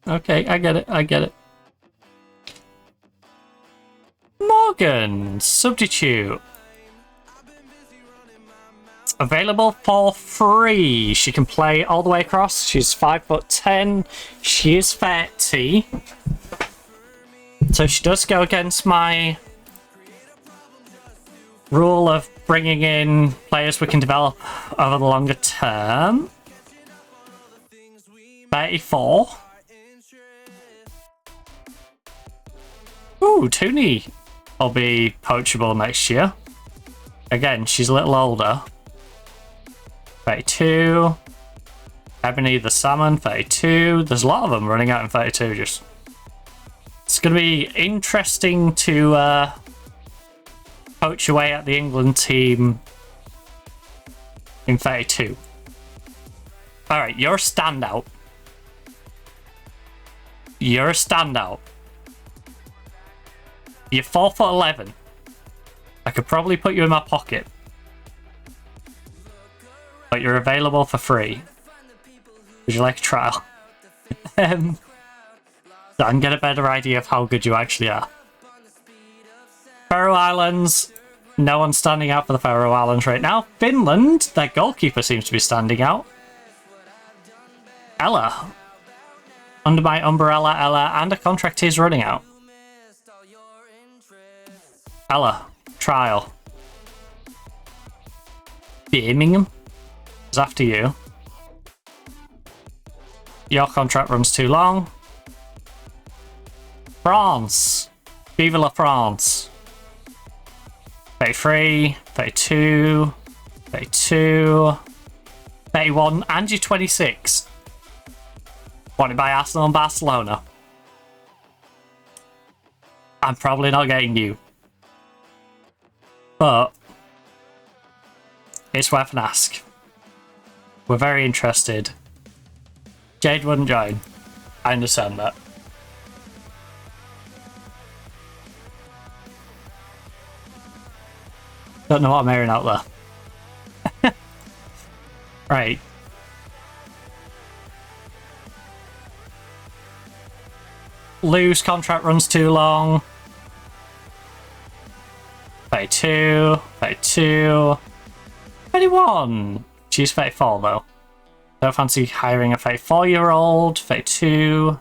Okay, I get it, I get it. Morgan, substitute. Available for free. She can play all the way across. She's 5'10". She is 30. So she does go against my rule of bringing in players we can develop over the longer term. 34. Ooh, Tooney will be poachable next year. Again, she's a little older. 32. Ebony the Salmon, 32. There's a lot of them running out in 32 just... It's going to be interesting to poach away at the England team in 32. Alright, you're a standout. You're a standout. You're 4'11". I could probably put you in my pocket. But you're available for free. Would you like a trial? So I can get a better idea of how good you actually are. Faroe Islands. No one's standing out for the Faroe Islands right now. Finland. Their goalkeeper seems to be standing out. Ella. Under my umbrella, Ella. And a contract is running out. Ella. Trial. Birmingham. It's after you. Your contract runs too long. France. Vive la France. 33, 32, 32, 31, and you're 26. Wanted by Arsenal and Barcelona. I'm probably not getting you. But It's worth an ask. We're very interested. Jade wouldn't join. I understand that. Don't know what I'm hearing out there. Right. Lou's contract runs too long. 32, 32, 31. She's 34 though. Don't fancy hiring a 34-year-old. 32.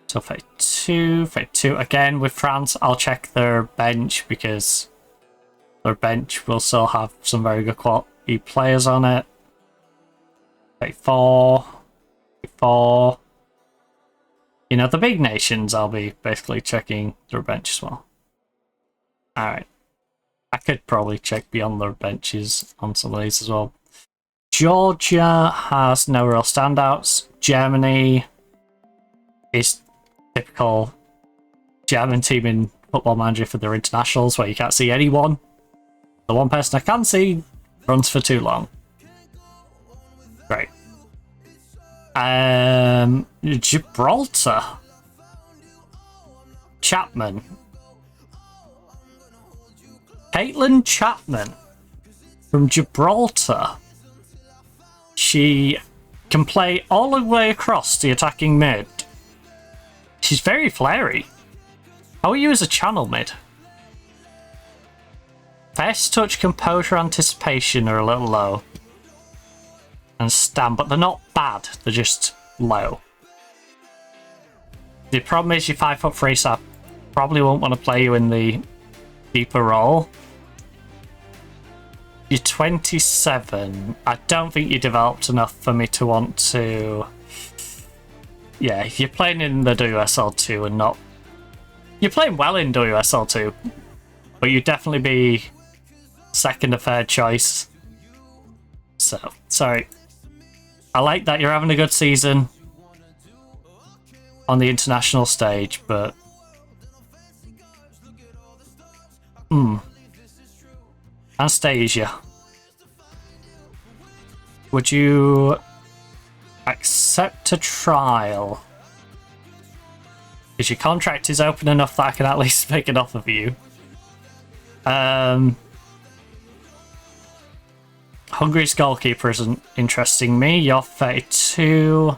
So 32, 32. Again, with France, I'll check their bench because their bench will still have some very good quality players on it. 34, 34. You know, the big nations, I'll be basically checking their bench as well. Alright. I could probably check beyond their benches on some of these as well. Georgia has no real standouts. Germany is typical German team in Football Manager for their internationals where you can't see anyone. The one person I can see runs for too long. Great. Gibraltar. Chapman. Caitlin Chapman from Gibraltar. She can play all the way across the attacking mid. She's very flary. How are you as a channel mid? First touch, composure, anticipation are a little low. And stand, but they're not bad, they're just low. The problem is you're 5'3", so I probably won't want to play you in the deeper role. You're 27. I don't think you developed enough for me to want to... Yeah, you're playing in the WSL2 and not... You're playing well in WSL2, but you'd definitely be second or third choice. So, sorry. I like that you're having a good season on the international stage, but... Anastasia. Would you accept a trial? Because your contract is open enough that I can at least make an offer for you. Hungary's goalkeeper isn't interesting me. You're 32.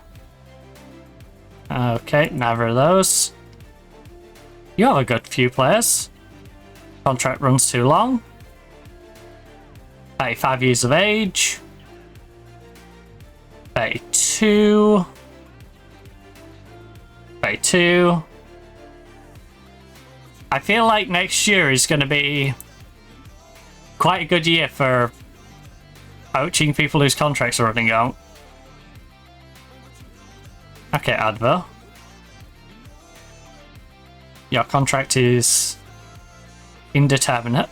Okay, neither of those. You have a good few players. Contract runs too long. 35 years of age. 32. 32. I feel like next year is going to be quite a good year for poaching people whose contracts are running out. Okay, Advo. Your contract is indeterminate.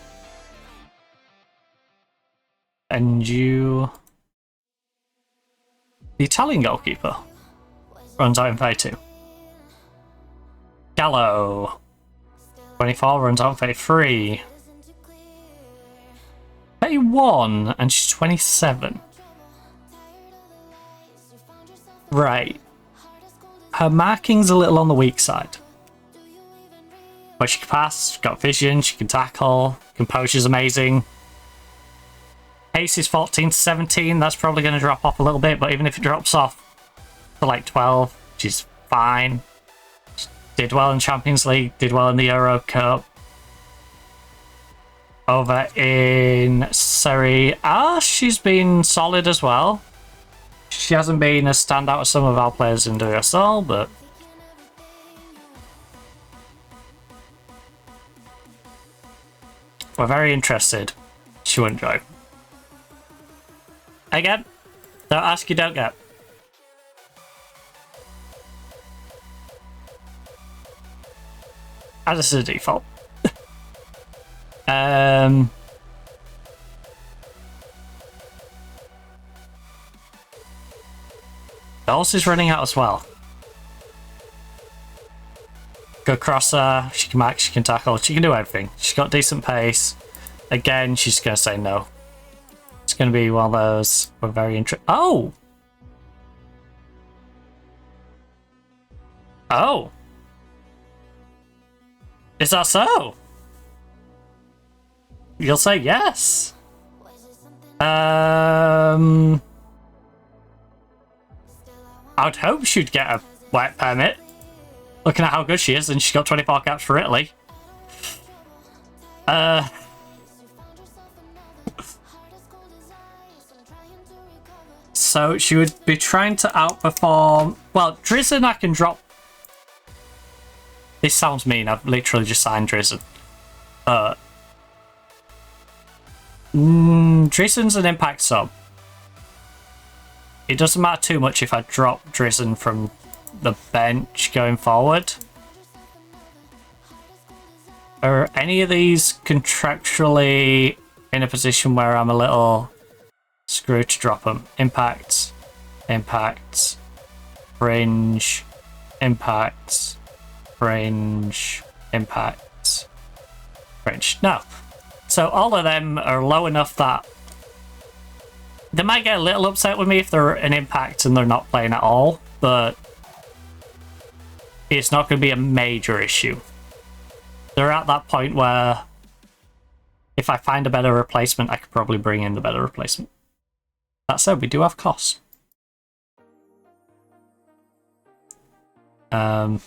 And you... The Italian goalkeeper runs out in 32. Gallo. 24 runs out in 33. 31 and she's 27. Right. Her marking's a little on the weak side. But she can pass, she's got vision, she can tackle, composure's amazing. Pace is 14 to 17, that's probably going to drop off a little bit, but even if it drops off to like 12, she's fine. She did well in Champions League, did well in the Euro Cup. Over in Serie A, she's been solid as well. She hasn't been as standout as some of our players in WSL, but... We're very interested. She wouldn't join. Again, don't ask, you don't get. As this is a default. Dulce is running out as well. Good crosser, she can mark, she can tackle, she can do everything. She's got decent pace. Again, she's going to say no It's going to be one of those. We're very interested. Oh! Oh! Is that so? You'll say yes. I would hope she'd get a work permit. Looking at how good she is, and she's got 24 caps for Italy. So she would be trying to outperform... Well, Drizzen I can drop... This sounds mean, I've literally just signed Drizzen. Drizzen's an impact sub. It doesn't matter too much if I drop Drizzen from the bench going forward. Are any of these contractually in a position where I'm a little screwed to drop them? Impact, impact, fringe, impact, fringe, impact, fringe. No. So all of them are low enough that they might get a little upset with me if they're an impact and they're not playing at all, but it's not going to be a major issue. They're at that point where if I find a better replacement, I could probably bring in the better replacement. That said, we do have costs. And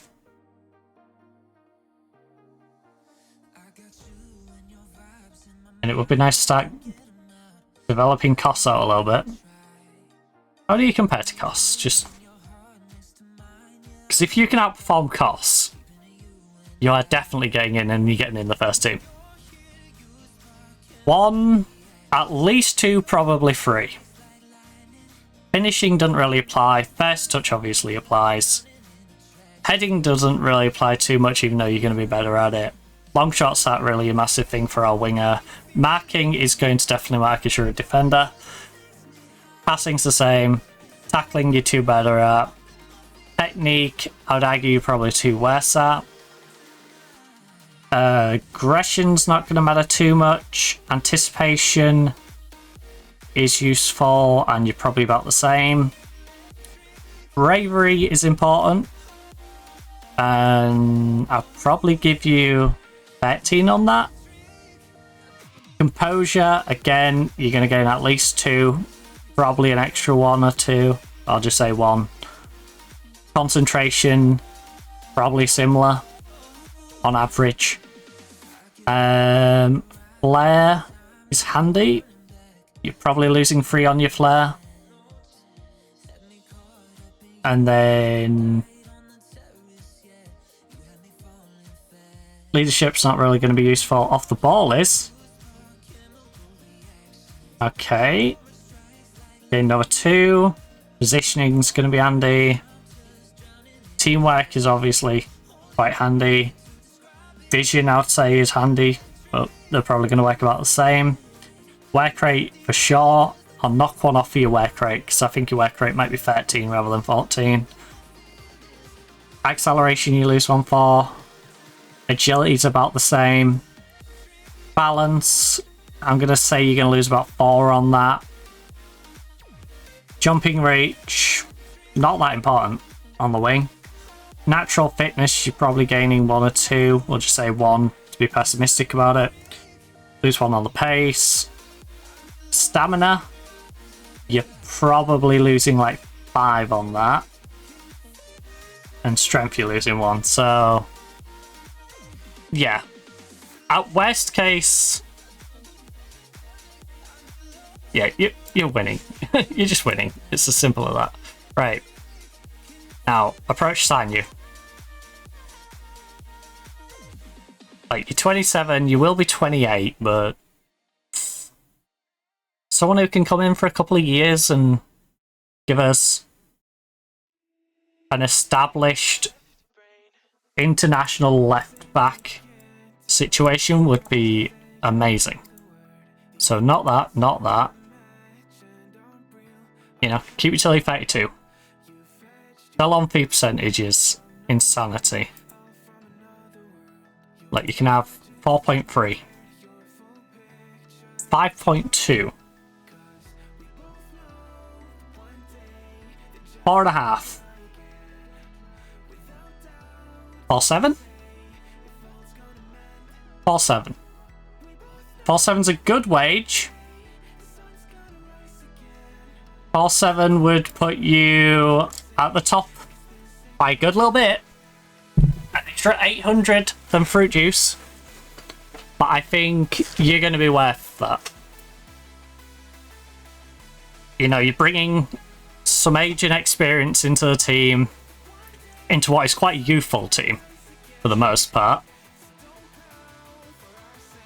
it would be nice to start developing costs out a little bit. How do you compare to costs? Just because if you can outperform costs, you are definitely getting in and you're getting in the first team. 1, at least 2, probably 3. Finishing doesn't really apply. First touch obviously applies. Heading doesn't really apply too much, even though you're going to be better at it. Long shots aren't really a massive thing for our winger. Marking is going to definitely mark as you're a defender. Passing's the same. Tackling you're 2 better at. Technique, I would argue you're probably 2 worse at. Aggression's not going to matter too much. Anticipation is useful, and you're probably about the same. Bravery is important, and I'll probably give you 13 on that. Composure, again, you're going to gain at least 2, probably an extra 1 or 2. I'll just say 1. Concentration, probably similar on average. Flair is handy. You're probably losing 3 on your flair. And then leadership's not really going to be useful. Off the ball is. Okay. Gain number 2. Positioning's going to be handy. Teamwork is obviously quite handy. Vision, I would say, is handy, but they're probably going to work about the same. Work rate, for sure. I'll knock 1 off for your work rate, because I think your work rate might be 13 rather than 14. Acceleration, you lose 1 for. Agility's about the same. Balance, I'm going to say you're going to lose about 4 on that. Jumping reach, not that important on the wing. Natural fitness, you're probably gaining 1 or 2. We'll just say 1 to be pessimistic about it. Lose 1 on the pace. Stamina, you're probably losing like 5 on that. And strength, you're losing 1. So, yeah. At worst case, yeah, you're winning. You're just winning. It's as simple as that. Right. Now, approach sign you. Like, you're 27, you will be 28, but someone who can come in for a couple of years and give us an established international left back situation would be amazing. So not that, not that. You know, keep utility 32. Sell on fee percentage is insanity. Like, you can have 4.3, 5.2, 4.5. 4.7? 4.7. 4.7's a good wage. 4.7 would put you at the top by a good little bit. An extra 800 than fruit juice. But I think you're going to be worth that. You know, you're bringing some age and experience into the team, into what is quite a youthful team, for the most part.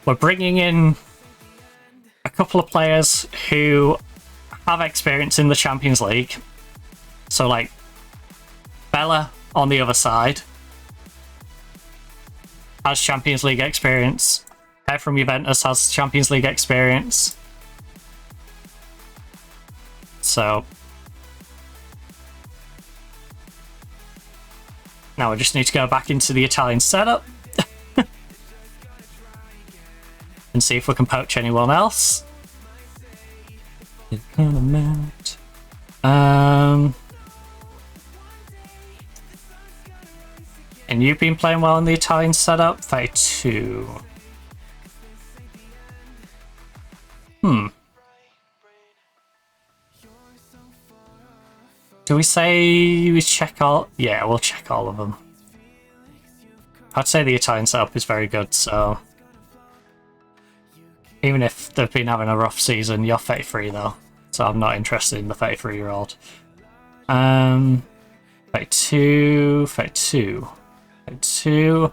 We're bringing in a couple of players who have experience in the Champions League. So, like, Bella on the other side has Champions League experience. Ed from Juventus has Champions League experience. So now we just need to go back into the Italian setup and see if we can poach anyone else. And you've been playing well in the Italian setup? 32. Do we say we check all? Yeah, we'll check all of them. I'd say the Italian setup is very good, so even if they've been having a rough season, you're 33 though, so I'm not interested in the 33-year-old. 32, 32, 32,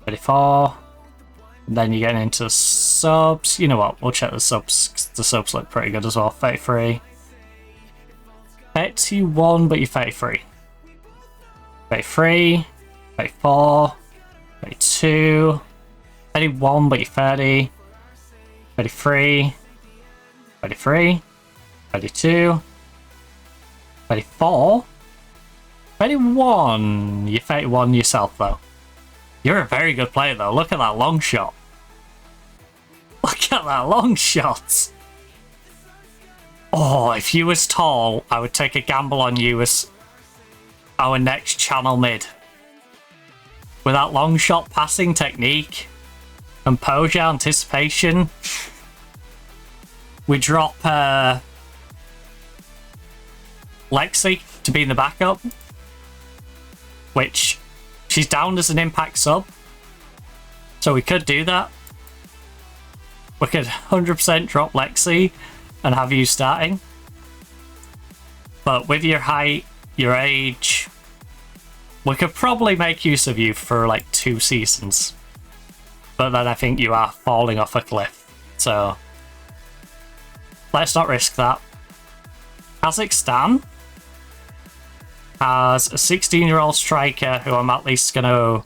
34. And then you're getting into the subs. You know what? We'll check the subs, 'cause the subs look pretty good as well. 33. 31, but you're 33. 33, 34, 32, 31, but you're 30, 33, 33, 32, 34, 31. You're 31 yourself, though. You're a very good player, though. Look at that long shot. Look at that long shot. Oh, if you was tall, I would take a gamble on you as our next channel mid. With that long shot passing technique, composure, anticipation, we drop Lexi to be in the backup, which she's down as an impact sub, so we could do that. We could 100% drop Lexi and have you starting. But with your height, your age, we could probably make use of you for like 2 seasons. But then I think you are falling off a cliff. So let's not risk that. Kazakhstan has a 16-year-old striker who I'm at least going to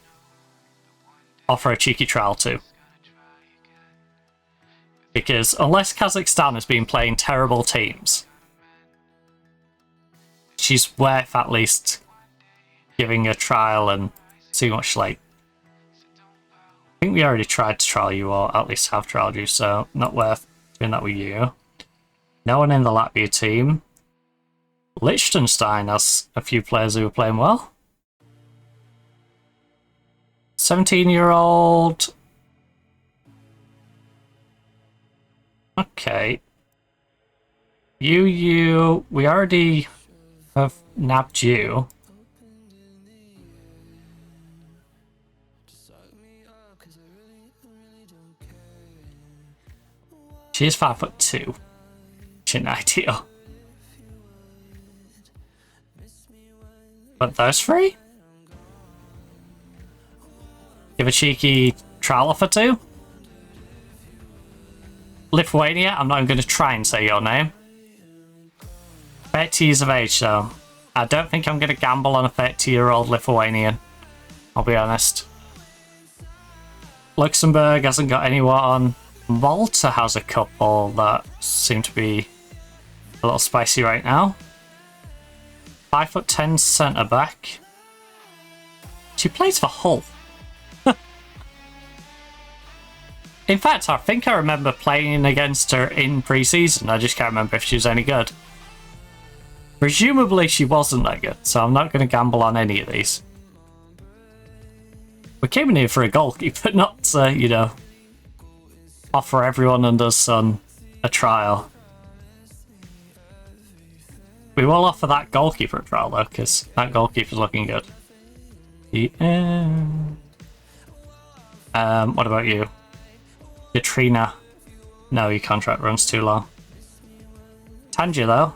offer a cheeky trial to. Because unless Kazakhstan has been playing terrible teams, she's worth at least giving a trial and see what she's like. I think we already tried to trial you, or at least have trialed you, so not worth doing that with you. No one in the Latvia team. Liechtenstein has a few players who are playing well. 17-year-old. Okay. We already have nabbed you. She is 5'2". She's an ideal. But those 3? Give a cheeky trial offer to. Lithuania, I'm not even going to try and say your name. 30 years of age, though. I don't think I'm going to gamble on a 30-year-old Lithuanian. I'll be honest. Luxembourg hasn't got anyone. Malta has a couple that seem to be a little spicy right now. 5'10" centre back. She plays for Hull. In fact, I think I remember playing against her in pre-season. I just can't remember if she was any good. Presumably she wasn't that good, so I'm not going to gamble on any of these. We came in here for a goalkeeper, not to, you know, offer everyone under the sun a trial. We will offer that goalkeeper a trial, though, because that goalkeeper's looking good. The end. What about you? Katrina. No, your contract runs too long. Tanja, though.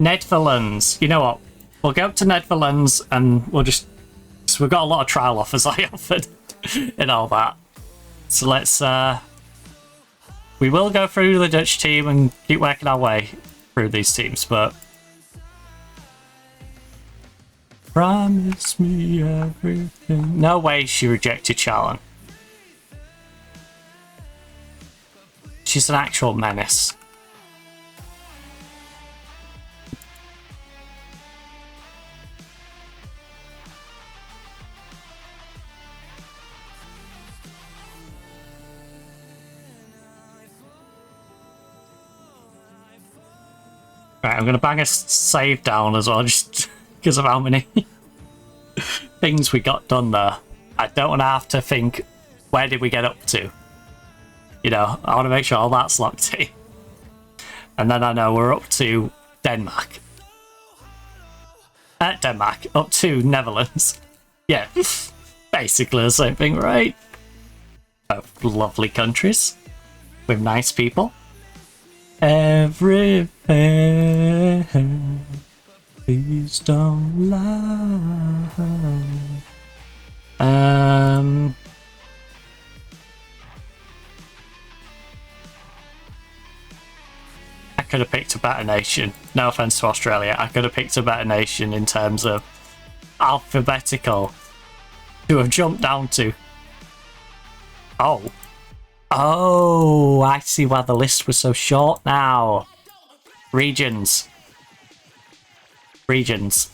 Netherlands. You know what? We'll go up to Netherlands and we'll just... So we've got a lot of trial offers I offered and all that. So let's... We will go through the Dutch team and keep working our way through these teams, but... Promise me everything. No way she rejected Charlon. She's an actual menace. Right, I'm going to bang a save down as well, just because of how many things we got done there. I don't want to have to think, where did we get up to? You know, I want to make sure all that's locked in. And then I know we're up to Denmark. Denmark, up to Netherlands. Yeah, basically the same thing, right? Both lovely countries with nice people. Everything, please don't lie. I could have picked a better nation. No offense to Australia. I could have picked a better nation in terms of alphabetical to have jumped down to. Oh, I see why the list was so short now. Regions. Regions.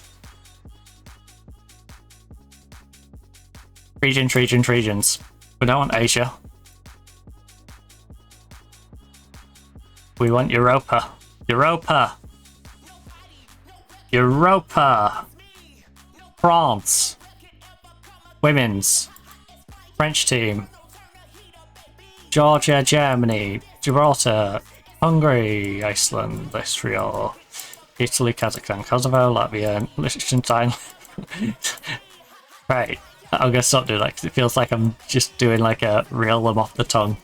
Regions. We don't want Asia. We want Europa. Europa. France. Women's. French team. Georgia, Germany, Gibraltar, Hungary, Iceland, Israel, Italy, Kazakhstan, Kosovo, Latvia, Liechtenstein. Right, I'm gonna stop doing that because it feels like I'm just doing like a reel them off the tongue.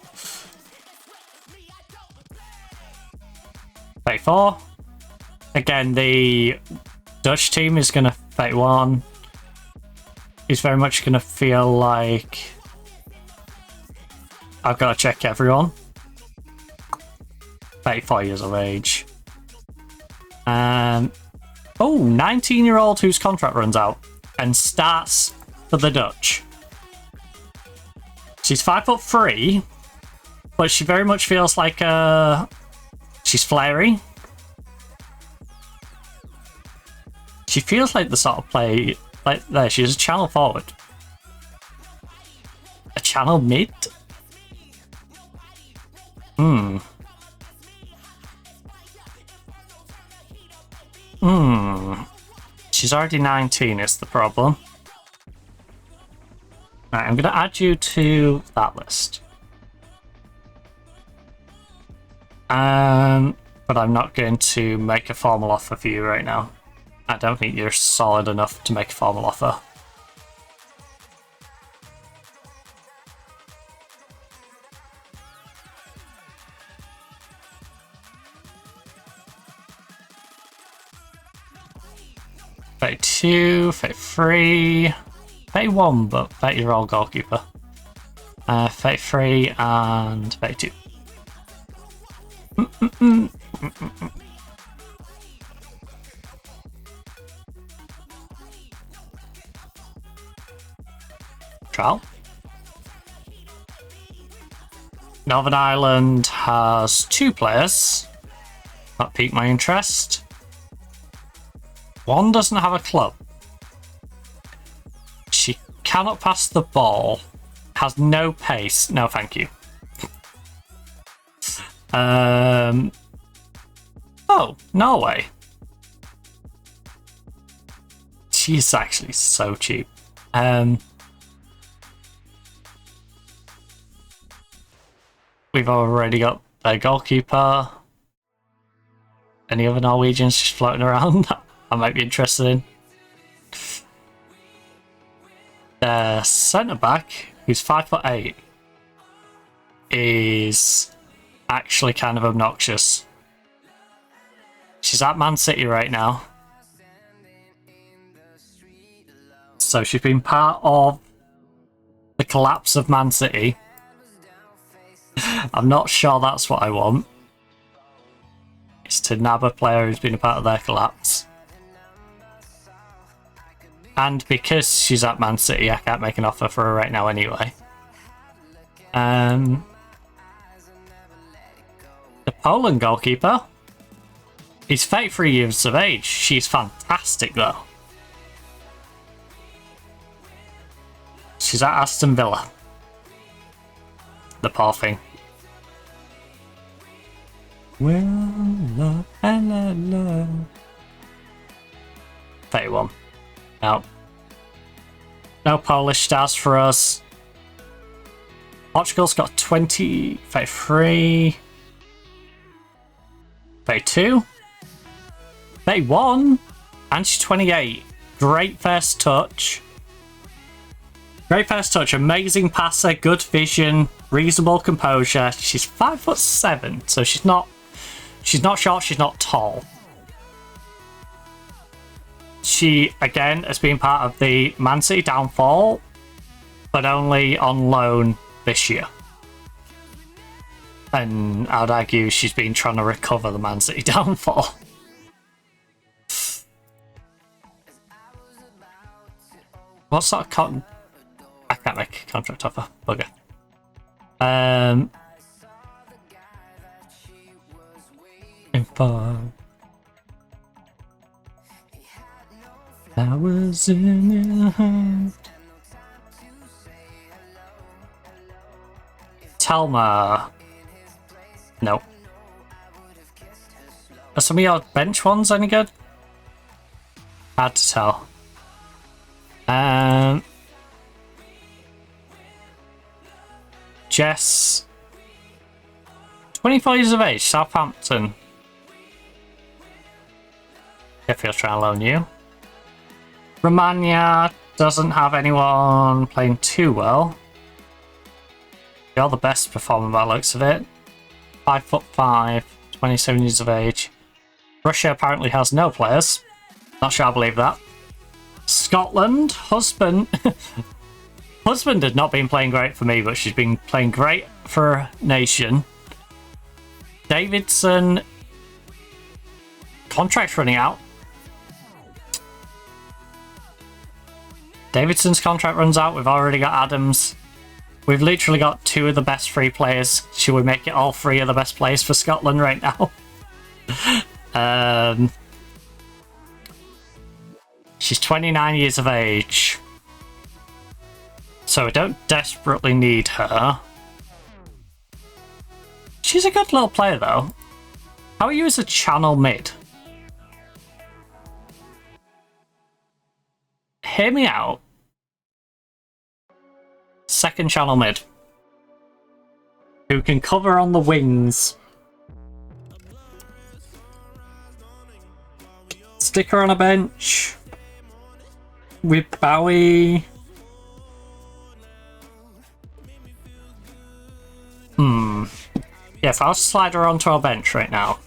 34. Again, the Dutch team is gonna 31. Is very much gonna feel like I've got to check everyone. 34 years of age. And 19-year-old whose contract runs out and starts for the Dutch. She's 5'3", but she very much feels like she's flary. She feels like the sort of play like there. She's a channel forward, a channel mid. She's already 19 is the problem. Right, I'm going to add you to that list. But I'm not going to make a formal offer for you right now. I don't think you're solid enough to make a formal offer. Phase 2, Phase 3, Phase 1, but bet you're all goalkeeper. Phase 3 and Phase 2. Trial. Northern Ireland has 2 players. That piqued my interest. One doesn't have a club. She cannot pass the ball. Has no pace. No, thank you. Oh, Norway. She's actually so cheap. We've already got a goalkeeper. Any other Norwegians just floating around I might be interested in? The centre back, who's 5'8", is actually kind of obnoxious. She's at Man City right now. So she's been part of the collapse of Man City. I'm not sure that's what I want. Is to nab a player who's been a part of their collapse. And because she's at Man City, I can't make an offer for her right now anyway. The Poland goalkeeper is 33 years of age. She's fantastic though. She's at Aston Villa. The poor thing. Well, la, la, la. 31. No. No Polish stars for us. Portugal's got 20, 33, 32, 31, and she's 28. Great first touch. Great first touch, amazing passer, good vision, reasonable composure. She's 5'7", so she's not short, she's not tall. She again has been part of the Man City downfall, but only on loan this year. And I'd argue she's been trying to recover the Man City downfall. What sort of cotton? I can't make a contract offer. Bugger. Info. Flowers in your hand. Telma. No. Are some of your bench ones any good? Hard to tell. Jess. 24 years of age, Southampton. Sheffield's trying to loan you. Romania doesn't have anyone playing too well. You're the best performer by the looks of it. 5'5", 27 years of age. Russia apparently has no players. Not sure I believe that. Scotland, husband. Husband had not been playing great for me, but she's been playing great for her nation. Davidson. Contract's running out. Davidson's contract runs out. We've already got Adams. We've literally got two of the best free players. Should we make it all three of the best players for Scotland right now? She's 29 years of age. So we don't desperately need her. She's a good little player though. How are you as a channel mid? Hear me out. Second channel mid. Who can cover on the wings. Stick her on a bench. With Bowie. Yeah, if I'll slide her onto our bench right now.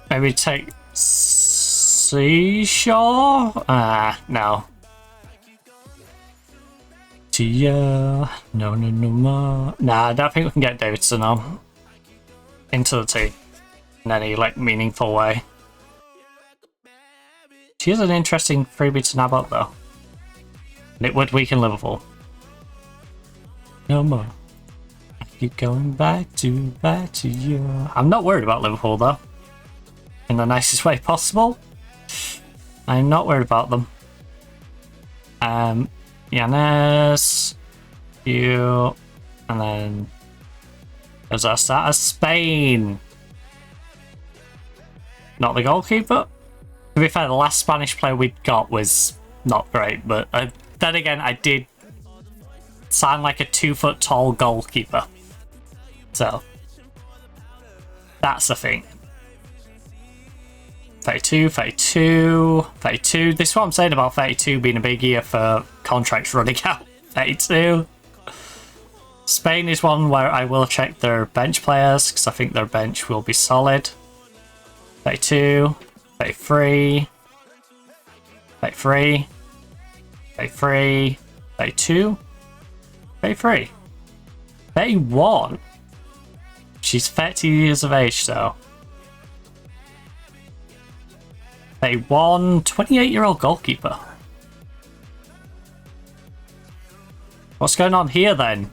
Maybe take Seashore? No. Tia. No more. Nah, I don't think we can get Davidson on. Into the team. In any, like, meaningful way. She is an interesting freebie to nab up, though. And it would weaken Liverpool. No more. I keep going back to you. I'm not worried about Liverpool, though. In the nicest way possible. I'm not worried about them. Yanes, you, and then As our starter, Spain. Not the goalkeeper. To be fair, the last Spanish player we got was not great, but then again, I did sound like a 2-foot tall goalkeeper. So, that's the thing. 32, 32, 32. This is what I'm saying about 32 being a big year for contracts running out. 32. Spain is one where I will check their bench players, because I think their bench will be solid. 32, 33, 33, 33, 32, 33, 31. She's 30 years of age, though. 31, 28-year-old goalkeeper. What's going on here, then?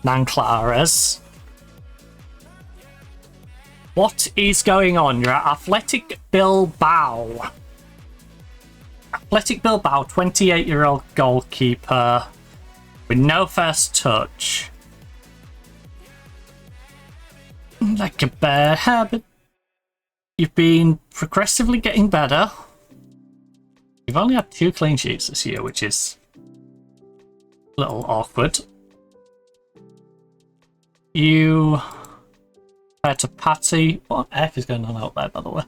Nanclares. What is going on? You're at Athletic Bilbao. Athletic Bilbao, 28-year-old goalkeeper with no first touch. Like a bad habit. You've been progressively getting better. You've only had 2 clean sheets this year, which is a little awkward. You to Patty. What on earth is going on out there, by the way?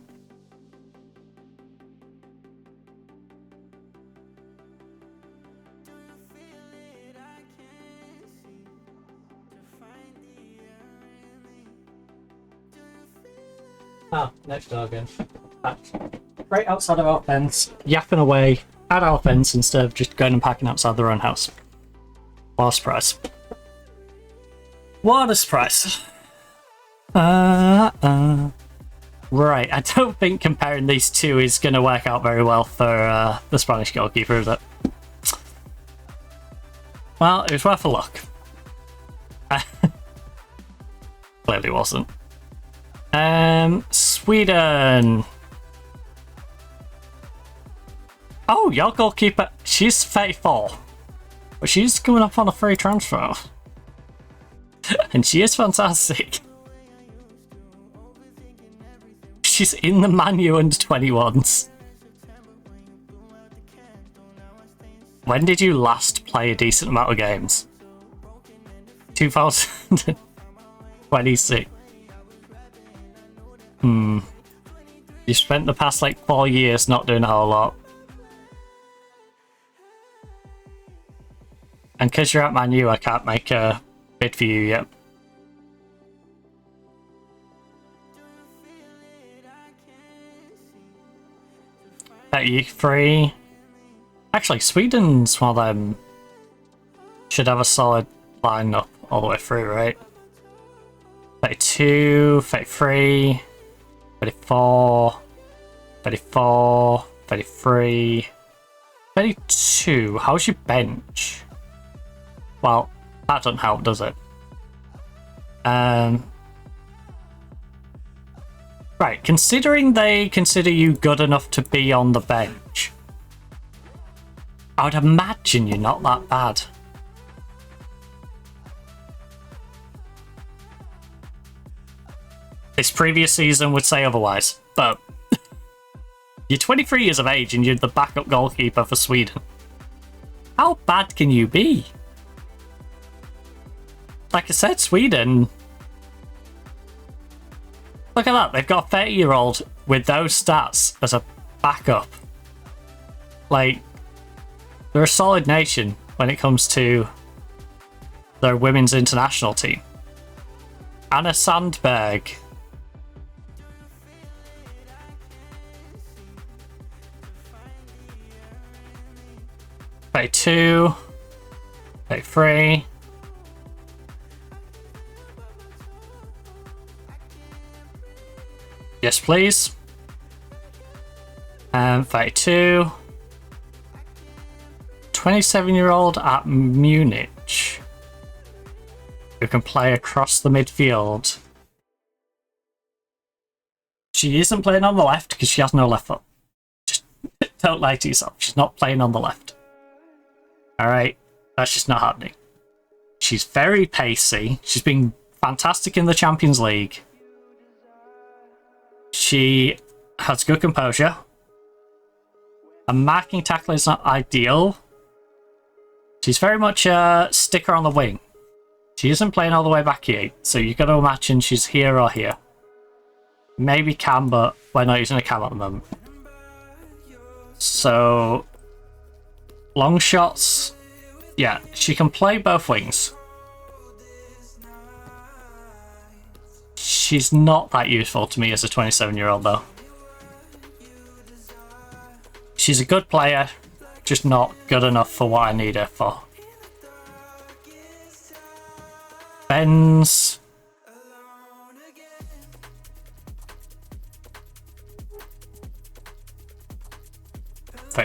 Ah, next door again. Right outside of our fence, yapping away at our fence instead of just going and packing outside their own house. What a surprise. What a surprise. Right, I don't think comparing these two is going to work out very well for the Spanish goalkeeper, is it? Well, it was worth a look. Clearly wasn't. Sweden. Oh, your goalkeeper, she's 34. But she's coming up on a free transfer. And she is fantastic. She's in the Man U under 21s. When did you last play a decent amount of games? 2026. You spent the past like 4 years not doing a whole lot. And because you're at Man U, I can't make a bid for you yet. 33. Actually, Sweden's one of them should have a solid lineup all the way through, right? 32, 33, 34, 34, 33, 32. How's your bench? Well, that doesn't help, does it? Right, considering they consider you good enough to be on the bench, I would imagine you're not that bad. This previous season would say otherwise, but you're 23 years of age and you're the backup goalkeeper for Sweden. How bad can you be? Like I said, Sweden... Look at that, they've got a 30-year-old with those stats as a backup. Like, they're a solid nation when it comes to their women's international team. Anna Sandberg. Play 2. Play 3. Yes, please. 32. 27-year-old at Munich who can play across the midfield. She isn't playing on the left because she has no left foot. Just don't lie to yourself. She's not playing on the left. Alright, that's just not happening. She's very pacey. She's been fantastic in the Champions League. She has good composure. Her marking tackle is not ideal. She's very much a sticker on the wing. She isn't playing all the way back here, so you've got to imagine she's here or here. Maybe cam, but we're not using a cam at the moment. So, long shots. Yeah, she can play both wings. She's not that useful to me as a 27-year-old, though. She's a good player, just not good enough for what I need her for. Benz.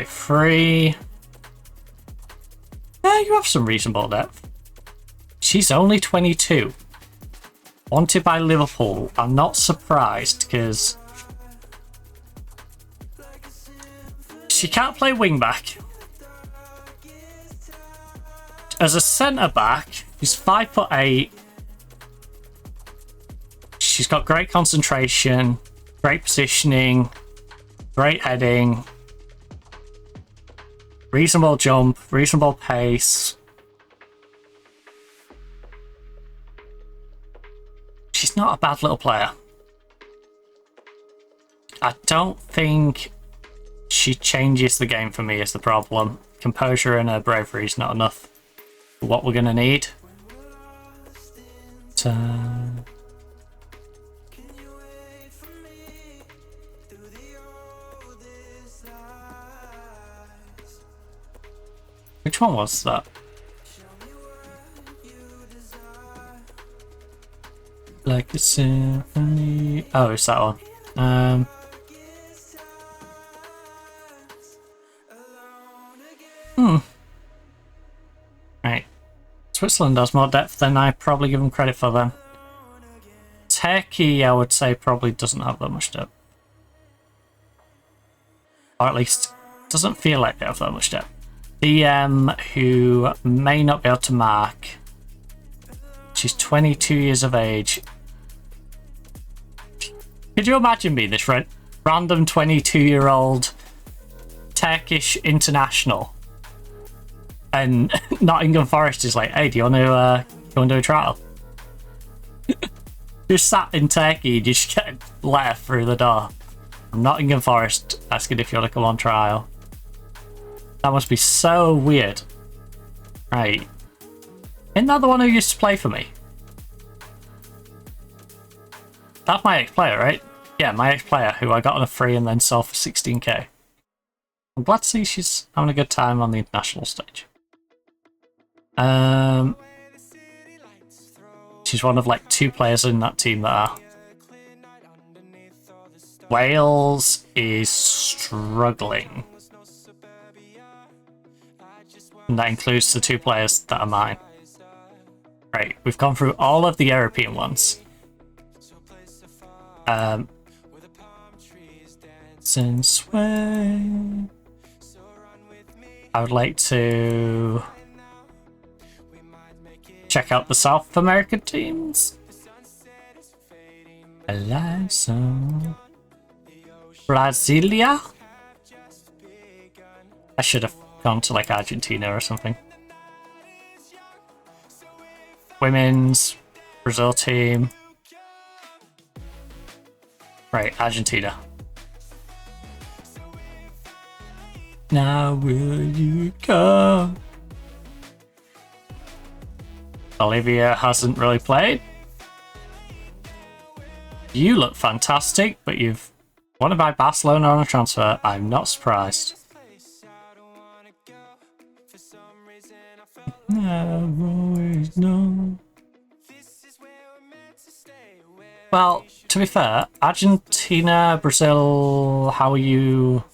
Free. Yeah, you have some reasonable depth. She's only 22. Wanted by Liverpool. I'm not surprised because she can't play wing back. As a centre back, she's 5'8". She's got great concentration, great positioning, great heading, reasonable jump, reasonable pace. She's not a bad little player. I don't think she changes the game for me is the problem. Composure and her bravery is not enough for what we're going to need. So... which one was that? Like a symphony. Oh, it's that one. Right. Switzerland has more depth than I probably give them credit for then. Turkey, I would say, probably doesn't have that much depth. Or at least, doesn't feel like they have that much depth. DM, who may not be able to mark. She's 22 years of age. Could you imagine me, this random 22-year-old Turkish international, and Nottingham Forest is like, hey, do you want to do a trial? Just sat in Turkey, just get let through the door. Nottingham Forest asking if you want to come on trial. That must be so weird. Right. Isn't that the one who used to play for me? That's my ex-player, right? Yeah, my ex-player, who I got on a free and then sold for 16k. I'm glad to see she's having a good time on the international stage. She's one of like 2 players in that team that are. Wales is struggling. And that includes the 2 players that are mine. Right, we've gone through all of the European ones. Since when? I would like to check out the South American teams. Alonso. Brasilia? I should have gone to like Argentina or something. Women's Brazil team. Right, Argentina. Now will you come? Olivia hasn't really played. You look fantastic, but you've want to buy Barcelona on a transfer. I'm not surprised. I've always known. Well, to be fair, Argentina, Brazil, how are you?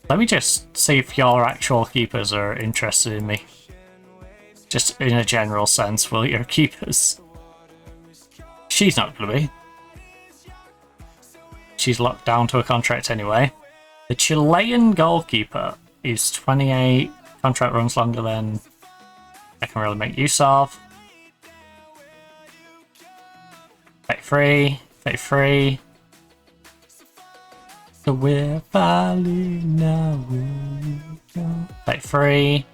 Let me just see if your actual keepers are interested in me. Just in a general sense, will your keepers? She's not going to be. She's locked down to a contract anyway. The Chilean goalkeeper is 28. Contract runs longer than I can really make use of. 33, 33. So we're falling now. 33.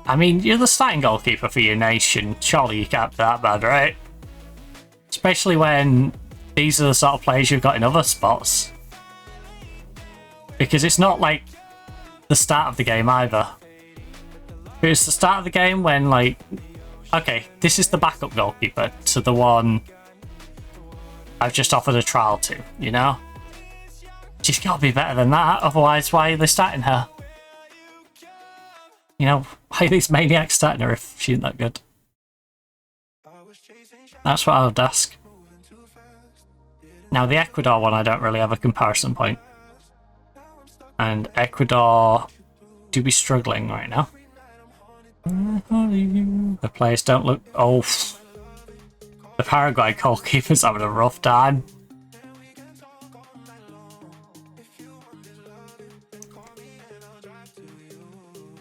I mean, you're the starting goalkeeper for your nation. Surely you can't be that bad, right? Especially when these are the sort of players you've got in other spots. Because it's not like the start of the game either. It's the start of the game when, like, okay, this is the backup goalkeeper to the one I've just offered a trial to, you know? She's got to be better than that, otherwise why are they starting her? You know, why are these maniacs starting her if she isn't that good? That's what I would ask. Now, the Ecuador one, I don't really have a comparison point. And Ecuador do be struggling right now. The players don't look... Oh, the Paraguay goalkeeper's having a rough time.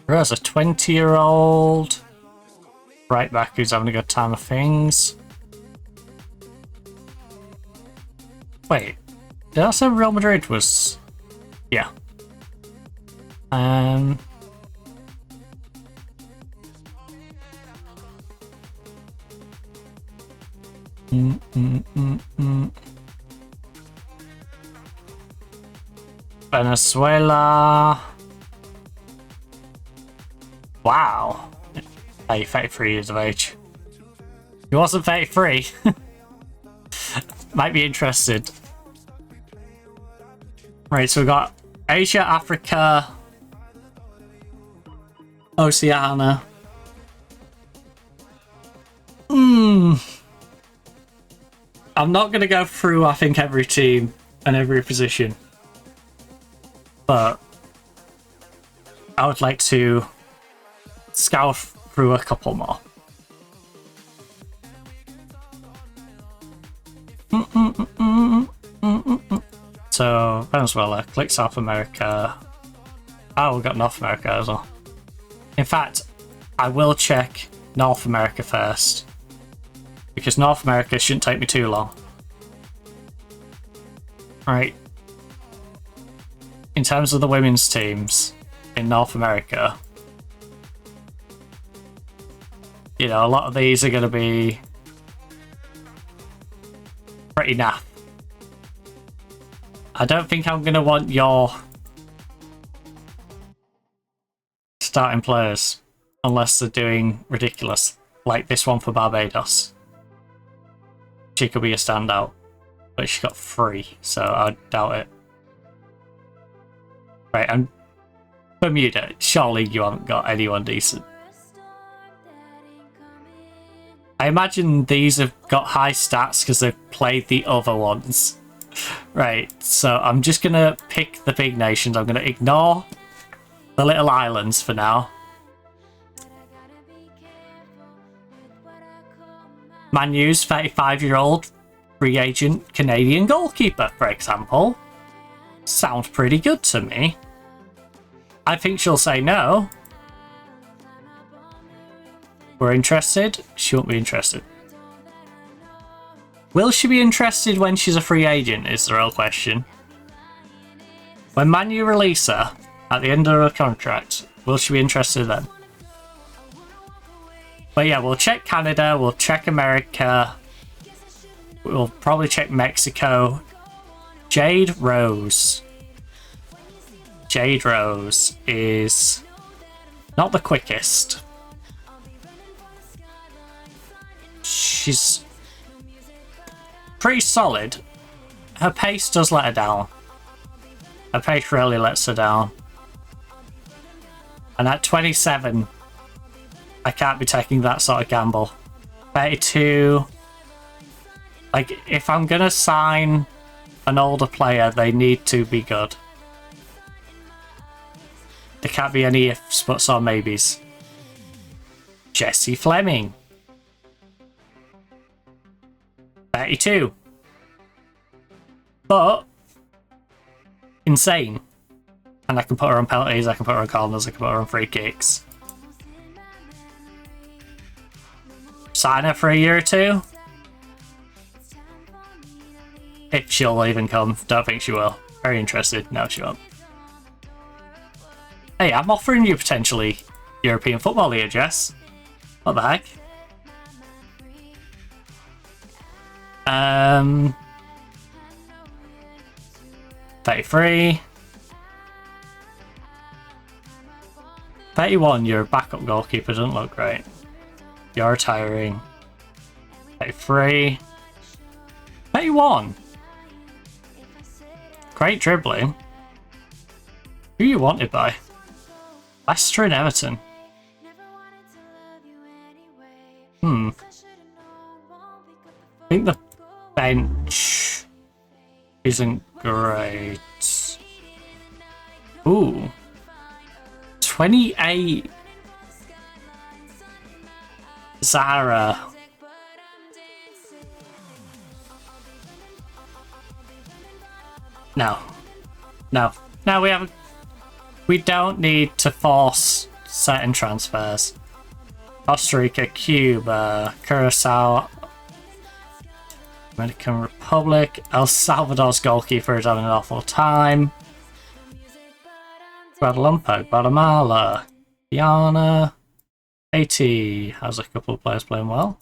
There's a 20-year-old right back who's having a good time of things. Wait, did I say Real Madrid was... Yeah. Venezuela. Wow. Hey, 33 years of age. He wasn't 33. Might be interested. Right, so we've got Asia, Africa, Oceania. I'm not going to go through, I think, every team and every position. But I would like to scour through a couple more. So, Venezuela, click South America. Oh, we've got North America as well. In fact, I will check North America first. Because North America shouldn't take me too long. Right. In terms of the women's teams in North America, you know, a lot of these are going to be pretty naff. I don't think I'm going to want your starting players unless they're doing ridiculous, like this one for Barbados. She could be a standout, but she got 3, so I doubt it. Right, and Bermuda, surely you haven't got anyone decent. I imagine these have got high stats because they've played the other ones. Right, so I'm just going to pick the big nations. I'm going to ignore the little islands for now. Man U's 35-year-old free agent Canadian goalkeeper, for example. Sounds pretty good to me. I think she'll say no. We're interested. She won't be interested. Will she be interested when she's a free agent is the real question. When Man U release her at the end of her contract, will she be interested then? But yeah, we'll check Canada, we'll check America, we'll probably check Mexico. Jade Rose. Jade Rose is not the quickest. She's pretty solid. Her pace does let her down. Her pace really lets her down. And at 27, I can't be taking that sort of gamble. 32. Like, if I'm gonna sign an older player, they need to be good. There can't be any ifs, buts, or maybes. Jessie Fleming. 32. But insane. And I can put her on penalties, I can put her on corners, I can put her on free kicks. Sign her for a year or two. If she'll even come. Don't think she will. Very interested. No, she won't. Hey, I'm offering you potentially European football here, Jess. What the heck? 33. 31, your backup goalkeeper doesn't look great. You're retiring. 33. 31. Great dribbling. Who you wanted by? Leicester and Everton. I think the bench isn't great. Ooh. 28. Zara. No. No. No, we haven't. We don't need to force certain transfers. Costa Rica, Cuba, Curacao, Dominican Republic. El Salvador's goalkeeper is having an awful time. Guadalupe, Guatemala, Guyana, Haiti has a couple of players playing well.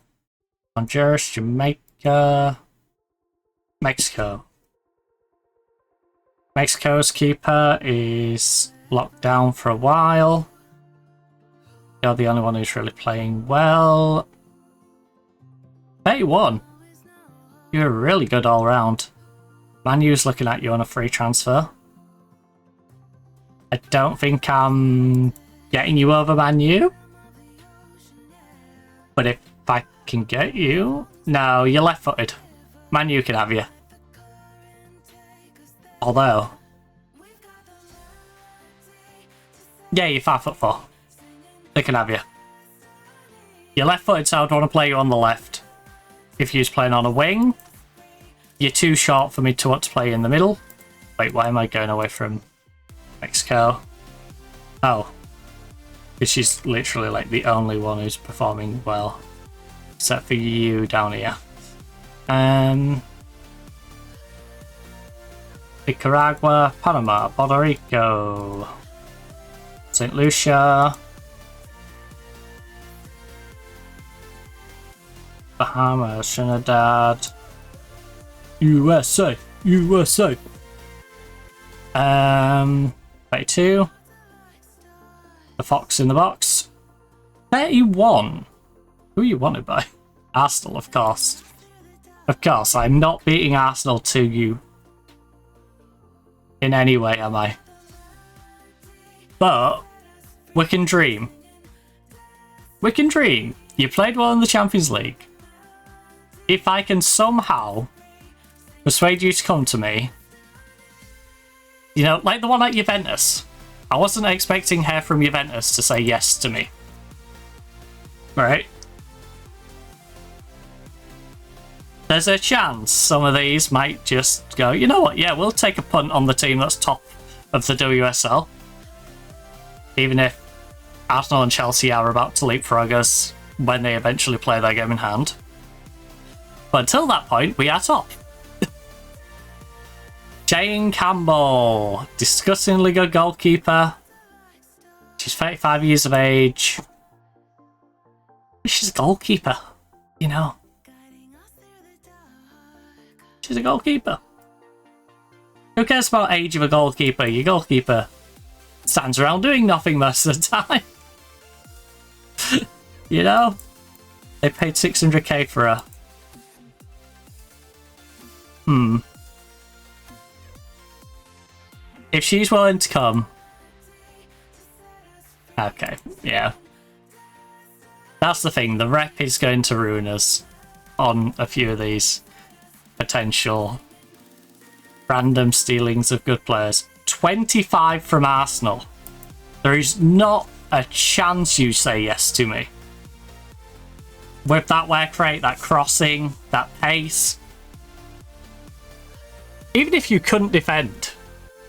Honduras, Jamaica, Mexico. Mexico's keeper is locked down for a while. You're the only one who's really playing well. 31. You're really good all round. Manu's looking at you on a free transfer. I don't think I'm getting you over Manu. But if I can get you... No, you're left-footed. Manu can have you. Although... Yeah, you're 5'4". They can have you. You're left-footed, so I'd want to play you on the left. If you're playing on a wing, you're too short for me to want to play in the middle. Wait, why am I going away from Mexico? Oh. Because she's literally like the only one who's performing well. Except for you down here. Nicaragua, Panama, Puerto Rico, St. Lucia, Bahamas, Trinidad, USA, USA. 32. The Fox in the box. 31. Who are you wanted by? Arsenal, of course. Of course, I'm not beating Arsenal to you in any way, am I? But we can dream. We can dream. You played well in the Champions League. If I can somehow persuade you to come to me, you know, like the one at Juventus. I wasn't expecting her from Juventus to say yes to me. Right? There's a chance some of these might just go, you know what, yeah, we'll take a punt on the team that's top of the WSL. Even if Arsenal and Chelsea are about to leapfrog us when they eventually play their game in hand. But until that point, we are top. Jane Campbell, disgustingly good goalkeeper. She's 35 years of age. She's a goalkeeper, you know. She's a goalkeeper. Who cares about age of a goalkeeper? Your goalkeeper stands around doing nothing most of the time. You know? They paid 600k for her. If she's willing to come... Okay, yeah. That's the thing, the rep is going to ruin us on a few of these potential random stealings of good players. 25 from Arsenal. There is not a chance you say yes to me. With that work rate, that crossing, that pace. Even if you couldn't defend,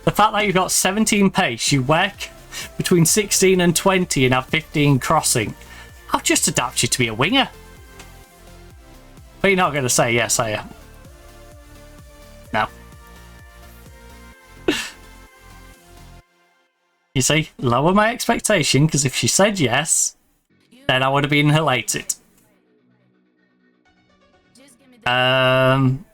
the fact that you've got 17 pace, you work between 16 and 20 and have 15 crossing, I'll just adapt you to be a winger. But you're not going to say yes, are you? No. You see, lower my expectation, because if she said yes, then I would have been elated. Under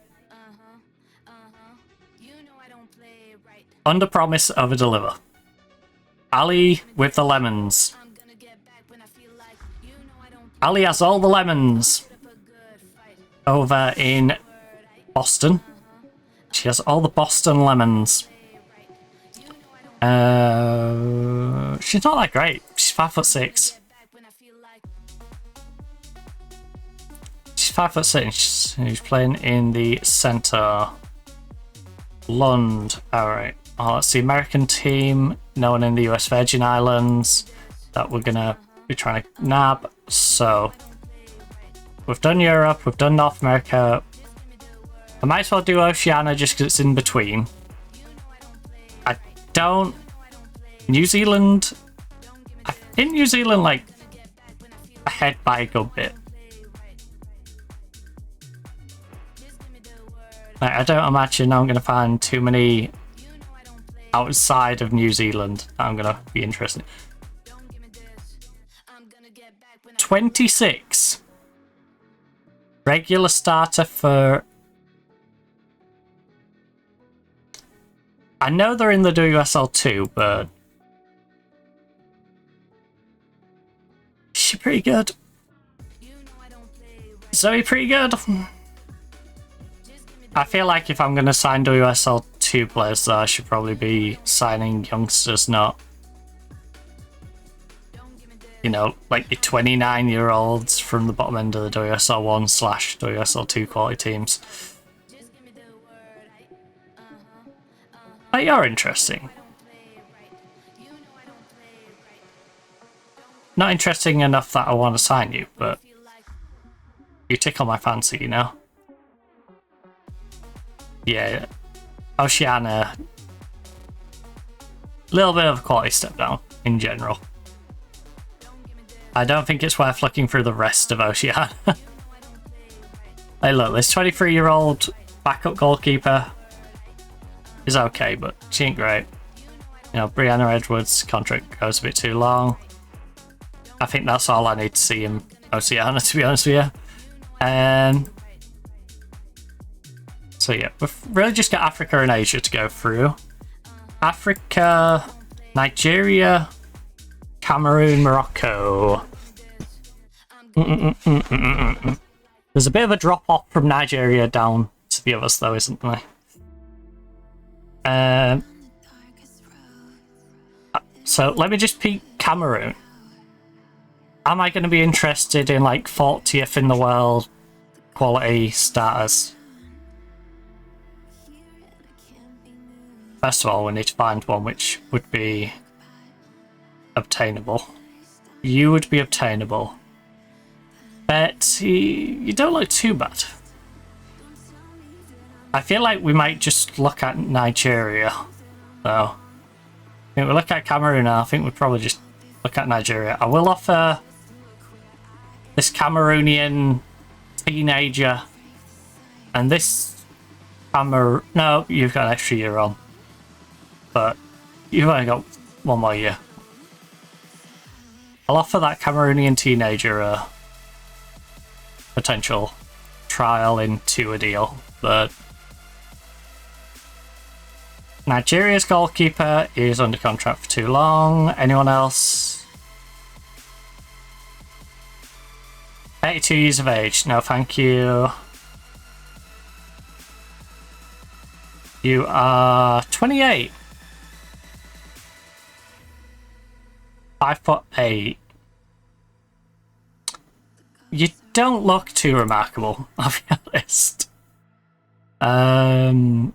promise, over deliver. Ali with the lemons. Ali has all the lemons over in Boston. She has all the Boston lemons. She's not that great. She's 5'6". She's 5'6". She's playing in the centre. Lund. Alright. Oh, that's the American team. No one in the US Virgin Islands that we're gonna be trying to nab. So we've done Europe, we've done North America. I might as well do Oceania just because it's in between. I don't. New Zealand. I think New Zealand like ahead by a good bit. Like, I don't imagine I'm going to find too many outside of New Zealand that I'm going to be interested in. 26. Regular starter for... I know they're in the WSL 2, but... Is she pretty good? Zoe pretty good? I feel like if I'm going to sign WSL 2 players, though, I should probably be signing youngsters, not, you know, like your 29-year-olds from the bottom end of the WSL 1/WSL 2 quality teams. But you're interesting. Not interesting enough that I want to sign you, but you tickle my fancy, you know? Yeah, Oceania, a little bit of a quality step down in general. I don't think it's worth looking through the rest of Oceania. Hey look, this 23-year-old backup goalkeeper is okay, but she ain't great. You know, Brianna Edwards' contract goes a bit too long. I think that's all I need to see in Oceania, to be honest with you. So yeah, we've really just got Africa and Asia to go through. Africa, Nigeria, Cameroon, Morocco. There's a bit of a drop off from Nigeria down to the others though, isn't there? So let me just peek Cameroon. Am I going to be interested in like 40th in the world quality starters? First of all, we need to find one which would be obtainable. You would be obtainable. But you don't look too bad. I feel like we might just look at Nigeria, though. If we look at Cameroon now, I think we'd probably just look at Nigeria. I will offer this Cameroonian teenager and this No, you've got an extra year on. But you've only got one more year. I'll offer that Cameroonian teenager a potential trial into a deal, but Nigeria's goalkeeper is under contract for too long. Anyone else? 82 years of age. No, thank you. You are 28. 5'8". You don't look too remarkable, I'll be honest. Oh.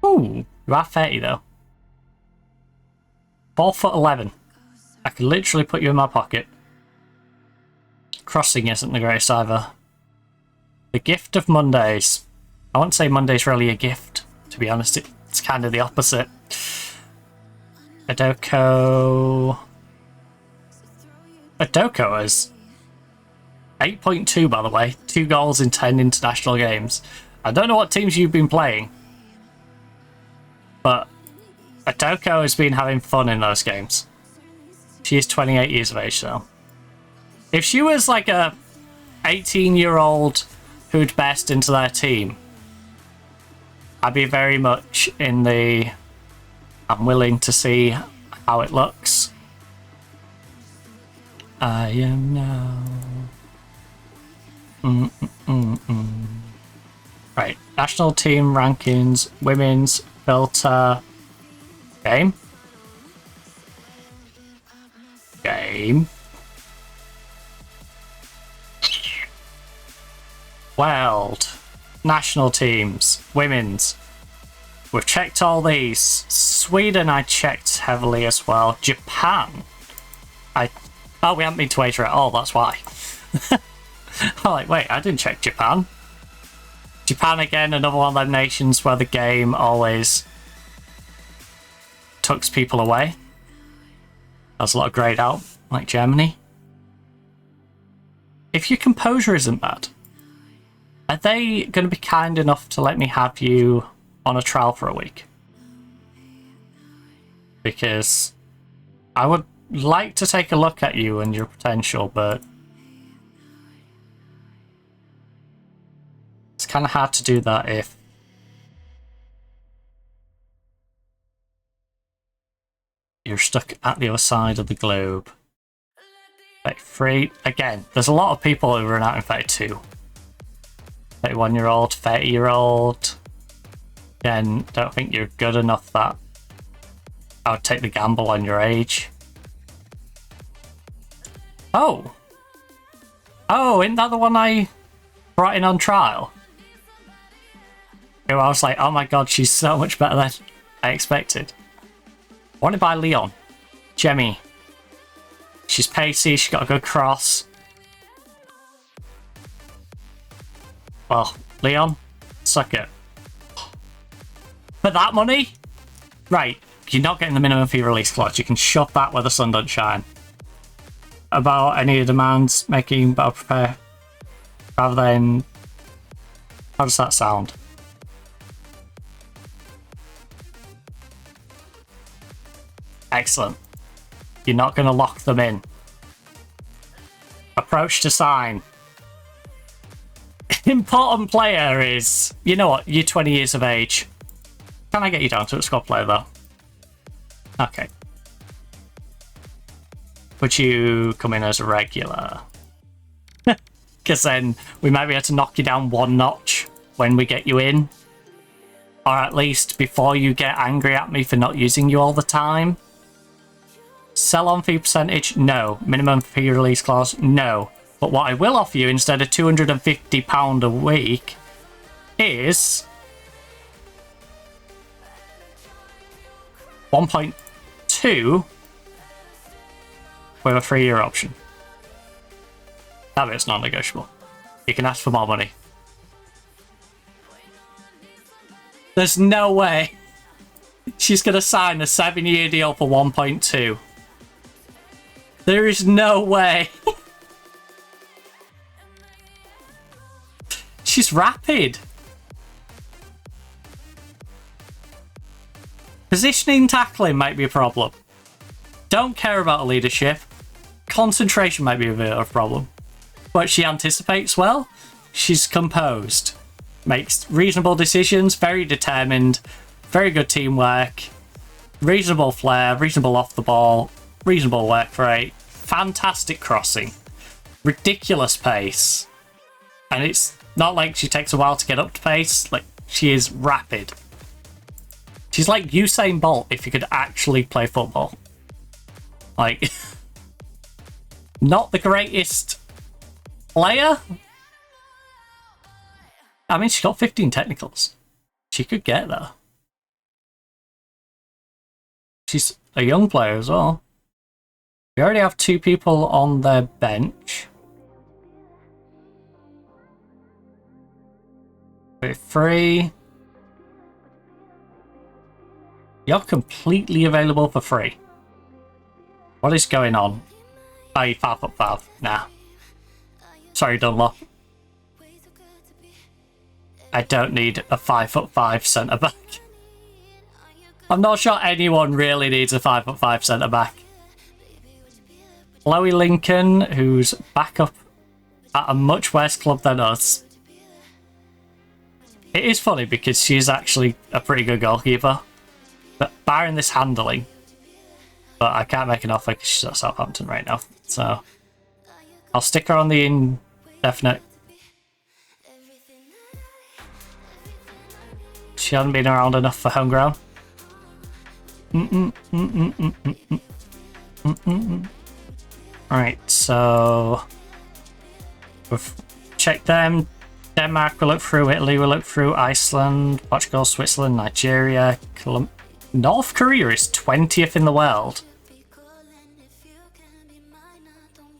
Ooh, you are 30 though. 4'11". I could literally put you in my pocket. Crossing isn't the greatest either. The gift of Mondays. I wouldn't say Monday's really a gift, to be honest. It's kind of the opposite. Adoko is 8.2, by the way. 2 goals in 10 international games. I don't know what teams you've been playing, but Atoko has been having fun in those games. She is 28 years of age now. If she was like a 18-year-old who'd best into their team, I'd be very much in the... I'm willing to see how it looks. I am now... Right, national team rankings, women's filter... Game. World. National teams. Women's. We've checked all these. Sweden I checked heavily as well. Japan. Oh, we haven't been to Asia at all, that's why. I'm like, wait, I didn't check Japan. Japan again, another one of them nations where the game always tucks people away. That's a lot of grayed out, like Germany. If your composure isn't bad, are they going to be kind enough to let me have you on a trial for a week? Because I would like to take a look at you and your potential, but it's kind of hard to do that if you're stuck at the other side of the globe. 33. Again, there's a lot of people who run out in 32. 31-year-old, 30-year-old. Again, don't think you're good enough that I would take the gamble on your age. Oh! Oh, isn't that the one I brought in on trial? Who I was like, oh my god, she's so much better than I expected. Wanted by Leon. Jemmy. She's pacey, she's got a good cross. Well, Leon, suck it. For that money? Right, you're not getting the minimum fee release clause. You can shove that where the sun don't shine. About any demands, making battle prepare, rather than... How does that sound? Excellent. You're not going to lock them in. Approach to sign. Important player is... You know what? You're 20 years of age. Can I get you down to a squad player, though? Okay. Would you come in as a regular? Because then we might be able to knock you down one notch when we get you in. Or at least before you get angry at me for not using you all the time. Sell on fee percentage? No. Minimum fee release clause? No. But what I will offer you instead of £250 a week is 1.2 with a 3-year option. That bit's non-negotiable. You can ask for more money. There's no way she's going to sign a 7-year deal for 1.2. There is no way. She's rapid. Positioning, tackling might be a problem. Don't care about leadership. Concentration might be a bit of a problem. But she anticipates well. She's composed. Makes reasonable decisions. Very determined. Very good teamwork. Reasonable flair. Reasonable off the ball. Reasonable work rate. Fantastic crossing. Ridiculous pace. And it's not like she takes a while to get up to pace. Like, she is rapid. She's like Usain Bolt if you could actually play football. Like, not the greatest player. I mean, she's got 15 technicals. She could get there. She's a young player as well. We already have 2 people on their bench. With 3. You're completely available for free. What is going on? Oh, you 5'5". Nah. Sorry, Dunlop. I don't need a 5'5" centre back. I'm not sure anyone really needs a 5'5" centre back. Chloe Lincoln, who's back up at a much worse club than us. It is funny because she's actually a pretty good goalkeeper, but barring this handling. But I can't make an offer because she's at Southampton right now, so I'll stick her on the indefinite. She hasn't been around enough for home ground. Alright, so we've checked them. Denmark will look through, Italy will look through, Iceland, Portugal, Switzerland, Nigeria, North Korea is 20th in the world.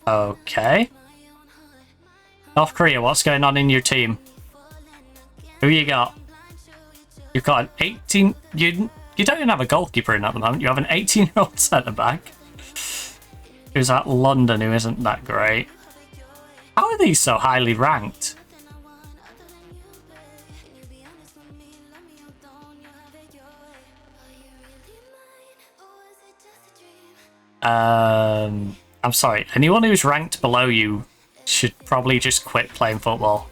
Okay. North Korea, what's going on in your team? Who you got? You've got an 18... You don't even have a goalkeeper in at the moment. You have an 18-year-old centre-back who's at London, who isn't that great. How are these so highly ranked? I'm sorry. Anyone who's ranked below you should probably just quit playing football.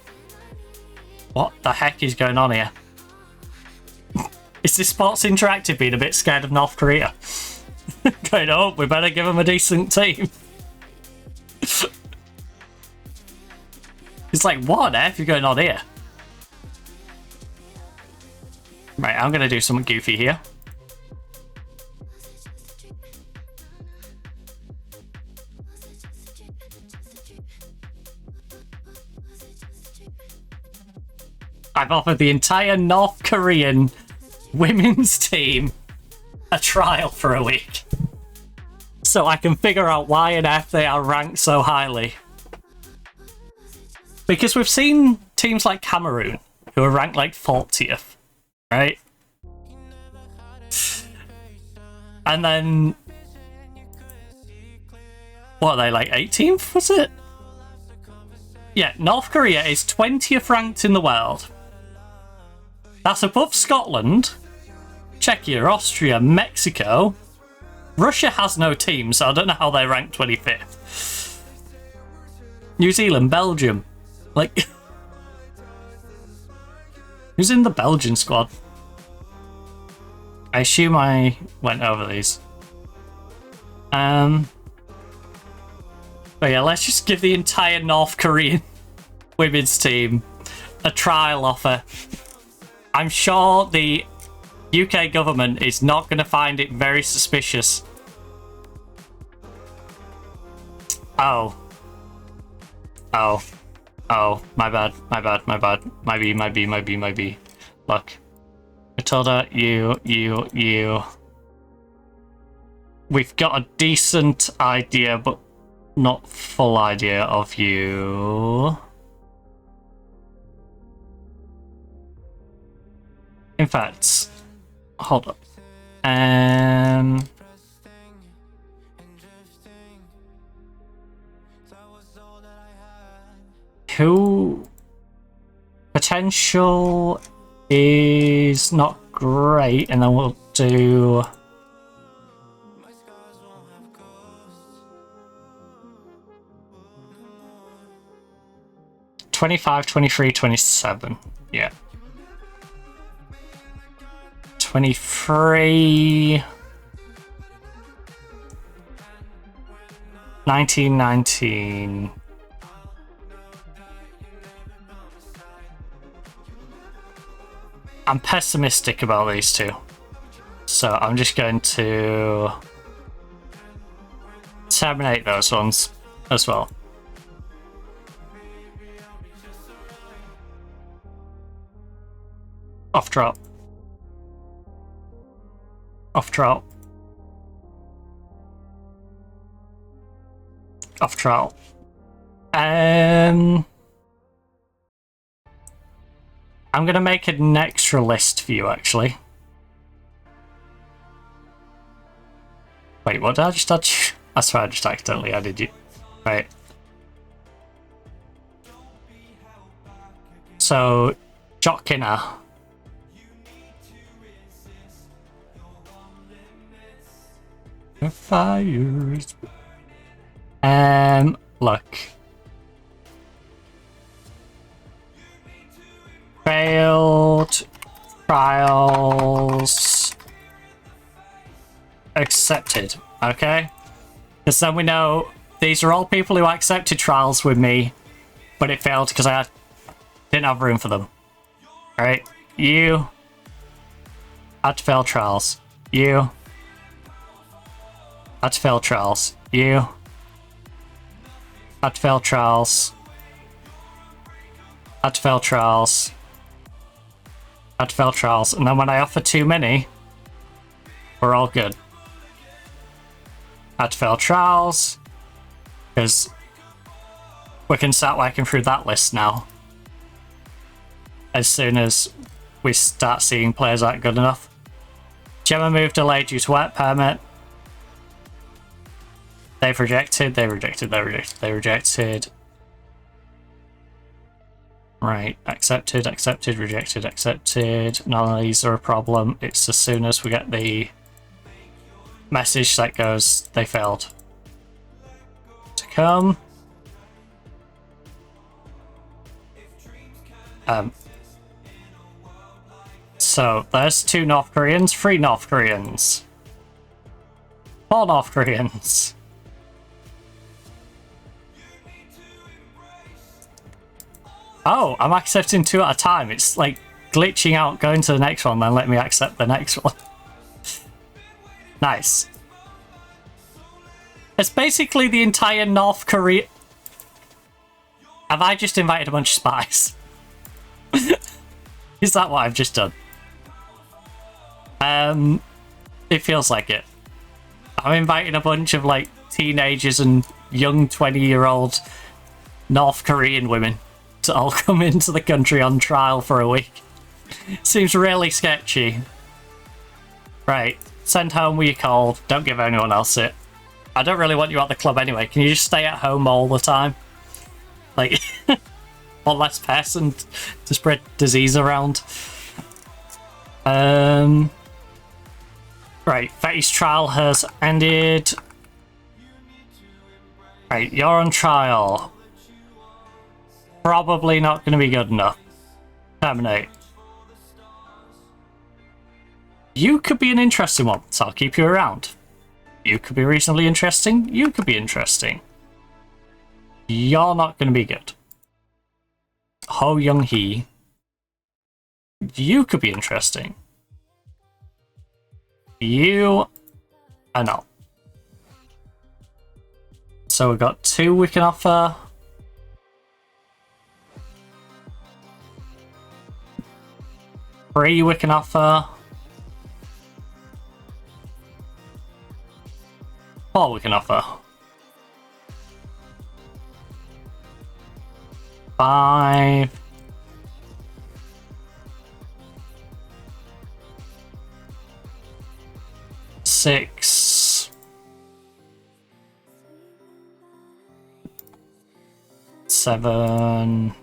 What the heck is going on here? Is this Sports Interactive being a bit scared of North Korea? Going, oh, we better give them a decent team. It's like, what on earth is going on here? Right, I'm going to do something goofy here. I've offered the entire North Korean women's team a trial for a week, so I can figure out why on earth they are ranked so highly. Because we've seen teams like Cameroon, who are ranked like 40th, right? And then... what are they, like 18th, was it? Yeah, North Korea is 20th ranked in the world. That's above Scotland, Czechia, Austria, Mexico. Russia has no team, so I don't know how they rank 25th. New Zealand, Belgium. Like, who's in the Belgian squad? I assume I went over these. But yeah, let's just give the entire North Korean women's team a trial offer. I'm sure the UK government is not going to find it very suspicious. Oh, my bad. Might be. Look, Matilda, you. We've got a decent idea, but not full idea of you. In fact, hold up. Who potential is not great, and then we'll do 25, 23, 27. Yeah. 23, 19. I'm pessimistic about these two, so I'm just going to terminate those ones as well. Off drop. Off drop. Off drop. I'm gonna make an extra list for you, actually. Wait, what did I just add? That's right, I just accidentally added you. Right. So, Jockina. The fires. Look. Failed trials accepted. Okay? Because then we know these are all people who accepted trials with me, but it failed because I didn't have room for them. Alright? You had to fail trials. You had to fail trials. You had to fail trials. Had to fail trials. Had to fail trials. And then when I offer too many, we're all good. Had to fail trials. Because we can start working through that list now. As soon as we start seeing players aren't good enough. Gemma move delayed due to work permit. They've rejected, they rejected, they rejected, they rejected. Right, accepted, accepted, rejected, accepted. None of these are a problem. It's as soon as we get the message that goes, they failed. To come. So, there's 2 North Koreans, 3 North Koreans. 4 North Koreans. Oh, I'm accepting 2 at a time. It's like glitching out, going to the next one, then let me accept the next one. Nice. It's basically the entire North Korea. Have I just invited a bunch of spies? Is that what I've just done? It feels like it. I'm inviting a bunch of like teenagers and young 20-year-old North Korean women to all come into the country on trial for a week. Seems really sketchy. Right, send home where you're called. Don't give anyone else it. I don't really want you at the club anyway. Can you just stay at home all the time? Like, one less person to spread disease around. Right, Betty's trial has ended. Right, you're on trial. Probably not going to be good enough. Terminate. You could be an interesting one, so I'll keep you around. You could be reasonably interesting. You could be interesting. You're not going to be good. Ho Young Hee. You could be interesting. You are not. So we've got 2 we can offer. Three we can offer. 4 we can offer. 5. 6. 7.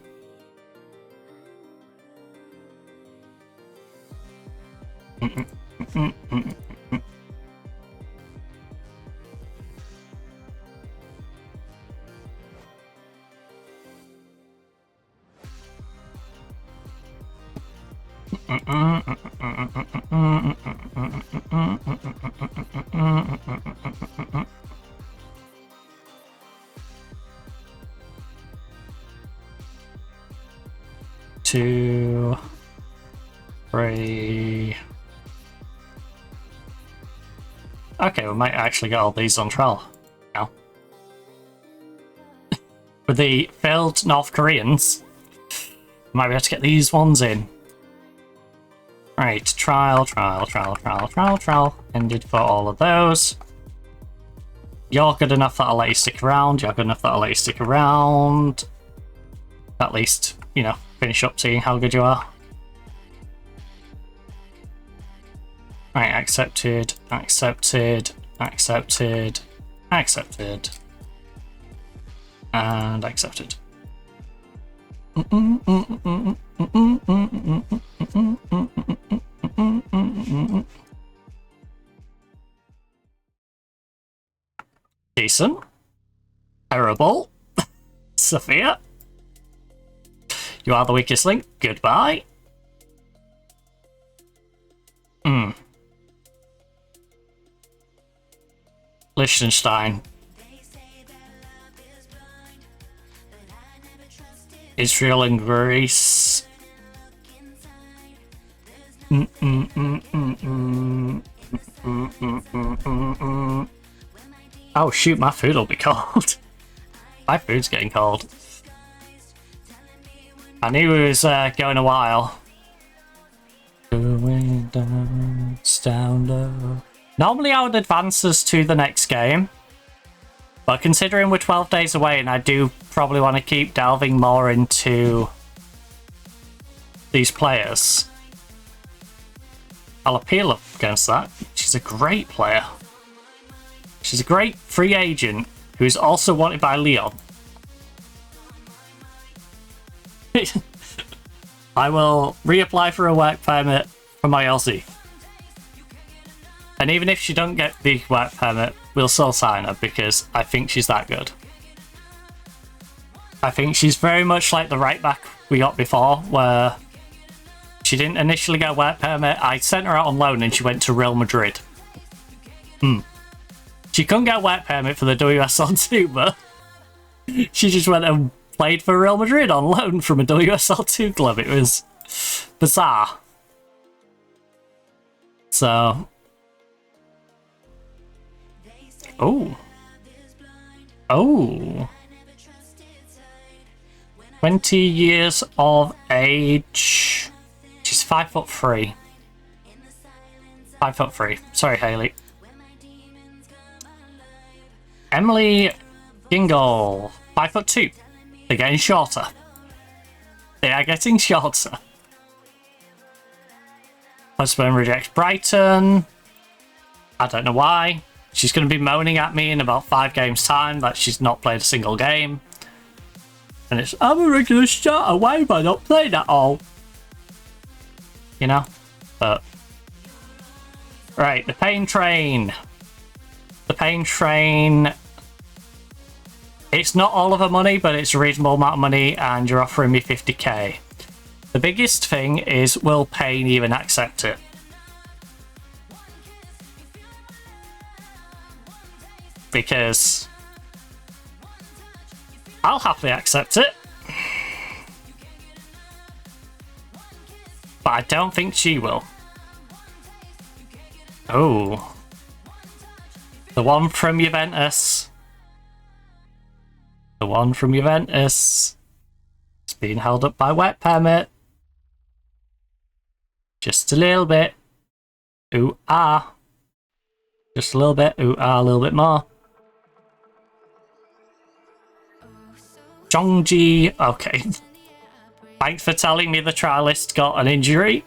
2, 3. Okay, we might actually get all these on trial now. With the failed North Koreans, might be able to get these ones in. Right, trial. Ended for all of those. You're good enough that I'll let you stick around. You're good enough that I'll let you stick around. At least, you know, finish up seeing how good you are. Right, accepted. And accepted. Decent. Terrible. Sophia. You are the weakest link. Goodbye. Liechtenstein. Israel and Greece. Oh shoot, my food will be cold. My food's getting cold. I knew it was going a while. Going down low. Normally I would advance us to the next game, but considering we're 12 days away and I do probably want to keep delving more into these players, I'll appeal against that. She's a great player. She's a great free agent who is also wanted by Leon. I will reapply for a work permit for my Aussie. And even if she don't get the work permit, we'll still sign her because I think she's that good. I think she's very much like the right back we got before, where she didn't initially get a work permit. I sent her out on loan and she went to Real Madrid. She couldn't get a work permit for the WSL2, but she just went and played for Real Madrid on loan from a WSL2 club. It was bizarre. So... Oh. 20 years of age. She's 5'3". 5'3". Sorry, Hayley. Emily Gingle. 5'2". They're getting shorter. They are getting shorter. Husband rejects Brighton. I don't know why. She's going to be moaning at me in about 5 games' time that she's not played a single game. And it's, I'm a regular starter, why have I not played at all? You know? But... Right, the pain train. The pain train... It's not all of her money, but it's a reasonable amount of money, and you're offering me 50k. The biggest thing is, will Payne even accept it? Because I'll happily accept it, but I don't think she will. Oh, the one from Juventus. The one from Juventus. It's being held up by wet permit. Just a little bit. Ooh ah. Just a little bit. Ooh ah, a little bit more. Zhongji, okay. Thanks for telling me the trialist got an injury.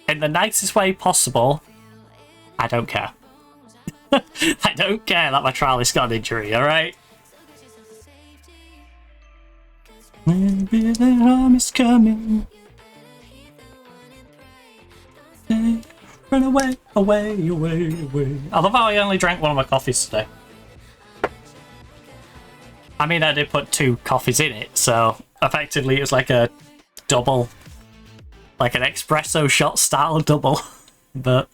In the nicest way possible. I don't care. I don't care that my trialist got an injury, alright? Maybe the harm is coming. Run away, away, away, away. I love how I only drank one of my coffees today. I mean, I did put 2 coffees in it, so effectively it was like a double, like an espresso shot style double, but...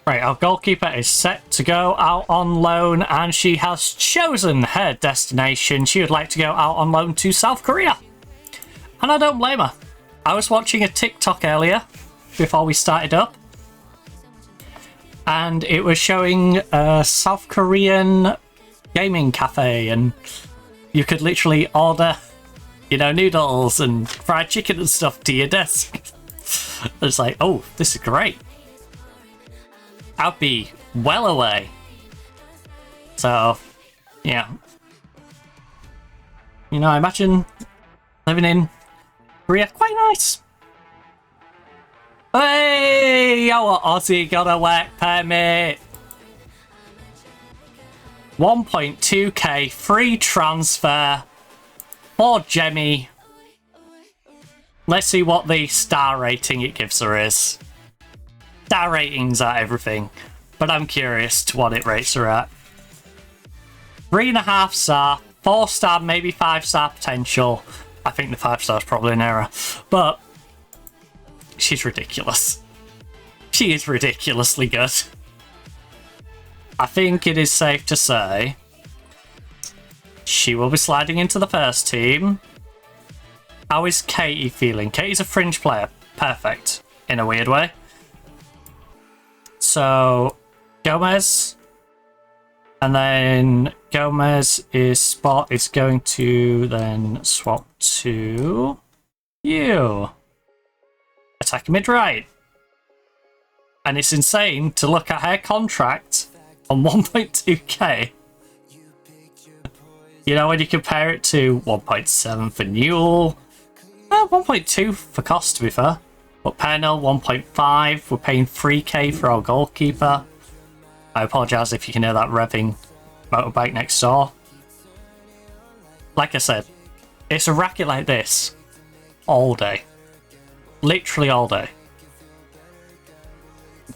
Right, our goalkeeper is set to go out on loan, and she has chosen her destination. She would like to go out on loan to South Korea. And I don't blame her. I was watching a TikTok earlier, before we started up, and it was showing a South Korean gaming cafe, and you could literally order, you know, noodles and fried chicken and stuff to your desk. It's like, oh, this is great. I'd be well away. So, yeah. You know, I imagine living in Korea, quite nice. Hey, our Aussie got a work permit. 1.2k free transfer for Jemmy. Let's see what the star rating it gives her is. Star ratings are everything, but I'm curious to what it rates her at. 3.5 star, 4 star, maybe 5 star potential. I think the 5 star is probably an error, but she's ridiculous. She is ridiculously good. I think it is safe to say she will be sliding into the first team. How is Katie feeling? Katie's a fringe player. Perfect. In a weird way. So, Gomez. And then Gomez spot is going to then swap to you. Attack mid right. And it's insane to look at her contract on 1.2k. You know, when you compare it to 1.7 for Newell, 1.2 for Cost, to be fair. But Pernell, 1.5. We're paying 3k for our goalkeeper. I apologise if you can hear that revving motorbike next door. Like I said, it's a racket like this all day. Literally all day.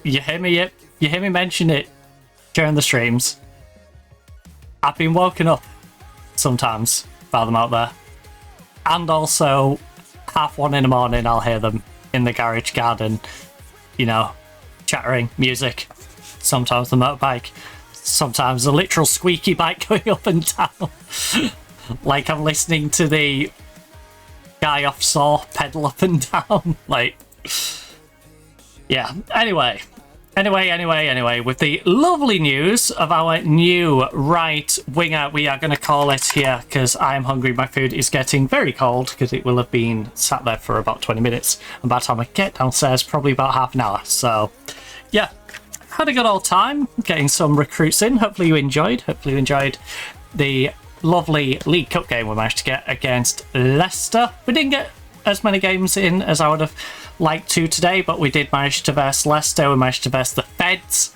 You hear me mention it during the streams. I've been woken up sometimes by them out there. And also, 1:30 in the morning, I'll hear them in the garage garden, you know, chattering, music. Sometimes the motorbike. Sometimes a literal squeaky bike going up and down. Like I'm listening to the guy off Saw pedal up and down. Like, yeah. Anyway, with the lovely news of our new right winger, we are going to call it here because I am hungry. My food is getting very cold because it will have been sat there for about 20 minutes. And by the time I get downstairs, probably about half an hour. So, yeah, had a good old time getting some recruits in. Hopefully you enjoyed. Hopefully you enjoyed the lovely League Cup game we managed to get against Leicester. We didn't get as many games in as I would have liked to today, but we did manage to verse Leicester. We managed to verse the Feds.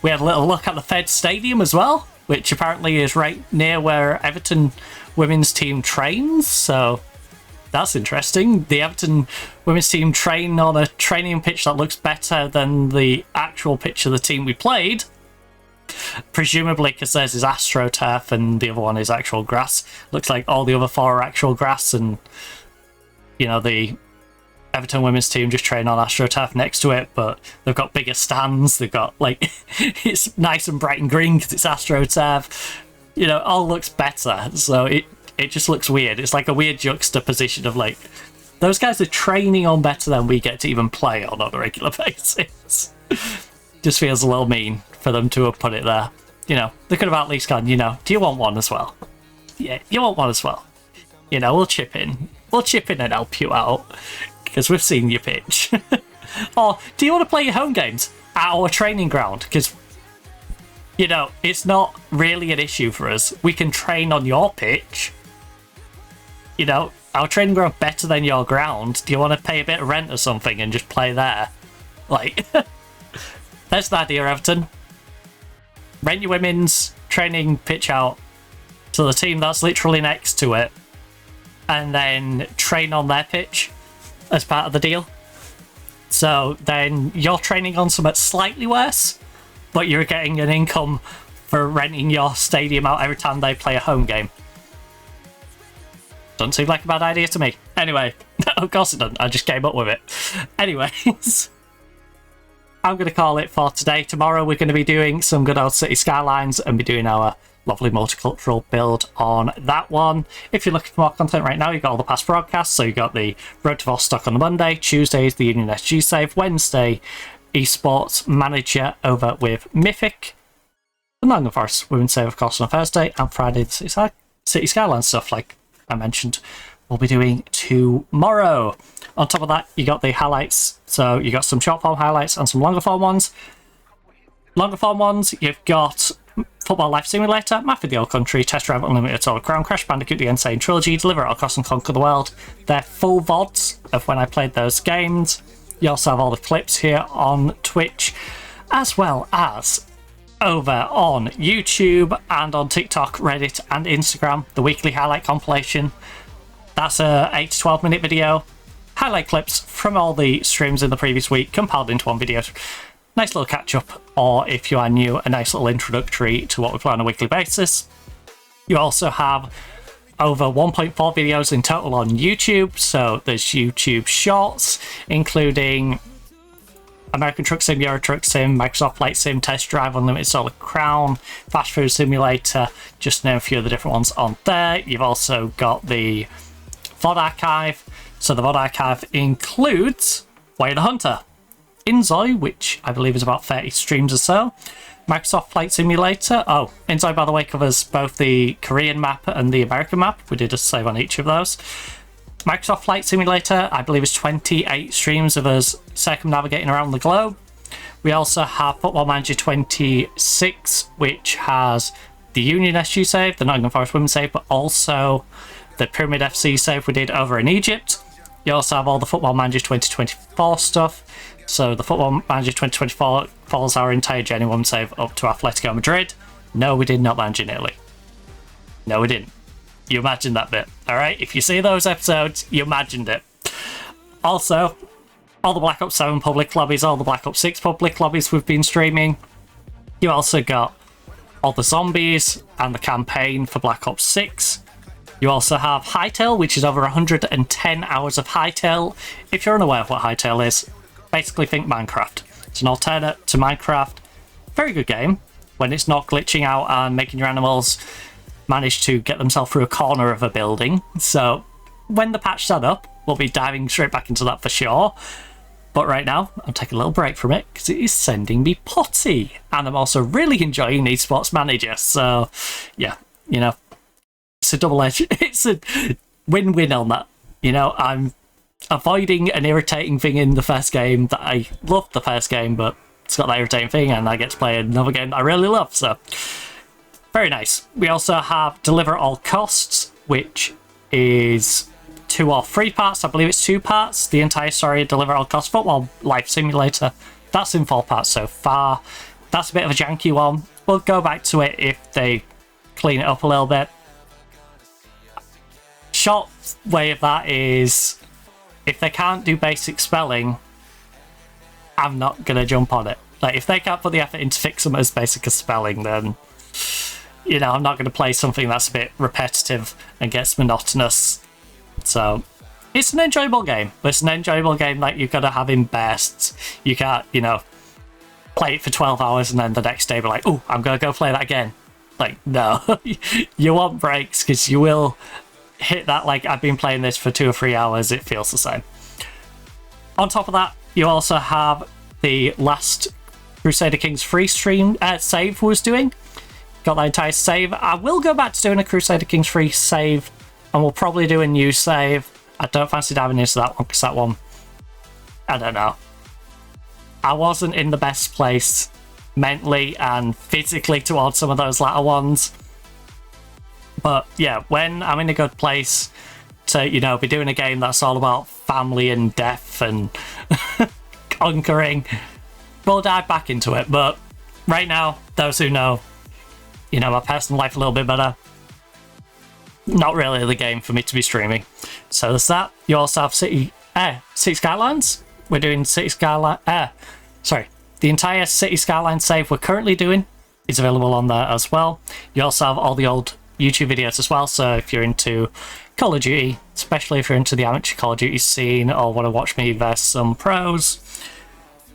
We had a little look at the Feds Stadium as well, which apparently is right near where Everton women's team trains, so that's interesting. The Everton women's team train on a training pitch that looks better than the actual pitch of the team we played. Presumably because theirs is AstroTurf and the other one is actual grass. Looks like all the other 4 are actual grass, and you know, the Everton women's team just train on AstroTurf next to it, but they've got bigger stands. They've got, like, it's nice and bright and green because it's AstroTurf. You know, it all looks better, so it just looks weird. It's like a weird juxtaposition of, like, those guys are training on better than we get to even play on a regular basis. Just feels a little mean for them to have put it there. You know, they could have at least gone, you know, do you want one as well? Yeah, you want one as well. You know, we'll chip in. We'll chip in and help you out, because we've seen your pitch. Or, do you want to play your home games at our training ground? Because, you know, it's not really an issue for us. We can train on your pitch. You know, our training ground better than your ground. Do you want to pay a bit of rent or something and just play there? Like, that's the idea, Everton. Rent your women's training pitch out to the team that's literally next to it, and then train on their pitch as part of the deal. So then you're training on something slightly worse, but you're getting an income for renting your stadium out every time they play a home game. Doesn't seem like a bad idea to me. Anyway, of course it doesn't. I just came up with it. Anyways, I'm going to call it for today. Tomorrow we're going to be doing some good old City Skylines and be doing our lovely multicultural build on that one. If you're looking for more content right now, you've got all the past broadcasts. So you've got the Road to Vostok on the Monday, Tuesdays the Union SG Save, Wednesday Esports Manager over with Mythic, the Nottingham Forest Women Save of course on Thursday, and Friday the City Skylines stuff like I mentioned we'll be doing tomorrow. On top of that, you got the highlights. So you got some short form highlights and some longer form ones. Longer form ones, you've got Football Life Simulator, Map of the Old Country, Test Drive Unlimited Total Crown, Crash Bandicoot The Insane Trilogy, Deliver It Across and Conquer the World. They're full VODs of when I played those games. You also have all the clips here on Twitch, as well as over on YouTube and on TikTok, Reddit and Instagram, the weekly highlight compilation. That's a 8 to 12 minute video. Highlight clips from all the streams in the previous week compiled into one video. Nice little catch up, or if you are new, a nice little introductory to what we play on a weekly basis. You also have over 1.4 videos in total on YouTube. So there's YouTube Shorts, including American Truck Sim, Euro Truck Sim, Microsoft Flight Sim, Test Drive, Unlimited Solar Crown, Fast Food Simulator, just to name a few of the different ones on there. You've also got the VOD archive. So the VOD archive includes Way the Hunter, Inzoi, which I believe is about 30 streams or so, Microsoft Flight Simulator. Oh, Inzoi, by the way, covers both the Korean map and the American map. We did a save on each of those. Microsoft Flight Simulator, I believe, is 28 streams of us circumnavigating around the globe. We also have Football Manager 26, which has the Union SU save, the Nottingham Forest Women save, but also the Pyramid FC save we did over in Egypt. You also have all the Football Manager 2024 stuff. So the Football Manager 2024 follows our entire Jenny Woman save up to Atletico Madrid. No, we did not manage in Italy. No, we didn't. You imagined that bit, alright? If you see those episodes, you imagined it. Also, all the Black Ops 7 public lobbies, all the Black Ops 6 public lobbies we've been streaming. You also got all the zombies and the campaign for Black Ops 6. You also have Hightail, which is over 110 hours of Hightail. If you're unaware of what Hightail is, basically think Minecraft. It's an alternate to Minecraft. Very good game when it's not glitching out and making your animals manage to get themselves through a corner of a building. So when the patch that up, we'll be diving straight back into that for sure. But right now, I'm taking a little break from it because it is sending me potty. And I'm also really enjoying Esports Manager. So yeah, you know, it's a double edge. It's a win-win on that. You know, I'm avoiding an irritating thing in the first game that I loved the first game, but it's got that irritating thing, and I get to play another game that I really love. So very nice. We also have Deliver at All Costs, which is 2 or 3 parts. I believe it's 2 parts. The entire story of Deliver at All Costs Football Life Simulator. That's in 4 parts so far. That's a bit of a janky one. We'll go back to it if they clean it up a little bit. Short way of that is, if they can't do basic spelling, I'm not going to jump on it. Like, if they can't put the effort into fix them as basic as spelling, then, you know, I'm not going to play something that's a bit repetitive and gets monotonous. So, it's an enjoyable game, but it's an enjoyable game that you've got to have in bursts. You can't, you know, play it for 12 hours and then the next day be like, oh, I'm going to go play that again. Like, no. You want breaks, because you will hit that, like, I've been playing this for 2 or 3 hours, it feels the same. On top of that, you also have the last Crusader Kings free stream save was doing. Got that entire save. I will go back to doing a Crusader Kings free save, and we'll probably do a new save. I don't fancy diving into that one, because that one, I don't know. I wasn't in the best place mentally and physically towards some of those latter ones. But yeah, when I'm in a good place to, you know, be doing a game that's all about family and death and conquering, we'll dive back into it. But right now, those who know, you know, my personal life a little bit better, not really the game for me to be streaming. So there's that. You also have City Skylines. We're doing City Skyline. The entire City Skyline save we're currently doing is available on there as well. You also have all the old YouTube videos as well, so if you're into Call of Duty, especially if you're into the amateur Call of Duty scene or want to watch me versus some pros,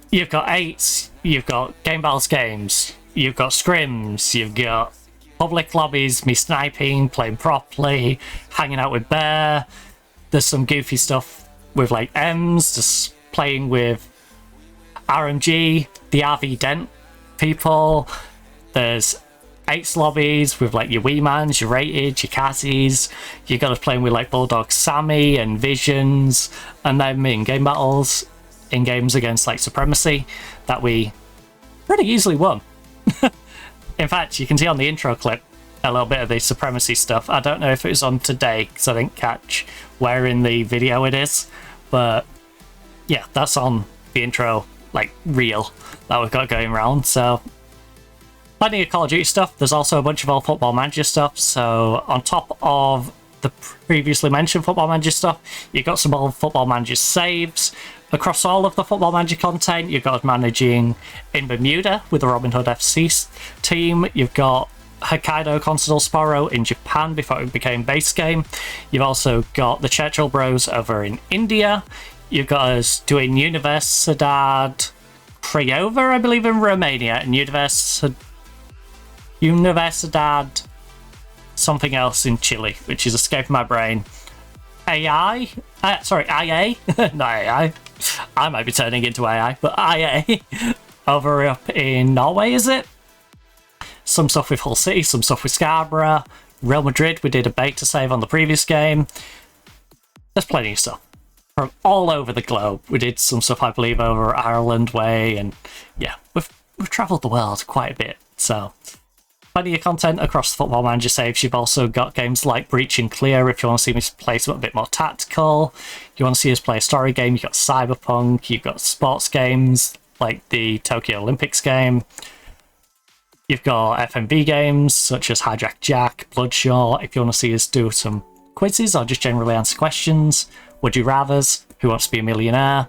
you've got 8s, you've got Game Battles games, you've got scrims, you've got public lobbies, me sniping, playing properly, hanging out with Bear. There's some goofy stuff with like M's, just playing with RMG, the RV Dent people. There's 8s lobbies with like your Wee Mans, your Rated, your Kazzies. You got us playing with like Bulldog Sammy and Visions, and then me in game battles, in games against like Supremacy that we pretty easily won. In fact, you can see on the intro clip a little bit of the Supremacy stuff. I don't know if it was on today because I didn't catch where in the video it is, but yeah, that's on the intro, like, reel that we've got going around. So plenty of Call of Duty stuff. There's also a bunch of old Football Manager stuff. So on top of the previously mentioned Football Manager stuff, you've got some old Football Manager saves. Across all of the Football Manager content, you've got managing in Bermuda with the Robin Hood FC team. You've got Hokkaido Constable Sporro in Japan before it became base game. You've also got the Churchill Bros over in India. You've got us doing Universidad Craiova, I believe, in Romania, and Universidad something else in Chile, which is escaping my brain. IA? IA? Not AI. I might be turning into AI, but IA over up in Norway, is it? Some stuff with Hull City, some stuff with Scarborough. Real Madrid, we did a beta save on the previous game. There's plenty of stuff from all over the globe. We did some stuff, I believe, over Ireland way, and yeah, we've travelled the world quite a bit, so plenty of content across the Football Manager saves. You've also got games like Breach and Clear if you want to see me play something a bit more tactical. You want to see us play a story game, you've got Cyberpunk, you've got sports games like the Tokyo Olympics game. You've got FMV games such as Hijack Jack, Bloodshot, if you want to see us do some quizzes or just generally answer questions. Would You Rathers, Who Wants to Be a Millionaire?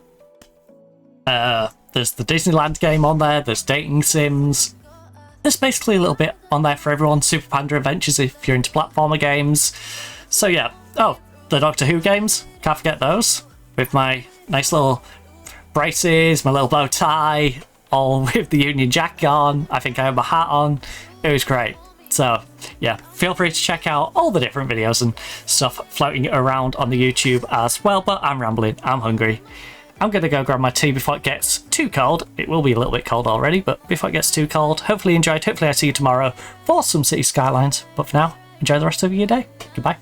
There's the Disneyland game on there, there's dating sims. There's basically a little bit on there for everyone. Super Panda Adventures if you're into platformer games. So yeah, oh, the Doctor Who games, can't forget those. With my nice little braces, my little bow tie, all with the Union Jack on. I think I have my hat on. It was great. So yeah, feel free to check out all the different videos and stuff floating around on the YouTube as well. But I'm rambling, I'm hungry. I'm going to go grab my tea before it gets too cold. It will be a little bit cold already, but before it gets too cold, hopefully you enjoyed. Hopefully I see you tomorrow for some City Skylines. But for now, enjoy the rest of your day. Goodbye.